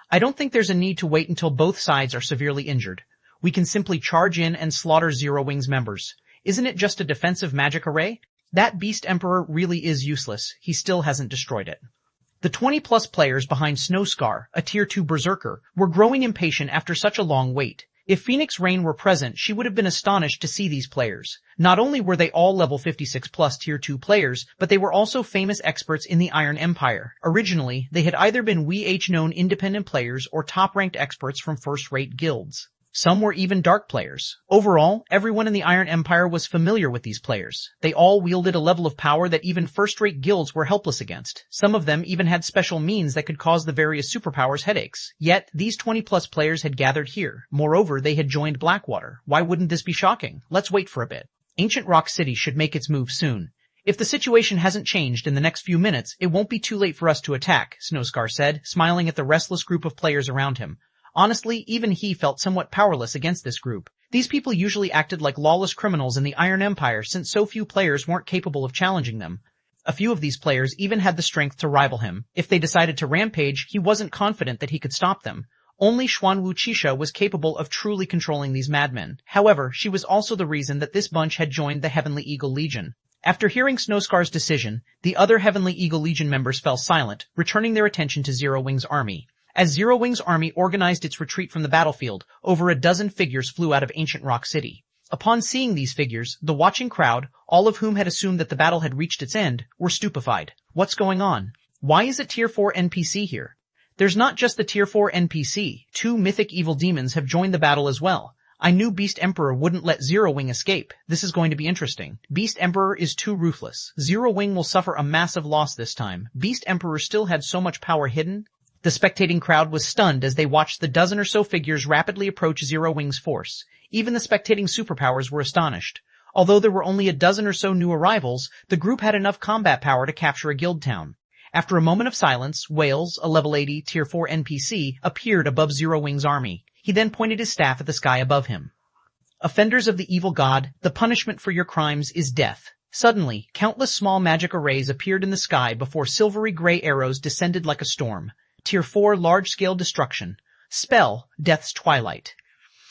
I don't think there's a need to wait until both sides are severely injured. We can simply charge in and slaughter Zero Wing's members. Isn't it just a defensive magic array? That Beast Emperor really is useless. He still hasn't destroyed it. The 20-plus players behind Snowscar, a Tier 2 berserker, were growing impatient after such a long wait. If Phoenix Rain were present, she would have been astonished to see these players. Not only were they all level 56 plus Tier 2 players, but they were also famous experts in the Iron Empire. Originally, they had either been known independent players or top-ranked experts from first-rate guilds. Some were even dark players. Overall, everyone in the Iron Empire was familiar with these players. They all wielded a level of power that even first-rate guilds were helpless against. Some of them even had special means that could cause the various superpowers headaches. Yet, these 20-plus players had gathered here. Moreover, they had joined Blackwater. Why wouldn't this be shocking? Let's wait for a bit. Ancient Rock City should make its move soon. If the situation hasn't changed in the next few minutes, it won't be too late for us to attack, Snowscar said, smiling at the restless group of players around him. Honestly, even he felt somewhat powerless against this group. These people usually acted like lawless criminals in the Iron Empire since so few players weren't capable of challenging them. A few of these players even had the strength to rival him. If they decided to rampage, he wasn't confident that he could stop them. Only Xuanwu Qixia was capable of truly controlling these madmen. However, she was also the reason that this bunch had joined the Heavenly Eagle Legion. After hearing Snowscar's decision, the other Heavenly Eagle Legion members fell silent, returning their attention to Zero Wing's army. As Zero Wing's army organized its retreat from the battlefield, over a dozen figures flew out of Ancient Rock City. Upon seeing these figures, the watching crowd, all of whom had assumed that the battle had reached its end, were stupefied. What's going on? Why is a Tier 4 NPC here? There's not just the Tier 4 NPC. 2 mythic evil demons have joined the battle as well. I knew Beast Emperor wouldn't let Zero Wing escape. This is going to be interesting. Beast Emperor is too ruthless. Zero Wing will suffer a massive loss this time. Beast Emperor still had so much power hidden. The spectating crowd was stunned as they watched the dozen or so figures rapidly approach Zero Wing's force. Even the spectating superpowers were astonished. Although there were only a dozen or so new arrivals, the group had enough combat power to capture a guild town. After a moment of silence, Wales, a level 80 tier 4 NPC, appeared above Zero Wing's army. He then pointed his staff at the sky above him. Offenders of the evil god, the punishment for your crimes is death. Suddenly, countless small magic arrays appeared in the sky before silvery gray arrows descended like a storm. Tier 4 large-scale destruction. Spell, Death's Twilight.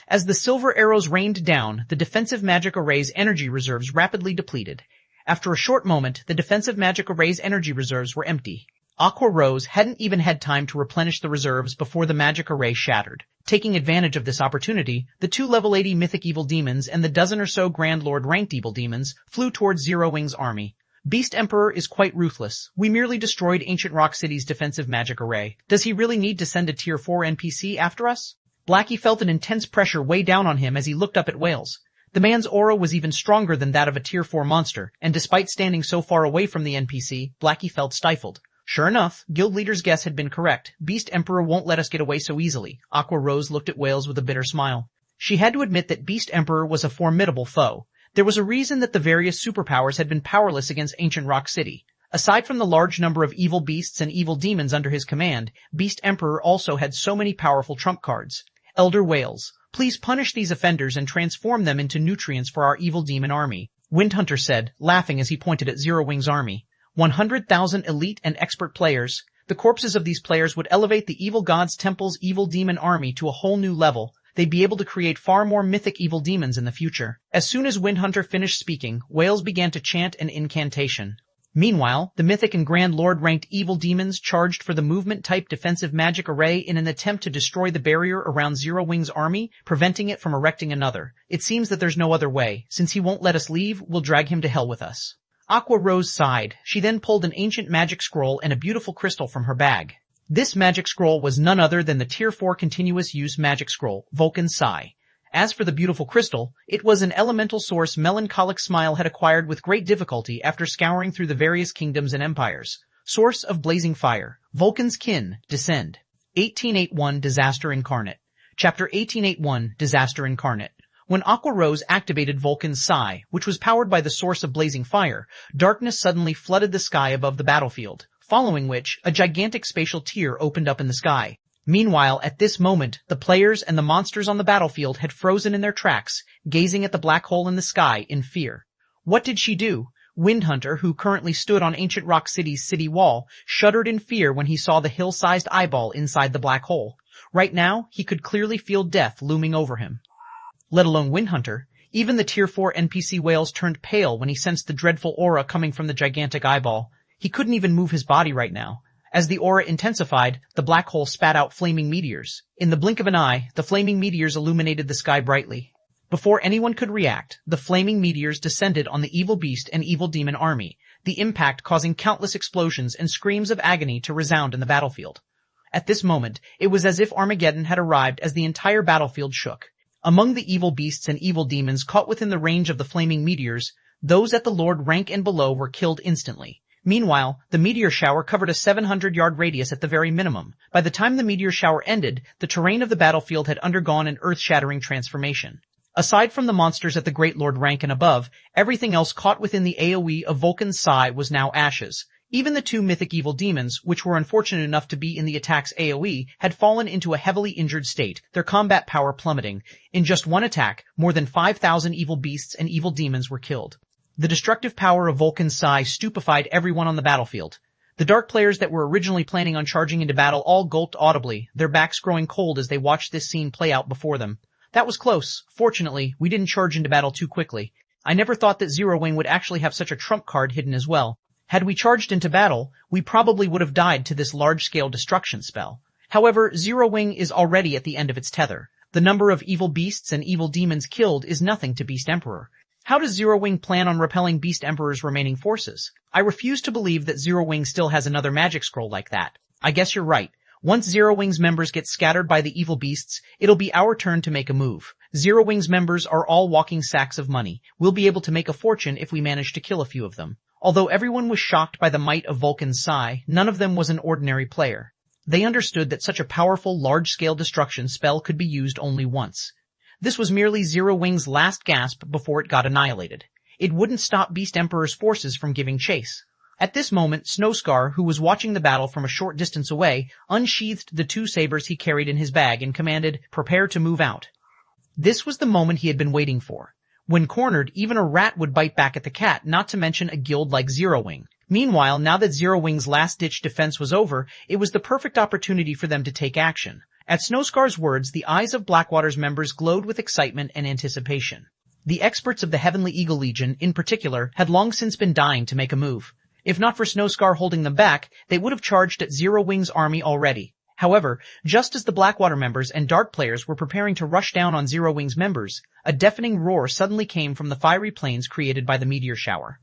As the silver arrows rained down, the defensive magic array's energy reserves rapidly depleted. After a short moment, the defensive magic array's energy reserves were empty. Aqua Rose hadn't even had time to replenish the reserves before the magic array shattered. Taking advantage of this opportunity, the 2 level 80 mythic evil demons and the dozen or so Grand Lord ranked evil demons flew towards Zero Wing's army. Beast Emperor is quite ruthless. We merely destroyed Ancient Rock City's defensive magic array. Does he really need to send a tier 4 NPC after us? Blackie felt an intense pressure weigh down on him as he looked up at Wales. The man's aura was even stronger than that of a tier 4 monster, and despite standing so far away from the NPC, Blackie felt stifled. Sure enough, guild leader's guess had been correct. Beast Emperor won't let us get away so easily. Aqua Rose looked at Wales with a bitter smile. She had to admit that Beast Emperor was a formidable foe. There was a reason that the various superpowers had been powerless against Ancient Rock City. Aside from the large number of evil beasts and evil demons under his command, Beast Emperor also had so many powerful trump cards. Elder Wales, please punish these offenders and transform them into nutrients for our evil demon army, Windhunter said, laughing as he pointed at Zero Wing's army. 100,000 elite and expert players. The corpses of these players would elevate the evil god's temple's evil demon army to a whole new level. They'd be able to create far more mythic evil demons in the future. As soon as Windhunter finished speaking, Wales began to chant an incantation. Meanwhile, the mythic and Grand Lord ranked evil demons charged for the movement-type defensive magic array in an attempt to destroy the barrier around Zero Wing's army, preventing it from erecting another. It seems that there's no other way. Since he won't let us leave, we'll drag him to hell with us. Aqua Rose sighed. She then pulled an ancient magic scroll and a beautiful crystal from her bag. This magic scroll was none other than the Tier 4 continuous use magic scroll, Vulcan's Sigh. As for the beautiful crystal, it was an elemental source Melancholic Smile had acquired with great difficulty after scouring through the various kingdoms and empires. Source of blazing fire. Vulcan's kin, descend. 1881 Disaster Incarnate. Chapter 1881 Disaster Incarnate. When Aqua Rose activated Vulcan's Sigh, which was powered by the source of blazing fire, darkness suddenly flooded the sky above the battlefield, following which, a gigantic spatial tear opened up in the sky. Meanwhile, at this moment, the players and the monsters on the battlefield had frozen in their tracks, gazing at the black hole in the sky in fear. What did she do? Windhunter, who currently stood on Ancient Rock City's city wall, shuddered in fear when he saw the hill-sized eyeball inside the black hole. Right now, he could clearly feel death looming over him. Let alone Windhunter, even the Tier 4 NPC Wales turned pale when he sensed the dreadful aura coming from the gigantic eyeball. He couldn't even move his body right now. As the aura intensified, the black hole spat out flaming meteors. In the blink of an eye, the flaming meteors illuminated the sky brightly. Before anyone could react, the flaming meteors descended on the evil beast and evil demon army, the impact causing countless explosions and screams of agony to resound in the battlefield. At this moment, it was as if Armageddon had arrived as the entire battlefield shook. Among the evil beasts and evil demons caught within the range of the flaming meteors, those at the Lord rank and below were killed instantly. Meanwhile, the meteor shower covered a 700-yard radius at the very minimum. By the time the meteor shower ended, the terrain of the battlefield had undergone an earth-shattering transformation. Aside from the monsters at the Great Lord rank and above, everything else caught within the AoE of Vulcan's Sigh was now ashes. Even the 2 mythic evil demons, which were unfortunate enough to be in the attack's AoE, had fallen into a heavily injured state, their combat power plummeting. In just one attack, more than 5,000 evil beasts and evil demons were killed. The destructive power of Vulcan's Sigh stupefied everyone on the battlefield. The dark players that were originally planning on charging into battle all gulped audibly, their backs growing cold as they watched this scene play out before them. That was close. Fortunately, we didn't charge into battle too quickly. I never thought that Zero Wing would actually have such a trump card hidden as well. Had we charged into battle, we probably would have died to this large-scale destruction spell. However, Zero Wing is already at the end of its tether. The number of evil beasts and evil demons killed is nothing to Beast Emperor. How does Zero Wing plan on repelling Beast Emperor's remaining forces? I refuse to believe that Zero Wing still has another magic scroll like that. I guess you're right. Once Zero Wing's members get scattered by the evil beasts, it'll be our turn to make a move. Zero Wing's members are all walking sacks of money. We'll be able to make a fortune if we manage to kill a few of them. Although everyone was shocked by the might of Vulcan's Sigh, none of them was an ordinary player. They understood that such a powerful, large-scale destruction spell could be used only once. This was merely Zero Wing's last gasp before it got annihilated. it wouldn't stop Beast Emperor's forces from giving chase. At this moment, Snowscar, who was watching the battle from a short distance away, unsheathed the 2 sabers he carried in his bag and commanded, "Prepare to move out." This was the moment he had been waiting for. When cornered, even a rat would bite back at the cat, not to mention a guild like Zero Wing. Meanwhile, now that Zero Wing's last-ditch defense was over, it was the perfect opportunity for them to take action. At Snowscar's words, the eyes of Blackwater's members glowed with excitement and anticipation. The experts of the Heavenly Eagle Legion, in particular, had long since been dying to make a move. If not for Snowscar holding them back, they would have charged at Zero Wing's army already. However, just as the Blackwater members and Dark players were preparing to rush down on Zero Wing's members, a deafening roar suddenly came from the fiery plains created by the meteor shower.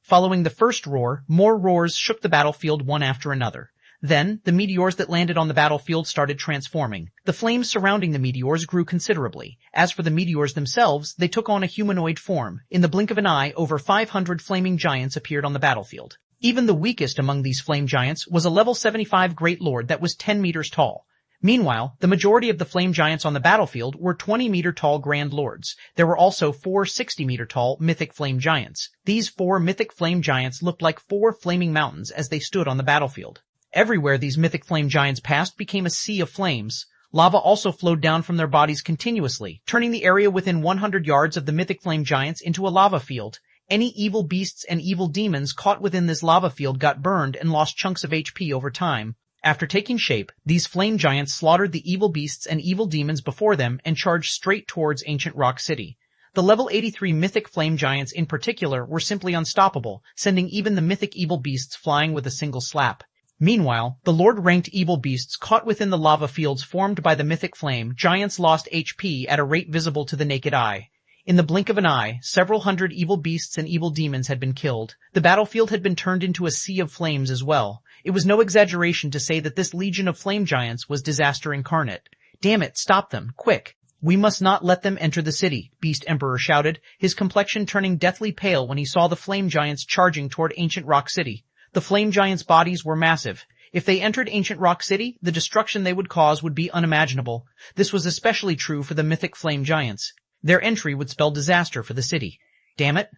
Following the first roar, more roars shook the battlefield one after another. Then, the meteors that landed on the battlefield started transforming. The flames surrounding the meteors grew considerably. As for the meteors themselves, they took on a humanoid form. In the blink of an eye, over 500 flaming giants appeared on the battlefield. Even the weakest among these flame giants was a level 75 Great Lord that was 10 meters tall. Meanwhile, the majority of the flame giants on the battlefield were 20-meter-tall Grand Lords. There were also 4 60-meter-tall Mythic Flame Giants. These 4 Mythic Flame Giants looked like 4 flaming mountains as they stood on the battlefield. Everywhere these Mythic Flame Giants passed became a sea of flames. Lava also flowed down from their bodies continuously, turning the area within 100 yards of the Mythic Flame Giants into a lava field. Any evil beasts and evil demons caught within this lava field got burned and lost chunks of HP over time. After taking shape, these flame giants slaughtered the evil beasts and evil demons before them and charged straight towards Ancient Rock City. The level 83 Mythic Flame Giants in particular were simply unstoppable, sending even the mythic evil beasts flying with a single slap. Meanwhile, the Lord-ranked evil beasts caught within the lava fields formed by the Mythic Flame Giants lost HP at a rate visible to the naked eye. In the blink of an eye, several hundred evil beasts and evil demons had been killed. The battlefield had been turned into a sea of flames as well. It was no exaggeration to say that this legion of flame giants was disaster incarnate. "Damn it, stop them, quick! We must not let them enter the city," Beast Emperor shouted, his complexion turning deathly pale when he saw the flame giants charging toward Ancient Rock City. The flame giants' bodies were massive. If they entered Ancient Rock City, the destruction they would cause would be unimaginable. This was especially true for the Mythic Flame Giants. Their entry would spell disaster for the city. "Damn it.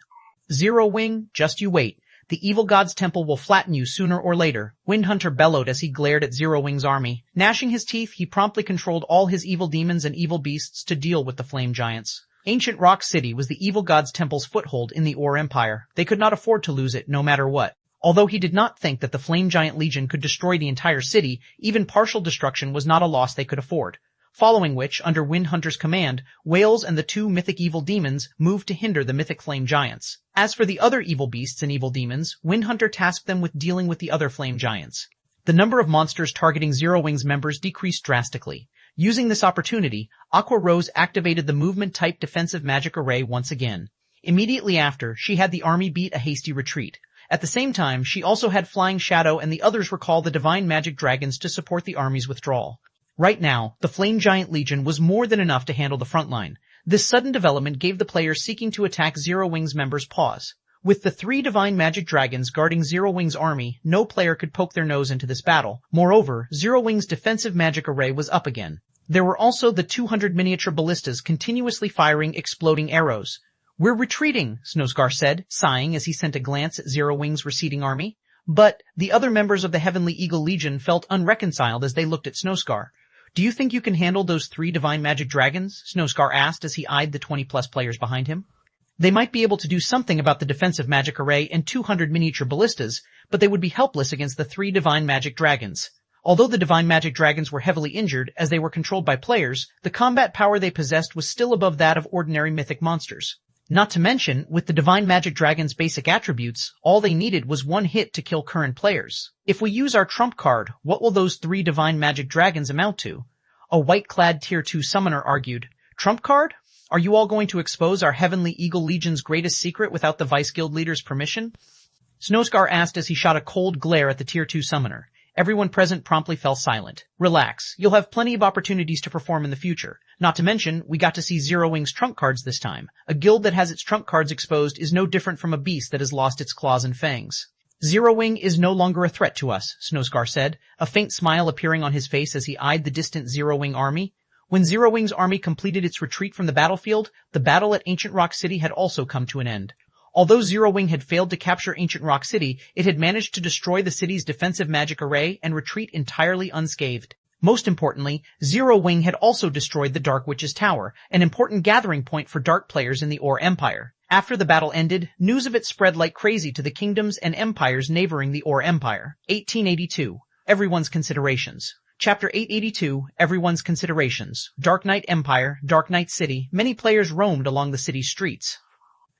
Zero Wing, just you wait. The evil god's temple will flatten you sooner or later," Windhunter bellowed as he glared at Zero Wing's army. Gnashing his teeth, he promptly controlled all his evil demons and evil beasts to deal with the flame giants. Ancient Rock City was the evil god's temple's foothold in the Ore Empire. They could not afford to lose it no matter what. Although he did not think that the Flame Giant Legion could destroy the entire city, even partial destruction was not a loss they could afford. Following which, under Windhunter's command, Whales and the 2 mythic evil demons moved to hinder the mythic flame giants. As for the other evil beasts and evil demons, Windhunter tasked them with dealing with the other flame giants. The number of monsters targeting Zero Wing's members decreased drastically. Using this opportunity, Aqua Rose activated the movement-type defensive magic array once again. Immediately after, she had the army beat a hasty retreat. At the same time, she also had Flying Shadow and the others recall the divine magic dragons to support the army's withdrawal. Right now, the Flame Giant Legion was more than enough to handle the front line. This sudden development gave the players seeking to attack Zero Wing's members pause. With the 3 divine magic dragons guarding Zero Wing's army, no player could poke their nose into this battle. Moreover, Zero Wing's defensive magic array was up again. There were also the 200 miniature ballistas continuously firing exploding arrows. "We're retreating," Snowscar said, sighing as he sent a glance at Zero Wing's receding army. But the other members of the Heavenly Eagle Legion felt unreconciled as they looked at Snowscar. "Do you think you can handle those 3 divine magic dragons?" Snowscar asked as he eyed the 20-plus players behind him. They might be able to do something about the defensive magic array and 200 miniature ballistas, but they would be helpless against the 3 divine magic dragons. Although the divine magic dragons were heavily injured as they were controlled by players, the combat power they possessed was still above that of ordinary mythic monsters. Not to mention, with the divine magic dragon's basic attributes, all they needed was 1 hit to kill current players. "If we use our trump card, what will those 3 divine magic dragons amount to?" A white-clad Tier 2 summoner argued. "Trump card? Are you all going to expose our Heavenly Eagle Legion's greatest secret without the Vice Guild leader's permission?" Snowscar asked as he shot a cold glare at the Tier 2 summoner. Everyone present promptly fell silent. "Relax. You'll have plenty of opportunities to perform in the future. Not to mention, we got to see Zero Wing's trump cards this time. A guild that has its trump cards exposed is no different from a beast that has lost its claws and fangs." "Zero Wing is no longer a threat to us," Snowscar said, a faint smile appearing on his face as he eyed the distant Zero Wing army. When Zero Wing's army completed its retreat from the battlefield, the battle at Ancient Rock City had also come to an end. Although Zero Wing had failed to capture Ancient Rock City, it had managed to destroy the city's defensive magic array and retreat entirely unscathed. Most importantly, Zero Wing had also destroyed the Dark Witch's Tower, an important gathering point for dark players in the Ore Empire. After the battle ended, news of it spread like crazy to the kingdoms and empires neighboring the Ore Empire. 1882. Everyone's Considerations. Chapter 882, Everyone's Considerations. Dark Knight Empire, Dark Knight City. Many players roamed along the city's streets.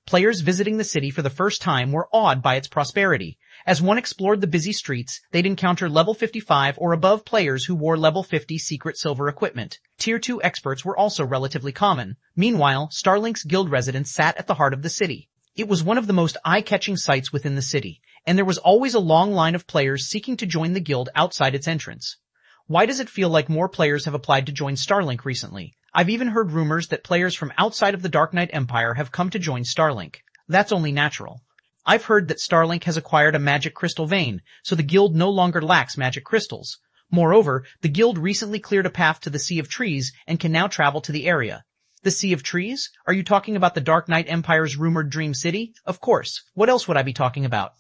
Players visiting the city for the first time were awed by its prosperity. As one explored the busy streets, they'd encounter level 55 or above players who wore level 50 secret silver equipment. Tier 2 experts were also relatively common. Meanwhile, Starlink's guild residence sat at the heart of the city. It was one of the most eye-catching sights within the city, and there was always a long line of players seeking to join the guild outside its entrance. Why does it feel like more players have applied to join Starlink recently? I've even heard rumors that players from outside of the Dark Knight Empire have come to join Starlink. That's only natural. I've heard that Starlink has acquired a magic crystal vein, so the guild no longer lacks magic crystals. Moreover, the guild recently cleared a path to the Sea of Trees and can now travel to the area. The Sea of Trees? Are you talking about the Dark Knight Empire's rumored Dream City? Of course. What else would I be talking about?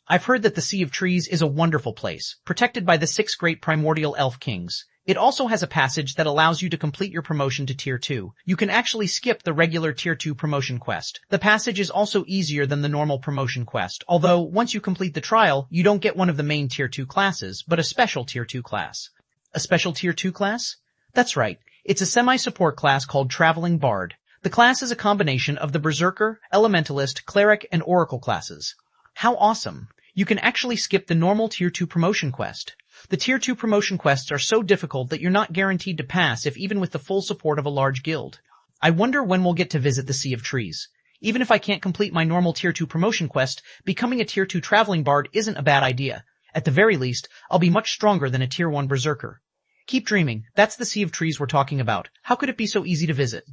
I've heard that the Sea of Trees is a wonderful place, protected by the 6 great primordial elf kings. It also has a passage that allows you to complete your promotion to Tier 2. You can actually skip the regular Tier 2 promotion quest. The passage is also easier than the normal promotion quest, although once you complete the trial, you don't get one of the main Tier 2 classes, but a special Tier 2 class. A special Tier 2 class? That's right. It's a semi-support class called Traveling Bard. The class is a combination of the Berserker, Elementalist, Cleric, and Oracle classes. How awesome! You can actually skip the normal Tier 2 promotion quest. The Tier 2 promotion quests are so difficult that you're not guaranteed to pass if even with the full support of a large guild. I wonder when we'll get to visit the Sea of Trees. Even if I can't complete my normal Tier 2 promotion quest, becoming a Tier 2 Traveling Bard isn't a bad idea. At the very least, I'll be much stronger than a Tier 1 Berserker. Keep dreaming. That's the Sea of Trees we're talking about. How could it be so easy to visit?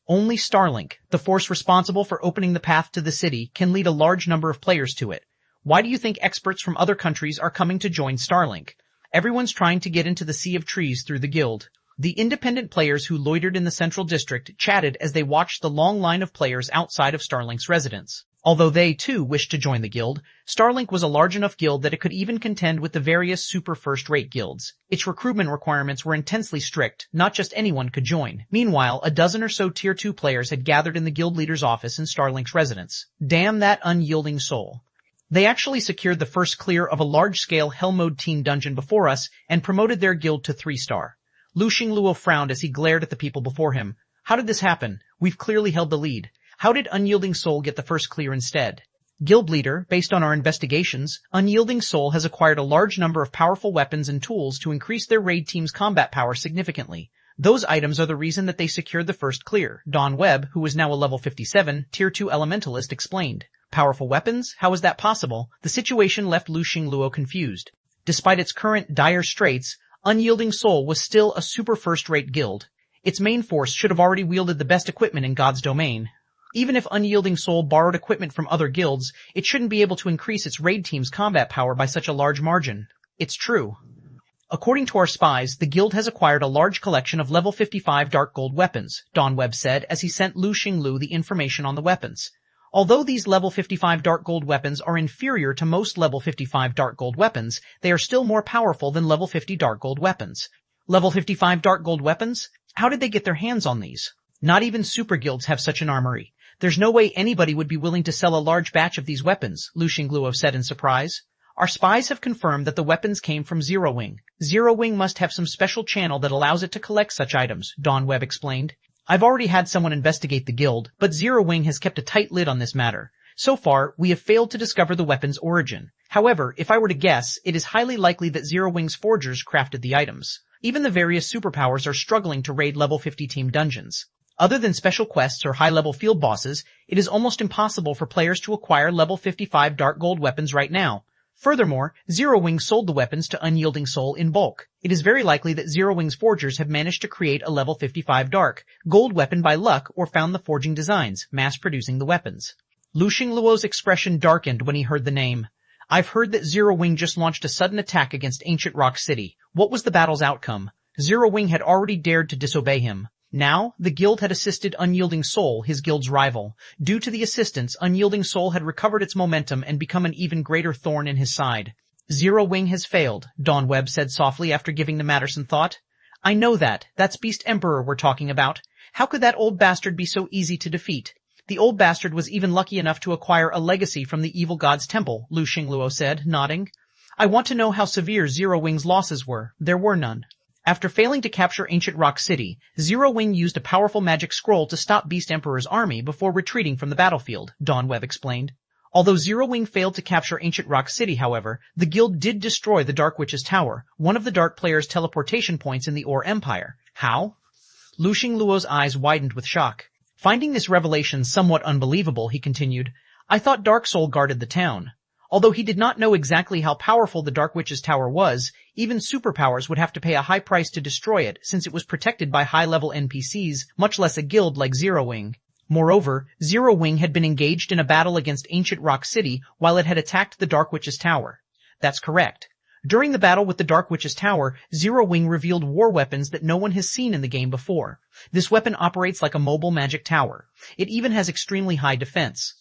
Only Starlink, the force responsible for opening the path to the city, can lead a large number of players to it. Why do you think experts from other countries are coming to join Starlink? Everyone's trying to get into the Sea of Trees through the guild. The independent players who loitered in the central district chatted as they watched the long line of players outside of Starlink's residence. Although they, too, wished to join the guild, Starlink was a large enough guild that it could even contend with the various super first-rate guilds. Its recruitment requirements were intensely strict, not just anyone could join. Meanwhile, a dozen or so Tier 2 players had gathered in the guild leader's office in Starlink's residence. Damn that unyielding soul. They actually secured the first clear of a large-scale Hell Mode Teen dungeon before us and promoted their guild to 3-star. Lu Xingluo frowned as he glared at the people before him. How did this happen? We've clearly held the lead. How did Unyielding Soul get the first clear instead? Guild leader, based on our investigations, Unyielding Soul has acquired a large number of powerful weapons and tools to increase their raid team's combat power significantly. Those items are the reason that they secured the first clear, Dawn Webb, who is now a level 57, Tier 2 Elementalist, explained. Powerful weapons? How is that possible? The situation left Lu Xingluo confused. Despite its current dire straits, Unyielding Soul was still a super first-rate guild. Its main force should have already wielded the best equipment in God's domain. Even if Unyielding Soul borrowed equipment from other guilds, it shouldn't be able to increase its raid team's combat power by such a large margin. It's true. According to our spies, the guild has acquired a large collection of level 55 dark gold weapons, Dawn Webb said as he sent Lu Xinglu the information on the weapons. Although these level 55 dark gold weapons are inferior to most level 55 dark gold weapons, they are still more powerful than level 50 dark gold weapons. Level 55 dark gold weapons? How did they get their hands on these? Not even super guilds have such an armory. There's no way anybody would be willing to sell a large batch of these weapons, Lu Xingluo said in surprise. Our spies have confirmed that the weapons came from Zero Wing. Zero Wing must have some special channel that allows it to collect such items, Dawn Webb explained. I've already had someone investigate the guild, but Zero Wing has kept a tight lid on this matter. So far, we have failed to discover the weapon's origin. However, if I were to guess, it is highly likely that Zero Wing's forgers crafted the items. Even the various superpowers are struggling to raid level 50 team dungeons. Other than special quests or high-level field bosses, it is almost impossible for players to acquire level 55 dark gold weapons right now. Furthermore, Zero Wing sold the weapons to Unyielding Soul in bulk. It is very likely that Zero Wing's forgers have managed to create a level 55 dark gold weapon by luck or found the forging designs, mass-producing the weapons. Lu Xingluo's expression darkened when he heard the name. I've heard that Zero Wing just launched a sudden attack against Ancient Rock City. What was the battle's outcome? Zero Wing had already dared to disobey him. Now, the guild had assisted Unyielding Soul, his guild's rival. Due to the assistance, Unyielding Soul had recovered its momentum and become an even greater thorn in his side. Zero Wing has failed, Dawn Webb said softly after giving the matter some thought. I know that. That's Beast Emperor we're talking about. How could that old bastard be so easy to defeat? The old bastard was even lucky enough to acquire a legacy from the evil god's temple, Lu Xingluo said, nodding. I want to know how severe Zero Wing's losses were. There were none. After failing to capture Ancient Rock City, Zero Wing used a powerful magic scroll to stop Beast Emperor's army before retreating from the battlefield, Dawn Webb explained. Although Zero Wing failed to capture Ancient Rock City, however, the guild did destroy the Dark Witch's Tower, one of the Dark player's teleportation points in the Ore Empire. How? Lu Xingluo's eyes widened with shock. Finding this revelation somewhat unbelievable, he continued, I thought Dark Soul guarded the town. Although he did not know exactly how powerful the Dark Witch's Tower was, even superpowers would have to pay a high price to destroy it since it was protected by high-level NPCs, much less a guild like Zero Wing. Moreover, Zero Wing had been engaged in a battle against Ancient Rock City while it had attacked the Dark Witch's Tower. That's correct. During the battle with the Dark Witch's Tower, Zero Wing revealed war weapons that no one has seen in the game before. This weapon operates like a mobile magic tower. It even has extremely high defense.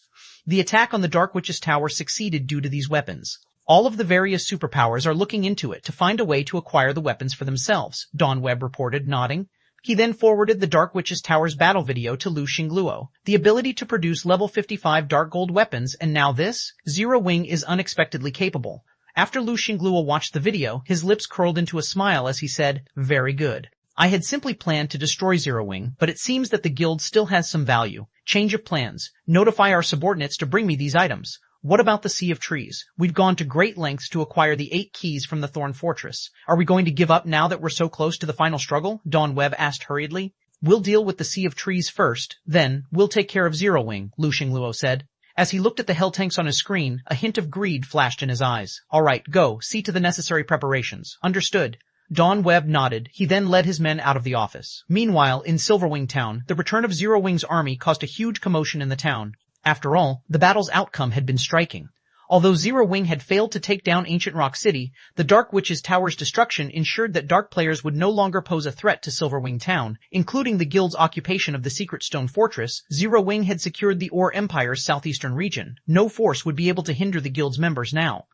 The attack on the Dark Witch's Tower succeeded due to these weapons. All of the various superpowers are looking into it to find a way to acquire the weapons for themselves, Dawn Webb reported, nodding. He then forwarded the Dark Witch's Tower's battle video to Lu Xingluo. The ability to produce level 55 Dark Gold weapons, and now this? Zero Wing is unexpectedly capable. After Lu Xingluo watched the video, his lips curled into a smile as he said, very good. I had simply planned to destroy Zero Wing, but it seems that the guild still has some value. Change of plans. Notify our subordinates to bring me these items. What about the Sea of Trees? We've gone to great lengths to acquire the 8 keys from the Thorn Fortress. Are we going to give up now that we're so close to the final struggle? Dawn Webb asked hurriedly. We'll deal with the Sea of Trees first, then we'll take care of Zero Wing, Lu Xingluo said. As he looked at the hell tanks on his screen, a hint of greed flashed in his eyes. All right, go, see to the necessary preparations. Understood. Dawn Webb nodded. He then led his men out of the office. Meanwhile, in Silverwing Town, the return of Zero Wing's army caused a huge commotion in the town. After all, the battle's outcome had been striking. Although Zero Wing had failed to take down Ancient Rock City, the Dark Witch's Tower's destruction ensured that Dark players would no longer pose a threat to Silverwing Town, including the guild's occupation of the Secret Stone Fortress. Zero Wing had secured the Ore Empire's southeastern region. No force would be able to hinder the guild's members now.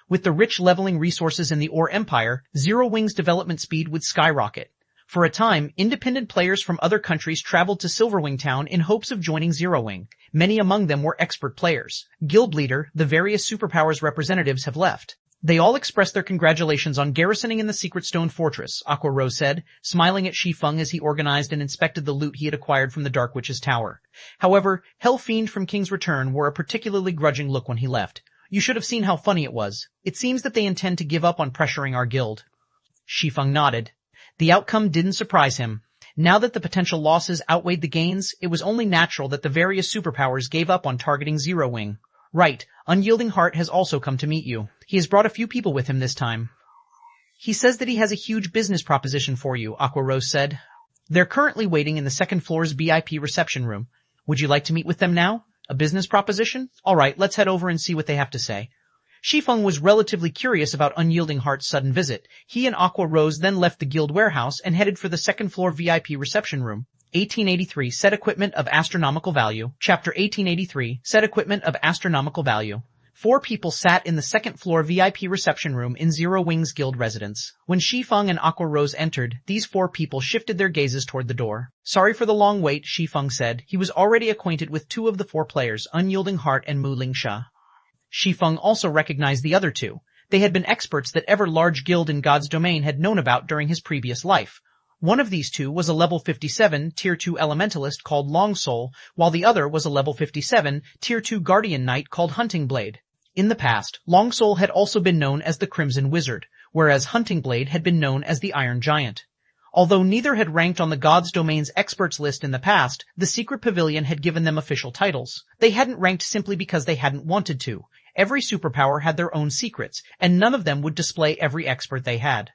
With the rich leveling resources in the Ore Empire, Zero Wing's development speed would skyrocket. For a time, independent players from other countries traveled to Silverwing Town in hopes of joining Zero Wing. Many among them were expert players. Guild leader, the various superpowers representatives have left. They all expressed their congratulations on garrisoning in the Secret Stone Fortress, Aqua Rose said, smiling at Shi Feng as he organized and inspected the loot he had acquired from the Dark Witch's Tower. However, Hell Fiend from King's Return wore a particularly grudging look when he left. You should have seen how funny it was. It seems that they intend to give up on pressuring our guild. Shi Feng nodded. The outcome didn't surprise him. Now that the potential losses outweighed the gains, it was only natural that the various superpowers gave up on targeting Zero Wing. Right, Unyielding Heart has also come to meet you. He has brought a few people with him this time. He says that he has a huge business proposition for you, Aqua Rose said. They're currently waiting in the second floor's VIP reception room. Would you like to meet with them now? A business proposition? All right, let's head over and see what they have to say. Shi Feng was relatively curious about Unyielding Heart's sudden visit. He and Aqua Rose then left the guild warehouse and headed for the second floor VIP reception room. 1883 Set Equipment of Astronomical Value. Chapter 1883 Set Equipment of Astronomical Value. 4 people sat in the second floor VIP reception room in Zero Wing's guild residence. When Shi Feng and Aqua Rose entered, these 4 people shifted their gazes toward the door. Sorry for the long wait, Shi Feng said. He was already acquainted with 2 of the 4 players, Unyielding Heart and Mu Lingsha. Shi Feng also recognized the other 2. They had been experts that every large guild in God's domain had known about during his previous life. One of these 2 was a level 57 Tier 2 elementalist called Long Soul, while the other was a level 57 Tier 2 Guardian Knight called Hunting Blade. In the past, Long Soul had also been known as the Crimson Wizard, whereas Hunting Blade had been known as the Iron Giant. Although neither had ranked on the God's Domain's experts list in the past, the Secret Pavilion had given them official titles. They hadn't ranked simply because they hadn't wanted to. Every superpower had their own secrets, and none of them would display every expert they had.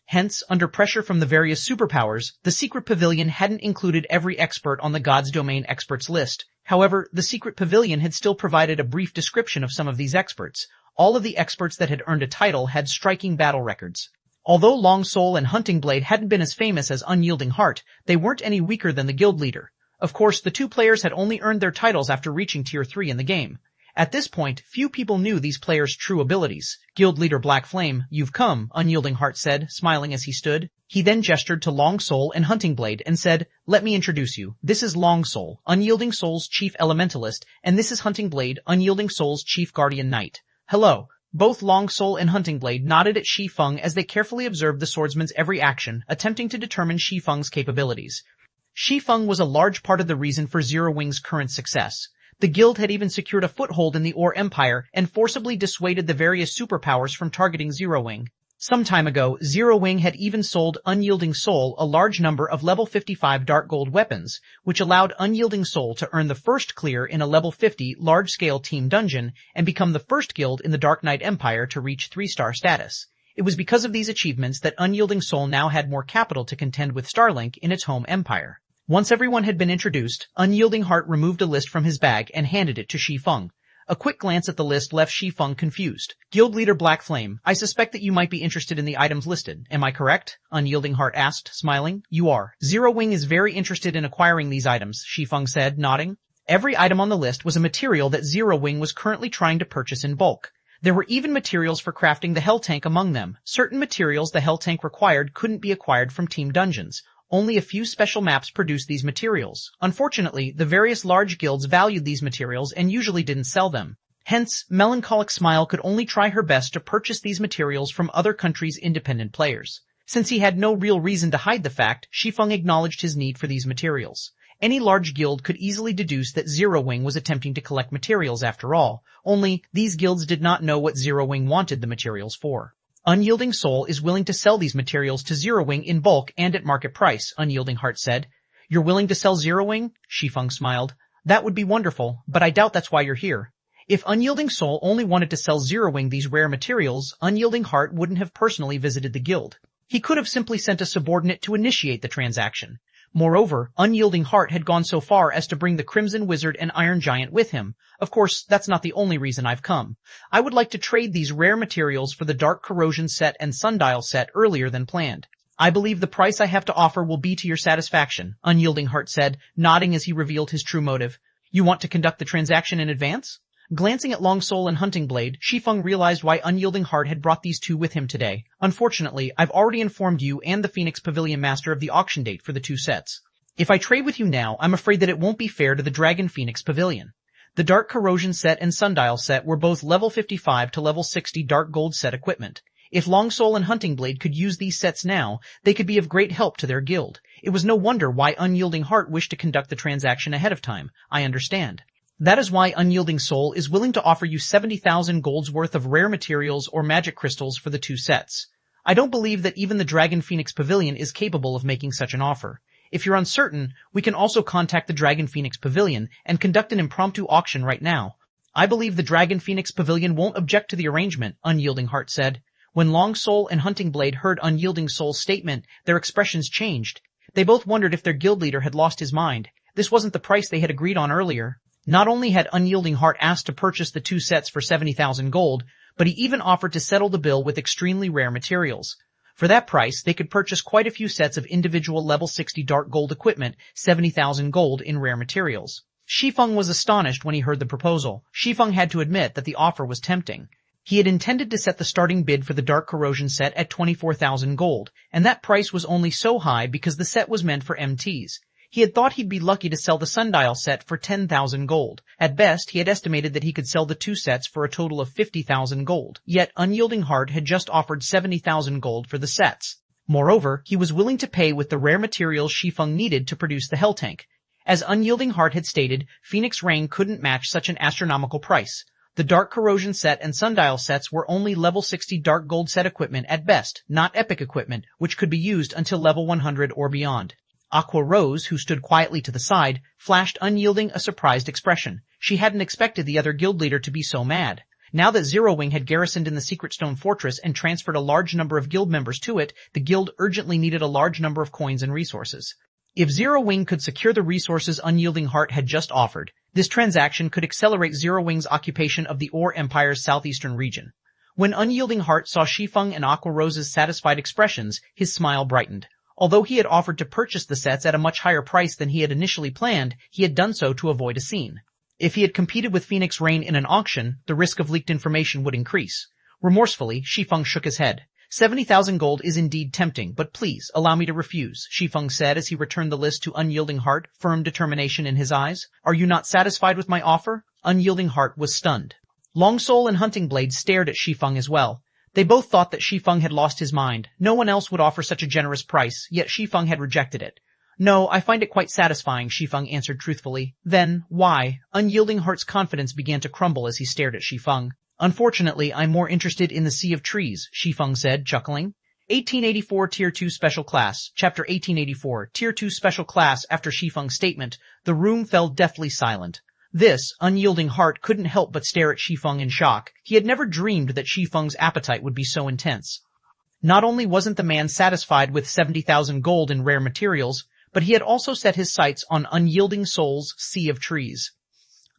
Hence, under pressure from the various superpowers, the Secret Pavilion hadn't included every expert on the God's Domain experts list. However, the Secret Pavilion had still provided a brief description of some of these experts. All of the experts that had earned a title had striking battle records. Although Long Soul and Hunting Blade hadn't been as famous as Unyielding Heart, they weren't any weaker than the guild leader. Of course, the two players had only earned their titles after reaching Tier 3 in the game. At this point, few people knew these players' true abilities. Guild leader Black Flame, "You've come," Unyielding Heart said, smiling as he stood. He then gestured to Long Soul and Hunting Blade and said, "Let me introduce you. This is Long Soul, Unyielding Soul's chief elementalist, and this is Hunting Blade, Unyielding Soul's chief guardian knight. Hello." Both Long Soul and Hunting Blade nodded at Shi Feng as they carefully observed the swordsman's every action, attempting to determine Shi Feng's capabilities. Shi Feng was a large part of the reason for Zero Wing's current success. The guild had even secured a foothold in the Ore Empire and forcibly dissuaded the various superpowers from targeting Zero Wing. Some time ago, Zero Wing had even sold Unyielding Soul a large number of level 55 Dark Gold weapons, which allowed Unyielding Soul to earn the first clear in a level 50 large-scale team dungeon and become the first guild in the Dark Knight Empire to reach 3-star status. It was because of these achievements that Unyielding Soul now had more capital to contend with Starlink in its home empire. Once everyone had been introduced, Unyielding Heart removed a list from his bag and handed it to Shi Feng. A quick glance at the list left Shi Feng confused. "Guild leader Black Flame, I suspect that you might be interested in the items listed. Am I correct?" Unyielding Heart asked, smiling. "You are. Zero Wing is very interested in acquiring these items," Shi Feng said, nodding. Every item on the list was a material that Zero Wing was currently trying to purchase in bulk. There were even materials for crafting the Hell Tank among them. Certain materials the Hell Tank required couldn't be acquired from team dungeons. Only a few special maps produced these materials. Unfortunately, the various large guilds valued these materials and usually didn't sell them. Hence, Melancholic Smile could only try her best to purchase these materials from other countries' independent players. Since he had no real reason to hide the fact, Shi Feng acknowledged his need for these materials. Any large guild could easily deduce that Zero Wing was attempting to collect materials after all, only these guilds did not know what Zero Wing wanted the materials for. "Unyielding Soul is willing to sell these materials to Zero Wing in bulk and at market price," Unyielding Heart said. "You're willing to sell Zero Wing?" Shi Feng smiled. "That would be wonderful, but I doubt that's why you're here." If Unyielding Soul only wanted to sell Zero Wing these rare materials, Unyielding Heart wouldn't have personally visited the guild. He could have simply sent a subordinate to initiate the transaction. Moreover, Unyielding Heart had gone so far as to bring the Crimson Wizard and Iron Giant with him. Of course, that's not the only reason I've come. I would like to trade these rare materials for the Dark Corrosion set and Sundial set earlier than planned. I believe the price I have to offer will be to your satisfaction, Unyielding Heart said, nodding as he revealed his true motive. You want to conduct the transaction in advance? Glancing at Long Soul and Hunting Blade, Shi Feng realized why Unyielding Heart had brought these two with him today. Unfortunately, I've already informed you and the Phoenix Pavilion Master of the auction date for the two sets. If I trade with you now, I'm afraid that it won't be fair to the Dragon Phoenix Pavilion. The Dark Corrosion set and Sundial set were both level 55 to level 60 Dark Gold set equipment. If Long Soul and Hunting Blade could use these sets now, they could be of great help to their guild. It was no wonder why Unyielding Heart wished to conduct the transaction ahead of time. I understand. That is why Unyielding Soul is willing to offer you 70,000 golds worth of rare materials or magic crystals for the two sets. I don't believe that even the Dragon Phoenix Pavilion is capable of making such an offer. If you're uncertain, we can also contact the Dragon Phoenix Pavilion and conduct an impromptu auction right now. I believe the Dragon Phoenix Pavilion won't object to the arrangement, Unyielding Heart said. When Long Soul and Hunting Blade heard Unyielding Soul's statement, their expressions changed. They both wondered if their guild leader had lost his mind. This wasn't the price they had agreed on earlier. Not only had Unyielding Heart asked to purchase the two sets for 70,000 gold, but he even offered to settle the bill with extremely rare materials. For that price, they could purchase quite a few sets of individual level 60 Dark Gold equipment, 70,000 gold in rare materials. Shi Feng was astonished when he heard the proposal. Shi Feng had to admit that the offer was tempting. He had intended to set the starting bid for the Dark Corrosion set at 24,000 gold, and that price was only so high because the set was meant for MTs. He had thought he'd be lucky to sell the Sundial set for 10,000 gold. At best, he had estimated that he could sell the two sets for a total of 50,000 gold. Yet, Unyielding Heart had just offered 70,000 gold for the sets. Moreover, he was willing to pay with the rare materials Shi Feng needed to produce the Hell Tank. As Unyielding Heart had stated, Phoenix Rain couldn't match such an astronomical price. The Dark Corrosion set and Sundial sets were only level 60 Dark Gold set equipment at best, not epic equipment, which could be used until level 100 or beyond. Aqua Rose, who stood quietly to the side, flashed Unyielding a surprised expression. She hadn't expected the other guild leader to be so mad. Now that Zero Wing had garrisoned in the Secret Stone Fortress and transferred a large number of guild members to it, the guild urgently needed a large number of coins and resources. If Zero Wing could secure the resources Unyielding Heart had just offered, this transaction could accelerate Zero Wing's occupation of the Ore Empire's southeastern region. When Unyielding Heart saw Shi Feng and Aqua Rose's satisfied expressions, his smile brightened. Although he had offered to purchase the sets at a much higher price than he had initially planned, he had done so to avoid a scene. If he had competed with Phoenix Rain in an auction, the risk of leaked information would increase. Remorsefully, Shi Feng shook his head. 70,000 gold is indeed tempting, but please, allow me to refuse, Shi Feng said as he returned the list to Unyielding Heart, firm determination in his eyes. Are you not satisfied with my offer? Unyielding Heart was stunned. Long Soul and Hunting Blade stared at Shi Feng as well. They both thought that Shi Feng had lost his mind. No one else would offer such a generous price, yet Shi Feng had rejected it. No, I find it quite satisfying, Shi Feng answered truthfully. Then, why? Unyielding Heart's confidence began to crumble as he stared at Shi Feng. Unfortunately, I'm more interested in the Sea of Trees, Shi Feng said, chuckling. 1884 Tier 2 Special Class, Chapter 1884, Tier 2 Special Class. After Shi Feng's statement, the room fell deathly silent. This, Unyielding Heart couldn't help but stare at Shi Feng in shock. He had never dreamed that Shi Feng's appetite would be so intense. Not only wasn't the man satisfied with 70,000 gold in rare materials, but he had also set his sights on Unyielding Soul's Sea of Trees.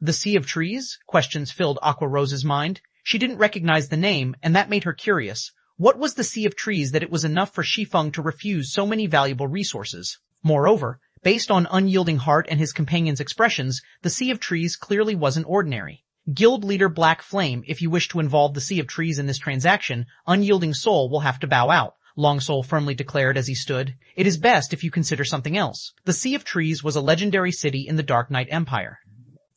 The Sea of Trees? Questions filled Aqua Rose's mind. She didn't recognize the name, and that made her curious. What was the Sea of Trees that it was enough for Shi Feng to refuse so many valuable resources? Moreover, based on Unyielding Heart and his companion's expressions, the Sea of Trees clearly wasn't ordinary. Guild leader Black Flame, if you wish to involve the Sea of Trees in this transaction, Unyielding Soul will have to bow out, Long Soul firmly declared as he stood. It is best if you consider something else. The Sea of Trees was a legendary city in the Dark Knight Empire.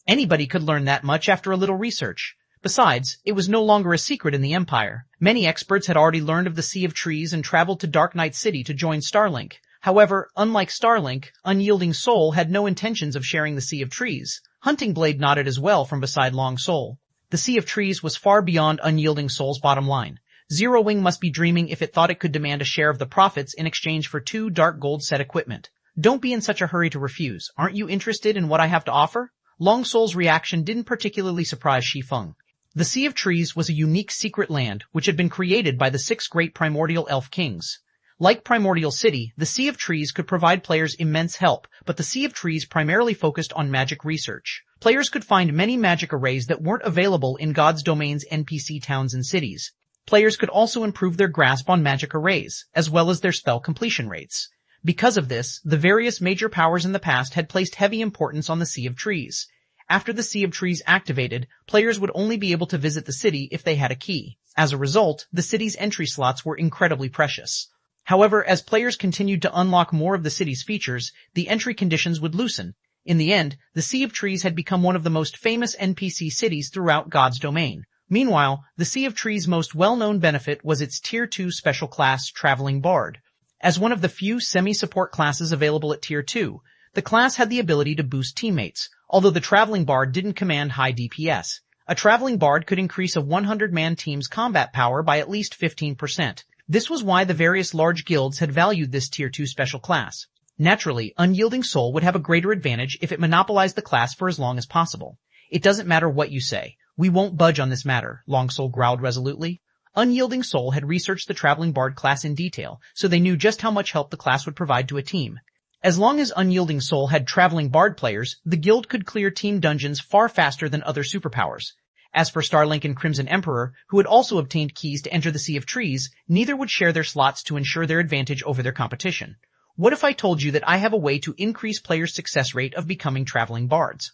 Anybody could learn that much after a little research. Besides, it was no longer a secret in the Empire. Many experts had already learned of the Sea of Trees and traveled to Dark Knight City to join Starlink. However, unlike Starlink, Unyielding Soul had no intentions of sharing the Sea of Trees. Hunting Blade nodded as well from beside Long Soul. The Sea of Trees was far beyond Unyielding Soul's bottom line. Zero Wing must be dreaming if it thought it could demand a share of the profits in exchange for 2 dark gold set equipment. Don't be in such a hurry to refuse. Aren't you interested in what I have to offer? Long Soul's reaction didn't particularly surprise Shi Feng. The Sea of Trees was a unique secret land which had been created by the 6 great primordial elf kings. Like Primordial City, the Sea of Trees could provide players immense help, but the Sea of Trees primarily focused on magic research. Players could find many magic arrays that weren't available in God's Domain's NPC towns and cities. Players could also improve their grasp on magic arrays, as well as their spell completion rates. Because of this, the various major powers in the past had placed heavy importance on the Sea of Trees. After the Sea of Trees activated, players would only be able to visit the city if they had a key. As a result, the city's entry slots were incredibly precious. However, as players continued to unlock more of the city's features, the entry conditions would loosen. In the end, the Sea of Trees had become one of the most famous NPC cities throughout God's Domain. Meanwhile, the Sea of Trees' most well-known benefit was its Tier 2 special class, Traveling Bard. As one of the few semi-support classes available at Tier 2, the class had the ability to boost teammates, although the Traveling Bard didn't command high DPS. A Traveling Bard could increase a 100-man team's combat power by at least 15%. This was why the various large guilds had valued this Tier 2 special class. Naturally, Unyielding Soul would have a greater advantage if it monopolized the class for as long as possible. It doesn't matter what you say. We won't budge on this matter, Long Soul growled resolutely. Unyielding Soul had researched the Traveling Bard class in detail, so they knew just how much help the class would provide to a team. As long as Unyielding Soul had Traveling Bard players, the guild could clear team dungeons far faster than other superpowers. As for Starlink and Crimson Emperor, who had also obtained keys to enter the Sea of Trees, neither would share their slots to ensure their advantage over their competition. What if I told you that I have a way to increase players' success rate of becoming Traveling Bards?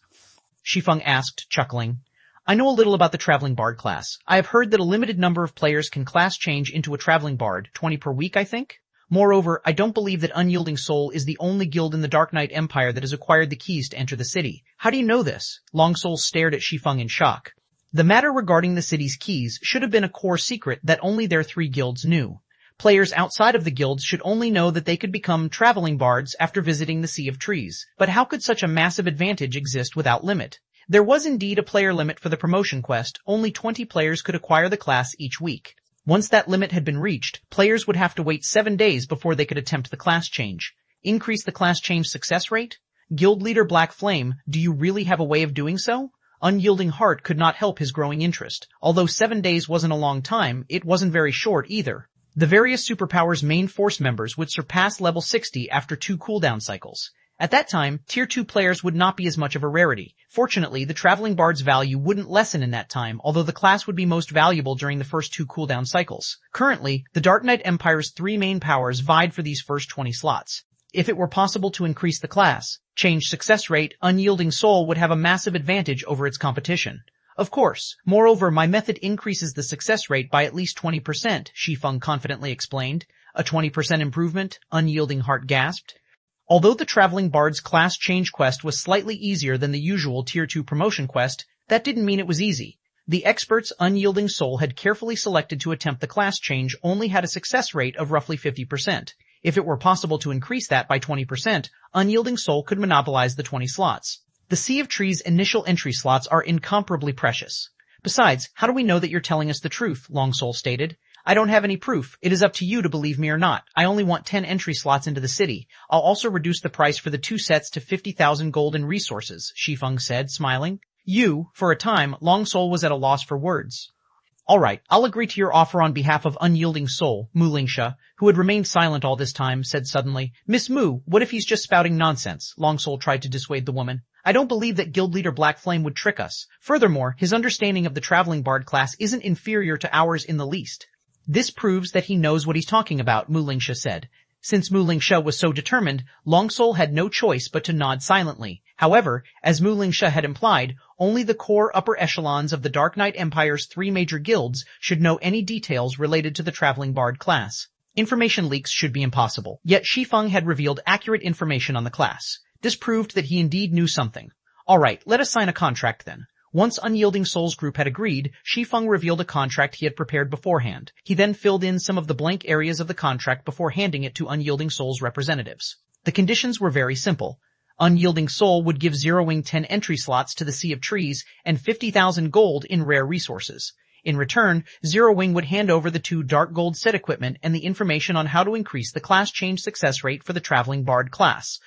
Shi Feng asked, chuckling. I know a little about the Traveling Bard class. I have heard that a limited number of players can class change into a Traveling Bard, 20 per week, I think? Moreover, I don't believe that Unyielding Soul is the only guild in the Dark Knight Empire that has acquired the keys to enter the city. How do you know this? Long Soul stared at Shi Feng in shock. The matter regarding the city's keys should have been a core secret that only their 3 guilds knew. Players outside of the guilds should only know that they could become Traveling Bards after visiting the Sea of Trees. But how could such a massive advantage exist without limit? There was indeed a player limit for the promotion quest. Only 20 players could acquire the class each week. Once that limit had been reached, players would have to wait 7 days before they could attempt the class change. Increase the class change success rate? Guild leader Black Flame, do you really have a way of doing so? Unyielding Heart could not help his growing interest. Although 7 days wasn't a long time, it wasn't very short either. The various superpowers' main force members would surpass level 60 after 2 cooldown cycles. At that time, Tier 2 players would not be as much of a rarity. Fortunately, the Traveling Bard's value wouldn't lessen in that time, although the class would be most valuable during the first 2 cooldown cycles. Currently, the Dark Knight Empire's 3 main powers vied for these first 20 slots. If it were possible to increase the class, change success rate, Unyielding Soul would have a massive advantage over its competition. Of course. Moreover, my method increases the success rate by at least 20%, Shi Feng confidently explained. A 20% improvement? Unyielding Heart gasped. Although the Traveling Bard's class change quest was slightly easier than the usual Tier 2 promotion quest, that didn't mean it was easy. The expert's Unyielding Soul had carefully selected to attempt the class change only had a success rate of roughly 50%. If it were possible to increase that by 20%, Unyielding Soul could monopolize the 20 slots. The Sea of Trees initial entry slots are incomparably precious. Besides, how do we know that you're telling us the truth? Long Soul stated. I don't have any proof. It is up to you to believe me or not. I only want 10 entry slots into the city. I'll also reduce the price for the 2 sets to 50,000 gold in resources, Shi Feng said, smiling. For a time, Long Soul was at a loss for words. All right, I'll agree to your offer on behalf of Unyielding Soul, Mu Lingsha, who had remained silent all this time, said suddenly, Miss Mu, what if he's just spouting nonsense? Long Soul tried to dissuade the woman. I don't believe that Guild Leader Black Flame would trick us. Furthermore, his understanding of the Traveling Bard class isn't inferior to ours in the least. This proves that he knows what he's talking about, Mu Lingsha said. Since Mu Lingsha was so determined, Long Soul had no choice but to nod silently. However, as Mu Lingsha had implied, only the core upper echelons of the Dark Knight Empire's 3 major guilds should know any details related to the Traveling Bard class. Information leaks should be impossible. Yet Shi Feng had revealed accurate information on the class. This proved that he indeed knew something. All right, let us sign a contract then. Once Unyielding Soul's group had agreed, Shi Feng revealed a contract he had prepared beforehand. He then filled in some of the blank areas of the contract before handing it to Unyielding Soul's representatives. The conditions were very simple. Unyielding Soul would give Zerowing 10 entry slots to the Sea of Trees and 50,000 gold in rare resources. In return, Zerowing would hand over the 2 dark gold set equipment and the information on how to increase the class change success rate for the Traveling Bard class.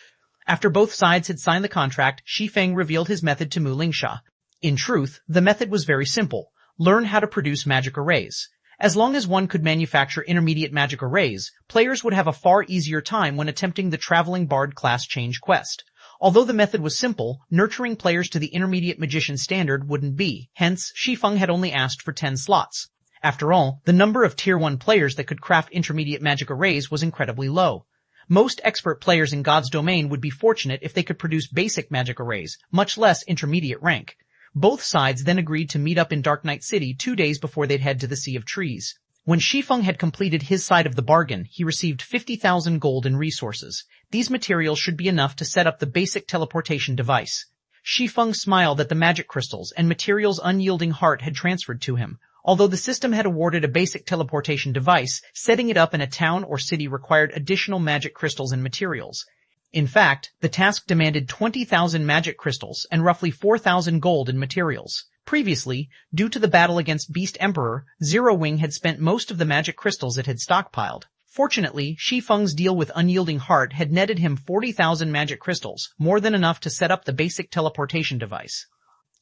After both sides had signed the contract, Shi Feng revealed his method to Mu Lingsha. In truth, the method was very simple. Learn how to produce magic arrays. As long as one could manufacture intermediate magic arrays, players would have a far easier time when attempting the Traveling Bard class change quest. Although the method was simple, nurturing players to the intermediate magician standard wouldn't be. Hence, Shi Feng had only asked for 10 slots. After all, the number of Tier 1 players that could craft intermediate magic arrays was incredibly low. Most expert players in God's domain would be fortunate if they could produce basic magic arrays, much less intermediate rank. Both sides then agreed to meet up in Dark Knight City 2 days before they'd head to the Sea of Trees. When Shi Feng had completed his side of the bargain, he received 50,000 gold in resources. These materials should be enough to set up the basic teleportation device. Shi Feng smiled at the magic crystals and materials Unyielding Heart had transferred to him. Although the system had awarded a basic teleportation device, setting it up in a town or city required additional magic crystals and materials. In fact, the task demanded 20,000 magic crystals and roughly 4,000 gold in materials. Previously, due to the battle against Beast Emperor, Zerowing had spent most of the magic crystals it had stockpiled. Fortunately, Shi Feng's deal with Unyielding Heart had netted him 40,000 magic crystals, more than enough to set up the basic teleportation device.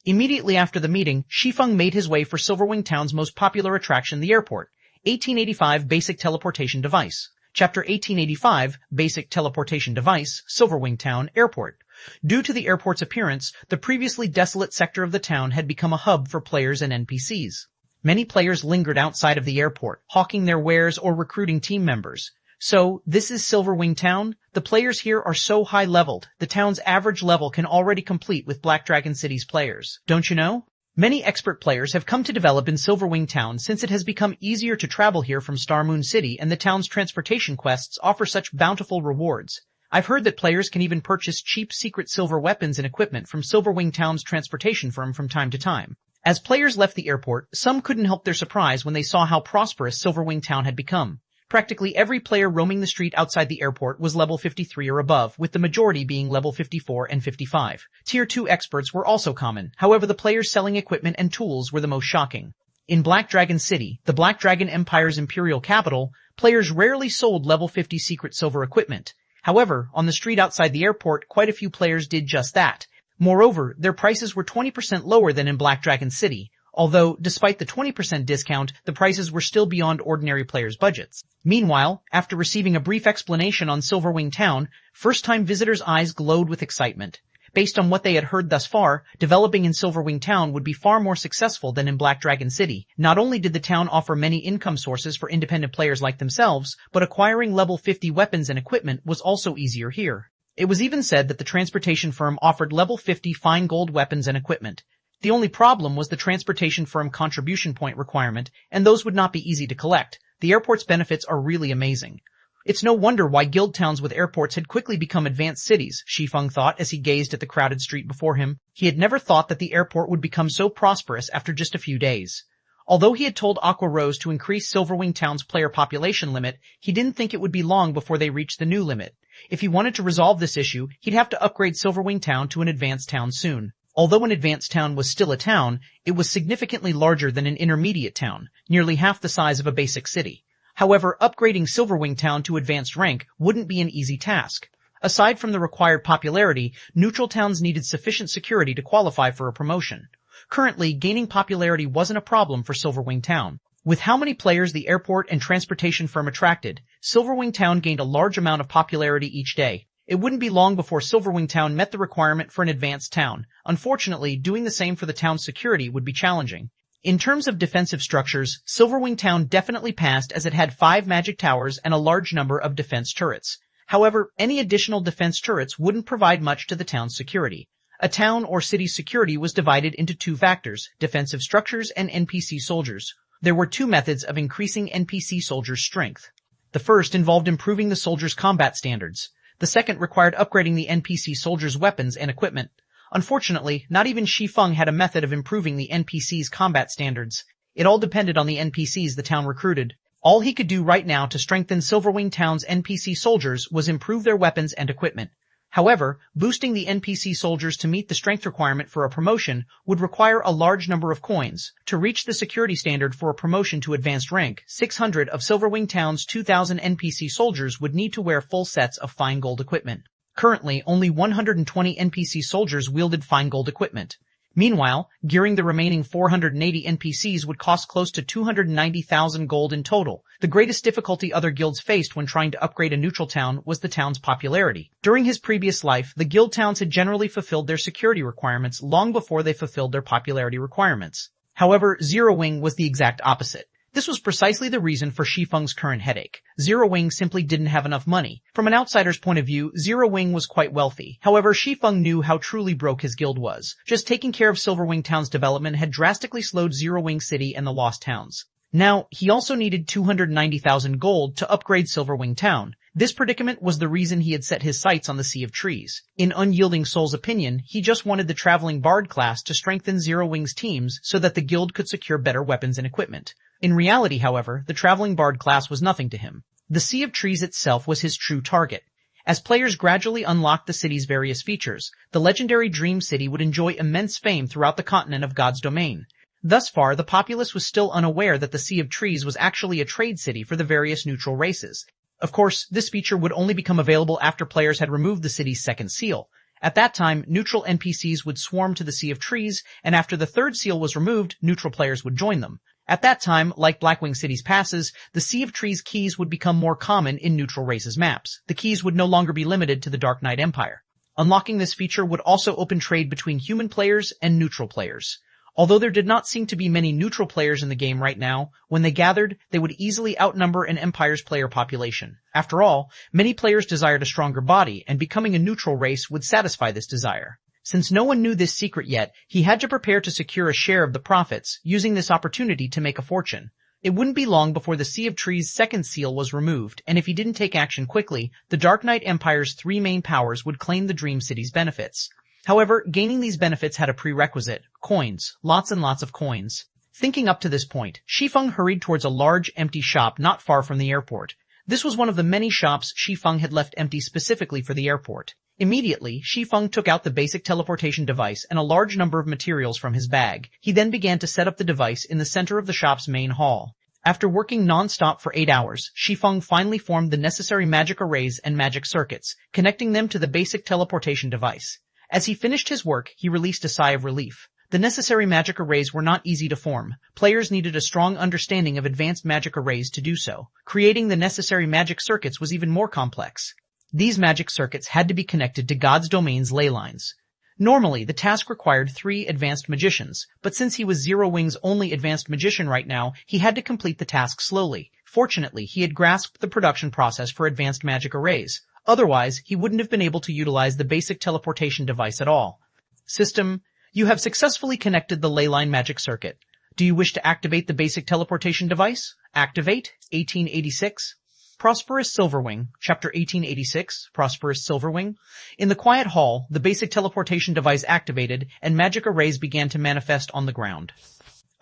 Immediately after the meeting, Shi Feng made his way for Silverwing Town's most popular attraction, the airport. 1885 Basic Teleportation Device. Chapter 1885, Basic Teleportation Device, Silverwing Town Airport. Due to the airport's appearance, the previously desolate sector of the town had become a hub for players and NPCs. Many players lingered outside of the airport, hawking their wares or recruiting team members. So, this is Silverwing Town? The players here are so high-leveled, the town's average level can already compete with Black Dragon City's players. Don't you know? Many expert players have come to develop in Silverwing Town since it has become easier to travel here from Star Moon City and the town's transportation quests offer such bountiful rewards. I've heard that players can even purchase cheap secret silver weapons and equipment from Silverwing Town's transportation firm from time to time. As players left the airport, some couldn't help their surprise when they saw how prosperous Silverwing Town had become. Practically every player roaming the street outside the airport was level 53 or above, with the majority being level 54 and 55. Tier 2 experts were also common, however the players selling equipment and tools were the most shocking. In Black Dragon City, the Black Dragon Empire's imperial capital, players rarely sold level 50 secret silver equipment. However, on the street outside the airport, quite a few players did just that. Moreover, their prices were 20% lower than in Black Dragon City. although, despite the 20% discount, the prices were still beyond ordinary players' budgets. Meanwhile, after receiving a brief explanation on Silverwing Town, first-time visitors' eyes glowed with excitement. Based on what they had heard thus far, developing in Silverwing Town would be far more successful than in Black Dragon City. Not only did the town offer many income sources for independent players like themselves, but acquiring level 50 weapons and equipment was also easier here. It was even said that the transportation firm offered level 50 fine gold weapons and equipment. The only problem was the transportation firm contribution point requirement, and those would not be easy to collect. The airport's benefits are really amazing. It's no wonder why guild towns with airports had quickly become advanced cities, Shi Feng thought as he gazed at the crowded street before him. He had never thought that the airport would become so prosperous after just a few days. Although he had told Aqua Rose to increase Silverwing Town's player population limit, he didn't think it would be long before they reached the new limit. If he wanted to resolve this issue, he'd have to upgrade Silverwing Town to an advanced town soon. Although an advanced town was still a town, it was significantly larger than an intermediate town, nearly half the size of a basic city. However, upgrading Silverwing Town to advanced rank wouldn't be an easy task. Aside from the required popularity, neutral towns needed sufficient security to qualify for a promotion. Currently, gaining popularity wasn't a problem for Silverwing Town. With how many players the airport and transportation firm attracted, Silverwing Town gained a large amount of popularity each day. It wouldn't be long before Silverwing Town met the requirement for an advanced town. Unfortunately, doing the same for the town's security would be challenging. In terms of defensive structures, Silverwing Town definitely passed as it had 5 magic towers and a large number of defense turrets. However, any additional defense turrets wouldn't provide much to the town's security. A town or city's security was divided into 2 factors, defensive structures and NPC soldiers. There were 2 methods of increasing NPC soldiers' strength. The first involved improving the soldiers' combat standards. The second required upgrading the NPC soldiers' weapons and equipment. Unfortunately, not even Shi Feng had a method of improving the NPCs' combat standards. It all depended on the NPCs the town recruited. All he could do right now to strengthen Silverwing Town's NPC soldiers was improve their weapons and equipment. However, boosting the NPC soldiers to meet the strength requirement for a promotion would require a large number of coins. To reach the security standard for a promotion to advanced rank, 600 of Silverwing Town's 2,000 NPC soldiers would need to wear full sets of fine gold equipment. Currently, only 120 NPC soldiers wielded fine gold equipment. Meanwhile, gearing the remaining 480 NPCs would cost close to 290,000 gold in total. The greatest difficulty other guilds faced when trying to upgrade a neutral town was the town's popularity. During his previous life, the guild towns had generally fulfilled their security requirements long before they fulfilled their popularity requirements. However, Zero Wing was the exact opposite. This was precisely the reason for Shi Feng's current headache. Zero Wing simply didn't have enough money. From an outsider's point of view, Zero Wing was quite wealthy. However, Shi Feng knew how truly broke his guild was. Just taking care of Silverwing Town's development had drastically slowed Zero Wing City and the Lost Towns. Now, he also needed 290,000 gold to upgrade Silverwing Town. This predicament was the reason he had set his sights on the Sea of Trees. In Unyielding Soul's opinion, he just wanted the Traveling Bard class to strengthen Zero Wing's teams so that the guild could secure better weapons and equipment. In reality, however, the Traveling Bard class was nothing to him. The Sea of Trees itself was his true target. As players gradually unlocked the city's various features, the legendary Dream City would enjoy immense fame throughout the continent of God's domain. Thus far, the populace was still unaware that the Sea of Trees was actually a trade city for the various neutral races. Of course, this feature would only become available after players had removed the city's second seal. At that time, neutral NPCs would swarm to the Sea of Trees, and after the third seal was removed, neutral players would join them. At that time, like Blackwing City's passes, the Sea of Trees keys would become more common in neutral races' maps. The keys would no longer be limited to the Dark Knight Empire. Unlocking this feature would also open trade between human players and neutral players. Although there did not seem to be many neutral players in the game right now, when they gathered, they would easily outnumber an Empire's player population. After all, many players desired a stronger body, and becoming a neutral race would satisfy this desire. Since no one knew this secret yet, he had to prepare to secure a share of the profits, using this opportunity to make a fortune. It wouldn't be long before the Sea of Trees' second seal was removed, and if he didn't take action quickly, the Dark Knight Empire's 3 main powers would claim the Dream City's benefits. However, gaining these benefits had a prerequisite: coins, lots and lots of coins. Thinking up to this point, Shi Feng hurried towards a large, empty shop not far from the airport. This was one of the many shops Shi Feng had left empty specifically for the airport. Immediately, Shi Feng took out the basic teleportation device and a large number of materials from his bag. He then began to set up the device in the center of the shop's main hall. After working non-stop for 8 hours, Shi Feng finally formed the necessary magic arrays and magic circuits, connecting them to the basic teleportation device. As he finished his work, he released a sigh of relief. The necessary magic arrays were not easy to form. Players needed a strong understanding of advanced magic arrays to do so. Creating the necessary magic circuits was even more complex. These magic circuits had to be connected to God's domain's ley lines. Normally, the task required 3 advanced magicians, but since he was Zero Wing's only advanced magician right now, he had to complete the task slowly. Fortunately, he had grasped the production process for advanced magic arrays. Otherwise, he wouldn't have been able to utilize the basic teleportation device at all. System: you have successfully connected the ley line magic circuit. Do you wish to activate the basic teleportation device? Activate. 1886. Prosperous Silverwing, Chapter 1886, Prosperous Silverwing. In the quiet hall, the basic teleportation device activated, and magic arrays began to manifest on the ground.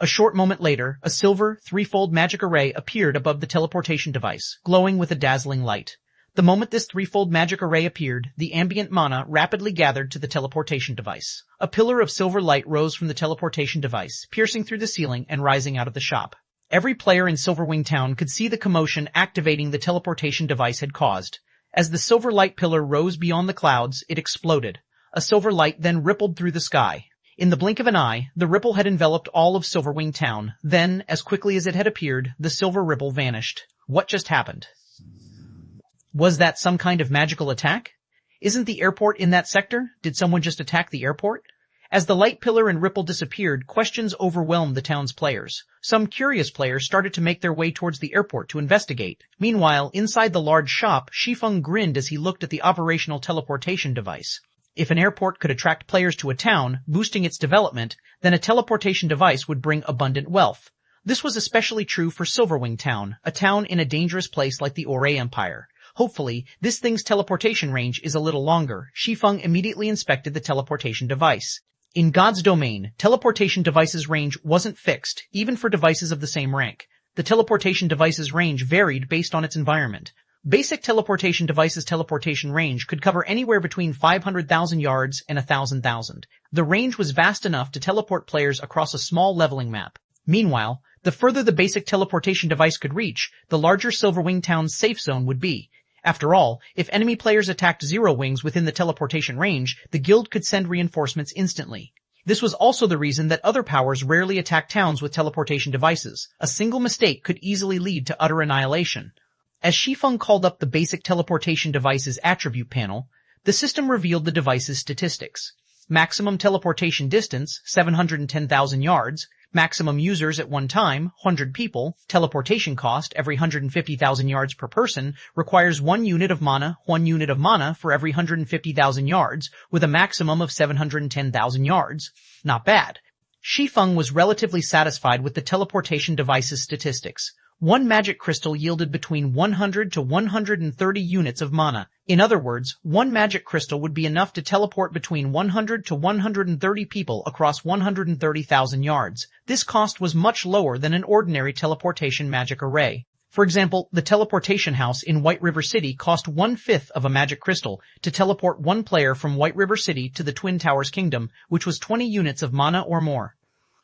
A short moment later, a silver, 3-fold magic array appeared above the teleportation device, glowing with a dazzling light. The moment this 3-fold magic array appeared, the ambient mana rapidly gathered to the teleportation device. A pillar of silver light rose from the teleportation device, piercing through the ceiling and rising out of the shop. Every player in Silverwing Town could see the commotion activating the teleportation device had caused. As the silver light pillar rose beyond the clouds, it exploded. A silver light then rippled through the sky. In the blink of an eye, the ripple had enveloped all of Silverwing Town. Then, as quickly as it had appeared, the silver ripple vanished. What just happened? Was that some kind of magical attack? Isn't the airport in that sector? Did someone just attack the airport? As the light pillar and ripple disappeared, questions overwhelmed the town's players. Some curious players started to make their way towards the airport to investigate. Meanwhile, inside the large shop, Shi Feng grinned as he looked at the operational teleportation device. If an airport could attract players to a town, boosting its development, then a teleportation device would bring abundant wealth. This was especially true for Silverwing Town, a town in a dangerous place like the Ore Empire. Hopefully, this thing's teleportation range is a little longer. Shi Feng immediately inspected the teleportation device. In God's domain, teleportation devices' range wasn't fixed, even for devices of the same rank. The teleportation device's range varied based on its environment. Basic teleportation device's teleportation range could cover anywhere between 500,000 yards and 1,000,000. The range was vast enough to teleport players across a small leveling map. Meanwhile, the further the basic teleportation device could reach, the larger Silverwing Town's safe zone would be. After all, if enemy players attacked Zero Wings within the teleportation range, the guild could send reinforcements instantly. This was also the reason that other powers rarely attack towns with teleportation devices. A single mistake could easily lead to utter annihilation. As Shi Feng called up the basic teleportation device's attribute panel, the system revealed the device's statistics. Maximum teleportation distance, 710,000 yards. Maximum users at one time, 100 people. Teleportation cost every 150,000 yards per person, requires 1 unit of mana, 1 unit of mana for every 150,000 yards, with a maximum of 710,000 yards. Not bad. Shi Feng was relatively satisfied with the teleportation device's statistics. 1 magic crystal yielded between 100 to 130 units of mana. In other words, 1 magic crystal would be enough to teleport between 100 to 130 people across 130,000 yards. This cost was much lower than an ordinary teleportation magic array. For example, the teleportation house in White River City cost 1/5 of a magic crystal to teleport 1 player from White River City to the Twin Towers Kingdom, which was 20 units of mana or more.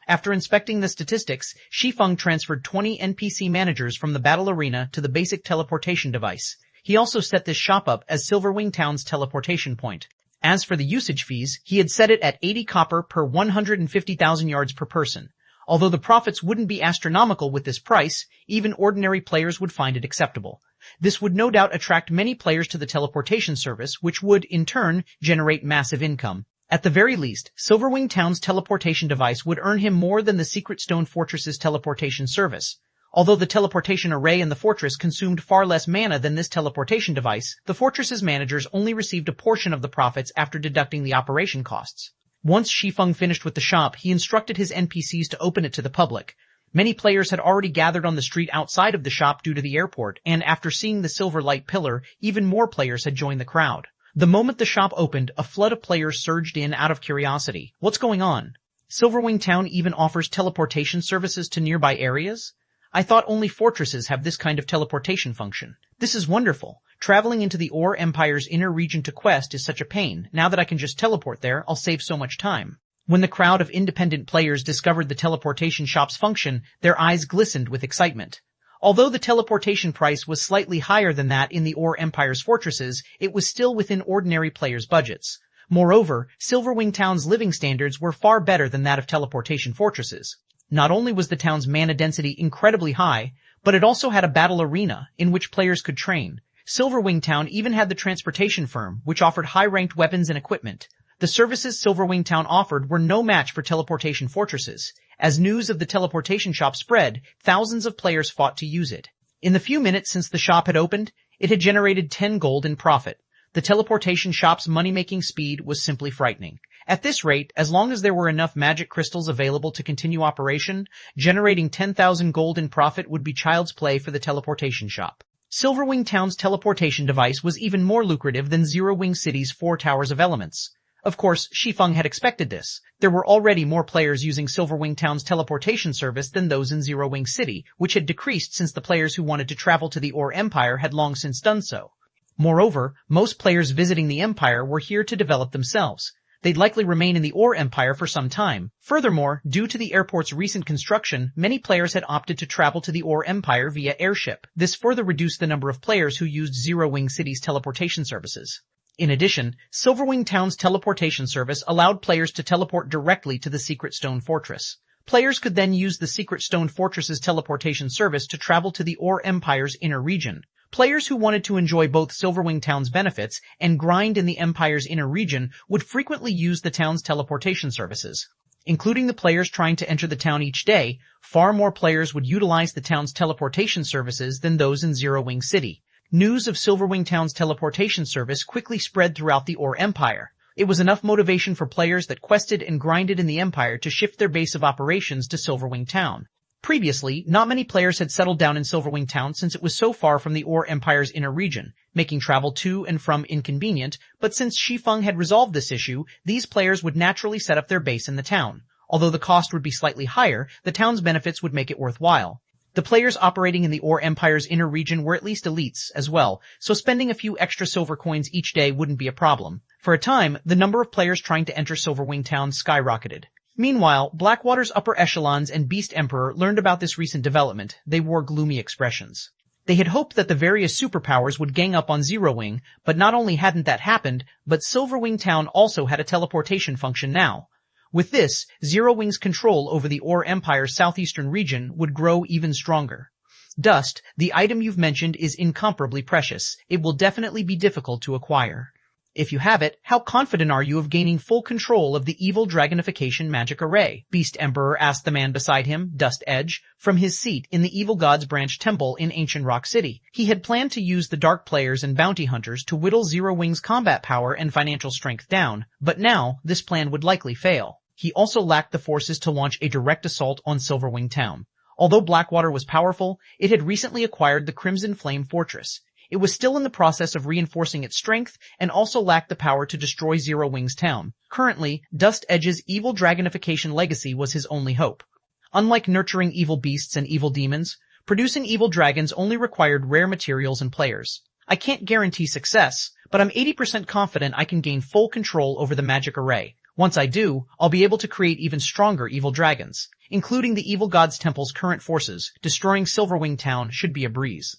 After inspecting the statistics, Shi Feng transferred 20 NPC managers from the battle arena to the basic teleportation device. He also set this shop up as Silverwing Town's teleportation point. As for the usage fees, he had set it at 80 copper per 150,000 yards per person. Although the profits wouldn't be astronomical with this price, even ordinary players would find it acceptable. This would no doubt attract many players to the teleportation service, which would, in turn, generate massive income. At the very least, Silverwing Town's teleportation device would earn him more than the Secret Stone Fortress's teleportation service. Although the teleportation array in the fortress consumed far less mana than this teleportation device, the fortress's managers only received a portion of the profits after deducting the operation costs. Once Shi Feng finished with the shop, he instructed his NPCs to open it to the public. Many players had already gathered on the street outside of the shop due to the airport, and after seeing the silver light pillar, even more players had joined the crowd. The moment the shop opened, a flood of players surged in out of curiosity. What's going on? Silverwing Town even offers teleportation services to nearby areas? I thought only fortresses have this kind of teleportation function. This is wonderful. Traveling into the Ore Empire's inner region to quest is such a pain. Now that I can just teleport there, I'll save so much time. When the crowd of independent players discovered the teleportation shop's function, their eyes glistened with excitement. Although the teleportation price was slightly higher than that in the Ore Empire's fortresses, it was still within ordinary players' budgets. Moreover, Silverwing Town's living standards were far better than that of teleportation fortresses. Not only was the town's mana density incredibly high, but it also had a battle arena in which players could train. Silverwing Town even had the transportation firm, which offered high-ranked weapons and equipment. The services Silverwing Town offered were no match for teleportation fortresses. As news of the teleportation shop spread, thousands of players fought to use it. In the few minutes since the shop had opened, it had generated 10 gold in profit. The teleportation shop's money-making speed was simply frightening. At this rate, as long as there were enough magic crystals available to continue operation, generating 10,000 gold in profit would be child's play for the teleportation shop. Silverwing Town's teleportation device was even more lucrative than Zero Wing City's 4 Towers of Elements. Of course, Shi Feng had expected this. There were already more players using Silverwing Town's teleportation service than those in Zero Wing City, which had decreased since the players who wanted to travel to the Ore Empire had long since done so. Moreover, most players visiting the Empire were here to develop themselves. They'd likely remain in the Ore Empire for some time. Furthermore, due to the airport's recent construction, many players had opted to travel to the Ore Empire via airship. This further reduced the number of players who used Zero Wing City's teleportation services. In addition, Silverwing Town's teleportation service allowed players to teleport directly to the Secret Stone Fortress. Players could then use the Secret Stone Fortress's teleportation service to travel to the Ore Empire's inner region. Players who wanted to enjoy both Silverwing Town's benefits and grind in the Empire's inner region would frequently use the town's teleportation services. Including the players trying to enter the town each day, far more players would utilize the town's teleportation services than those in Zero Wing City. News of Silverwing Town's teleportation service quickly spread throughout the Ore Empire. It was enough motivation for players that quested and grinded in the Empire to shift their base of operations to Silverwing Town. Previously, not many players had settled down in Silverwing Town since it was so far from the Ore Empire's inner region, making travel to and from inconvenient, but since Shi Feng had resolved this issue, these players would naturally set up their base in the town. Although the cost would be slightly higher, the town's benefits would make it worthwhile. The players operating in the Ore Empire's inner region were at least elites as well, so spending a few extra silver coins each day wouldn't be a problem. For a time, the number of players trying to enter Silverwing Town skyrocketed. Meanwhile, Blackwater's upper echelons and Beast Emperor learned about this recent development. They wore gloomy expressions. They had hoped that the various superpowers would gang up on Zero Wing, but not only hadn't that happened, but Silverwing Town also had a teleportation function now. With this, Zero Wing's control over the Ore Empire's southeastern region would grow even stronger. Dust, the item you've mentioned is incomparably precious. It will definitely be difficult to acquire. If you have it, how confident are you of gaining full control of the evil dragonification magic array? Beast Emperor asked the man beside him, Dust Edge, from his seat in the Evil God's Branch Temple in Ancient Rock City. He had planned to use the Dark Players and Bounty Hunters to whittle Zero Wing's combat power and financial strength down, but now this plan would likely fail. He also lacked the forces to launch a direct assault on Silverwing Town. Although Blackwater was powerful, it had recently acquired the Crimson Flame Fortress. It was still in the process of reinforcing its strength and also lacked the power to destroy Zero Wing's town. Currently, Dust Edge's evil dragonification legacy was his only hope. Unlike nurturing evil beasts and evil demons, producing evil dragons only required rare materials and players. I can't guarantee success, but I'm 80% confident I can gain full control over the magic array. Once I do, I'll be able to create even stronger evil dragons. Including the Evil God's Temple's current forces, destroying Silverwing Town should be a breeze.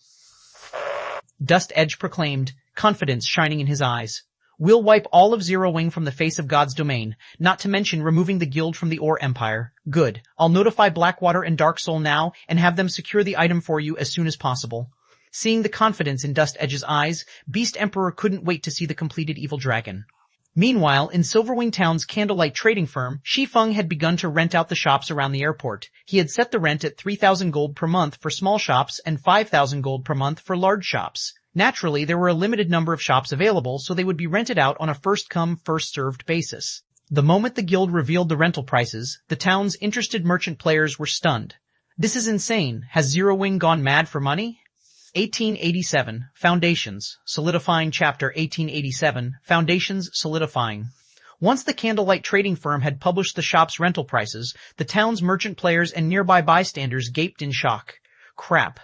Dust Edge proclaimed, confidence shining in his eyes. We'll wipe all of Zero Wing from the face of God's domain, not to mention removing the guild from the Ore Empire. Good. I'll notify Blackwater and Dark Soul now and have them secure the item for you as soon as possible. Seeing the confidence in Dust Edge's eyes, Beast Emperor couldn't wait to see the completed evil dragon. Meanwhile, in Silverwing Town's candlelight trading firm, Shi Feng had begun to rent out the shops around the airport. He had set the rent at 3,000 gold per month for small shops and 5,000 gold per month for large shops. Naturally, there were a limited number of shops available, so they would be rented out on a first-come, first-served basis. The moment the guild revealed the rental prices, the town's interested merchant players were stunned. This is insane. Has Zero Wing gone mad for money? 1887, Foundations, Solidifying Chapter 1887, Foundations Solidifying. Once the candlelight trading firm had published the shop's rental prices, the town's merchant players and nearby bystanders gaped in shock. Crap.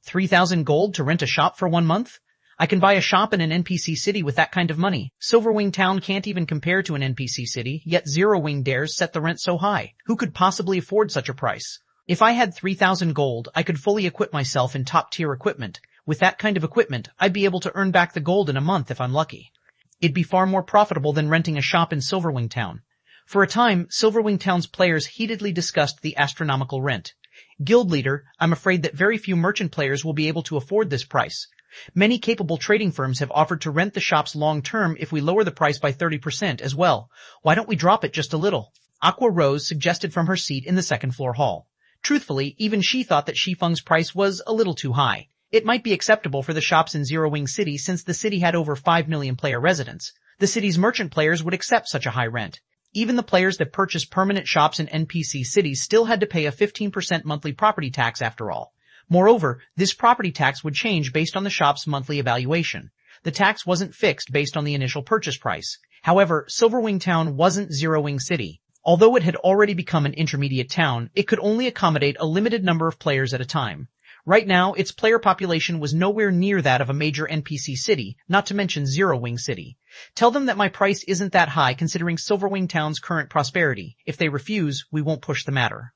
3,000 gold to rent a shop for 1 month? I can buy a shop in an NPC city with that kind of money. Silverwing Town can't even compare to an NPC city, yet Zero Wing dares set the rent so high. Who could possibly afford such a price? If I had 3,000 gold, I could fully equip myself in top-tier equipment. With that kind of equipment, I'd be able to earn back the gold in a month if I'm lucky. It'd be far more profitable than renting a shop in Silverwing Town. For a time, Silverwing Town's players heatedly discussed the astronomical rent. Guild leader, I'm afraid that very few merchant players will be able to afford this price. Many capable trading firms have offered to rent the shops long-term if we lower the price by 30% as well. Why don't we drop it just a little? Aqua Rose suggested from her seat in the second-floor hall. Truthfully, even she thought that Shi Feng's price was a little too high. It might be acceptable for the shops in Zero Wing City since the city had over 5 million player residents. The city's merchant players would accept such a high rent. Even the players that purchased permanent shops in NPC cities still had to pay a 15% monthly property tax after all. Moreover, this property tax would change based on the shop's monthly evaluation. The tax wasn't fixed based on the initial purchase price. However, Silverwing Town wasn't Zero Wing City. Although it had already become an intermediate town, it could only accommodate a limited number of players at a time. Right now, its player population was nowhere near that of a major NPC city, not to mention Zero Wing City. Tell them that my price isn't that high considering Silverwing Town's current prosperity. If they refuse, we won't push the matter.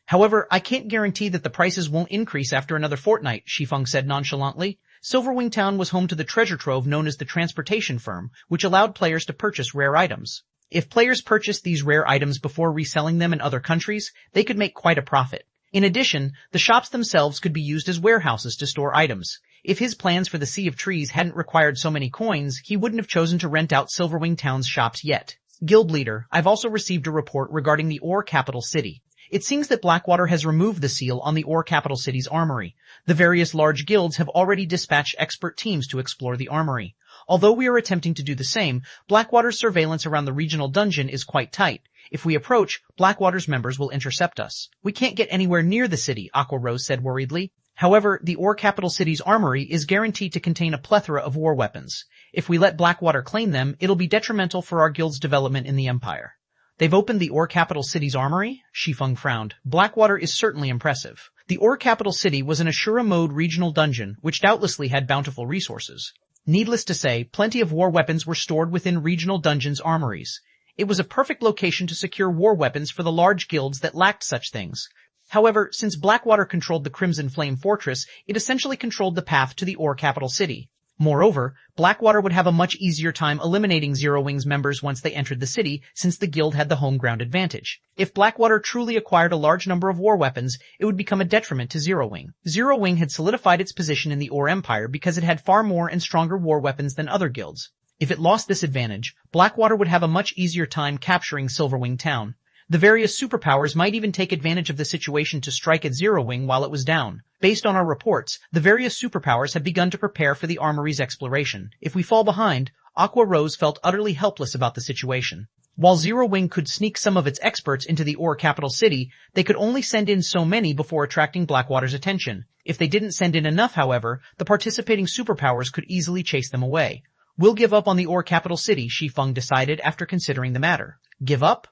However, I can't guarantee that the prices won't increase after another fortnight, Shi Feng said nonchalantly. Silverwing Town was home to the treasure trove known as the transportation firm, which allowed players to purchase rare items. If players purchased these rare items before reselling them in other countries, they could make quite a profit. In addition, the shops themselves could be used as warehouses to store items. If his plans for the Sea of Trees hadn't required so many coins, he wouldn't have chosen to rent out Silverwing Town's shops yet. Guild leader, I've also received a report regarding the Ore Capital City. It seems that Blackwater has removed the seal on the Ore Capital City's armory. The various large guilds have already dispatched expert teams to explore the armory. Although we are attempting to do the same, Blackwater's surveillance around the regional dungeon is quite tight. If we approach, Blackwater's members will intercept us. We can't get anywhere near the city, Aqua Rose said worriedly. However, the Ore Capital City's armory is guaranteed to contain a plethora of war weapons. If we let Blackwater claim them, it'll be detrimental for our guild's development in the Empire. They've opened the Ore Capital City's armory? Shi Feng frowned. Blackwater is certainly impressive. The Ore Capital City was an Ashura mode regional dungeon, which doubtlessly had bountiful resources. Needless to say, plenty of war weapons were stored within regional dungeons' armories. It was a perfect location to secure war weapons for the large guilds that lacked such things. However, since Blackwater controlled the Crimson Flame Fortress, it essentially controlled the path to the Ore Capital City. Moreover, Blackwater would have a much easier time eliminating Zero Wing's members once they entered the city, since the guild had the home ground advantage. If Blackwater truly acquired a large number of war weapons, it would become a detriment to Zero Wing. Zero Wing had solidified its position in the Ore Empire because it had far more and stronger war weapons than other guilds. If it lost this advantage, Blackwater would have a much easier time capturing Silverwing Town. The various superpowers might even take advantage of the situation to strike at Zero Wing while it was down. Based on our reports, the various superpowers have begun to prepare for the armory's exploration. If we fall behind, Aqua Rose felt utterly helpless about the situation. While Zero Wing could sneak some of its experts into the Ore Capital City, they could only send in so many before attracting Blackwater's attention. If they didn't send in enough, however, the participating superpowers could easily chase them away. We'll give up on the Ore Capital City, Shi Feng decided after considering the matter. Give up?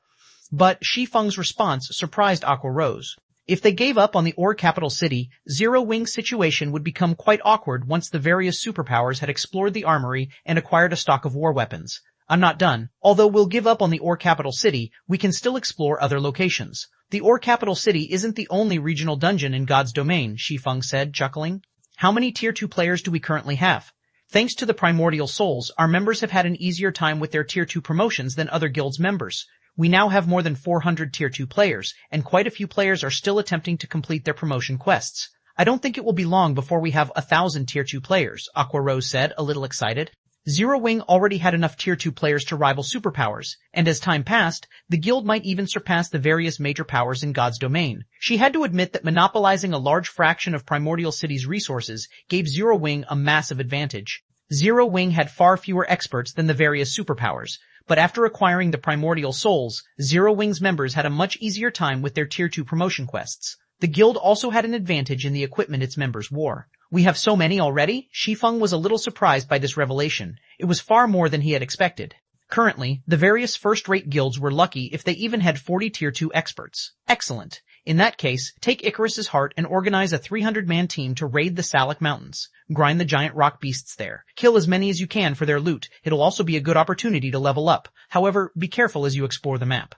But Shi Feng's response surprised Aqua Rose. If they gave up on the Ore Capital City, Zero Wing's situation would become quite awkward once the various superpowers had explored the armory and acquired a stock of war weapons. I'm not done. Although we'll give up on the Ore Capital City, we can still explore other locations. The Ore Capital City isn't the only regional dungeon in God's domain, Shi Feng said, chuckling. How many Tier 2 players do we currently have? Thanks to the Primordial Souls, our members have had an easier time with their Tier 2 promotions than other guilds' members. We now have more than 400 Tier 2 players, and quite a few players are still attempting to complete their promotion quests. I don't think it will be long before we have 1,000 Tier 2 players, Aqua Rose said, a little excited. Zero Wing already had enough Tier 2 players to rival superpowers, and as time passed, the guild might even surpass the various major powers in God's domain. She had to admit that monopolizing a large fraction of Primordial City's resources gave Zero Wing a massive advantage. Zero Wing had far fewer experts than the various superpowers, but after acquiring the Primordial Souls, Zero Wing's members had a much easier time with their Tier 2 promotion quests. The guild also had an advantage in the equipment its members wore. We have so many already? Shi Feng was a little surprised by this revelation. It was far more than he had expected. Currently, the various first-rate guilds were lucky if they even had 40 Tier 2 experts. Excellent. In that case, take Icarus's heart and organize a 300-man team to raid the Salic Mountains. Grind the giant rock beasts there. Kill as many as you can for their loot. It'll also be a good opportunity to level up. However, be careful as you explore the map.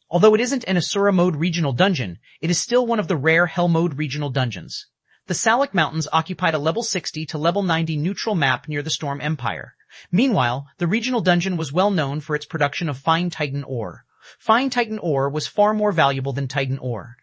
Although it isn't an Asura mode regional dungeon, it is still one of the rare Hell mode regional dungeons. The Salic Mountains occupied a level 60 to level 90 neutral map near the Storm Empire. Meanwhile, the regional dungeon was well known for its production of fine Titan ore. Fine Titan ore was far more valuable than Titan ore.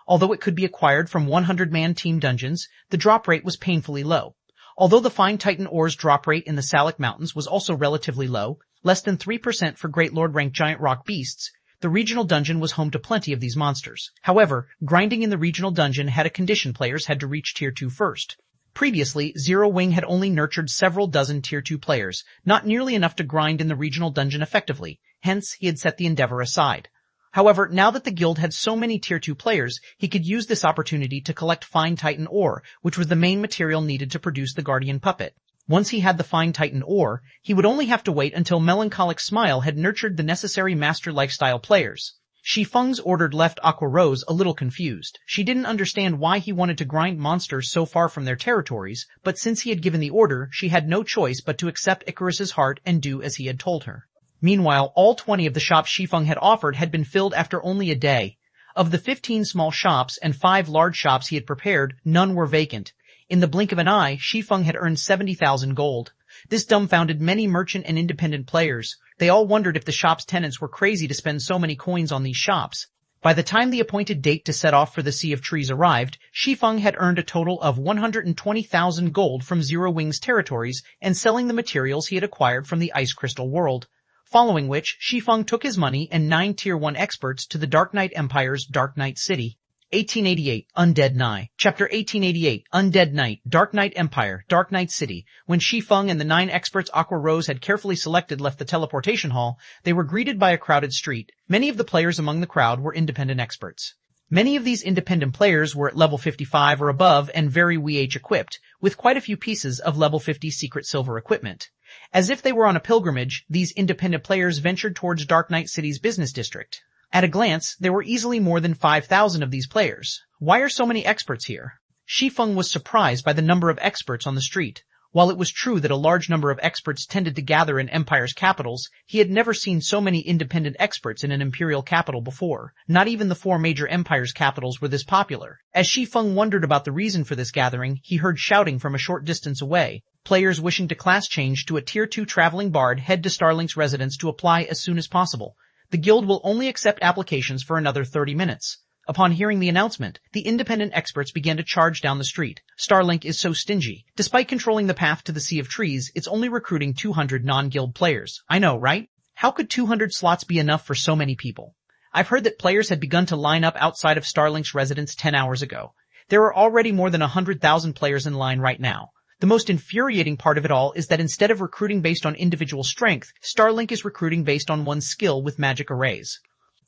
Although it could be acquired from 100-man team dungeons, the drop rate was painfully low. Although the fine Titan ore's drop rate in the Salic Mountains was also relatively low, less than 3% for Great Lord rank giant rock beasts, the regional dungeon was home to plenty of these monsters. However, grinding in the regional dungeon had a condition: players had to reach Tier 2 first. Previously, Zero Wing had only nurtured several dozen Tier 2 players, not nearly enough to grind in the regional dungeon effectively, hence he had set the endeavor aside. However, now that the guild had so many Tier 2 players, he could use this opportunity to collect fine Titan ore, which was the main material needed to produce the Guardian puppet. Once he had the fine Titan ore, he would only have to wait until Melancholic Smile had nurtured the necessary master lifestyle players. Shi Feng's ordered left Aqua Rose a little confused. She didn't understand why he wanted to grind monsters so far from their territories, but since he had given the order, she had no choice but to accept Icarus's heart and do as he had told her. Meanwhile, all 20 of the shops Shi Feng had offered had been filled after only a day. Of the 15 small shops and 5 large shops he had prepared, none were vacant. In the blink of an eye, Shi Feng had earned 70,000 gold. This dumbfounded many merchant and independent players. They all wondered if the shop's tenants were crazy to spend so many coins on these shops. By the time the appointed date to set off for the Sea of Trees arrived, Shi Feng had earned a total of 120,000 gold from Zero Wing's territories and selling the materials he had acquired from the Ice Crystal world. Following which, Shi Feng took his money and 9 Tier 1 experts to the Dark Knight Empire's Dark Knight City. 1888, Undead Night. Chapter 1888, Undead Night, Dark Knight Empire, Dark Knight City. When Shi Feng and the 9 experts Aqua Rose had carefully selected left the teleportation hall, they were greeted by a crowded street. Many of the players among the crowd were independent experts. Many of these independent players were at level 55 or above and very WH equipped, with quite a few pieces of level 50 secret silver equipment. As if they were on a pilgrimage, these independent players ventured towards Dark Knight City's business district. At a glance, there were easily more than 5,000 of these players. Why are so many experts here? Shi Feng was surprised by the number of experts on the street. While it was true that a large number of experts tended to gather in Empire's capitals, he had never seen so many independent experts in an imperial capital before. Not even the 4 major empires' capitals were this popular. As Shi Feng wondered about the reason for this gathering, he heard shouting from a short distance away. Players wishing to class change to a Tier 2 traveling bard head to Starlink's residence to apply as soon as possible. The guild will only accept applications for another 30 minutes. Upon hearing the announcement, the independent experts began to charge down the street. Starlink is so stingy. Despite controlling the path to the Sea of Trees, it's only recruiting 200 non-guild players. I know, right? How could 200 slots be enough for so many people? I've heard that players had begun to line up outside of Starlink's residence 10 hours ago. There are already more than 100,000 players in line right now. The most infuriating part of it all is that instead of recruiting based on individual strength, Starlink is recruiting based on one's skill with magic arrays.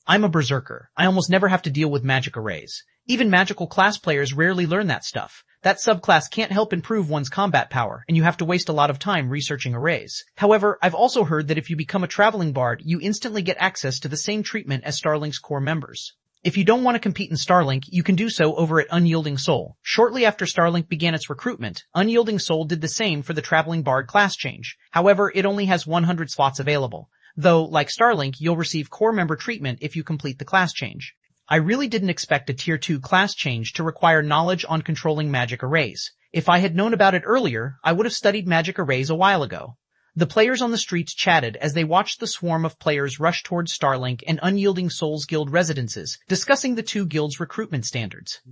I'm a berserker. I almost never have to deal with magic arrays. Even magical class players rarely learn that stuff. That subclass can't help improve one's combat power, and you have to waste a lot of time researching arrays. However, I've also heard that if you become a traveling bard, you instantly get access to the same treatment as Starlink's core members. If you don't want to compete in Starlink, you can do so over at Unyielding Soul. Shortly after Starlink began its recruitment, Unyielding Soul did the same for the Traveling Bard class change. However, it only has 100 slots available. Though, like Starlink, you'll receive core member treatment if you complete the class change. I really didn't expect a Tier 2 class change to require knowledge on controlling magic arrays. If I had known about it earlier, I would have studied magic arrays a while ago. The players on the streets chatted as they watched the swarm of players rush towards Starlink and Unyielding Souls Guild residences, discussing the 2 guilds' recruitment standards.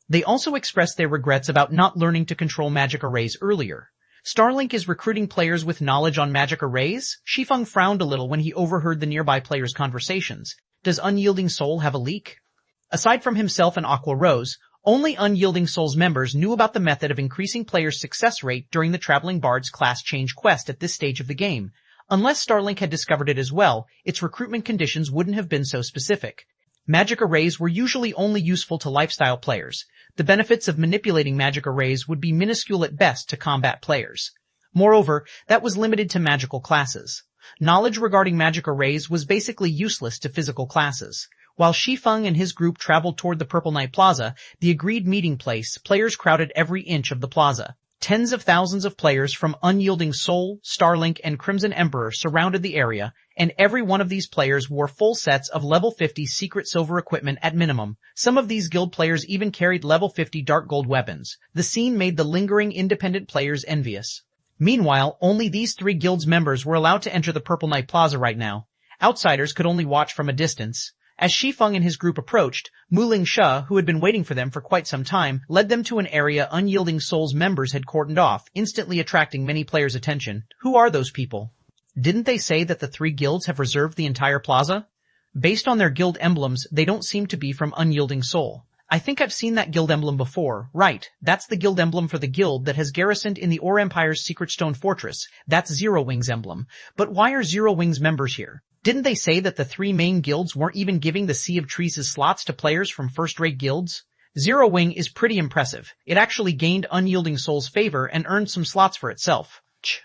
They also expressed their regrets about not learning to control magic arrays earlier. Starlink is recruiting players with knowledge on magic arrays? Shi Feng frowned a little when he overheard the nearby players' conversations. Does Unyielding Soul have a leak? Aside from himself and Aqua Rose, only Unyielding Soul's members knew about the method of increasing players' success rate during the Traveling Bard's class change quest at this stage of the game. Unless Starlink had discovered it as well, its recruitment conditions wouldn't have been so specific. Magic arrays were usually only useful to lifestyle players. The benefits of manipulating magic arrays would be minuscule at best to combat players. Moreover, that was limited to magical classes. Knowledge regarding magic arrays was basically useless to physical classes. While Shi Feng and his group traveled toward the Purple Knight Plaza, the agreed meeting place, players crowded every inch of the plaza. Tens of thousands of players from Unyielding Soul, Starlink, and Crimson Emperor surrounded the area, and every one of these players wore full sets of level 50 secret silver equipment at minimum. Some of these guild players even carried level 50 dark gold weapons. The scene made the lingering independent players envious. Meanwhile, only these 3 guilds members were allowed to enter the Purple Knight Plaza right now. Outsiders could only watch from a distance. As Shi Feng and his group approached, Muling Sha, who had been waiting for them for quite some time, led them to an area Unyielding Souls members had cordoned off, instantly attracting many players' attention. Who are those people? Didn't they say that the 3 guilds have reserved the entire plaza? Based on their guild emblems, they don't seem to be from Unyielding Soul. I think I've seen that guild emblem before. Right, that's the guild emblem for the guild that has garrisoned in the Ore Empire's Secret Stone Fortress. That's Zero Wing's emblem. But why are Zero Wing's members here? Didn't they say that the 3 main guilds weren't even giving the Sea of Trees' slots to players from first-rate guilds? Zero Wing is pretty impressive. It actually gained Unyielding Soul's favor and earned some slots for itself.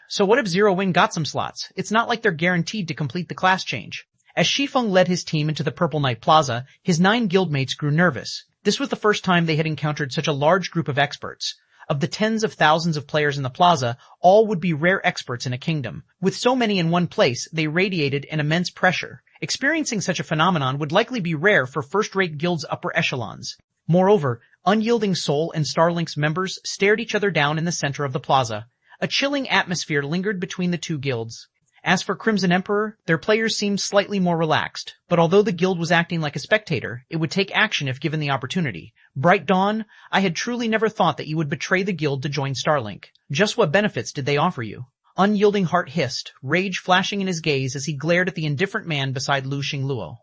So what if Zero Wing got some slots? It's not like they're guaranteed to complete the class change. As Shi Feng led his team into the Purple Knight Plaza, his 9 guildmates grew nervous. This was the first time they had encountered such a large group of experts. Of the tens of thousands of players in the plaza, all would be rare experts in a kingdom. With so many in one place, they radiated an immense pressure. Experiencing such a phenomenon would likely be rare for first-rate guilds' upper echelons. Moreover, Unyielding Soul and Starlink's members stared each other down in the center of the plaza. A chilling atmosphere lingered between the 2 guilds. As for Crimson Emperor, their players seemed slightly more relaxed, but although the guild was acting like a spectator, it would take action if given the opportunity. Bright Dawn, I had truly never thought that you would betray the guild to join Starlink. Just what benefits did they offer you? Unyielding Heart hissed, rage flashing in his gaze as he glared at the indifferent man beside Lu Xingluo.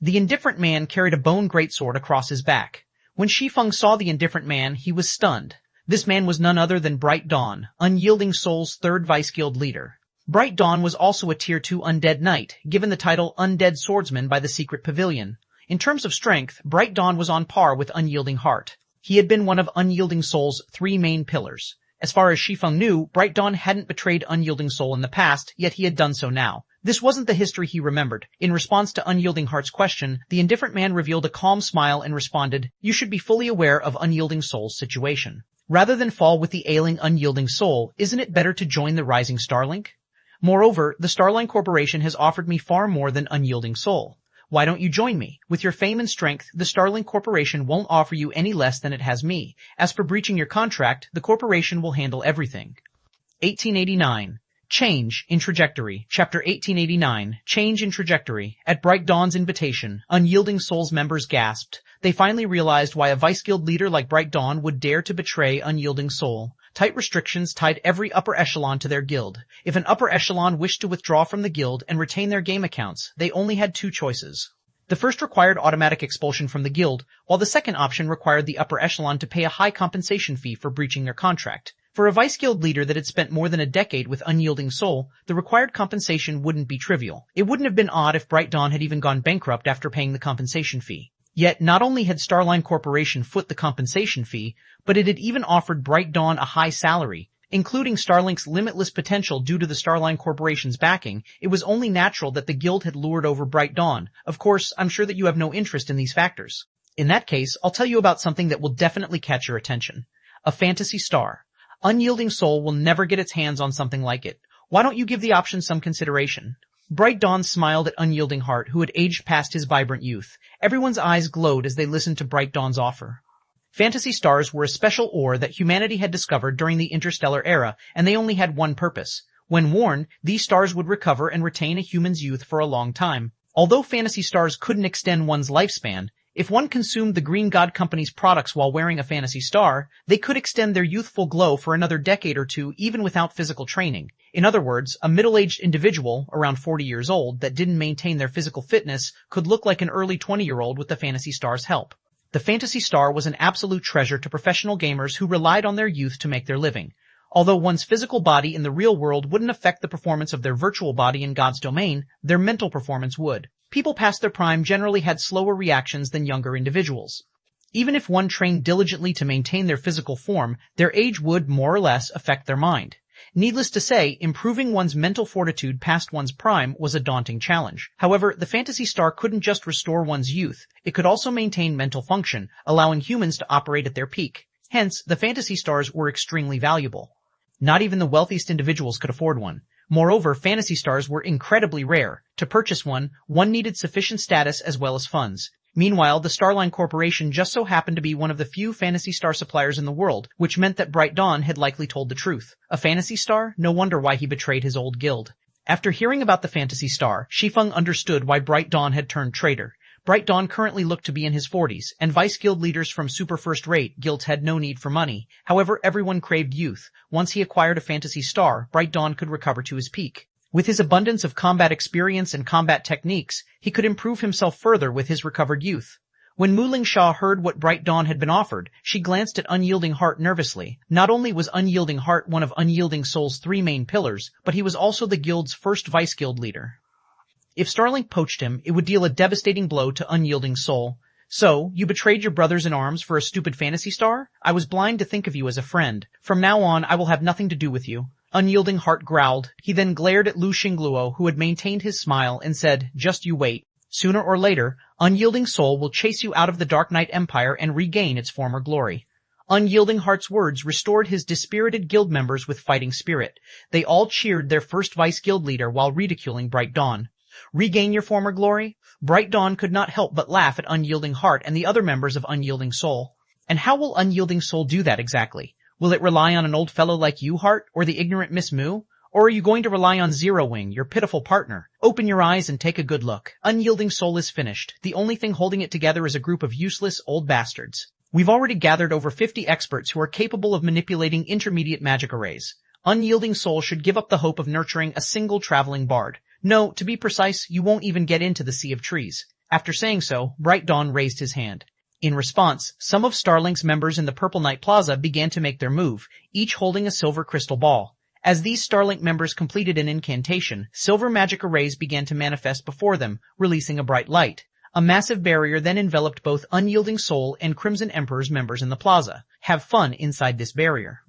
The indifferent man carried a bone greatsword across his back. When Shi Feng saw the indifferent man, he was stunned. This man was none other than Bright Dawn, Unyielding Soul's 3rd vice-guild leader. Bright Dawn was also a Tier 2 Undead Knight, given the title Undead Swordsman by the Secret Pavilion. In terms of strength, Bright Dawn was on par with Unyielding Heart. He had been one of Unyielding Soul's 3 main pillars. As far as Shi Feng knew, Bright Dawn hadn't betrayed Unyielding Soul in the past, yet he had done so now. This wasn't the history he remembered. In response to Unyielding Heart's question, the indifferent man revealed a calm smile and responded, "You should be fully aware of Unyielding Soul's situation. Rather than fall with the ailing Unyielding Soul, isn't it better to join the Rising Starlink? Moreover, the Starline Corporation has offered me far more than Unyielding Soul. Why don't you join me? With your fame and strength, the Starline Corporation won't offer you any less than it has me. As for breaching your contract, the corporation will handle everything." 1889. Change in Trajectory. Chapter 1889. Change in Trajectory. At Bright Dawn's invitation, Unyielding Soul's members gasped. They finally realized why a vice-guild leader like Bright Dawn would dare to betray Unyielding Soul. Tight restrictions tied every upper echelon to their guild. If an upper echelon wished to withdraw from the guild and retain their game accounts, they only had 2 choices. The first required automatic expulsion from the guild, while the second option required the upper echelon to pay a high compensation fee for breaching their contract. For a vice-guild leader that had spent more than a decade with Unyielding Soul, the required compensation wouldn't be trivial. It wouldn't have been odd if Bright Dawn had even gone bankrupt after paying the compensation fee. Yet, not only had Starline Corporation foot the compensation fee, but it had even offered Bright Dawn a high salary. Including Starlink's limitless potential due to the Starline Corporation's backing, it was only natural that the guild had lured over Bright Dawn. Of course, I'm sure that you have no interest in these factors. In that case, I'll tell you about something that will definitely catch your attention. A fantasy star. Unyielding Soul will never get its hands on something like it. Why don't you give the option some consideration? Bright Dawn smiled at Unyielding Heart, who had aged past his vibrant youth. Everyone's eyes glowed as they listened to Bright Dawn's offer. Fantasy stars were a special ore that humanity had discovered during the interstellar era, and they only had one purpose. When worn, these stars would recover and retain a human's youth for a long time. Although fantasy stars couldn't extend one's lifespan, if one consumed the Green God Company's products while wearing a fantasy star, they could extend their youthful glow for another decade or 2 even without physical training. In other words, a middle-aged individual, around 40 years old, that didn't maintain their physical fitness could look like an early 20-year-old with the fantasy star's help. The fantasy star was an absolute treasure to professional gamers who relied on their youth to make their living. Although one's physical body in the real world wouldn't affect the performance of their virtual body in God's domain, their mental performance would. People past their prime generally had slower reactions than younger individuals. Even if one trained diligently to maintain their physical form, their age would, more or less, affect their mind. Needless to say, improving one's mental fortitude past one's prime was a daunting challenge. However, the fantasy star couldn't just restore one's youth, it could also maintain mental function, allowing humans to operate at their peak. Hence, the fantasy stars were extremely valuable. Not even the wealthiest individuals could afford one. Moreover, fantasy stars were incredibly rare. To purchase one needed sufficient status as well as funds. Meanwhile, the Starline Corporation just so happened to be one of the few Phantasy Star suppliers in the world, which meant that Bright Dawn had likely told the truth. A Phantasy Star? No wonder why he betrayed his old guild. After hearing about the Phantasy Star, Shi Feng understood why Bright Dawn had turned traitor. Bright Dawn currently looked to be in his 40s, and vice guild leaders from super first-rate guilds had no need for money. However, everyone craved youth. Once he acquired a Phantasy Star, Bright Dawn could recover to his peak. With his abundance of combat experience and combat techniques, he could improve himself further with his recovered youth. When Mu Lingsha heard what Bright Dawn had been offered, she glanced at Unyielding Heart nervously. Not only was Unyielding Heart one of Unyielding Soul's 3 main pillars, but he was also the guild's first vice guild leader. If Starlink poached him, it would deal a devastating blow to Unyielding Soul. So, you betrayed your brothers in arms for a stupid Phantasy Star? I was blind to think of you as a friend. From now on, I will have nothing to do with you. Unyielding Heart growled. He then glared at Lu Xingluo, who had maintained his smile, and said, "Just you wait. Sooner or later, Unyielding Soul will chase you out of the Dark Knight Empire and regain its former glory." Unyielding Heart's words restored his dispirited guild members with fighting spirit. They all cheered their first vice guild leader while ridiculing Bright Dawn. Regain your former glory? Bright Dawn could not help but laugh at Unyielding Heart and the other members of Unyielding Soul. And how will Unyielding Soul do that exactly? Will it rely on an old fellow like you, Heart, or the ignorant Miss Mu? Or are you going to rely on Zero Wing, your pitiful partner? Open your eyes and take a good look. Unyielding Soul is finished. The only thing holding it together is a group of useless old bastards. We've already gathered over 50 experts who are capable of manipulating intermediate magic arrays. Unyielding Soul should give up the hope of nurturing a single traveling bard. No, to be precise, you won't even get into the Sea of Trees. After saying so, Bright Dawn raised his hand. In response, some of Starlink's members in the Purple Knight Plaza began to make their move, each holding a silver crystal ball. As these Starlink members completed an incantation, silver magic arrays began to manifest before them, releasing a bright light. A massive barrier then enveloped both Unyielding Soul and Crimson Emperor's members in the plaza. Have fun inside this barrier.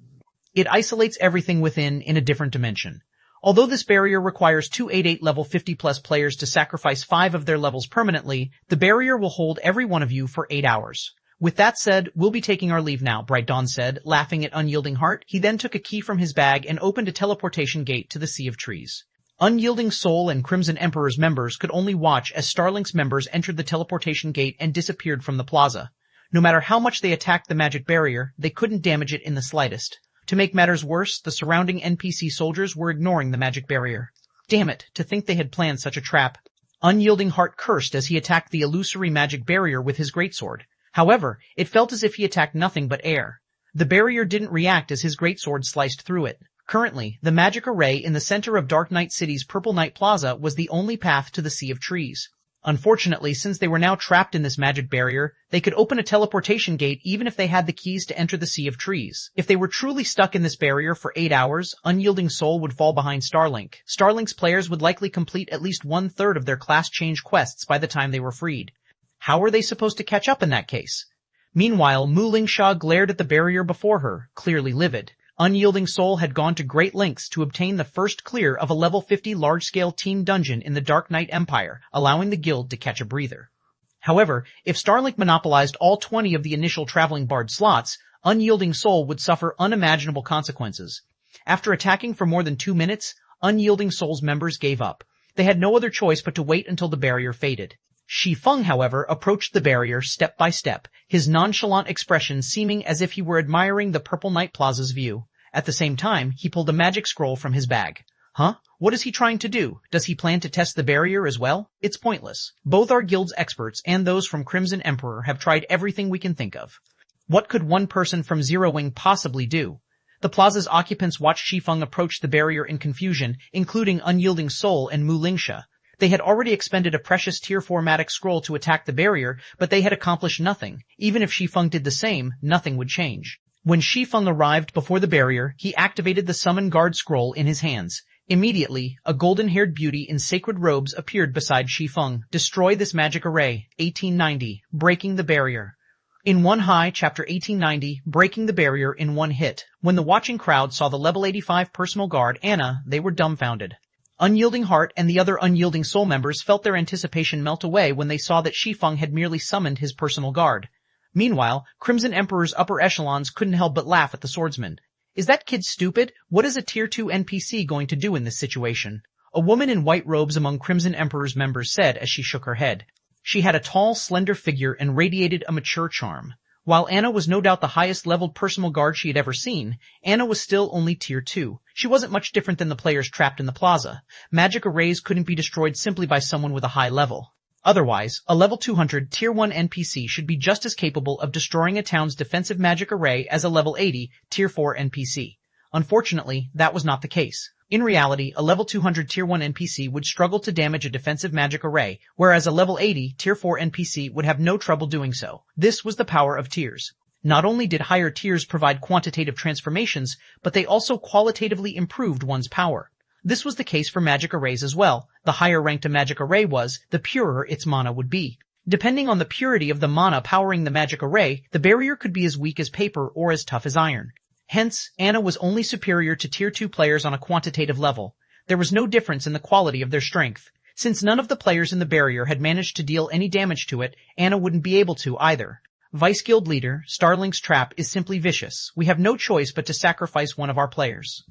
It isolates everything within in a different dimension. Although this barrier requires 2 8-8 level 50-plus players to sacrifice 5 of their levels permanently, the barrier will hold every one of you for 8 hours. With that said, we'll be taking our leave now, Bright Dawn said, laughing at Unyielding Heart. He then took a key from his bag and opened a teleportation gate to the Sea of Trees. Unyielding Soul and Crimson Emperor's members could only watch as Starlink's members entered the teleportation gate and disappeared from the plaza. No matter how much they attacked the magic barrier, they couldn't damage it in the slightest. To make matters worse, the surrounding NPC soldiers were ignoring the magic barrier. Damn it, to think they had planned such a trap. Unyielding Heart cursed as he attacked the illusory magic barrier with his greatsword. However, it felt as if he attacked nothing but air. The barrier didn't react as his greatsword sliced through it. Currently, the magic array in the center of Dark Knight City's Purple Knight Plaza was the only path to the Sea of Trees. Unfortunately, since they were now trapped in this magic barrier, they could open a teleportation gate even if they had the keys to enter the Sea of Trees. If they were truly stuck in this barrier for 8 hours, Unyielding Soul would fall behind Starlink. Starlink's players would likely complete at least 1/3 of their class change quests by the time they were freed. How were they supposed to catch up in that case? Meanwhile, Mu Lingsha glared at the barrier before her, clearly livid. Unyielding Soul had gone to great lengths to obtain the first clear of a level 50 large-scale team dungeon in the Dark Knight Empire, allowing the guild to catch a breather. However, if Starlink monopolized all 20 of the initial traveling bard slots, Unyielding Soul would suffer unimaginable consequences. After attacking for more than 2 minutes, Unyielding Soul's members gave up. They had no other choice but to wait until the barrier faded. Shi Feng, however, approached the barrier step by step, his nonchalant expression seeming as if he were admiring the Purple Knight Plaza's view. At the same time, he pulled a magic scroll from his bag. Huh? What is he trying to do? Does he plan to test the barrier as well? It's pointless. Both our guild's experts and those from Crimson Emperor have tried everything we can think of. What could one person from Zero Wing possibly do? The plaza's occupants watched Shi Feng approach the barrier in confusion, including Unyielding Soul and Mu Lingsha. They had already expended a precious Tier 4 magic scroll to attack the barrier, but they had accomplished nothing. Even if Shi Feng did the same, nothing would change. When Shi Feng arrived before the barrier, he activated the Summon Guard scroll in his hands. Immediately, a golden-haired beauty in sacred robes appeared beside Shi Feng. Destroy this magic array. 1890. Breaking the barrier. In One High, Chapter 1890, Breaking the Barrier in One Hit. When the watching crowd saw the level 85 personal guard, Anna, they were dumbfounded. Unyielding Heart and the other Unyielding Soul members felt their anticipation melt away when they saw that Shi Feng had merely summoned his personal guard. Meanwhile, Crimson Emperor's upper echelons couldn't help but laugh at the swordsman. Is that kid stupid? What is a Tier 2 NPC going to do in this situation? A woman in white robes among Crimson Emperor's members said as she shook her head. She had a tall, slender figure and radiated a mature charm. While Anna was no doubt the highest-leveled personal guard she had ever seen, Anna was still only Tier 2. She wasn't much different than the players trapped in the plaza. Magic arrays couldn't be destroyed simply by someone with a high level. Otherwise, a level 200 Tier 1 NPC should be just as capable of destroying a town's defensive magic array as a level 80 Tier 4 NPC. Unfortunately, that was not the case. In reality, a level 200 Tier 1 NPC would struggle to damage a defensive magic array, whereas a level 80 Tier 4 NPC would have no trouble doing so. This was the power of tiers. Not only did higher tiers provide quantitative transformations, but they also qualitatively improved one's power. This was the case for magic arrays as well. The higher ranked a magic array was, the purer its mana would be. Depending on the purity of the mana powering the magic array, the barrier could be as weak as paper or as tough as iron. Hence, Anna was only superior to Tier 2 players on a quantitative level. There was no difference in the quality of their strength. Since none of the players in the barrier had managed to deal any damage to it, Anna wouldn't be able to either. Vice Guild Leader, Starlink's trap is simply vicious. We have no choice but to sacrifice one of our players.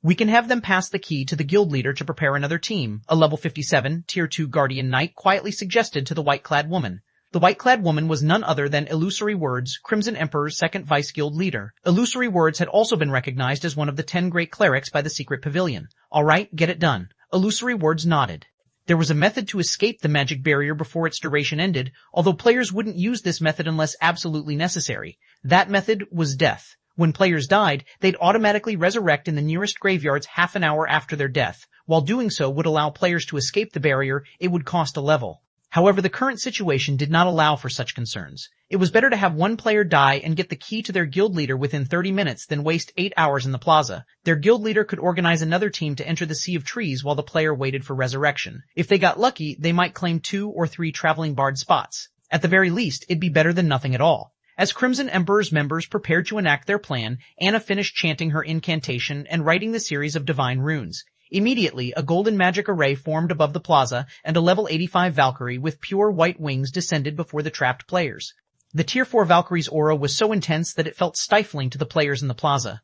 We can have them pass the key to the guild leader to prepare another team, a level 57 Tier 2 Guardian Knight quietly suggested to the white-clad woman. The white-clad woman was none other than Illusory Words, Crimson Emperor's second Vice Guild leader. Illusory Words had also been recognized as one of the 10 great clerics by the Secret Pavilion. Alright, get it done. Illusory Words nodded. There was a method to escape the magic barrier before its duration ended, although players wouldn't use this method unless absolutely necessary. That method was death. When players died, they'd automatically resurrect in the nearest graveyards half an hour after their death. While doing so would allow players to escape the barrier, it would cost a level. However, the current situation did not allow for such concerns. It was better to have one player die and get the key to their guild leader within 30 minutes than waste 8 hours in the plaza. Their guild leader could organize another team to enter the Sea of Trees while the player waited for resurrection. If they got lucky, they might claim 2 or 3 traveling bard spots. At the very least, it'd be better than nothing at all. As Crimson Emperor's members prepared to enact their plan, Anna finished chanting her incantation and writing the series of divine runes. Immediately, a golden magic array formed above the plaza, and a level 85 Valkyrie with pure white wings descended before the trapped players. The Tier 4 Valkyrie's aura was so intense that it felt stifling to the players in the plaza.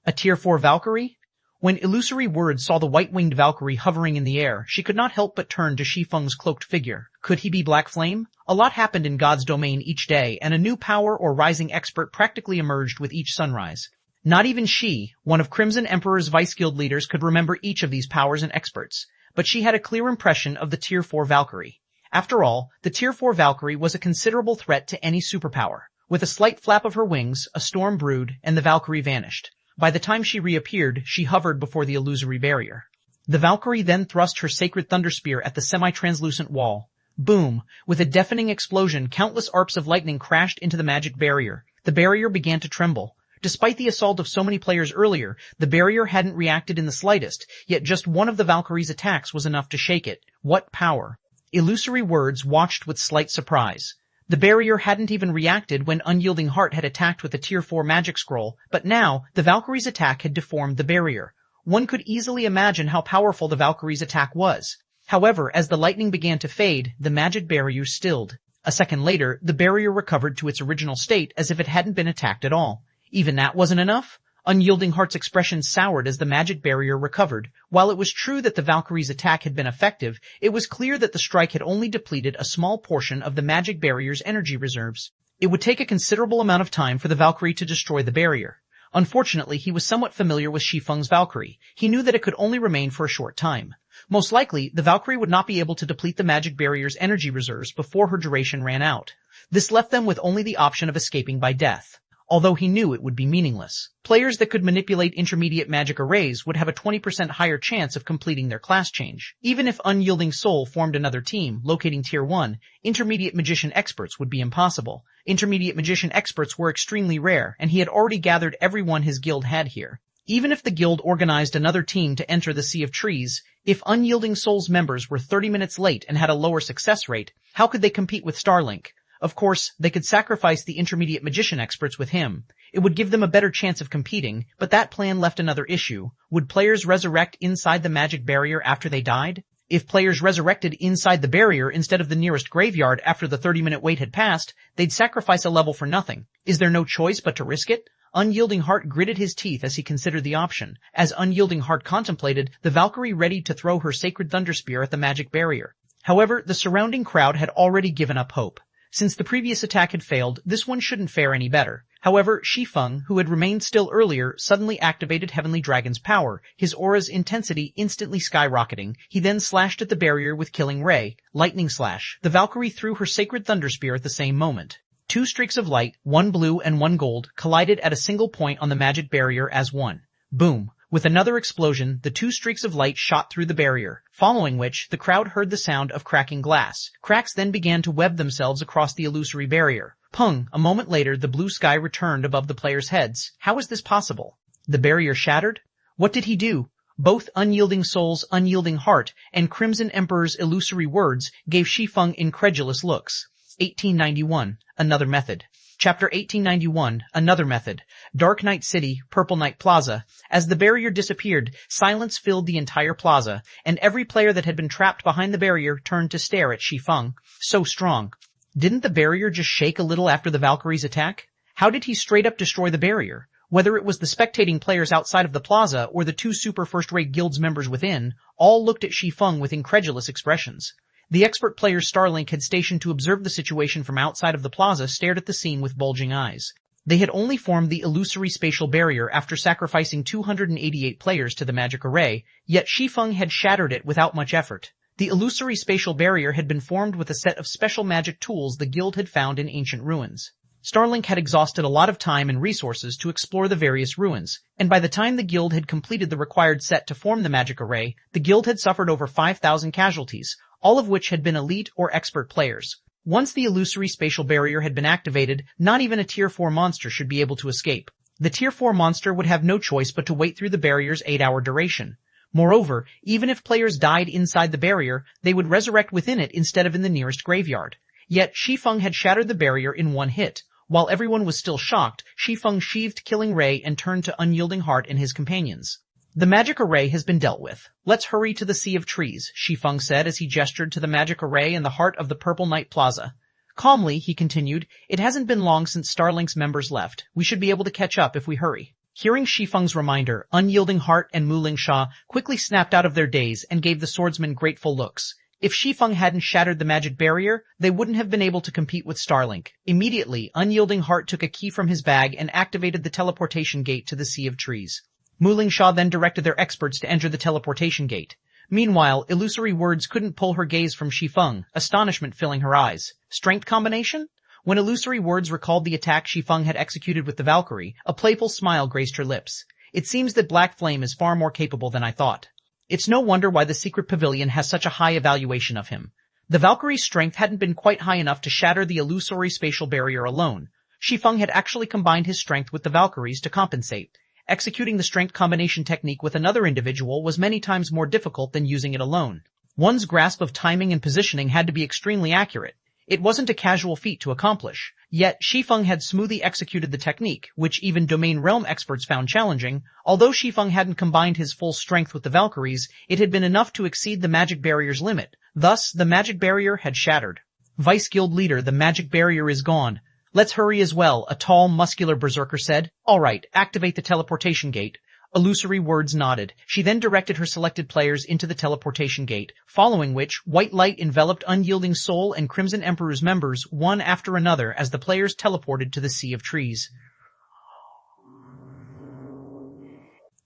A Tier 4 Valkyrie? When Illusory Words saw the white-winged Valkyrie hovering in the air, she could not help but turn to Shi Feng's cloaked figure. Could he be Black Flame? A lot happened in God's domain each day, and a new power or rising expert practically emerged with each sunrise. Not even she, one of Crimson Emperor's Vice Guild leaders, could remember each of these powers and experts, but she had a clear impression of the Tier 4 Valkyrie. After all, the Tier 4 Valkyrie was a considerable threat to any superpower. With a slight flap of her wings, a storm brewed, and the Valkyrie vanished. By the time she reappeared, she hovered before the illusory barrier. The Valkyrie then thrust her sacred thunder spear at the semi-translucent wall. Boom! With a deafening explosion, countless arcs of lightning crashed into the magic barrier. The barrier began to tremble. Despite the assault of so many players earlier, the barrier hadn't reacted in the slightest, yet just one of the Valkyrie's attacks was enough to shake it. What power! Illusory Words watched with slight surprise. The barrier hadn't even reacted when Unyielding Heart had attacked with a Tier 4 magic scroll, but now, the Valkyrie's attack had deformed the barrier. One could easily imagine how powerful the Valkyrie's attack was. However, as the lightning began to fade, the magic barrier stilled. A second later, the barrier recovered to its original state as if it hadn't been attacked at all. Even that wasn't enough? Unyielding Heart's expression soured as the magic barrier recovered. While it was true that the Valkyrie's attack had been effective, it was clear that the strike had only depleted a small portion of the magic barrier's energy reserves. It would take a considerable amount of time for the Valkyrie to destroy the barrier. Unfortunately, he was somewhat familiar with Shi Feng's Valkyrie. He knew that it could only remain for a short time. Most likely, the Valkyrie would not be able to deplete the magic barrier's energy reserves before her duration ran out. This left them with only the option of escaping by death. Although he knew it would be meaningless. Players that could manipulate intermediate magic arrays would have a 20% higher chance of completing their class change. Even if Unyielding Soul formed another team, locating Tier 1, intermediate magician experts would be impossible. Intermediate magician experts were extremely rare, and he had already gathered everyone his guild had here. Even if the guild organized another team to enter the Sea of Trees, if Unyielding Soul's members were 30 minutes late and had a lower success rate, how could they compete with Starlink? Of course, they could sacrifice the intermediate magician experts with him. It would give them a better chance of competing, but that plan left another issue. Would players resurrect inside the magic barrier after they died? If players resurrected inside the barrier instead of the nearest graveyard after the 30-minute wait had passed, they'd sacrifice a level for nothing. Is there no choice but to risk it? Unyielding Heart gritted his teeth as he considered the option. As Unyielding Heart contemplated, the Valkyrie readied to throw her sacred thunder spear at the magic barrier. However, the surrounding crowd had already given up hope. Since the previous attack had failed, this one shouldn't fare any better. However, Shi Feng, who had remained still earlier, suddenly activated Heavenly Dragon's power, his aura's intensity instantly skyrocketing. He then slashed at the barrier with Killing Ray, Lightning Slash. The Valkyrie threw her Sacred Thunder Spear at the same moment. Two streaks of light, one blue and one gold, collided at a single point on the magic barrier as one. Boom. With another explosion, the two streaks of light shot through the barrier, following which the crowd heard the sound of cracking glass. Cracks then began to web themselves across the illusory barrier. Pung! A moment later, the blue sky returned above the players' heads. How is this possible? The barrier shattered? What did he do? Both Unyielding Soul's unyielding heart and Crimson Emperor's illusory words gave Shi Feng incredulous looks. 1891. Another method. Chapter 1891, Another Method. Dark Night City, Purple Night Plaza. As the barrier disappeared, silence filled the entire plaza, and every player that had been trapped behind the barrier turned to stare at Shi Feng. So strong. Didn't the barrier just shake a little after the Valkyrie's attack? How did he straight up destroy the barrier? Whether it was the spectating players outside of the plaza or the two super first-rate guilds members within, all looked at Shi Feng with incredulous expressions. The expert player Starlink had stationed to observe the situation from outside of the plaza stared at the scene with bulging eyes. They had only formed the illusory spatial barrier after sacrificing 288 players to the magic array, yet Shi Feng had shattered it without much effort. The illusory spatial barrier had been formed with a set of special magic tools the guild had found in ancient ruins. Starlink had exhausted a lot of time and resources to explore the various ruins, and by the time the guild had completed the required set to form the magic array, the guild had suffered over 5,000 casualties, all of which had been elite or expert players. Once the illusory spatial barrier had been activated, not even a Tier 4 monster should be able to escape. The Tier 4 monster would have no choice but to wait through the barrier's 8-hour duration. Moreover, even if players died inside the barrier, they would resurrect within it instead of in the nearest graveyard. Yet Shi Feng had shattered the barrier in one hit. While everyone was still shocked, Shi Feng sheathed Killing Ray and turned to Unyielding Heart and his companions. The magic array has been dealt with. Let's hurry to the Sea of Trees, Shi Feng said as he gestured to the magic array in the heart of the Purple Night Plaza. Calmly, he continued, it hasn't been long since Starlink's members left. We should be able to catch up if we hurry. Hearing Shi Feng's reminder, Unyielding Heart and Muling Sha quickly snapped out of their daze and gave the swordsmen grateful looks. If Shi Feng hadn't shattered the magic barrier, they wouldn't have been able to compete with Starlink. Immediately, Unyielding Heart took a key from his bag and activated the teleportation gate to the Sea of Trees. Muling Sha then directed their experts to enter the teleportation gate. Meanwhile, illusory words couldn't pull her gaze from Shi Feng, astonishment filling her eyes. Strength combination? When illusory words recalled the attack Shi Feng had executed with the Valkyrie, a playful smile graced her lips. It seems that Black Flame is far more capable than I thought. It's no wonder why the secret pavilion has such a high evaluation of him. The Valkyrie's strength hadn't been quite high enough to shatter the illusory spatial barrier alone. Shi Feng had actually combined his strength with the Valkyrie's to compensate. Executing the strength combination technique with another individual was many times more difficult than using it alone. One's grasp of timing and positioning had to be extremely accurate. It wasn't a casual feat to accomplish. Yet, Shi Feng had smoothly executed the technique, which even domain realm experts found challenging. Although Shi Feng hadn't combined his full strength with the Valkyries, it had been enough to exceed the magic barrier's limit. Thus, the magic barrier had shattered. Vice Guild Leader, the magic barrier is gone. Let's hurry as well, a tall, muscular berserker said. All right, activate the teleportation gate. Illusory words nodded. She then directed her selected players into the teleportation gate, following which, white light enveloped Unyielding Soul and Crimson Emperor's members one after another as the players teleported to the Sea of Trees.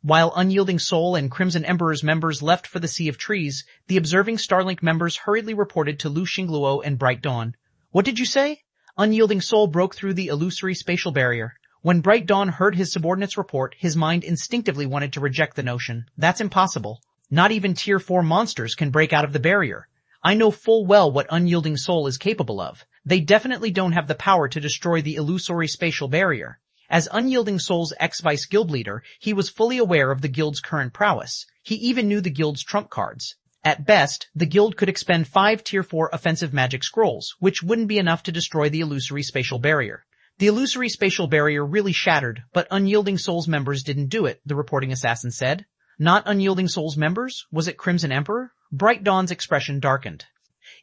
While Unyielding Soul and Crimson Emperor's members left for the Sea of Trees, the observing Starlink members hurriedly reported to Lu Xingluo and Bright Dawn. What did you say? Unyielding Soul broke through the illusory spatial barrier. When Bright Dawn heard his subordinate's report, his mind instinctively wanted to reject the notion. That's impossible. Not even Tier 4 monsters can break out of the barrier. I know full well what Unyielding Soul is capable of. They definitely don't have the power to destroy the illusory spatial barrier. As Unyielding Soul's ex-vice guild leader, he was fully aware of the guild's current prowess. He even knew the guild's trump cards. At best, the guild could expend 5 Tier 4 offensive magic scrolls, which wouldn't be enough to destroy the illusory spatial barrier. The illusory spatial barrier really shattered, but Unyielding Soul's members didn't do it, the reporting assassin said. Not Unyielding Soul's members? Was it Crimson Emperor? Bright Dawn's expression darkened.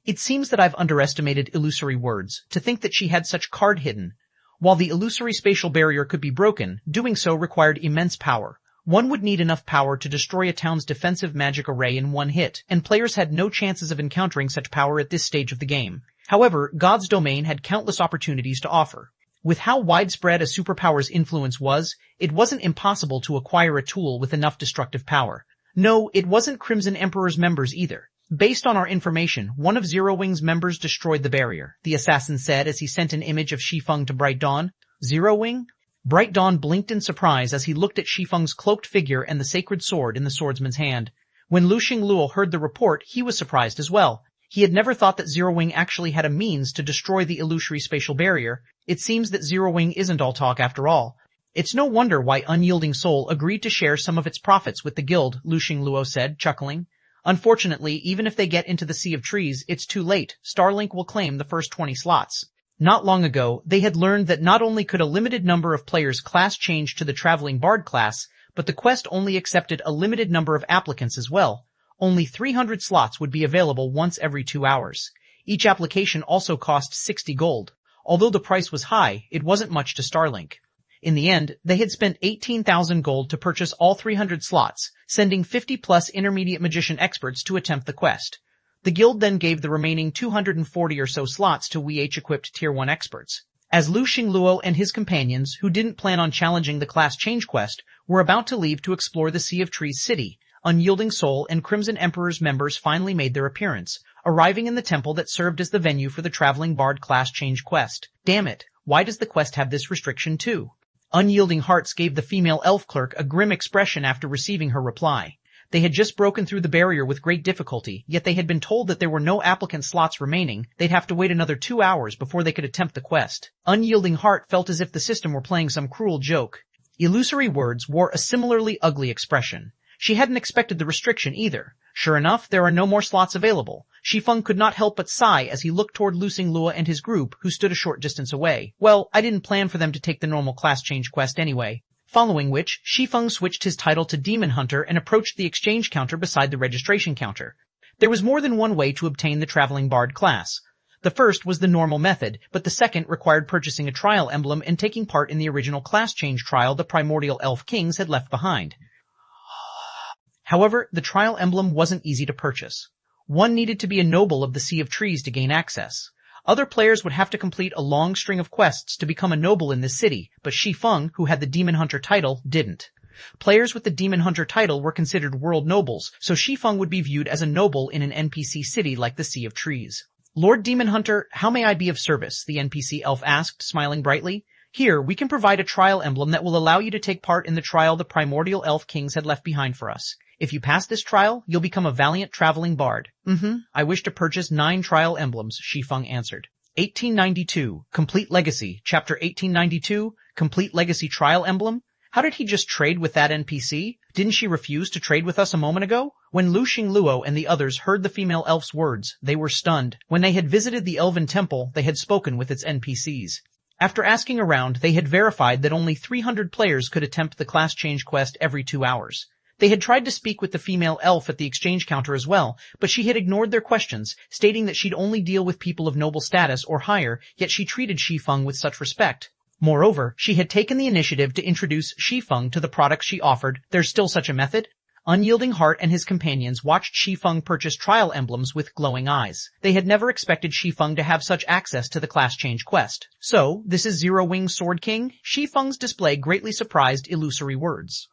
It seems that I've underestimated illusory words, to think that she had such card hidden. While the illusory spatial barrier could be broken, doing so required immense power. One would need enough power to destroy a town's defensive magic array in one hit, and players had no chances of encountering such power at this stage of the game. However, God's domain had countless opportunities to offer. With how widespread a superpower's influence was, it wasn't impossible to acquire a tool with enough destructive power. No, it wasn't Crimson Emperor's members either. Based on our information, one of Zero Wing's members destroyed the barrier, the assassin said as he sent an image of Shi Feng to Bright Dawn. Zero Wing? Bright Dawn blinked in surprise as he looked at Shi Feng's cloaked figure and the sacred sword in the swordsman's hand. When Lu Xingluo heard the report, he was surprised as well. He had never thought that Zero Wing actually had a means to destroy the illusory spatial barrier. It seems that Zero Wing isn't all talk after all. It's no wonder why Unyielding Soul agreed to share some of its profits with the guild, Lu Xingluo said, chuckling. Unfortunately, even if they get into the Sea of Trees, it's too late. Starlink will claim the first 20 slots. Not long ago, they had learned that not only could a limited number of players class change to the Traveling Bard class, but the quest only accepted a limited number of applicants as well. Only 300 slots would be available once every 2 hours. Each application also cost 60 gold. Although the price was high, it wasn't much to Starlink. In the end, they had spent 18,000 gold to purchase all 300 slots, sending 50-plus intermediate magician experts to attempt the quest. The guild then gave the remaining 240 or so slots to WH-equipped Tier 1 experts. As Lu Xingluo and his companions, who didn't plan on challenging the class change quest, were about to leave to explore the Sea of Trees city, Unyielding Soul and Crimson Emperor's members finally made their appearance, arriving in the temple that served as the venue for the Traveling Bard class change quest. Damn it, why does the quest have this restriction too? Unyielding Hearts gave the female elf clerk a grim expression after receiving her reply. They had just broken through the barrier with great difficulty, yet they had been told that there were no applicant slots remaining. They'd have to wait another 2 hours before they could attempt the quest. Unyielding Heart felt as if the system were playing some cruel joke. Illusory Words wore a similarly ugly expression. She hadn't expected the restriction either. Sure enough, there are no more slots available. Shi Feng could not help but sigh as he looked toward Lu Xingluo and his group, who stood a short distance away. Well, I didn't plan for them to take the normal class change quest anyway. Following which, Shi Feng switched his title to Demon Hunter and approached the exchange counter beside the registration counter. There was more than one way to obtain the Traveling Bard class. The first was the normal method, but the second required purchasing a trial emblem and taking part in the original class change trial the Primordial Elf Kings had left behind. However, the trial emblem wasn't easy to purchase. One needed to be a noble of the Sea of Trees to gain access. Other players would have to complete a long string of quests to become a noble in this city, but Shi Feng, who had the Demon Hunter title, didn't. Players with the Demon Hunter title were considered world nobles, so Shi Feng would be viewed as a noble in an NPC city like the Sea of Trees. Lord Demon Hunter, how may I be of service? The NPC elf asked, smiling brightly. Here, we can provide a trial emblem that will allow you to take part in the trial the Primordial Elf Kings had left behind for us. If you pass this trial, you'll become a valiant traveling bard. I wish to purchase 9 trial emblems, Shi Feng answered. 1892, Complete Legacy, Chapter 1892, Complete Legacy Trial Emblem? How did he just trade with that NPC? Didn't she refuse to trade with us a moment ago? When Lu Xingluo and the others heard the female elf's words, they were stunned. When they had visited the elven temple, they had spoken with its NPCs. After asking around, they had verified that only 300 players could attempt the class change quest every 2 hours. They had tried to speak with the female elf at the exchange counter as well, but she had ignored their questions, stating that she'd only deal with people of noble status or higher, yet she treated Shi Feng with such respect. Moreover, she had taken the initiative to introduce Shi Feng to the products she offered. There's still such a method? Unyielding Heart and his companions watched Shi Feng purchase trial emblems with glowing eyes. They had never expected Shi Feng to have such access to the class change quest. So, this is Zero Wing Sword King? Shi Feng's display greatly surprised Illusory Words.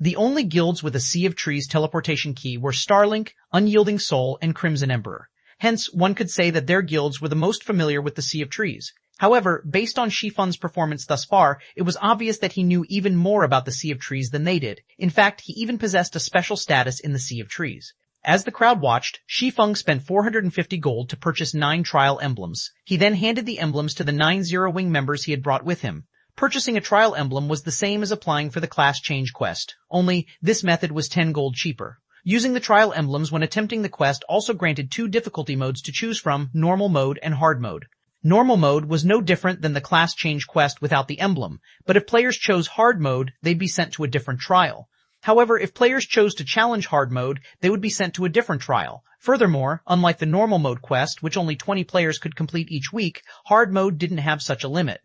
The only guilds with a Sea of Trees teleportation key were Starlink, Unyielding Soul, and Crimson Emperor. Hence, one could say that their guilds were the most familiar with the Sea of Trees. However, based on Shi Feng's performance thus far, it was obvious that he knew even more about the Sea of Trees than they did. In fact, he even possessed a special status in the Sea of Trees. As the crowd watched, Shi Feng spent 450 gold to purchase 9 trial emblems. He then handed the emblems to the 9 Zero Wing members he had brought with him. Purchasing a trial emblem was the same as applying for the class change quest, only this method was 10 gold cheaper. Using the trial emblems when attempting the quest also granted 2 difficulty modes to choose from, normal mode and hard mode. Normal mode was no different than the class change quest without the emblem, but if players chose hard mode, they'd be sent to a different trial. However, if players chose to challenge hard mode, they would be sent to a different trial. Furthermore, unlike the normal mode quest, which only 20 players could complete each week, hard mode didn't have such a limit.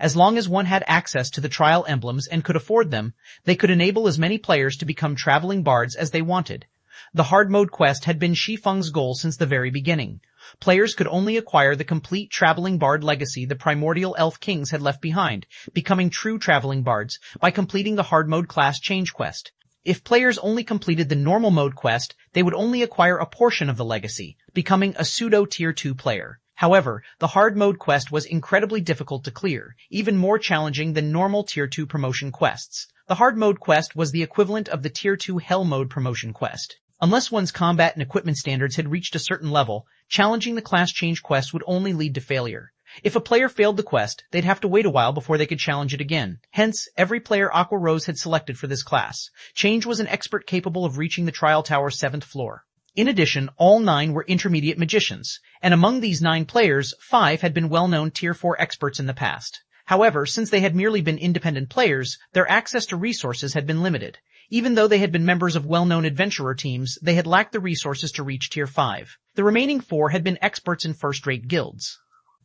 As long as one had access to the trial emblems and could afford them, they could enable as many players to become traveling bards as they wanted. The hard mode quest had been Shi Feng's goal since the very beginning. Players could only acquire the complete traveling bard legacy the primordial elf kings had left behind, becoming true traveling bards, by completing the hard mode class change quest. If players only completed the normal mode quest, they would only acquire a portion of the legacy, becoming a pseudo tier 2 player. However, the hard mode quest was incredibly difficult to clear, even more challenging than normal tier 2 promotion quests. The hard mode quest was the equivalent of the tier 2 hell mode promotion quest. Unless one's combat and equipment standards had reached a certain level, challenging the class change quest would only lead to failure. If a player failed the quest, they'd have to wait a while before they could challenge it again. Hence, every player Aqua Rose had selected for this class. Change was an expert capable of reaching the trial tower's 7th floor. In addition, all 9 were intermediate magicians, and among these 9 players, 5 had been well-known tier 4 experts in the past. However, since they had merely been independent players, their access to resources had been limited. Even though they had been members of well-known adventurer teams, they had lacked the resources to reach tier 5. The remaining 4 had been experts in first-rate guilds.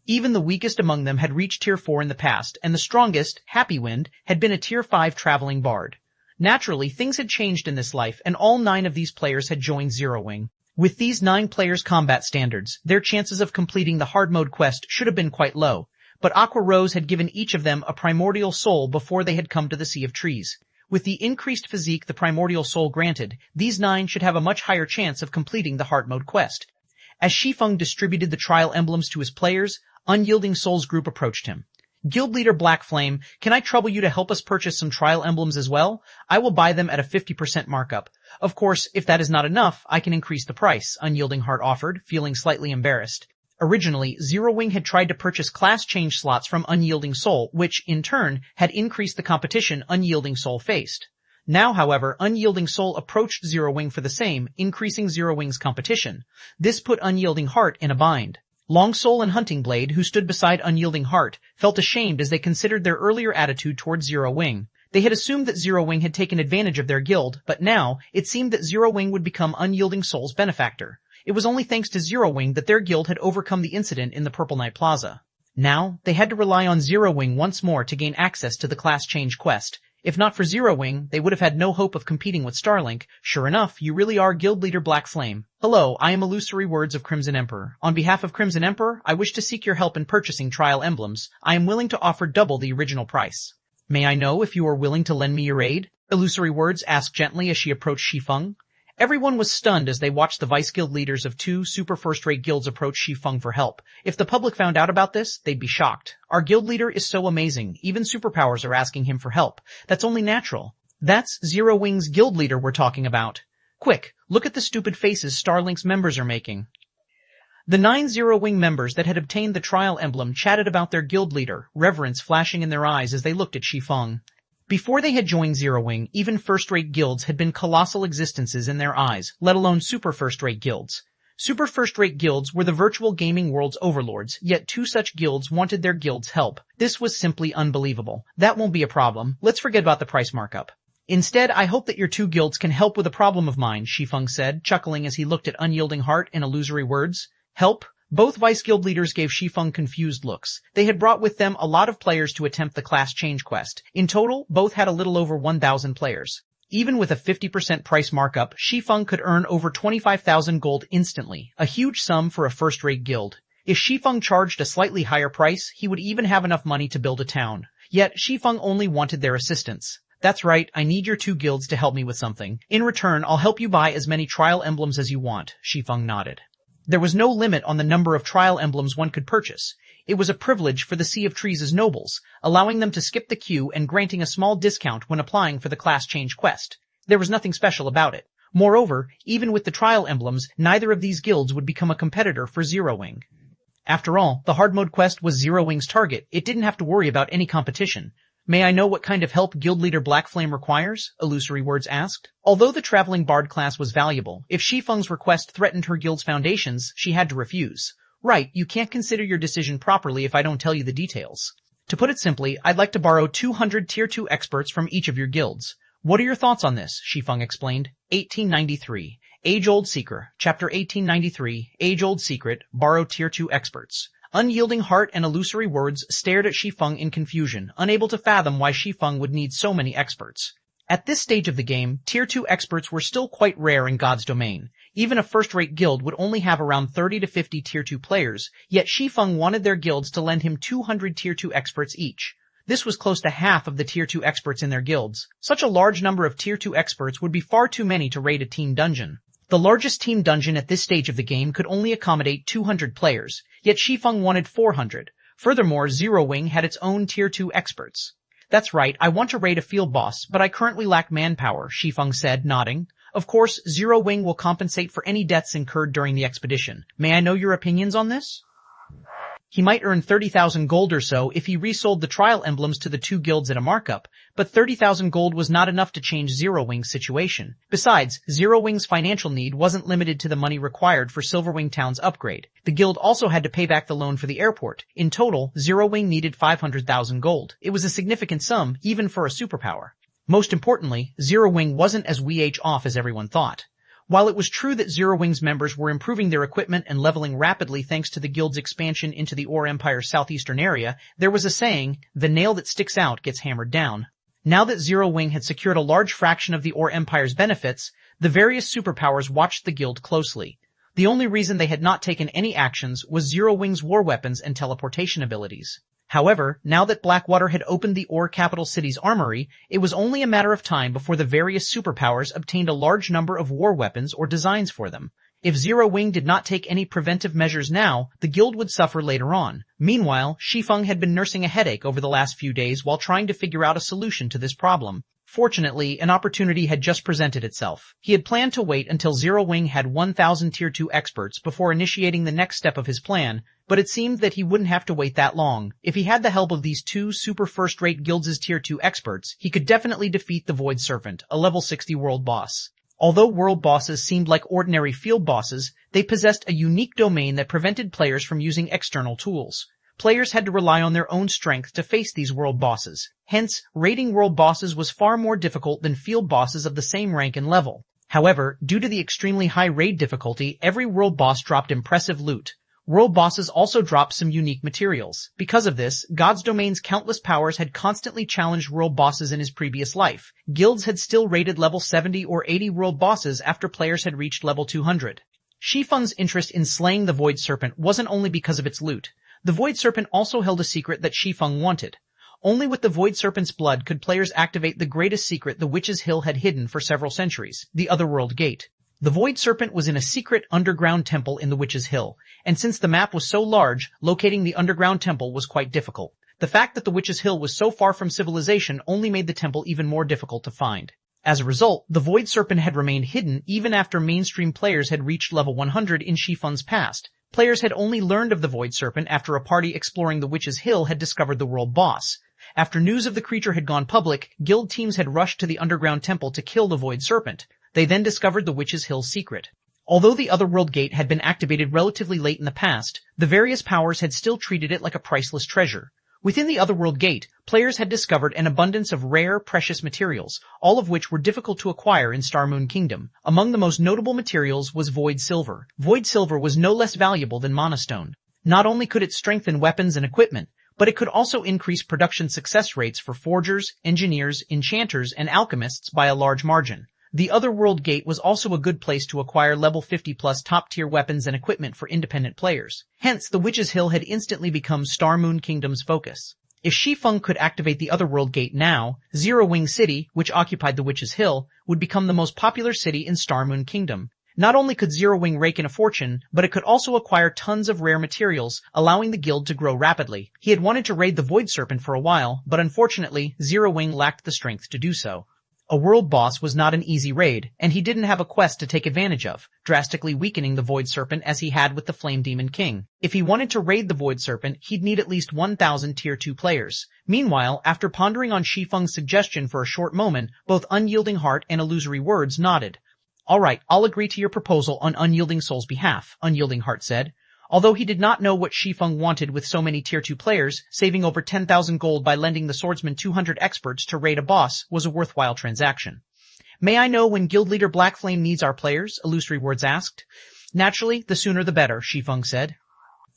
Even the weakest among them had reached tier 4 in the past, and the strongest, Happy Wind, had been a tier 5 traveling bard. Naturally, things had changed in this life, and all 9 of these players had joined Zero Wing. With these 9 players' combat standards, their chances of completing the hard mode quest should have been quite low, but Aqua Rose had given each of them a primordial soul before they had come to the Sea of Trees. With the increased physique the primordial soul granted, these 9 should have a much higher chance of completing the hard mode quest. As Shi Feng distributed the trial emblems to his players, Unyielding Soul's group approached him. Guild leader Black Flame, can I trouble you to help us purchase some trial emblems as well? I will buy them at a 50% markup. Of course, if that is not enough, I can increase the price, Unyielding Heart offered, feeling slightly embarrassed. Originally, Zero Wing had tried to purchase class change slots from Unyielding Soul, which, in turn, had increased the competition Unyielding Soul faced. Now, however, Unyielding Soul approached Zero Wing for the same, increasing Zero Wing's competition. This put Unyielding Heart in a bind. Long Soul and Hunting Blade, who stood beside Unyielding Heart, felt ashamed as they considered their earlier attitude towards Zero Wing. They had assumed that Zero Wing had taken advantage of their guild, but now, it seemed that Zero Wing would become Unyielding Soul's benefactor. It was only thanks to Zero Wing that their guild had overcome the incident in the Purple Knight Plaza. Now, they had to rely on Zero Wing once more to gain access to the class change quest. If not for Zero Wing, they would have had no hope of competing with Starlink. Sure enough, you really are guild leader Black Flame. Hello, I am Illusory Words of Crimson Emperor. On behalf of Crimson Emperor, I wish to seek your help in purchasing trial emblems. I am willing to offer double the original price. May I know if you are willing to lend me your aid? Illusory Words asked gently as she approached Shi Feng. Everyone was stunned as they watched the vice guild leaders of 2 super first-rate guilds approach Shi Feng for help. If the public found out about this, they'd be shocked. Our guild leader is so amazing, even superpowers are asking him for help. That's only natural. That's Zero Wing's guild leader we're talking about. Quick, look at the stupid faces Starlink's members are making. The 9 Zero Wing members that had obtained the trial emblem chatted about their guild leader, reverence flashing in their eyes as they looked at Shi Feng. Before they had joined Zero Wing, even first-rate guilds had been colossal existences in their eyes, let alone super first-rate guilds. Super first-rate guilds were the virtual gaming world's overlords, yet 2 such guilds wanted their guild's help. This was simply unbelievable. That won't be a problem. Let's forget about the price markup. Instead, I hope that your 2 guilds can help with a problem of mine, Shi Feng said, chuckling as he looked at Unyielding Heart in illusory words. Help? Both vice guild leaders gave Shi Feng confused looks. They had brought with them a lot of players to attempt the class change quest. In total, both had a little over 1,000 players. Even with a 50% price markup, Shi Feng could earn over 25,000 gold instantly, a huge sum for a first-rate guild. If Shi Feng charged a slightly higher price, he would even have enough money to build a town. Yet, Shi Feng only wanted their assistance. That's right, I need your 2 guilds to help me with something. In return, I'll help you buy as many trial emblems as you want, Shi Feng nodded. There was no limit on the number of trial emblems one could purchase. It was a privilege for the Sea of Trees' nobles, allowing them to skip the queue and granting a small discount when applying for the class change quest. There was nothing special about it. Moreover, even with the trial emblems, neither of these guilds would become a competitor for Zero Wing. After all, the hard mode quest was Zero Wing's target. It didn't have to worry about any competition. May I know what kind of help guild leader Black Flame requires? Illusory Words asked. Although the traveling bard class was valuable, if Shi Feng's request threatened her guild's foundations, she had to refuse. Right, you can't consider your decision properly if I don't tell you the details. To put it simply, I'd like to borrow 200 tier 2 experts from each of your guilds. What are your thoughts on this? Shi Feng explained. 1893. Age-Old Secret. Chapter 1893. Age-Old Secret. Borrow tier 2 experts. Unyielding Heart and Illusory Words stared at Shi Feng in confusion, unable to fathom why Shi Feng would need so many experts. At this stage of the game, Tier 2 experts were still quite rare in God's domain. Even a first-rate guild would only have around 30 to 50 Tier 2 players, yet Shi Feng wanted their guilds to lend him 200 Tier 2 experts each. This was close to half of the Tier 2 experts in their guilds. Such a large number of Tier 2 experts would be far too many to raid a team dungeon. The largest team dungeon at this stage of the game could only accommodate 200 players, yet Shi Feng wanted 400. Furthermore, Zero Wing had its own Tier 2 experts. That's right, I want to raid a field boss, but I currently lack manpower, Shi Feng said, nodding. Of course, Zero Wing will compensate for any deaths incurred during the expedition. May I know your opinions on this? He might earn 30,000 gold or so if he resold the trial emblems to the two guilds at a markup, but 30,000 gold was not enough to change Zero Wing's situation. Besides, Zero Wing's financial need wasn't limited to the money required for Silverwing Town's upgrade. The guild also had to pay back the loan for the airport. In total, Zero Wing needed 500,000 gold. It was a significant sum, even for a superpower. Most importantly, Zero Wing wasn't as off as everyone thought. While it was true that Zero Wing's members were improving their equipment and leveling rapidly thanks to the guild's expansion into the Ore Empire's southeastern area, there was a saying, the nail that sticks out gets hammered down. Now that Zero Wing had secured a large fraction of the Ore Empire's benefits, the various superpowers watched the guild closely. The only reason they had not taken any actions was Zero Wing's war weapons and teleportation abilities. However, now that Blackwater had opened the Ore Capital City's armory, it was only a matter of time before the various superpowers obtained a large number of war weapons or designs for them. If Zero Wing did not take any preventive measures now, the guild would suffer later on. Meanwhile, Shi Feng had been nursing a headache over the last few days while trying to figure out a solution to this problem. Fortunately, an opportunity had just presented itself. He had planned to wait until Zero Wing had 1,000 Tier 2 experts before initiating the next step of his plan, but it seemed that he wouldn't have to wait that long. If he had the help of these two super first-rate guilds' Tier 2 experts, he could definitely defeat the Void Serpent, a level 60 world boss. Although world bosses seemed like ordinary field bosses, they possessed a unique domain that prevented players from using external tools. Players had to rely on their own strength to face these world bosses. Hence, raiding world bosses was far more difficult than field bosses of the same rank and level. However, due to the extremely high raid difficulty, every world boss dropped impressive loot. World bosses also dropped some unique materials. Because of this, God's Domain's countless powers had constantly challenged world bosses in his previous life. Guilds had still raided level 70 or 80 world bosses after players had reached level 200. Shi Feng's interest in slaying the Void Serpent wasn't only because of its loot. The Void Serpent also held a secret that Shi Feng wanted. Only with the Void Serpent's blood could players activate the greatest secret the Witch's Hill had hidden for several centuries, the Otherworld Gate. The Void Serpent was in a secret underground temple in the Witch's Hill, and since the map was so large, locating the underground temple was quite difficult. The fact that the Witch's Hill was so far from civilization only made the temple even more difficult to find. As a result, the Void Serpent had remained hidden even after mainstream players had reached level 100 in Shi Feng's past. Players had only learned of the Void Serpent after a party exploring the Witch's Hill had discovered the world boss. After news of the creature had gone public, guild teams had rushed to the underground temple to kill the Void Serpent. They then discovered the Witch's Hill's secret. Although the Otherworld Gate had been activated relatively late in the past, the various powers had still treated it like a priceless treasure. Within the Otherworld Gate, players had discovered an abundance of rare, precious materials, all of which were difficult to acquire in Starmoon Kingdom. Among the most notable materials was Void Silver. Void Silver was no less valuable than Mana Stone. Not only could it strengthen weapons and equipment, but it could also increase production success rates for forgers, engineers, enchanters, and alchemists by a large margin. The Otherworld Gate was also a good place to acquire level 50 plus top-tier weapons and equipment for independent players. Hence, the Witch's Hill had instantly become Starmoon Kingdom's focus. If Shi Feng could activate the Otherworld Gate now, Zero Wing City, which occupied the Witch's Hill, would become the most popular city in Starmoon Kingdom. Not only could Zero Wing rake in a fortune, but it could also acquire tons of rare materials, allowing the guild to grow rapidly. He had wanted to raid the Void Serpent for a while, but unfortunately, Zero Wing lacked the strength to do so. A world boss was not an easy raid, and he didn't have a quest to take advantage of, drastically weakening the Void Serpent as he had with the Flame Demon King. If he wanted to raid the Void Serpent, he'd need at least 1,000 Tier 2 players. Meanwhile, after pondering on Shi Feng's suggestion for a short moment, both Unyielding Heart and Illusory Words nodded. Alright, I'll agree to your proposal on Unyielding Soul's behalf, Unyielding Heart said. Although he did not know what Shi Feng wanted with so many Tier 2 players, saving over 10,000 gold by lending the swordsman 200 experts to raid a boss was a worthwhile transaction. May I know when Guild Leader Blackflame needs our players? Illusory Words asked. Naturally, the sooner the better, Shi Feng said.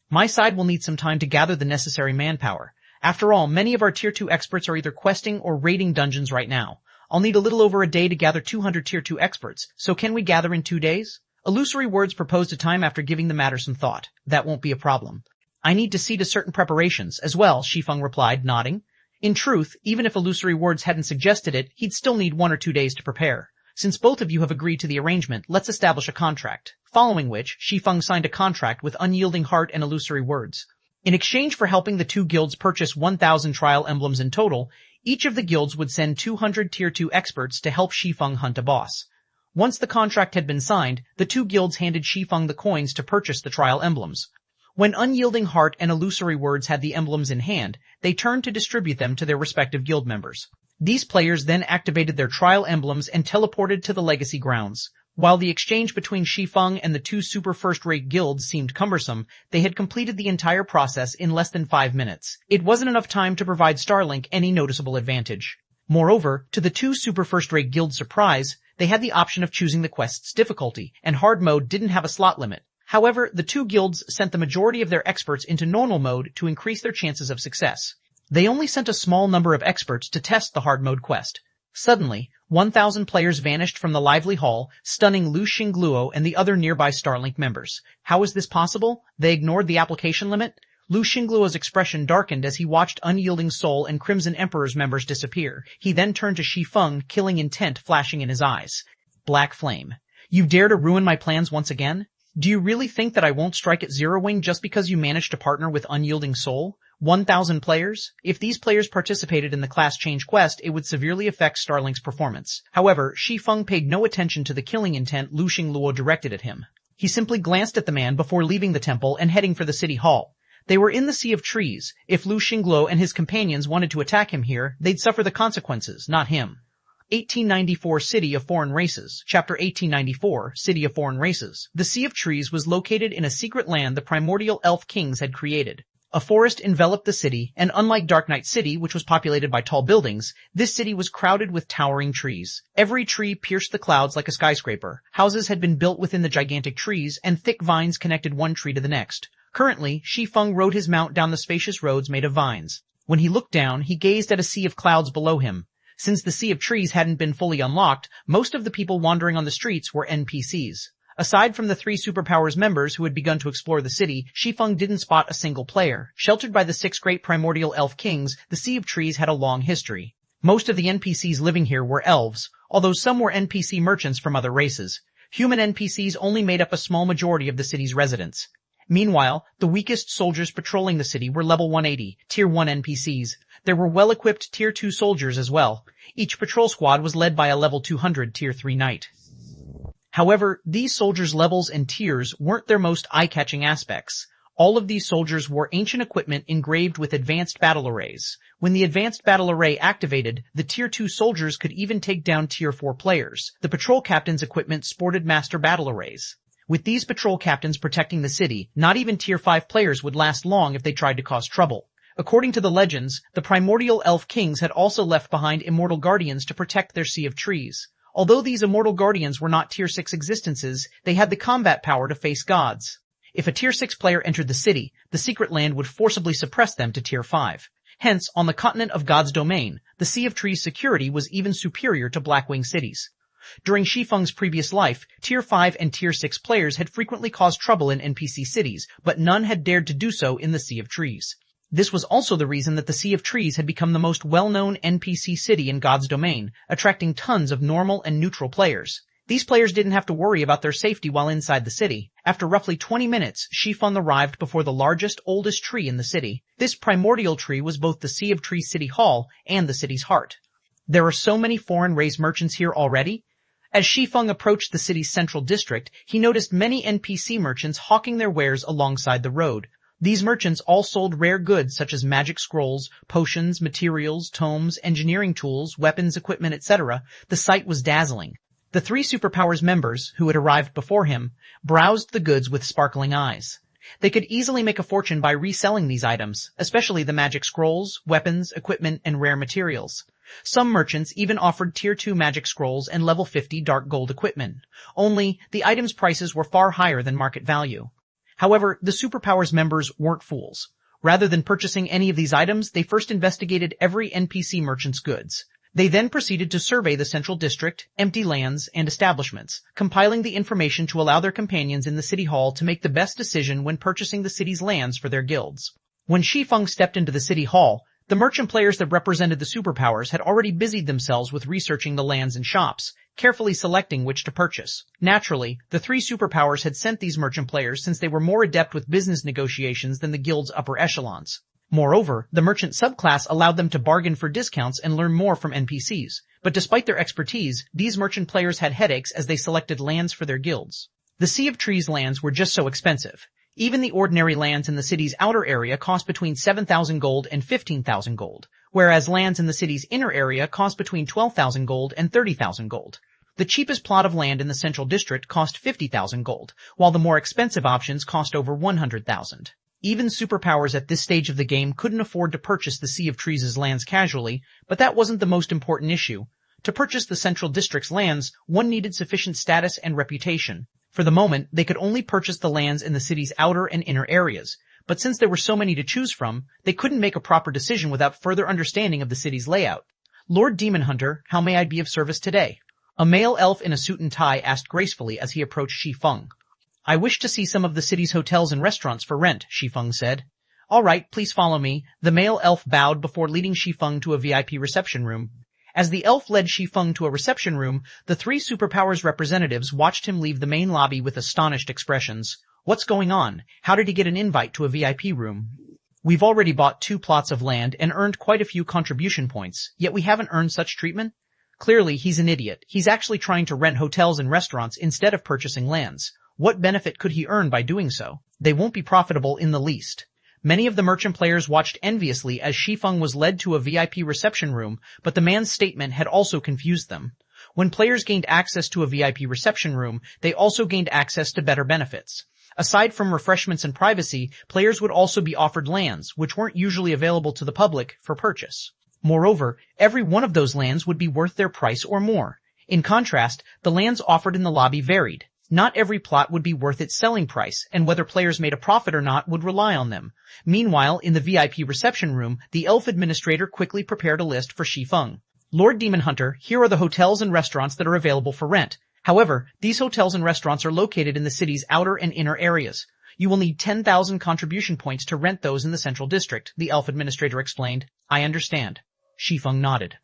My side will need some time to gather the necessary manpower. After all, many of our Tier 2 experts are either questing or raiding dungeons right now. I'll need a little over a day to gather 200 Tier 2 experts, so can we gather in 2 days? Illusory Words proposed a time after giving the matter some thought. That won't be a problem. I need to see to certain preparations as well, Shi Feng replied, nodding. In truth, even if Illusory Words hadn't suggested it, he'd still need 1 or 2 days to prepare. Since both of you have agreed to the arrangement, let's establish a contract. Following which, Shi Feng signed a contract with Unyielding Heart and Illusory Words. In exchange for helping the 2 guilds purchase 1,000 trial emblems in total, each of the guilds would send 200 Tier 2 experts to help Shi Feng hunt a boss. Once the contract had been signed, the 2 guilds handed Shi Feng the coins to purchase the trial emblems. When Unyielding Heart and Illusory Words had the emblems in hand, they turned to distribute them to their respective guild members. These players then activated their trial emblems and teleported to the legacy grounds. While the exchange between Shi Feng and the 2 super first-rate guilds seemed cumbersome, they had completed the entire process in less than 5 minutes. It wasn't enough time to provide Starlink any noticeable advantage. Moreover, to the 2 super first-rate guilds' surprise, they had the option of choosing the quest's difficulty, and hard mode didn't have a slot limit. However, the 2 guilds sent the majority of their experts into normal mode to increase their chances of success. They only sent a small number of experts to test the hard mode quest. Suddenly, 1,000 players vanished from the lively hall, stunning Lu Xingluo and the other nearby Starlink members. How is this possible? They ignored the application limit? Lu Xingluo's expression darkened as he watched Unyielding Soul and Crimson Emperor's members disappear. He then turned to Shi Feng, killing intent flashing in his eyes. Black Flame. You dare to ruin my plans once again? Do you really think that I won't strike at Zero Wing just because you managed to partner with Unyielding Soul? 1,000 players? If these players participated in the class change quest, it would severely affect Starlink's performance. However, Shi Feng paid no attention to the killing intent Lu Xingluo directed at him. He simply glanced at the man before leaving the temple and heading for the city hall. They were in the Sea of Trees. If Lu Xingluo and his companions wanted to attack him here, they'd suffer the consequences, not him. 1894 City of Foreign Races. Chapter 1894, City of Foreign Races. The Sea of Trees was located in a secret land the primordial elf kings had created. A forest enveloped the city, and unlike Dark Knight City, which was populated by tall buildings, this city was crowded with towering trees. Every tree pierced the clouds like a skyscraper. Houses had been built within the gigantic trees, and thick vines connected one tree to the next. Currently, Shi Feng rode his mount down the spacious roads made of vines. When he looked down, he gazed at a sea of clouds below him. Since the Sea of Trees hadn't been fully unlocked, most of the people wandering on the streets were NPCs. Aside from the 3 Superpowers members who had begun to explore the city, Shi Feng didn't spot a single player. Sheltered by the 6 great primordial elf kings, the Sea of Trees had a long history. Most of the NPCs living here were elves, although some were NPC merchants from other races. Human NPCs only made up a small majority of the city's residents. Meanwhile, the weakest soldiers patrolling the city were level 180, Tier 1 NPCs. There were well-equipped Tier 2 soldiers as well. Each patrol squad was led by a level 200 Tier 3 knight. However, these soldiers' levels and tiers weren't their most eye-catching aspects. All of these soldiers wore ancient equipment engraved with advanced battle arrays. When the advanced battle array activated, the Tier 2 soldiers could even take down Tier 4 players. The patrol captain's equipment sported master battle arrays. With these patrol captains protecting the city, not even Tier 5 players would last long if they tried to cause trouble. According to the legends, the primordial elf kings had also left behind immortal guardians to protect their Sea of Trees. Although these immortal guardians were not Tier 6 existences, they had the combat power to face gods. If a Tier 6 player entered the city, the secret land would forcibly suppress them to Tier 5. Hence, on the continent of God's domain, the Sea of Trees' security was even superior to Blackwing cities. During Shi Feng's previous life, Tier 5 and Tier 6 players had frequently caused trouble in NPC cities, but none had dared to do so in the Sea of Trees. This was also the reason that the Sea of Trees had become the most well-known NPC city in God's domain, attracting tons of normal and neutral players. These players didn't have to worry about their safety while inside the city. After roughly 20 minutes, Shi Feng arrived before the largest, oldest tree in the city. This primordial tree was both the Sea of Trees City Hall and the city's heart. There are so many foreign race merchants here already. As Shi Feng approached the city's central district, he noticed many NPC merchants hawking their wares alongside the road. These merchants all sold rare goods such as magic scrolls, potions, materials, tomes, engineering tools, weapons, equipment, etc. The sight was dazzling. The 3 Superpowers members, who had arrived before him, browsed the goods with sparkling eyes. They could easily make a fortune by reselling these items, especially the magic scrolls, weapons, equipment, and rare materials. Some merchants even offered Tier 2 magic scrolls and level 50 dark gold equipment. Only, the items' prices were far higher than market value. However, the Superpowers members weren't fools. Rather than purchasing any of these items, they first investigated every NPC merchant's goods. They then proceeded to survey the central district, empty lands, and establishments, compiling the information to allow their companions in the city hall to make the best decision when purchasing the city's lands for their guilds. When Shi Feng stepped into the city hall, the merchant players that represented the superpowers had already busied themselves with researching the lands and shops, carefully selecting which to purchase. Naturally, the three superpowers had sent these merchant players since they were more adept with business negotiations than the guild's upper echelons. Moreover, the merchant subclass allowed them to bargain for discounts and learn more from NPCs. But despite their expertise, these merchant players had headaches as they selected lands for their guilds. The Sea of Trees lands were just so expensive. Even the ordinary lands in the city's outer area cost between 7,000 gold and 15,000 gold, whereas lands in the city's inner area cost between 12,000 gold and 30,000 gold. The cheapest plot of land in the central district cost 50,000 gold, while the more expensive options cost over 100,000. Even superpowers at this stage of the game couldn't afford to purchase the Sea of Trees' lands casually, but that wasn't the most important issue. To purchase the central district's lands, one needed sufficient status and reputation. For the moment, they could only purchase the lands in the city's outer and inner areas, but since there were so many to choose from, they couldn't make a proper decision without further understanding of the city's layout. Lord Demon Hunter, how may I be of service today? A male elf in a suit and tie asked gracefully as he approached Shi Feng. I wish to see some of the city's hotels and restaurants for rent, Shi Feng said. All right, please follow me. The male elf bowed before leading Shi Feng to a VIP reception room. As the elf led Shi Feng to a reception room, the three superpowers representatives watched him leave the main lobby with astonished expressions. What's going on? How did he get an invite to a VIP room? We've already bought 2 plots of land and earned quite a few contribution points, yet we haven't earned such treatment? Clearly, he's an idiot. He's actually trying to rent hotels and restaurants instead of purchasing lands. What benefit could he earn by doing so? They won't be profitable in the least. Many of the merchant players watched enviously as Shi Feng was led to a VIP reception room, but the man's statement had also confused them. When players gained access to a VIP reception room, they also gained access to better benefits. Aside from refreshments and privacy, players would also be offered lands, which weren't usually available to the public, for purchase. Moreover, every one of those lands would be worth their price or more. In contrast, the lands offered in the lobby varied. Not every plot would be worth its selling price, and whether players made a profit or not would rely on them. Meanwhile, in the VIP reception room, the elf administrator quickly prepared a list for Shi Feng. Lord Demon Hunter, here are the hotels and restaurants that are available for rent. However, these hotels and restaurants are located in the city's outer and inner areas. You will need 10,000 contribution points to rent those in the central district, the elf administrator explained. I understand. Shi Feng nodded.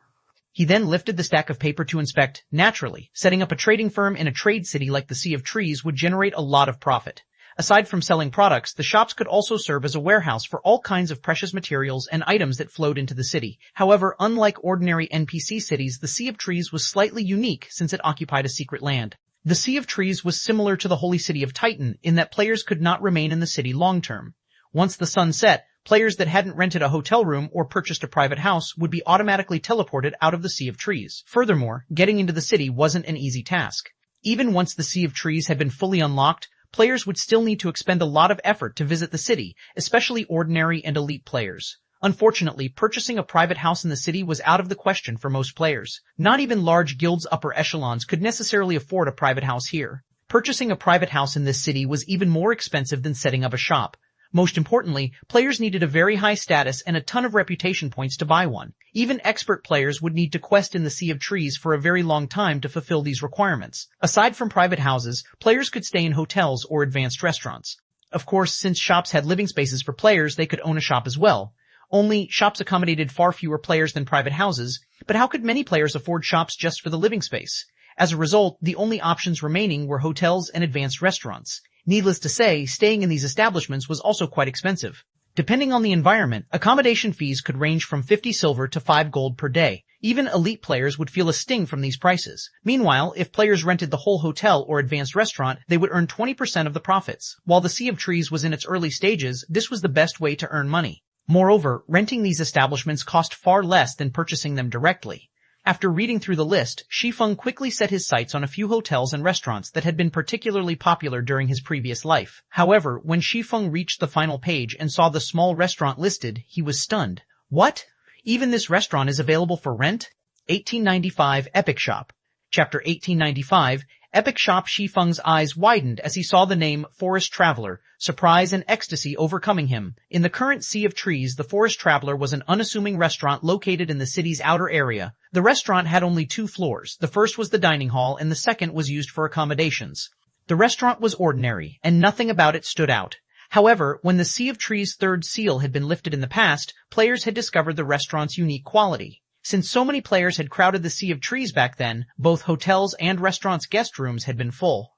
He then lifted the stack of paper to inspect. Naturally, setting up a trading firm in a trade city like the Sea of Trees would generate a lot of profit. Aside from selling products, the shops could also serve as a warehouse for all kinds of precious materials and items that flowed into the city. However, unlike ordinary NPC cities, the Sea of Trees was slightly unique since it occupied a secret land. The Sea of Trees was similar to the holy city of Titan in that players could not remain in the city long term. Once the sun set, players that hadn't rented a hotel room or purchased a private house would be automatically teleported out of the Sea of Trees. Furthermore, getting into the city wasn't an easy task. Even once the Sea of Trees had been fully unlocked, players would still need to expend a lot of effort to visit the city, especially ordinary and elite players. Unfortunately, purchasing a private house in the city was out of the question for most players. Not even large guilds' upper echelons could necessarily afford a private house here. Purchasing a private house in this city was even more expensive than setting up a shop. Most importantly, players needed a very high status and a ton of reputation points to buy one. Even expert players would need to quest in the Sea of Trees for a very long time to fulfill these requirements. Aside from private houses, players could stay in hotels or advanced restaurants. Of course, since shops had living spaces for players, they could own a shop as well. Only, shops accommodated far fewer players than private houses, but how could many players afford shops just for the living space? As a result, the only options remaining were hotels and advanced restaurants. Needless to say, staying in these establishments was also quite expensive. Depending on the environment, accommodation fees could range from 50 silver to 5 gold per day. Even elite players would feel a sting from these prices. Meanwhile, if players rented the whole hotel or advanced restaurant, they would earn 20% of the profits. While the Sea of Trees was in its early stages, this was the best way to earn money. Moreover, renting these establishments cost far less than purchasing them directly. After reading through the list, Shi Feng quickly set his sights on a few hotels and restaurants that had been particularly popular during his previous life. However, when Shi Feng reached the final page and saw the small restaurant listed, he was stunned. What? Even this restaurant is available for rent? 1895 Epic Shop. Chapter 1895, Epic Shop. Shi Feng's eyes widened as he saw the name Forest Traveler, surprise and ecstasy overcoming him. In the current sea of trees, the Forest Traveler was an unassuming restaurant located in the city's outer area. The restaurant had only 2 floors. The first was the dining hall and the second was used for accommodations. The restaurant was ordinary, and nothing about it stood out. However, when the Sea of Trees' third seal had been lifted in the past, players had discovered the restaurant's unique quality. Since so many players had crowded the Sea of Trees back then, both hotels and restaurants' guest rooms had been full.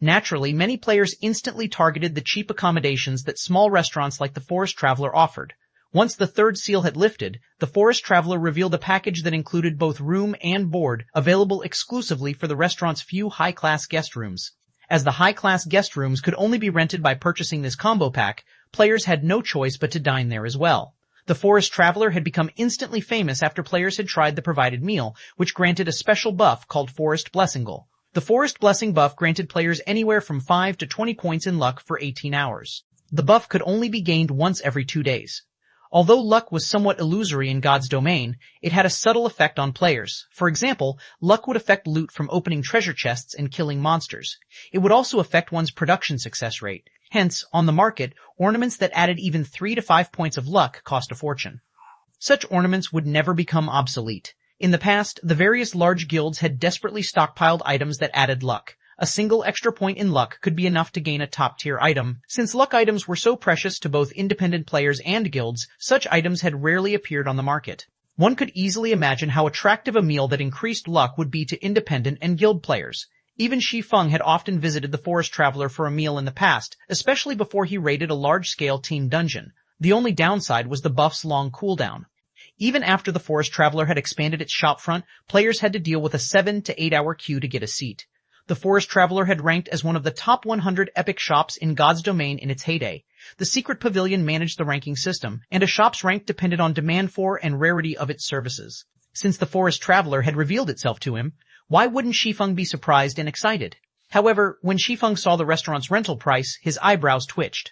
Naturally, many players instantly targeted the cheap accommodations that small restaurants like the Forest Traveler offered. Once the third seal had lifted, the Forest Traveler revealed a package that included both room and board, available exclusively for the restaurant's few high-class guest rooms. As the high-class guest rooms could only be rented by purchasing this combo pack, players had no choice but to dine there as well. The Forest Traveler had become instantly famous after players had tried the provided meal, which granted a special buff called Forest Blessingle. The Forest Blessing buff granted players anywhere from 5 to 20 points in luck for 18 hours. The buff could only be gained once every 2 days. Although luck was somewhat illusory in God's domain, it had a subtle effect on players. For example, luck would affect loot from opening treasure chests and killing monsters. It would also affect one's production success rate. Hence, on the market, ornaments that added even 3 to 5 points of luck cost a fortune. Such ornaments would never become obsolete. In the past, the various large guilds had desperately stockpiled items that added luck. A single extra point in luck could be enough to gain a top-tier item. Since luck items were so precious to both independent players and guilds, such items had rarely appeared on the market. One could easily imagine how attractive a meal that increased luck would be to independent and guild players. Even Shi Feng had often visited the Forest Traveler for a meal in the past, especially before he raided a large-scale team dungeon. The only downside was the buff's long cooldown. Even after the Forest Traveler had expanded its shopfront, players had to deal with a 7 to 8 hour queue to get a seat. The Forest Traveler had ranked as one of the top 100 epic shops in God's domain in its heyday. The Secret Pavilion managed the ranking system, and a shop's rank depended on demand for and rarity of its services. Since the Forest Traveler had revealed itself to him, why wouldn't Shi Feng be surprised and excited? However, when Shi Feng saw the restaurant's rental price, his eyebrows twitched.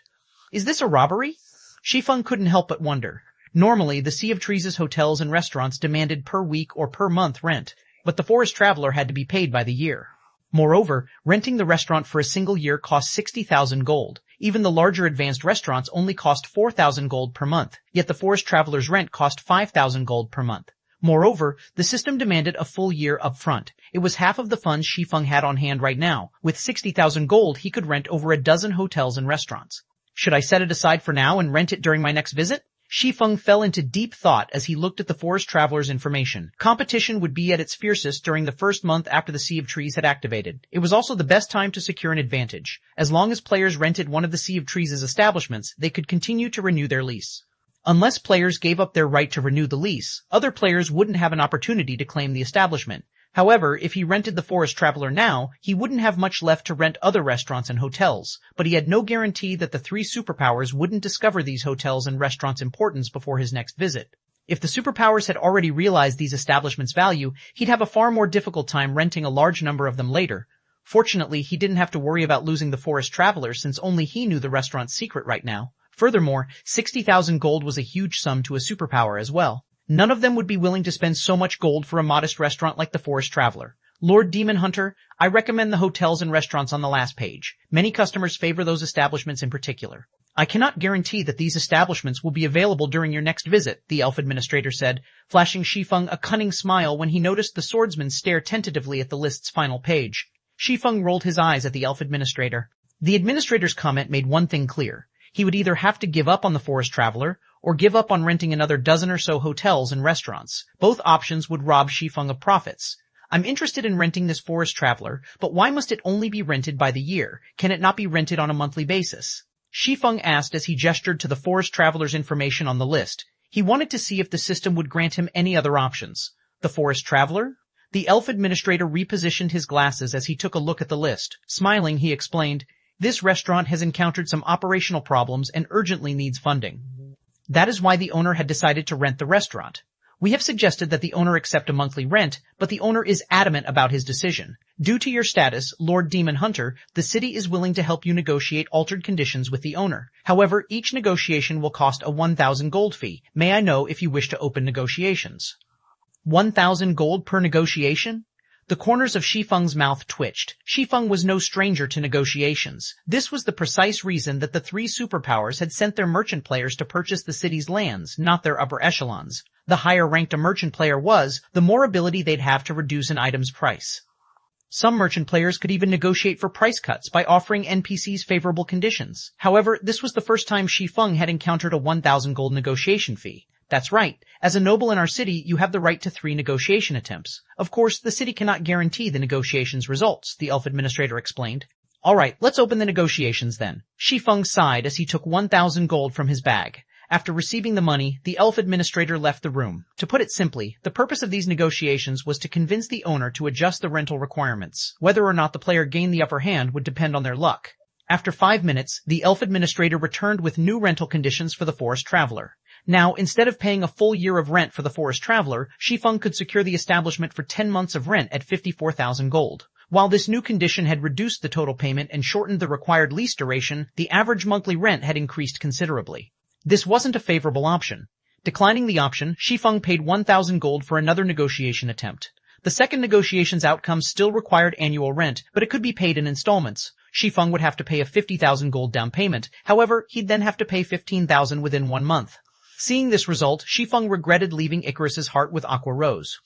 Is this a robbery? Shi Feng couldn't help but wonder. Normally, the Sea of Trees' hotels and restaurants demanded per week or per month rent, but the Forest Traveler had to be paid by the year. Moreover, renting the restaurant for a single year cost 60,000 gold. Even the larger advanced restaurants only cost 4,000 gold per month, yet the Forest Traveler's rent cost 5,000 gold per month. Moreover, the system demanded a full year up front. It was half of the funds Shi Feng had on hand right now. With 60,000 gold, he could rent over a dozen hotels and restaurants. Should I set it aside for now and rent it during my next visit? Shi Feng fell into deep thought as he looked at the Forest Traveler's information. Competition would be at its fiercest during the first month after the Sea of Trees had activated. It was also the best time to secure an advantage. As long as players rented one of the Sea of Trees' establishments, they could continue to renew their lease. Unless players gave up their right to renew the lease, other players wouldn't have an opportunity to claim the establishment. However, if he rented the Forest Traveler now, he wouldn't have much left to rent other restaurants and hotels, but he had no guarantee that the 3 superpowers wouldn't discover these hotels and restaurants' importance before his next visit. If the superpowers had already realized these establishments' value, he'd have a far more difficult time renting a large number of them later. Fortunately, he didn't have to worry about losing the Forest Traveler since only he knew the restaurant's secret right now. Furthermore, 60,000 gold was a huge sum to a superpower as well. None of them would be willing to spend so much gold for a modest restaurant like the Forest Traveler. Lord Demon Hunter, I recommend the hotels and restaurants on the last page. Many customers favor those establishments in particular. I cannot guarantee that these establishments will be available during your next visit, the elf administrator said, flashing Shi Feng a cunning smile when he noticed the swordsman stare tentatively at the list's final page. Shi Feng rolled his eyes at the elf administrator. The administrator's comment made one thing clear. He would either have to give up on the Forest Traveler, or give up on renting another dozen or so hotels and restaurants. Both options would rob Shi Feng of profits. I'm interested in renting this Forest Traveler, but why must it only be rented by the year? Can it not be rented on a monthly basis? Shi Feng asked as he gestured to the Forest Traveler's information on the list. He wanted to see if the system would grant him any other options. The Forest Traveler? The elf administrator repositioned his glasses as he took a look at the list. Smiling, he explained, "This restaurant has encountered some operational problems and urgently needs funding. That is why the owner had decided to rent the restaurant. We have suggested that the owner accept a monthly rent, but the owner is adamant about his decision. Due to your status, Lord Demon Hunter, the city is willing to help you negotiate altered conditions with the owner. However, each negotiation will cost a 1,000 gold fee. May I know if you wish to open negotiations?" 1,000 gold per negotiation? The corners of Shi Feng's mouth twitched. Shi Feng was no stranger to negotiations. This was the precise reason that the three superpowers had sent their merchant players to purchase the city's lands, not their upper echelons. The higher ranked a merchant player was, the more ability they'd have to reduce an item's price. Some merchant players could even negotiate for price cuts by offering NPCs favorable conditions. However, this was the first time Shi Feng had encountered a 1,000 gold negotiation fee. That's right. As a noble in our city, you have the right to 3 negotiation attempts. Of course, the city cannot guarantee the negotiations' results, the elf administrator explained. Alright, let's open the negotiations then. Shi Feng sighed as he took 1,000 gold from his bag. After receiving the money, the elf administrator left the room. To put it simply, the purpose of these negotiations was to convince the owner to adjust the rental requirements. Whether or not the player gained the upper hand would depend on their luck. After 5 minutes, the elf administrator returned with new rental conditions for the forest traveler. Now, instead of paying a full year of rent for the forest traveler, Shi Feng could secure the establishment for 10 months of rent at 54,000 gold. While this new condition had reduced the total payment and shortened the required lease duration, the average monthly rent had increased considerably. This wasn't a favorable option. Declining the option, Shi Feng paid 1,000 gold for another negotiation attempt. The second negotiation's outcome still required annual rent, but it could be paid in installments. Shi Feng would have to pay a 50,000 gold down payment. However, he'd then have to pay 15,000 within 1 month. Seeing this result, Shi Feng regretted leaving Icarus's heart with Aqua Rose.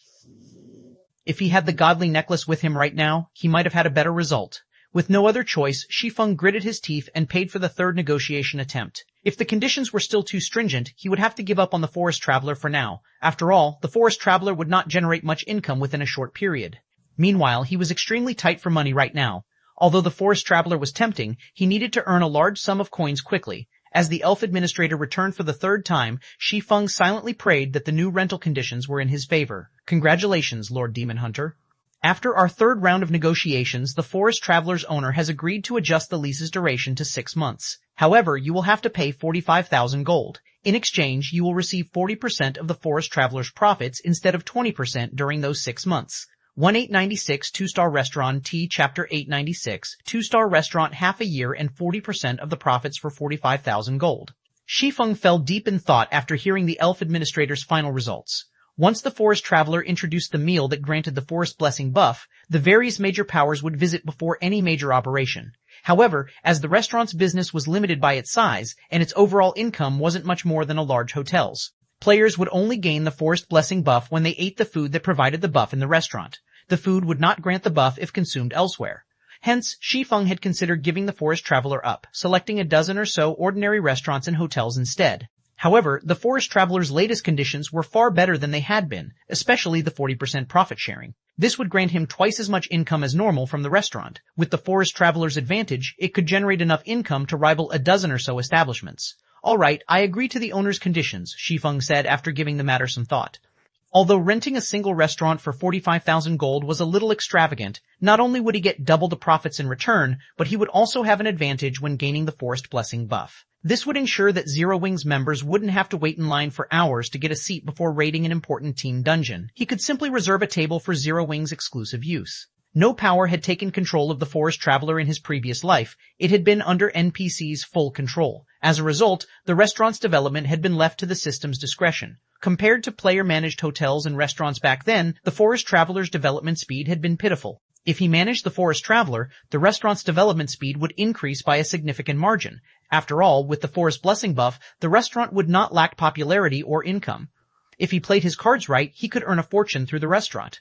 If he had the godly necklace with him right now, he might have had a better result. With no other choice, Shi Feng gritted his teeth and paid for the third negotiation attempt. If the conditions were still too stringent, he would have to give up on the forest traveler for now. After all, the forest traveler would not generate much income within a short period. Meanwhile, he was extremely tight for money right now. Although the forest traveler was tempting, he needed to earn a large sum of coins quickly. As the elf administrator returned for the third time, Shi Feng silently prayed that the new rental conditions were in his favor. Congratulations, Lord Demon Hunter. After our third round of negotiations, the forest traveler's owner has agreed to adjust the lease's duration to 6 months. However, you will have to pay 45,000 gold. In exchange, you will receive 40% of the forest traveler's profits instead of 20% during those 6 months. 1896 2-star restaurant T Chapter 896, 2-star restaurant half a year and 40% of the profits for 45,000 gold. Shi Feng fell deep in thought after hearing the elf administrator's final results. Once the forest traveler introduced the meal that granted the forest blessing buff, the various major powers would visit before any major operation. However, as the restaurant's business was limited by its size, and its overall income wasn't much more than a large hotel's, players would only gain the forest blessing buff when they ate the food that provided the buff in the restaurant. The food would not grant the buff if consumed elsewhere. Hence, Shi Feng had considered giving the forest traveler up, selecting a dozen or so ordinary restaurants and hotels instead. However, the forest traveler's latest conditions were far better than they had been, especially the 40% profit sharing. This would grant him twice as much income as normal from the restaurant. With the forest traveler's advantage, it could generate enough income to rival a dozen or so establishments. Alright, I agree to the owner's conditions, Shi Feng said after giving the matter some thought. Although renting a single restaurant for 45,000 gold was a little extravagant, not only would he get double the profits in return, but he would also have an advantage when gaining the forest blessing buff. This would ensure that Zero Wings members wouldn't have to wait in line for hours to get a seat before raiding an important team dungeon. He could simply reserve a table for Zero Wings' exclusive use. No power had taken control of the forest traveler in his previous life. It had been under NPC's full control. As a result, the restaurant's development had been left to the system's discretion. Compared to player-managed hotels and restaurants back then, the forest traveler's development speed had been pitiful. If he managed the forest traveler, the restaurant's development speed would increase by a significant margin. After all, with the forest blessing buff, the restaurant would not lack popularity or income. If he played his cards right, he could earn a fortune through the restaurant.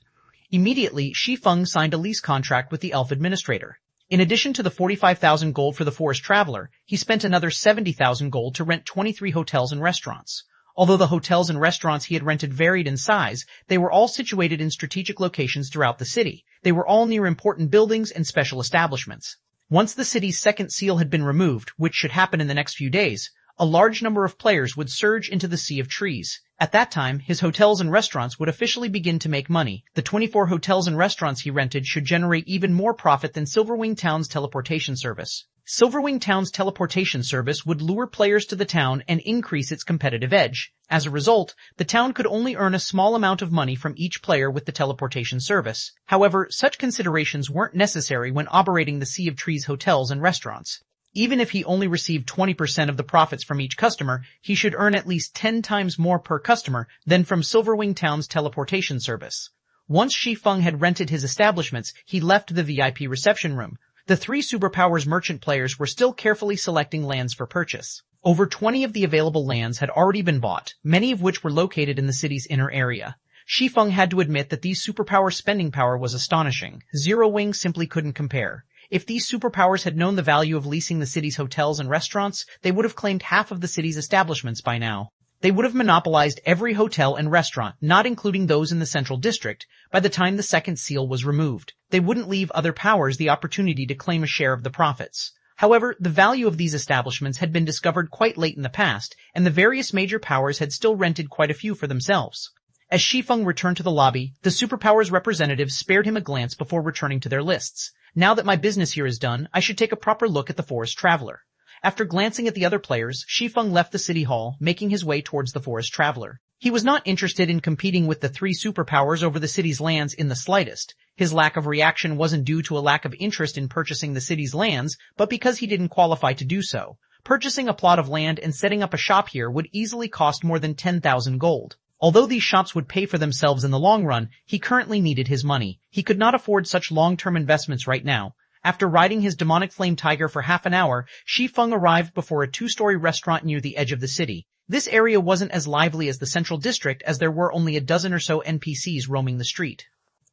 Immediately, Shi Feng signed a lease contract with the elf administrator. In addition to the 45,000 gold for the forest traveler, he spent another 70,000 gold to rent 23 hotels and restaurants. Although the hotels and restaurants he had rented varied in size, they were all situated in strategic locations throughout the city. They were all near important buildings and special establishments. Once the city's second seal had been removed, which should happen in the next few days, a large number of players would surge into the sea of trees. At that time, his hotels and restaurants would officially begin to make money. The 24 hotels and restaurants he rented should generate even more profit than Silverwing Town's teleportation service. Silverwing Town's teleportation service would lure players to the town and increase its competitive edge. As a result, the town could only earn a small amount of money from each player with the teleportation service. However, such considerations weren't necessary when operating the Sea of Trees hotels and restaurants. Even if he only received 20% of the profits from each customer, he should earn at least 10 times more per customer than from Silverwing Town's teleportation service. Once Shi Feng had rented his establishments, he left the VIP reception room. The 3 superpowers merchant players were still carefully selecting lands for purchase. Over 20 of the available lands had already been bought, many of which were located in the city's inner area. Shi Feng had to admit that these superpower spending power was astonishing. Zero Wing simply couldn't compare. If these superpowers had known the value of leasing the city's hotels and restaurants, they would have claimed half of the city's establishments by now. They would have monopolized every hotel and restaurant, not including those in the central district, by the time the second seal was removed. They wouldn't leave other powers the opportunity to claim a share of the profits. However, the value of these establishments had been discovered quite late in the past, and the various major powers had still rented quite a few for themselves. As Shi Feng returned to the lobby, the superpowers representatives spared him a glance before returning to their lists. Now that my business here is done, I should take a proper look at the Forest Traveler. After glancing at the other players, Shi Feng left the city hall, making his way towards the Forest Traveler. He was not interested in competing with the 3 superpowers over the city's lands in the slightest. His lack of reaction wasn't due to a lack of interest in purchasing the city's lands, but because he didn't qualify to do so. Purchasing a plot of land and setting up a shop here would easily cost more than 10,000 gold. Although these shops would pay for themselves in the long run, he currently needed his money. He could not afford such long-term investments right now. After riding his demonic flame tiger for half an hour, Shi Feng arrived before a 2-story restaurant near the edge of the city. This area wasn't as lively as the central district, as there were only a dozen or so NPCs roaming the street.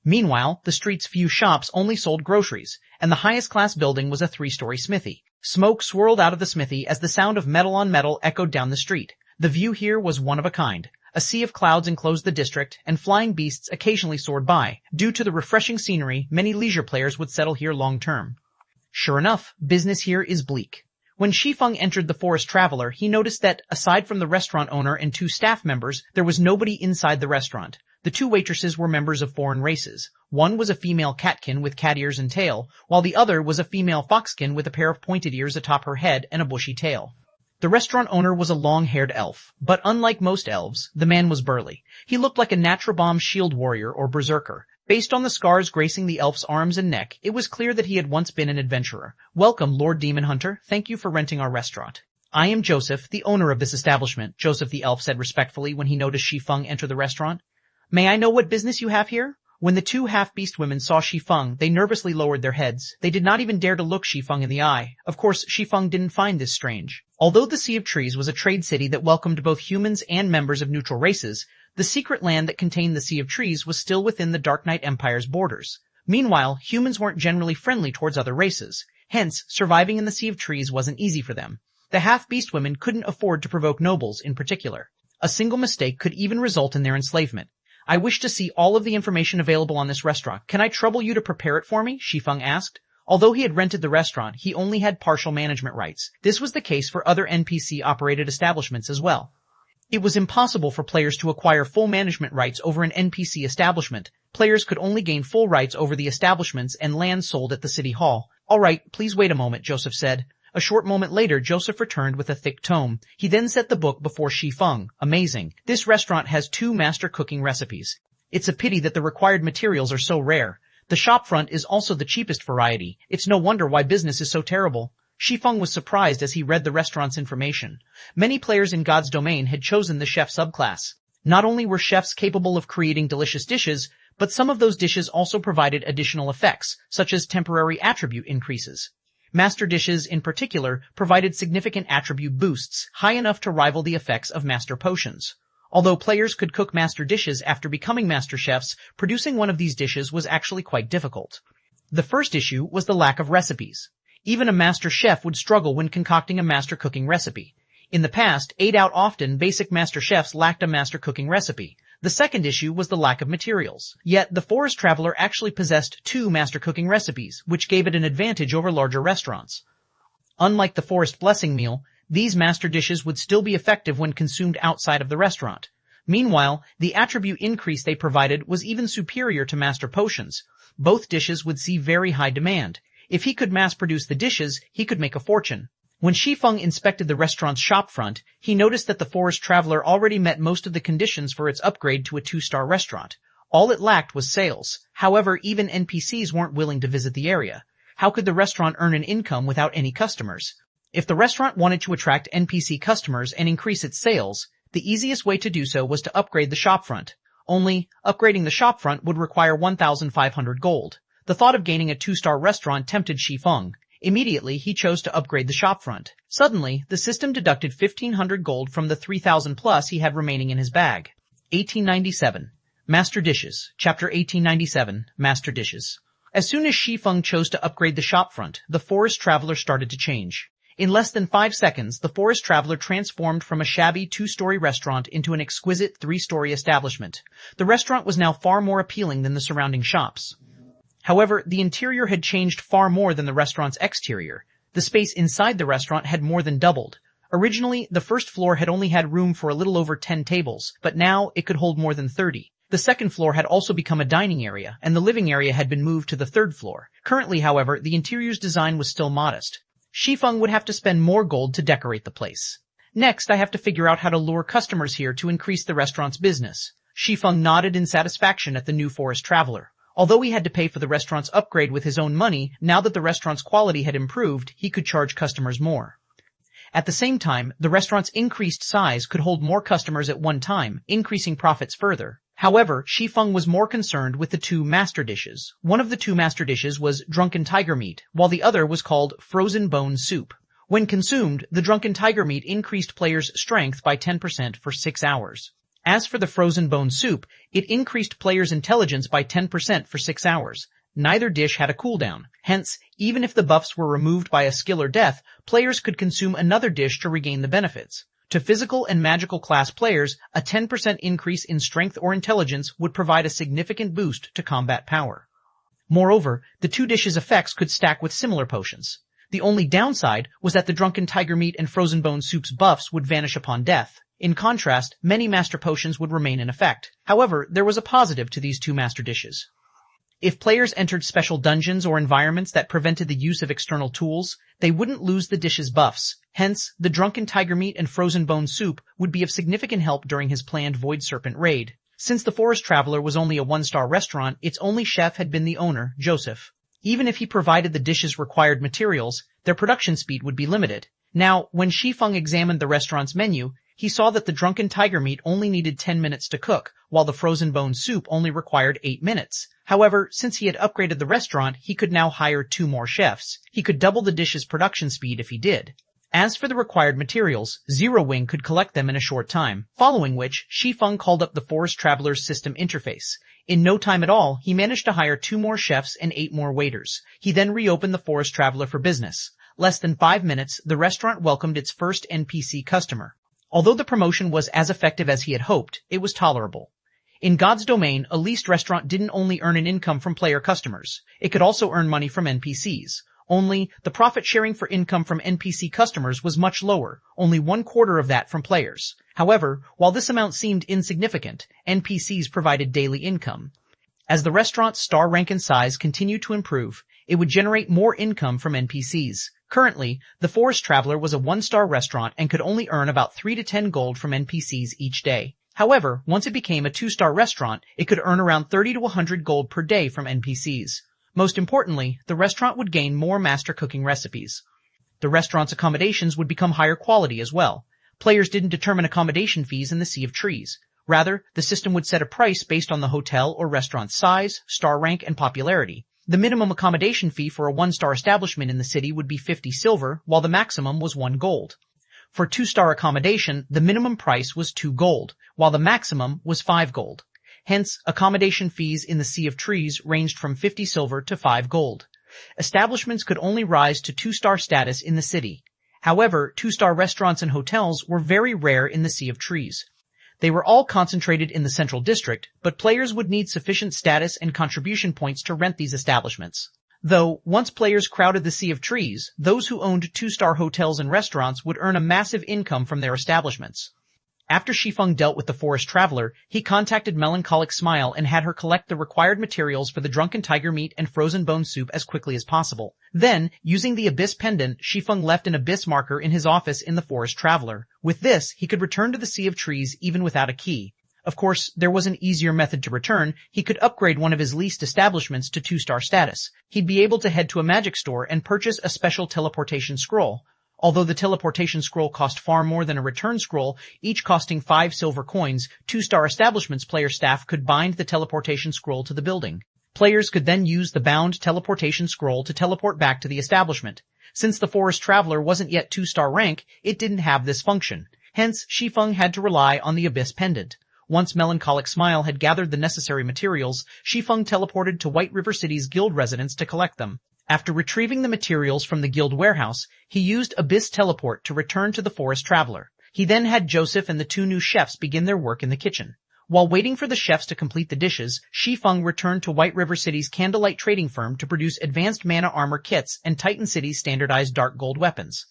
Meanwhile, the street's few shops only sold groceries, and the highest class building was a 3-story smithy. Smoke swirled out of the smithy as the sound of metal on metal echoed down the street. The view here was one of a kind. A sea of clouds enclosed the district, and flying beasts occasionally soared by. Due to the refreshing scenery, many leisure players would settle here long-term. Sure enough, business here is bleak. When Shi Feng entered the Forest Traveler, he noticed that, aside from the restaurant owner and 2 staff members, there was nobody inside the restaurant. The 2 waitresses were members of foreign races. One was a female catkin with cat ears and tail, while the other was a female foxkin with a pair of pointed ears atop her head and a bushy tail. The restaurant owner was a long-haired elf, but unlike most elves, the man was burly. He looked like a Natrabomb shield warrior or berserker. Based on the scars gracing the elf's arms and neck, it was clear that he had once been an adventurer. "Welcome, Lord Demon Hunter. Thank you for renting our restaurant." "I am Joseph, the owner of this establishment," Joseph the elf said respectfully when he noticed Shi Feng enter the restaurant. "May I know what business you have here?" When the 2 half-beast women saw Shi Feng, they nervously lowered their heads. They did not even dare to look Shi Feng in the eye. Of course, Shi Feng didn't find this strange. Although the Sea of Trees was a trade city that welcomed both humans and members of neutral races, the secret land that contained the Sea of Trees was still within the Dark Knight Empire's borders. Meanwhile, humans weren't generally friendly towards other races. Hence, surviving in the Sea of Trees wasn't easy for them. The half-beast women couldn't afford to provoke nobles in particular. A single mistake could even result in their enslavement. "I wish to see all of the information available on this restaurant. Can I trouble you to prepare it for me?" Shi Feng asked. Although he had rented the restaurant, he only had partial management rights. This was the case for other NPC-operated establishments as well. It was impossible for players to acquire full management rights over an NPC establishment. Players could only gain full rights over the establishments and land sold at the city hall. "All right, please wait a moment," Joseph said. A short moment later, Joseph returned with a thick tome. He then set the book before Shi Feng. "Amazing. This restaurant has 2 master cooking recipes. It's a pity that the required materials are so rare. The shop front is also the cheapest variety. It's no wonder why business is so terrible." Shi Feng was surprised as he read the restaurant's information. Many players in God's Domain had chosen the chef subclass. Not only were chefs capable of creating delicious dishes, but some of those dishes also provided additional effects, such as temporary attribute increases. Master dishes, in particular, provided significant attribute boosts, high enough to rival the effects of master potions. Although players could cook master dishes after becoming master chefs, producing one of these dishes was actually quite difficult. The first issue was the lack of recipes. Even a master chef would struggle when concocting a master cooking recipe. In the past, 8 out often, basic master chefs lacked a master cooking recipe. The second issue was the lack of materials. Yet, the Forest Traveler actually possessed 2 master cooking recipes, which gave it an advantage over larger restaurants. Unlike the Forest Blessing meal, these master dishes would still be effective when consumed outside of the restaurant. Meanwhile, the attribute increase they provided was even superior to master potions. Both dishes would see very high demand. If he could mass-produce the dishes, he could make a fortune. When Shi Feng inspected the restaurant's shop front, he noticed that the Forest Traveler already met most of the conditions for its upgrade to a 2-star restaurant. All it lacked was sales. However, even NPCs weren't willing to visit the area. How could the restaurant earn an income without any customers? If the restaurant wanted to attract NPC customers and increase its sales, the easiest way to do so was to upgrade the shopfront. Only, upgrading the shopfront would require 1,500 gold. The thought of gaining a 2-star restaurant tempted Shi Feng. Immediately, he chose to upgrade the shopfront. Suddenly, the system deducted 1,500 gold from the 3,000 plus he had remaining in his bag. 1897. Master Dishes. Chapter 1897. Master Dishes. As soon as Shi Feng chose to upgrade the shopfront, the forest traveler started to change. In less than 5 seconds, the forest traveler transformed from a shabby 2-story restaurant into an exquisite 3-story establishment. The restaurant was now far more appealing than the surrounding shops. However, the interior had changed far more than the restaurant's exterior. The space inside the restaurant had more than doubled. Originally, the first floor had only had room for a little over 10 tables, but now it could hold more than 30. The second floor had also become a dining area, and the living area had been moved to the third floor. Currently, however, the interior's design was still modest. Shi Feng would have to spend more gold to decorate the place. Next, I have to figure out how to lure customers here to increase the restaurant's business. Shi Feng nodded in satisfaction at the new forest traveler. Although he had to pay for the restaurant's upgrade with his own money, now that the restaurant's quality had improved, he could charge customers more. At the same time, the restaurant's increased size could hold more customers at one time, increasing profits further. However, Shi Feng was more concerned with the 2 master dishes. One of the 2 master dishes was drunken tiger meat, while the other was called frozen bone soup. When consumed, the drunken tiger meat increased players' strength by 10% for 6 hours. As for the frozen bone soup, it increased players' intelligence by 10% for 6 hours. Neither dish had a cooldown. Hence, even if the buffs were removed by a skill or death, players could consume another dish to regain the benefits. To physical and magical class players, a 10% increase in strength or intelligence would provide a significant boost to combat power. Moreover, the 2 dishes' effects could stack with similar potions. The only downside was that the drunken tiger meat and frozen bone soup's buffs would vanish upon death. In contrast, many master potions would remain in effect. However, there was a positive to these 2 master dishes. If players entered special dungeons or environments that prevented the use of external tools, they wouldn't lose the dish's buffs. Hence, the drunken tiger meat and frozen bone soup would be of significant help during his planned Void Serpent raid. Since the Forest Traveler was only a 1-star restaurant, its only chef had been the owner, Joseph. Even if he provided the dishes' required materials, their production speed would be limited. Now, when Shi Feng examined the restaurant's menu, he saw that the drunken tiger meat only needed 10 minutes to cook, while the frozen bone soup only required 8 minutes. However, since he had upgraded the restaurant, he could now hire 2 more chefs. He could double the dish's production speed if he did. As for the required materials, Zero Wing could collect them in a short time, following which, Shi Feng called up the Forest Traveler's system interface. In no time at all, he managed to hire 2 more chefs and 8 more waiters. He then reopened the Forest Traveler for business. Less than 5 minutes, the restaurant welcomed its first NPC customer. Although the promotion was as effective as he had hoped, it was tolerable. In God's domain, a leased restaurant didn't only earn an income from player customers. It could also earn money from NPCs. Only, the profit sharing for income from NPC customers was much lower, only 1/4 of that from players. However, while this amount seemed insignificant, NPCs provided daily income. As the restaurant's star rank and size continued to improve, it would generate more income from NPCs. Currently, the Forest Traveler was a 1-star restaurant and could only earn about 3 to 10 gold from NPCs each day. However, once it became a 2-star restaurant, it could earn around 30 to 100 gold per day from NPCs. Most importantly, the restaurant would gain more master cooking recipes. The restaurant's accommodations would become higher quality as well. Players didn't determine accommodation fees in the Sea of Trees. Rather, the system would set a price based on the hotel or restaurant's size, star rank, and popularity. The minimum accommodation fee for a 1-star establishment in the city would be 50 silver, while the maximum was 1 gold. For 2-star accommodation, the minimum price was 2 gold, while the maximum was 5 gold. Hence, accommodation fees in the Sea of Trees ranged from 50 silver to 5 gold. Establishments could only rise to 2-star status in the city. However, 2-star restaurants and hotels were very rare in the Sea of Trees. They were all concentrated in the central district, but players would need sufficient status and contribution points to rent these establishments. Though, once players crowded the Sea of Trees, those who owned 2-star hotels and restaurants would earn a massive income from their establishments. After Shi Feng dealt with the Forest Traveler, he contacted Melancholic Smile and had her collect the required materials for the drunken tiger meat and frozen bone soup as quickly as possible. Then, using the Abyss Pendant, Shi Feng left an Abyss marker in his office in the Forest Traveler. With this, he could return to the Sea of Trees even without a key. Of course, there was an easier method to return. He could upgrade one of his leased establishments to 2-star status. He'd be able to head to a magic store and purchase a special teleportation scroll. Although the teleportation scroll cost far more than a return scroll, each costing 5 silver coins, 2-star establishment's player staff could bind the teleportation scroll to the building. Players could then use the bound teleportation scroll to teleport back to the establishment. Since the Forest Traveler wasn't yet 2-star rank, it didn't have this function. Hence, Shi Feng had to rely on the Abyss Pendant. Once Melancholic Smile had gathered the necessary materials, Shi Feng teleported to White River City's guild residence to collect them. After retrieving the materials from the guild warehouse, he used Abyss Teleport to return to the Forest Traveler. He then had Joseph and the 2 new chefs begin their work in the kitchen. While waiting for the chefs to complete the dishes, Shi Feng returned to White River City's Candlelight Trading Firm to produce advanced mana armor kits and Titan City's standardized dark gold weapons.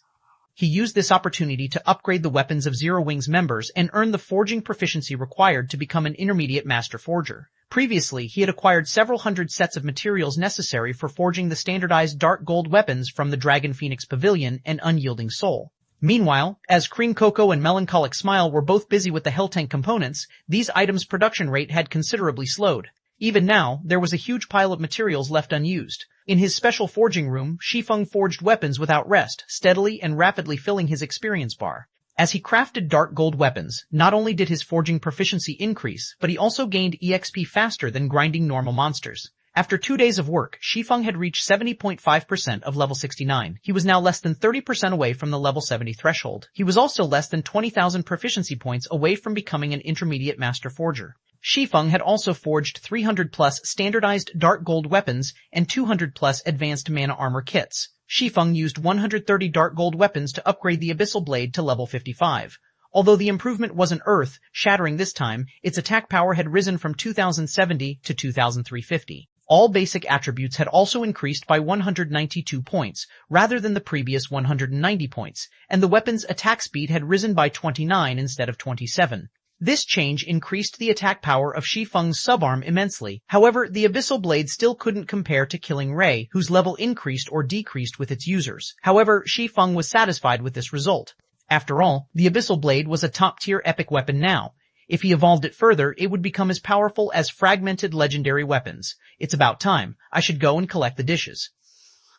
He used this opportunity to upgrade the weapons of Zero Wing's members and earn the forging proficiency required to become an intermediate master forger. Previously, he had acquired several hundred sets of materials necessary for forging the standardized dark gold weapons from the Dragon Phoenix Pavilion and Unyielding Soul. Meanwhile, as Cream Cocoa and Melancholic Smile were both busy with the Helltank components, these items' production rate had considerably slowed. Even now, there was a huge pile of materials left unused. In his special forging room, Shi Feng forged weapons without rest, steadily and rapidly filling his experience bar. As he crafted dark gold weapons, not only did his forging proficiency increase, but he also gained EXP faster than grinding normal monsters. After 2 days of work, Shi Feng had reached 70.5% of level 69. He was now less than 30% away from the level 70 threshold. He was also less than 20,000 proficiency points away from becoming an intermediate master forger. Shi Feng had also forged 300+ standardized dark gold weapons and 200+ advanced mana armor kits. Shi Feng used 130 dark gold weapons to upgrade the Abyssal Blade to level 55. Although the improvement wasn't earth-shattering this time, its attack power had risen from 2070 to 2350. All basic attributes had also increased by 192 points, rather than the previous 190 points, and the weapon's attack speed had risen by 29 instead of 27. This change increased the attack power of Shi Feng's subarm immensely. However, the Abyssal Blade still couldn't compare to Killing Ray, whose level increased or decreased with its users. However, Shi Feng was satisfied with this result. After all, the Abyssal Blade was a top-tier epic weapon now. If he evolved it further, it would become as powerful as fragmented legendary weapons. It's about time. I should go and collect the dishes.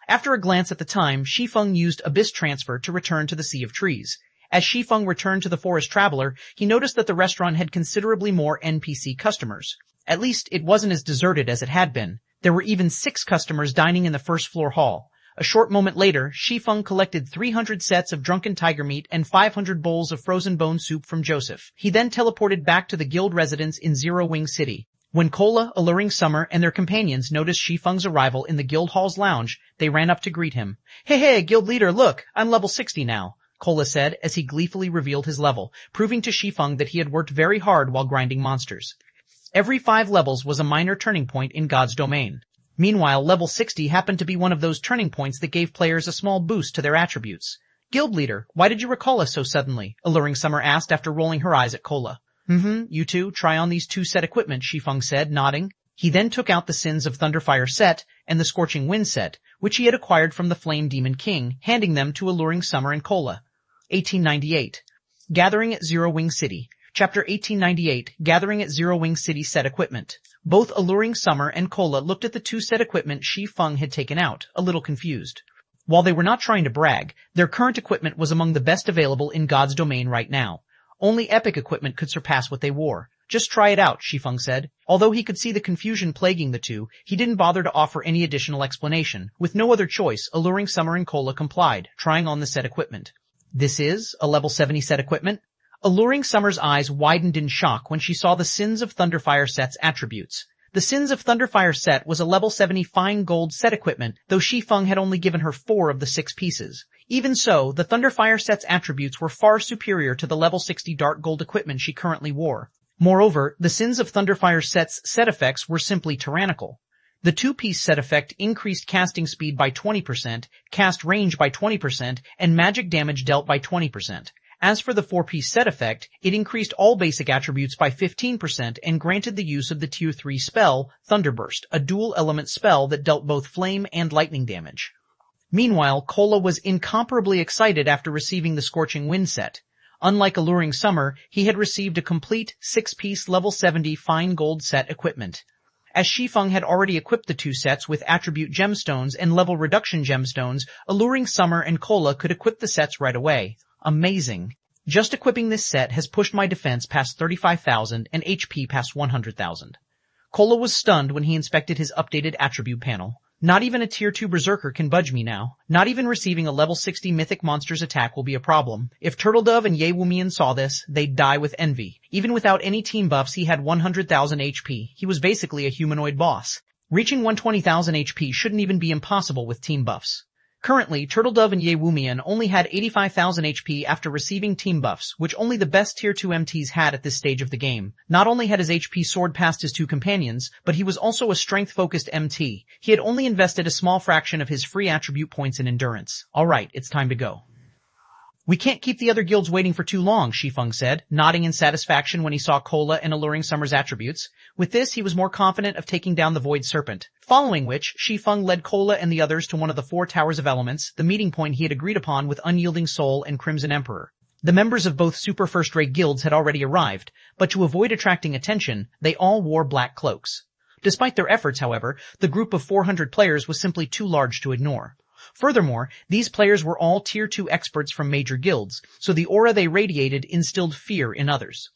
After a glance at the time, Shi Feng used Abyss Transfer to return to the Sea of Trees. As Shi Feng returned to the Forest Traveler, he noticed that the restaurant had considerably more NPC customers. At least, it wasn't as deserted as it had been. There were even 6 customers dining in the first-floor hall. A short moment later, Shi Feng collected 300 sets of drunken tiger meat and 500 bowls of frozen bone soup from Joseph. He then teleported back to the guild residence in Zero Wing City. When Cola, Alluring Summer, and their companions noticed Shi Feng's arrival in the guild hall's lounge, they ran up to greet him. Hey, guild leader, look, I'm level 60 now, Cola said as he gleefully revealed his level, proving to Shi Feng that he had worked very hard while grinding monsters. Every 5 levels was a minor turning point in God's domain. Meanwhile, level 60 happened to be one of those turning points that gave players a small boost to their attributes. Guild leader, why did you recall us so suddenly? Alluring Summer asked after rolling her eyes at Cola. You two, try on these 2 set equipment, Shi Feng said, nodding. He then took out the Sins of Thunderfire set and the Scorching Wind set, which he had acquired from the Flame Demon King, handing them to Alluring Summer and Cola. 1898. Gathering at Zero Wing City. Chapter 1898, Gathering at Zero Wing City Set Equipment. Both Alluring Summer and Cola looked at the 2 set equipment Shi Feng had taken out, a little confused. While they were not trying to brag, their current equipment was among the best available in God's domain right now. Only epic equipment could surpass what they wore. Just try it out, Shi Feng said. Although he could see the confusion plaguing the 2, he didn't bother to offer any additional explanation. With no other choice, Alluring Summer and Cola complied, trying on the set equipment. This is a level 70 set equipment? Alluring Summer's eyes widened in shock when she saw the Sins of Thunderfire set's attributes. The Sins of Thunderfire set was a level 70 fine gold set equipment, though Shi Feng had only given her 4 of the 6 pieces. Even so, the Thunderfire set's attributes were far superior to the level 60 dark gold equipment she currently wore. Moreover, the Sins of Thunderfire set's set effects were simply tyrannical. The 2-piece set effect increased casting speed by 20%, cast range by 20%, and magic damage dealt by 20%. As for the 4-piece set effect, it increased all basic attributes by 15% and granted the use of the Tier 3 spell, Thunderburst, a dual-element spell that dealt both flame and lightning damage. Meanwhile, Cola was incomparably excited after receiving the Scorching Wind set. Unlike Alluring Summer, he had received a complete 6-piece level 70 fine gold set equipment. As Shi Feng had already equipped the two sets with attribute gemstones and level reduction gemstones, Alluring Summer and Cola could equip the sets right away. Amazing. Just equipping this set has pushed my defense past 35,000 and HP past 100,000. Cola was stunned when he inspected his updated attribute panel. Not even a tier 2 berserker can budge me now. Not even receiving a level 60 mythic monster's attack will be a problem. If Turtledove and Ye Wumian saw this, they'd die with envy. Even without any team buffs, he had 100,000 HP. He was basically a humanoid boss. Reaching 120,000 HP shouldn't even be impossible with team buffs. Currently, Turtledove and Ye Wumian only had 85,000 HP after receiving team buffs, which only the best tier 2 MTs had at this stage of the game. Not only had his HP soared past his two companions, but he was also a strength-focused MT. He had only invested a small fraction of his free attribute points in endurance. Alright, it's time to go. We can't keep the other guilds waiting for too long, Shi Feng said, nodding in satisfaction when he saw Cola and Alluring Summer's attributes. With this, he was more confident of taking down the Void Serpent. Following which, Shi Feng led Cola and the others to one of the 4 Towers of Elements, the meeting point he had agreed upon with Unyielding Soul and Crimson Emperor. The members of both super first-rate guilds had already arrived, but to avoid attracting attention, they all wore black cloaks. Despite their efforts, however, the group of 400 players was simply too large to ignore. Furthermore, these players were all tier 2 experts from major guilds, so the aura they radiated instilled fear in others.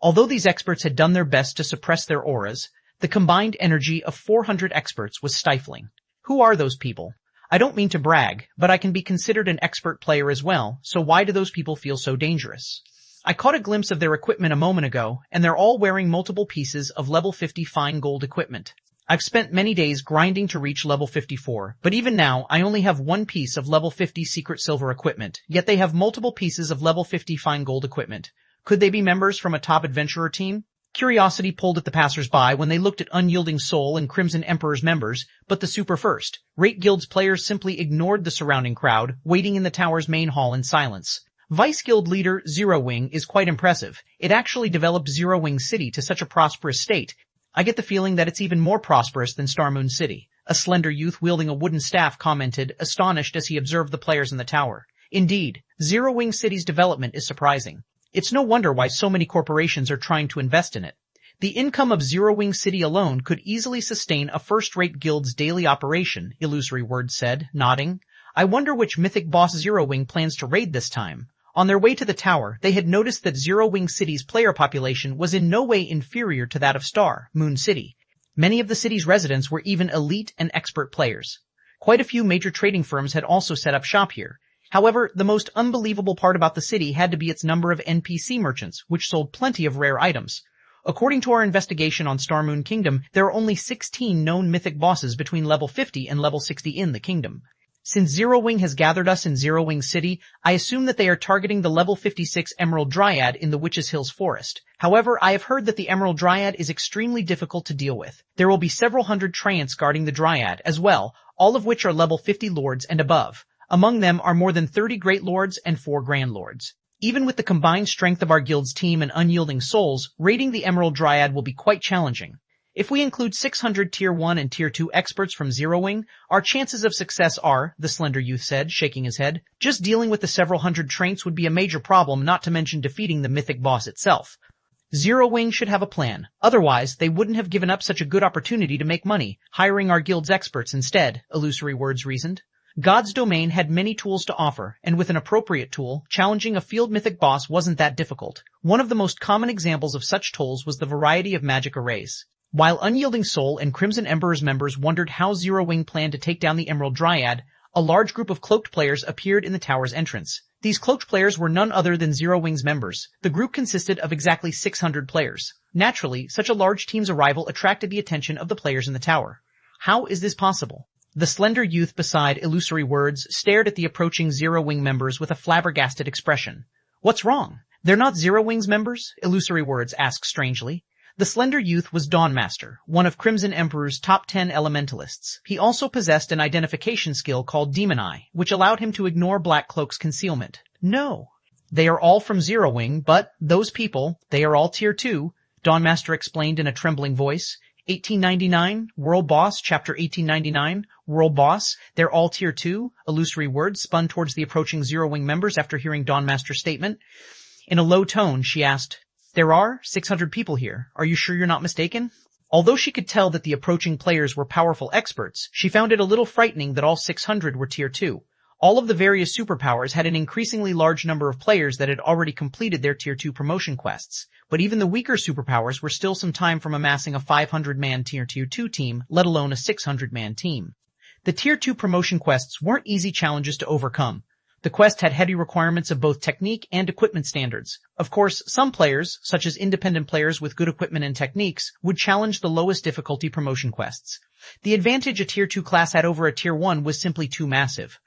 Although these experts had done their best to suppress their auras, the combined energy of 400 experts was stifling. Who are those people? I don't mean to brag, but I can be considered an expert player as well, so why do those people feel so dangerous? I caught a glimpse of their equipment a moment ago, and they're all wearing multiple pieces of level 50 fine gold equipment. I've spent many days grinding to reach level 54, but even now I only have one piece of level 50 secret silver equipment, yet they have multiple pieces of level 50 fine gold equipment. Could they be members from a top adventurer team? Curiosity pulled at the passers-by when they looked at Unyielding Soul and Crimson Emperor's members, but the Super First Rate Guild's players simply ignored the surrounding crowd, waiting in the tower's main hall in silence. Vice Guild leader Zero Wing is quite impressive. It actually developed Zero Wing City to such a prosperous state. I get the feeling that it's even more prosperous than Star Moon City. A slender youth wielding a wooden staff commented, astonished as he observed the players in the tower. Indeed, Zero Wing City's development is surprising. It's no wonder why so many corporations are trying to invest in it. The income of Zero Wing City alone could easily sustain a first-rate guild's daily operation, Illusory Words said, nodding. I wonder which mythic boss Zero Wing plans to raid this time. On their way to the tower, they had noticed that Zero Wing City's player population was in no way inferior to that of Star Moon City. Many of the city's residents were even elite and expert players. Quite a few major trading firms had also set up shop here. However, the most unbelievable part about the city had to be its number of NPC merchants, which sold plenty of rare items. According to our investigation on Star Moon Kingdom, there are only 16 known mythic bosses between level 50 and level 60 in the kingdom. Since Zero Wing has gathered us in Zero Wing City, I assume that they are targeting the level 56 Emerald Dryad in the Witch's Hills Forest. However, I have heard that the Emerald Dryad is extremely difficult to deal with. There will be several hundred Treants guarding the Dryad as well, all of which are level 50 lords and above. Among them are more than 30 Great Lords and 4 Grand Lords. Even with the combined strength of our guild's team and Unyielding Souls, raiding the Emerald Dryad will be quite challenging. If we include 600 Tier 1 and Tier 2 experts from Zero Wing, our chances of success are, the slender youth said, shaking his head. Just dealing with the several hundred Treants would be a major problem, not to mention defeating the mythic boss itself. Zero Wing should have a plan. Otherwise, they wouldn't have given up such a good opportunity to make money, hiring our guild's experts instead, Illusory Words reasoned. God's domain had many tools to offer, and with an appropriate tool, challenging a field mythic boss wasn't that difficult. One of the most common examples of such tools was the variety of magic arrays. While Unyielding Soul and Crimson Emperor's members wondered how Zero Wing planned to take down the Emerald Dryad, a large group of cloaked players appeared in the tower's entrance. These cloaked players were none other than Zero Wing's members. The group consisted of exactly 600 players. Naturally, such a large team's arrival attracted the attention of the players in the tower. How is this possible? The slender youth beside Illusory Words stared at the approaching Zero Wing members with a flabbergasted expression. What's wrong? They're not Zero Wing's members? Illusory Words asked strangely. The slender youth was Dawnmaster, one of Crimson Emperor's top 10 elementalists. He also possessed an identification skill called Demon Eye, which allowed him to ignore Black Cloak's concealment. No. They are all from Zero Wing, but those people, they are all Tier 2, Dawnmaster explained in a trembling voice. 1899, World Boss, Chapter 1899, World Boss, they're all Tier 2, Illusory Words spun towards the approaching Zero Wing members after hearing Dawnmaster's statement. In a low tone, she asked, There are 600 people here. Are you sure you're not mistaken? Although she could tell that the approaching players were powerful experts, she found it a little frightening that all 600 were Tier 2. All of the various superpowers had an increasingly large number of players that had already completed their Tier 2 promotion quests, but even the weaker superpowers were still some time from amassing a 500-man Tier 2 team, let alone a 600-man team. The Tier 2 promotion quests weren't easy challenges to overcome. The quest had heavy requirements of both technique and equipment standards. Of course, some players, such as independent players with good equipment and techniques, would challenge the lowest difficulty promotion quests. The advantage a Tier 2 class had over a Tier 1 was simply too massive.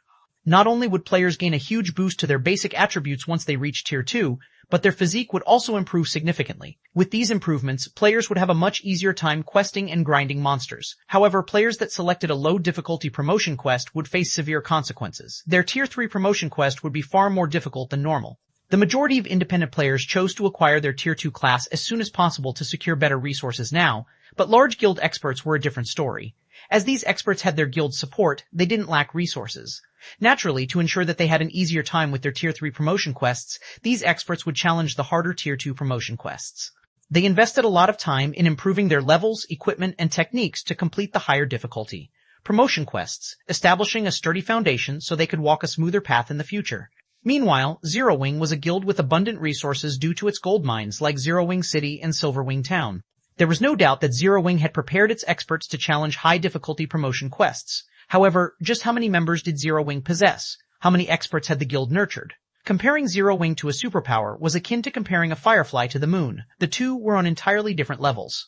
Not only would players gain a huge boost to their basic attributes once they reached Tier 2, but their physique would also improve significantly. With these improvements, players would have a much easier time questing and grinding monsters. However, players that selected a low difficulty promotion quest would face severe consequences. Their Tier 3 promotion quest would be far more difficult than normal. The majority of independent players chose to acquire their Tier 2 class as soon as possible to secure better resources now, but large guild experts were a different story. As these experts had their guild's support, they didn't lack resources. Naturally, to ensure that they had an easier time with their Tier 3 promotion quests, these experts would challenge the harder Tier 2 promotion quests. They invested a lot of time in improving their levels, equipment, and techniques to complete the higher difficulty promotion quests, establishing a sturdy foundation so they could walk a smoother path in the future. Meanwhile, Zero Wing was a guild with abundant resources due to its gold mines like Zero Wing City and Silver Wing Town. There was no doubt that Zero Wing had prepared its experts to challenge high-difficulty promotion quests. However, just how many members did Zero Wing possess? How many experts had the guild nurtured? Comparing Zero Wing to a superpower was akin to comparing a firefly to the moon. The two were on entirely different levels.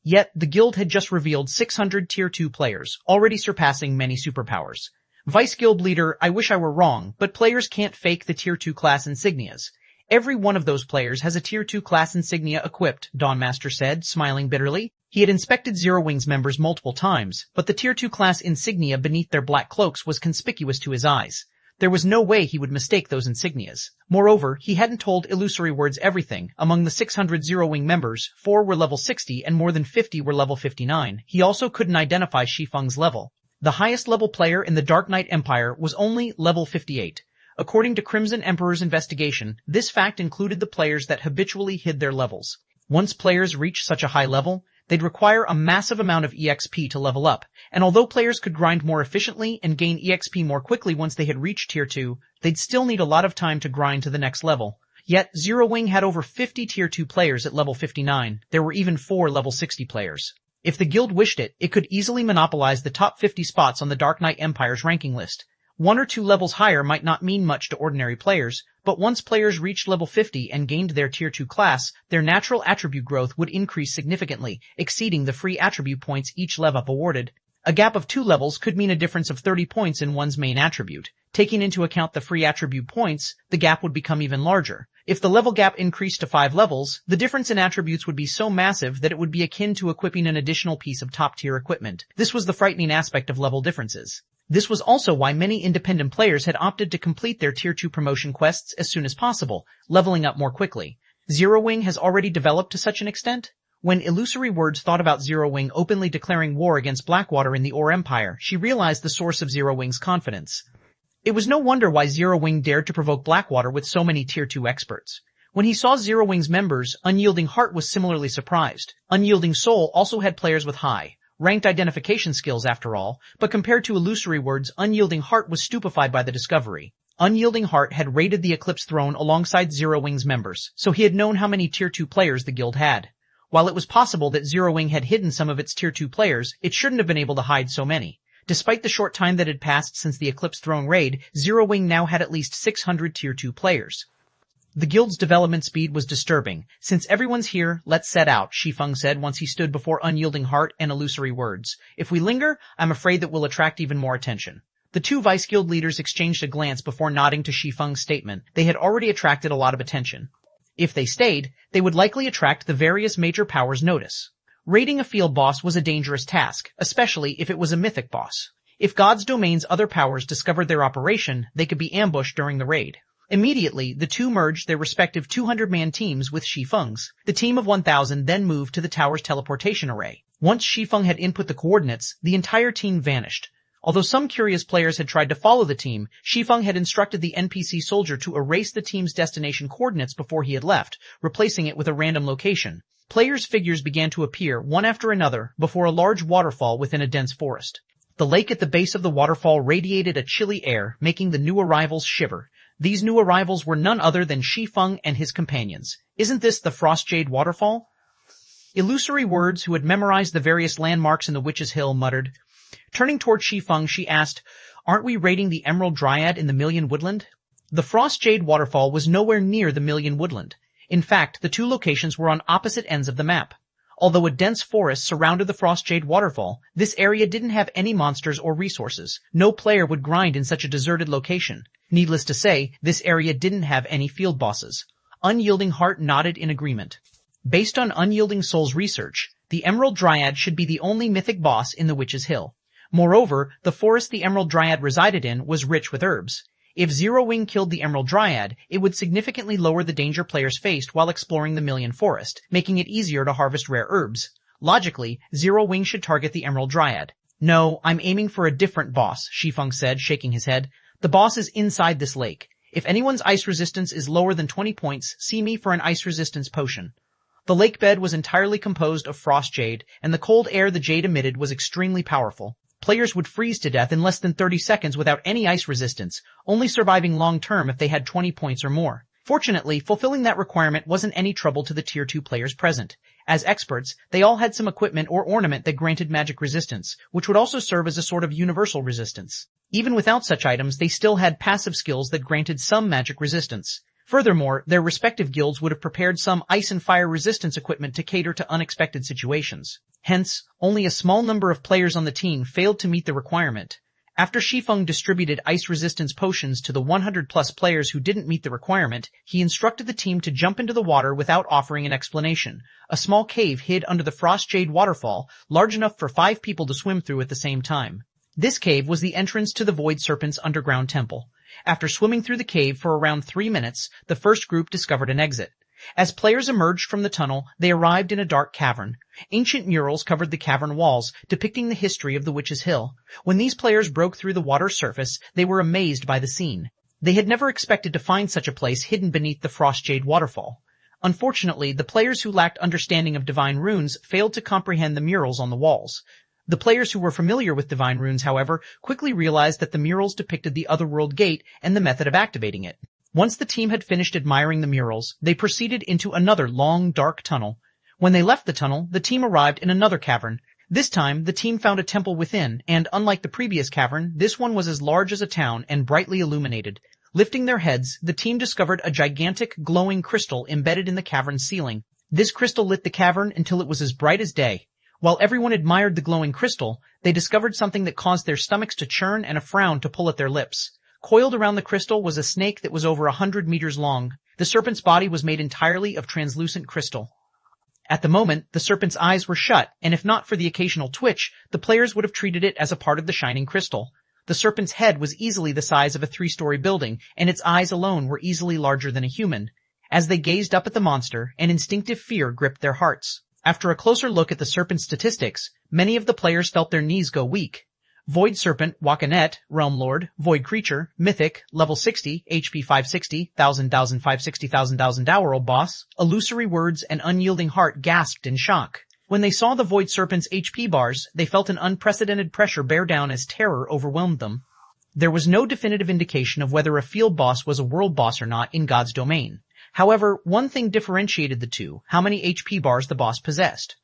Yet, the guild had just revealed 600 Tier 2 players, already surpassing many superpowers. Vice Guild Leader, I wish I were wrong, but players can't fake the Tier 2 class insignias. Every one of those players has a Tier 2 class insignia equipped, Dawnmaster said, smiling bitterly. He had inspected Zero Wing's members multiple times, but the Tier 2 class insignia beneath their black cloaks was conspicuous to his eyes. There was no way he would mistake those insignias. Moreover, he hadn't told Illusory Words everything. Among the 600 Zero Wing members, 4 were level 60 and more than 50 were level 59. He also couldn't identify Shi Feng's level. The highest level player in the Dark Knight Empire was only level 58. According to Crimson Emperor's investigation, this fact included the players that habitually hid their levels. Once players reached such a high level, they'd require a massive amount of EXP to level up, and although players could grind more efficiently and gain EXP more quickly once they had reached Tier 2, they'd still need a lot of time to grind to the next level. Yet, Zero Wing had over 50 Tier 2 players at level 59. There were even 4 level 60 players. If the guild wished it, it could easily monopolize the top 50 spots on the Dark Knight Empire's ranking list. 1 or 2 levels higher might not mean much to ordinary players, but once players reached level 50 and gained their Tier 2 class, their natural attribute growth would increase significantly, exceeding the free attribute points each level up awarded. A gap of 2 levels could mean a difference of 30 points in one's main attribute. Taking into account the free attribute points, the gap would become even larger. If the level gap increased to 5 levels, the difference in attributes would be so massive that it would be akin to equipping an additional piece of top-tier equipment. This was the frightening aspect of level differences. This was also why many independent players had opted to complete their Tier 2 promotion quests as soon as possible, leveling up more quickly. Zero Wing has already developed to such an extent? When Illusory Words thought about Zero Wing openly declaring war against Blackwater in the Ore Empire, she realized the source of Zero Wing's confidence. It was no wonder why Zero Wing dared to provoke Blackwater with so many Tier 2 experts. When he saw Zero Wing's members, Unyielding Heart was similarly surprised. Unyielding Soul also had players with high ranked identification skills after all, but compared to Illusory Words, Unyielding Heart was stupefied by the discovery. Unyielding Heart had raided the Eclipse Throne alongside Zero Wing's members, so he had known how many Tier 2 players the guild had. While it was possible that Zero Wing had hidden some of its Tier 2 players, it shouldn't have been able to hide so many. Despite the short time that had passed since the Eclipse Throne raid, Zero Wing now had at least 600 Tier 2 players. The guild's development speed was disturbing. Since everyone's here, let's set out, Shi Feng said once he stood before Unyielding Heart and Illusory Words. If we linger, I'm afraid that we'll attract even more attention. The 2 Vice Guild leaders exchanged a glance before nodding to Shi Feng's statement. They had already attracted a lot of attention. If they stayed, they would likely attract the various major powers' notice. Raiding a field boss was a dangerous task, especially if it was a mythic boss. If God's Domain's other powers discovered their operation, they could be ambushed during the raid. Immediately, the 2 merged their respective 200-man teams with Shi Feng's. The team of 1,000 then moved to the tower's teleportation array. Once Shi Feng had input the coordinates, the entire team vanished. Although some curious players had tried to follow the team, Shi Feng had instructed the NPC soldier to erase the team's destination coordinates before he had left, replacing it with a random location. Players' figures began to appear, one after another, before a large waterfall within a dense forest. The lake at the base of the waterfall radiated a chilly air, making the new arrivals shiver. These new arrivals were none other than Shi Feng and his companions. Isn't this the Frost Jade Waterfall? Illusory Words, who had memorized the various landmarks in the Witch's Hill, muttered. Turning toward Shi Feng, she asked, "Aren't we raiding the Emerald Dryad in the Million Woodland?" The Frost Jade Waterfall was nowhere near the Million Woodland. In fact, the two locations were on opposite ends of the map. Although a dense forest surrounded the Frost Jade Waterfall, this area didn't have any monsters or resources. No player would grind in such a deserted location. Needless to say, this area didn't have any field bosses. Unyielding Heart nodded in agreement. Based on Unyielding Soul's research, the Emerald Dryad should be the only mythic boss in the Witch's Hill. Moreover, the forest the Emerald Dryad resided in was rich with herbs. If Zero Wing killed the Emerald Dryad, it would significantly lower the danger players faced while exploring the Million Forest, making it easier to harvest rare herbs. Logically, Zero Wing should target the Emerald Dryad. No, I'm aiming for a different boss, Shi Feng said, shaking his head. The boss is inside this lake. If anyone's ice resistance is lower than 20 points, see me for an ice resistance potion. The lake bed was entirely composed of frost jade, and the cold air the jade emitted was extremely powerful. Players would freeze to death in less than 30 seconds without any ice resistance, only surviving long-term if they had 20 points or more. Fortunately, fulfilling that requirement wasn't any trouble to the Tier 2 players present. As experts, they all had some equipment or ornament that granted magic resistance, which would also serve as a sort of universal resistance. Even without such items, they still had passive skills that granted some magic resistance. Furthermore, their respective guilds would have prepared some ice and fire resistance equipment to cater to unexpected situations. Hence, only a small number of players on the team failed to meet the requirement. After Shi Feng distributed ice resistance potions to the 100-plus players who didn't meet the requirement, he instructed the team to jump into the water without offering an explanation. A small cave hid under the Frost Jade Waterfall, large enough for 5 people to swim through at the same time. This cave was the entrance to the Void Serpent's underground temple. After swimming through the cave for around 3 minutes, the first group discovered an exit. As players emerged from the tunnel, they arrived in a dark cavern. Ancient murals covered the cavern walls, depicting the history of the Witch's Hill. When these players broke through the water's surface, they were amazed by the scene. They had never expected to find such a place hidden beneath the Frost Jade Waterfall. Unfortunately, the players who lacked understanding of divine runes failed to comprehend the murals on the walls. The players who were familiar with divine runes, however, quickly realized that the murals depicted the Otherworld Gate and the method of activating it. Once the team had finished admiring the murals, they proceeded into another long, dark tunnel. When they left the tunnel, the team arrived in another cavern. This time, the team found a temple within, and unlike the previous cavern, this one was as large as a town and brightly illuminated. Lifting their heads, the team discovered a gigantic, glowing crystal embedded in the cavern's ceiling. This crystal lit the cavern until it was as bright as day. While everyone admired the glowing crystal, they discovered something that caused their stomachs to churn and a frown to pull at their lips. Coiled around the crystal was a snake that was over 100 meters long. The serpent's body was made entirely of translucent crystal. At the moment, the serpent's eyes were shut, and if not for the occasional twitch, the players would have treated it as a part of the shining crystal. The serpent's head was easily the size of a 3-story building, and its eyes alone were easily larger than a human. As they gazed up at the monster, an instinctive fear gripped their hearts. After a closer look at the serpent's statistics, many of the players felt their knees go weak. Void Serpent, Wakanet, Realm Lord, Void Creature, Mythic, Level 60, HP 560, 560,000 hour old boss, Illusory Words and Unyielding Heart gasped in shock. When they saw the Void Serpent's HP bars, they felt an unprecedented pressure bear down as terror overwhelmed them. There was no definitive indication of whether a field boss was a world boss or not in God's domain. However, one thing differentiated the two: how many HP bars the boss possessed.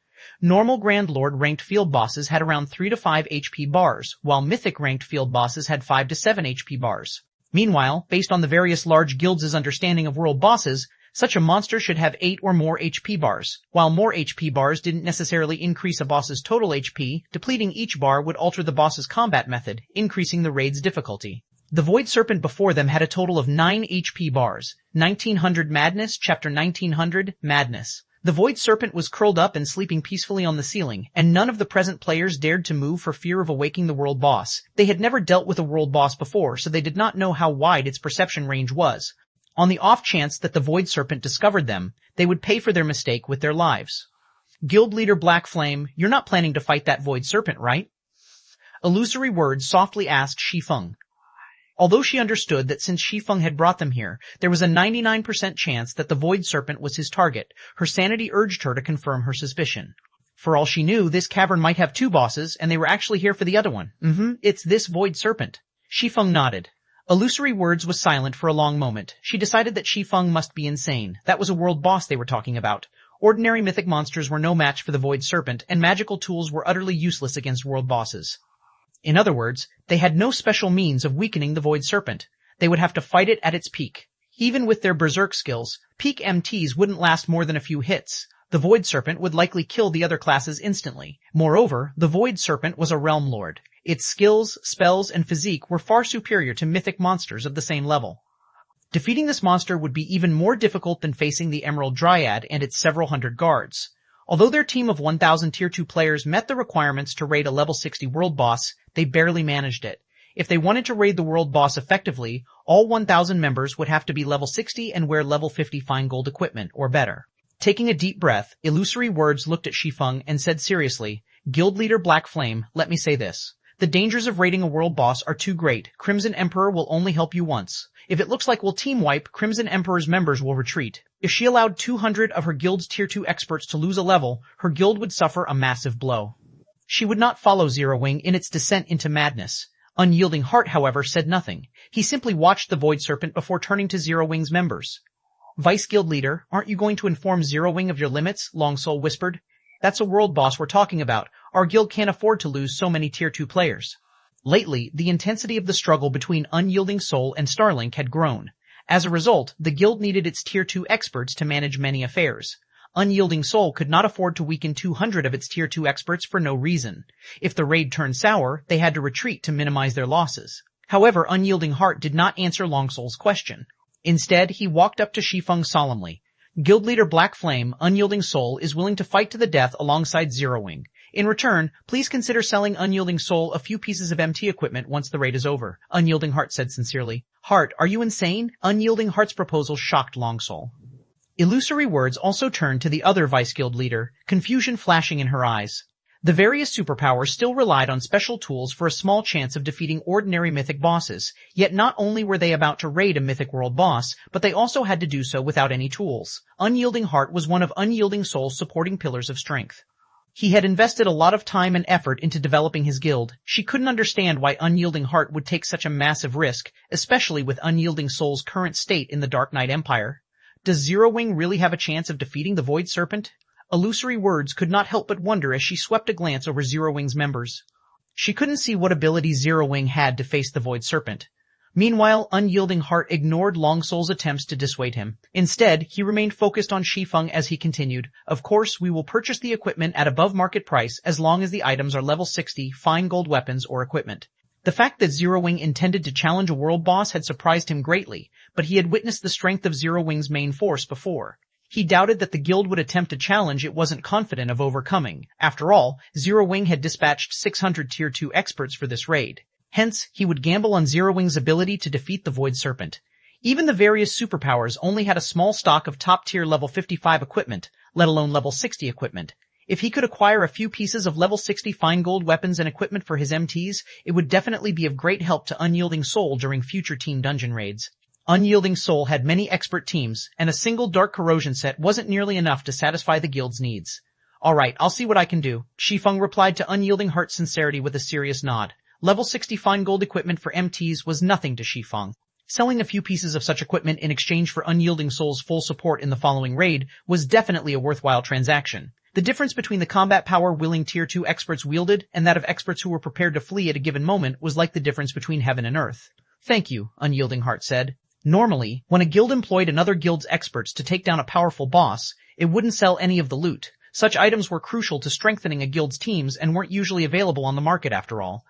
Normal Grand Lord ranked field bosses had around 3 to 5 HP bars, while Mythic ranked field bosses had 5 to 7 HP bars. Meanwhile, based on the various large guilds' understanding of world bosses, such a monster should have 8 or more HP bars. While more HP bars didn't necessarily increase a boss's total HP, depleting each bar would alter the boss's combat method, increasing the raid's difficulty. The Void Serpent before them had a total of 9 HP bars. 1900 Madness, Chapter 1900, Madness. The Void Serpent was curled up and sleeping peacefully on the ceiling, and none of the present players dared to move for fear of awaking the world boss. They had never dealt with a world boss before, so they did not know how wide its perception range was. On the off chance that the Void Serpent discovered them, they would pay for their mistake with their lives. Guild Leader Black Flame, you're not planning to fight that Void Serpent, right? Illusory words softly asked Shi Feng. Although she understood that since Shi Feng had brought them here, there was a 99% chance that the Void Serpent was his target, her sanity urged her to confirm her suspicion. For all she knew, this cavern might have two bosses, and they were actually here for the other one. It's this Void Serpent. Shi Feng nodded. Illusory Words was silent for a long moment. She decided that Shi Feng must be insane. That was a world boss they were talking about. Ordinary mythic monsters were no match for the Void Serpent, and magical tools were utterly useless against world bosses. In other words, they had no special means of weakening the Void Serpent. They would have to fight it at its peak. Even with their berserk skills, peak MTs wouldn't last more than a few hits. The Void Serpent would likely kill the other classes instantly. Moreover, the Void Serpent was a realm lord. Its skills, spells, and physique were far superior to mythic monsters of the same level. Defeating this monster would be even more difficult than facing the Emerald Dryad and its several hundred guards. Although their team of 1,000 Tier 2 players met the requirements to raid a level 60 world boss, they barely managed it. If they wanted to raid the world boss effectively, all 1,000 members would have to be level 60 and wear level 50 fine gold equipment, or better. Taking a deep breath, Illusory Words looked at Shi Feng and said seriously, Guild Leader Black Flame, let me say this. The dangers of raiding a world boss are too great. Crimson Emperor will only help you once. If it looks like we'll team wipe, Crimson Emperor's members will retreat. If she allowed 200 of her guild's Tier 2 experts to lose a level, her guild would suffer a massive blow. She would not follow Zero Wing in its descent into madness. Unyielding Heart, however, said nothing. He simply watched the Void Serpent before turning to Zero Wing's members. Vice Guild Leader, aren't you going to inform Zero Wing of your limits? Longsoul whispered. That's a world boss we're talking about. Our guild can't afford to lose so many Tier 2 players. Lately, the intensity of the struggle between Unyielding Soul and Starlink had grown. As a result, the guild needed its Tier 2 experts to manage many affairs. Unyielding Soul could not afford to weaken 200 of its Tier 2 experts for no reason. If the raid turned sour, they had to retreat to minimize their losses. However, Unyielding Heart did not answer Longsoul's question. Instead, he walked up to Shi Feng solemnly. Guild Leader Black Flame, Unyielding Soul, is willing to fight to the death alongside Zero Wing. In return, please consider selling Unyielding Soul a few pieces of MT equipment once the raid is over, Unyielding Heart said sincerely. Heart, are you insane? Unyielding Heart's proposal shocked Longsoul. Illusory Words also turned to the other Vice Guild leader, confusion flashing in her eyes. The various superpowers still relied on special tools for a small chance of defeating ordinary mythic bosses, yet not only were they about to raid a mythic world boss, but they also had to do so without any tools. Unyielding Heart was one of Unyielding Soul's supporting pillars of strength. He had invested a lot of time and effort into developing his guild. She couldn't understand why Unyielding Heart would take such a massive risk, especially with Unyielding Soul's current state in the Dark Knight Empire. Does Zero Wing really have a chance of defeating the Void Serpent? Illusory Words could not help but wonder as she swept a glance over Zero Wing's members. She couldn't see what ability Zero Wing had to face the Void Serpent. Meanwhile, Unyielding Heart ignored Longsoul's attempts to dissuade him. Instead, he remained focused on Shi Feng as he continued, Of course, we will purchase the equipment at above market price as long as the items are level 60, fine gold weapons or equipment. The fact that Zero Wing intended to challenge a world boss had surprised him greatly, but he had witnessed the strength of Zero Wing's main force before. He doubted that the guild would attempt a challenge it wasn't confident of overcoming. After all, Zero Wing had dispatched 600 Tier 2 experts for this raid. Hence, he would gamble on Zero Wing's ability to defeat the Void Serpent. Even the various superpowers only had a small stock of top-tier level 55 equipment, let alone level 60 equipment. If he could acquire a few pieces of level 60 fine gold weapons and equipment for his MTs, it would definitely be of great help to Unyielding Soul during future team dungeon raids. Unyielding Soul had many expert teams, and a single Dark Corrosion set wasn't nearly enough to satisfy the guild's needs. Alright, I'll see what I can do. Shi Feng replied to Unyielding Heart's sincerity with a serious nod. Level 60 fine gold equipment for MTs was nothing to Shi Feng. Selling a few pieces of such equipment in exchange for Unyielding Soul's full support in the following raid was definitely a worthwhile transaction. The difference between the combat power willing Tier 2 experts wielded and that of experts who were prepared to flee at a given moment was like the difference between heaven and earth. Thank you, Unyielding Heart said. Normally, when a guild employed another guild's experts to take down a powerful boss, it wouldn't sell any of the loot. Such items were crucial to strengthening a guild's teams and weren't usually available on the market after all.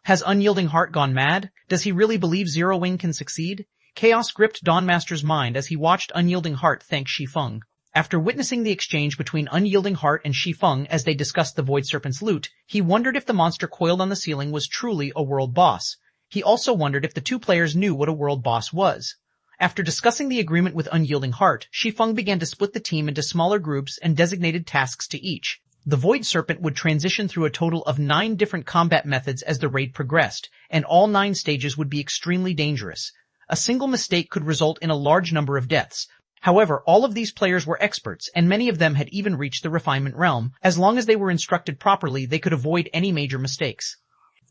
Has Unyielding Heart gone mad? Does he really believe Zero Wing can succeed? Chaos gripped Dawnmaster's mind as he watched Unyielding Heart thank Shi Feng. After witnessing the exchange between Unyielding Heart and Shi Feng as they discussed the Void Serpent's loot, he wondered if the monster coiled on the ceiling was truly a world boss. He also wondered if the two players knew what a world boss was. After discussing the agreement with Unyielding Heart, Shi Feng began to split the team into smaller groups and designated tasks to each. The Void Serpent would transition through a total of 9 different combat methods as the raid progressed, and all 9 stages would be extremely dangerous. A single mistake could result in a large number of deaths. However, all of these players were experts, and many of them had even reached the refinement realm. As long as they were instructed properly, they could avoid any major mistakes.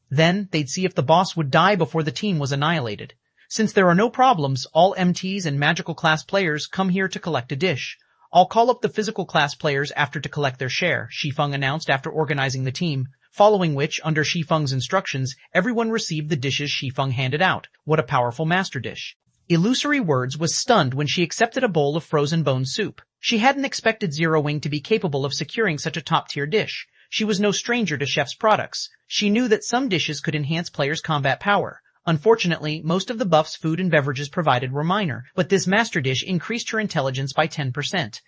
Then, they'd see if the boss would die before the team was annihilated. Since there are no problems, all MTs and magical class players come here to collect a dish. I'll call up the physical class players after to collect their share, Shi Feng announced after organizing the team, following which, under Shi Feng's instructions, everyone received the dishes Shi Feng handed out. What a powerful master dish. Illusory Words was stunned when she accepted a bowl of frozen bone soup. She hadn't expected Zero Wing to be capable of securing such a top-tier dish. She was no stranger to chef's products. She knew that some dishes could enhance players' combat power. Unfortunately, most of the buffs food and beverages provided were minor, but this master dish increased her intelligence by 10%.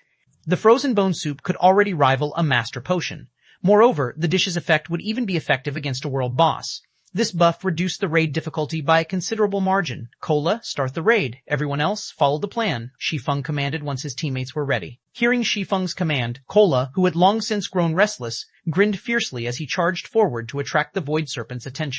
The frozen bone soup could already rival a master potion. Moreover, the dish's effect would even be effective against a world boss. This buff reduced the raid difficulty by a considerable margin. Cola, start the raid. Everyone else, follow the plan, Shi Feng commanded once his teammates were ready. Hearing Shi Feng's command, Cola, who had long since grown restless, grinned fiercely as he charged forward to attract the Void Serpent's attention.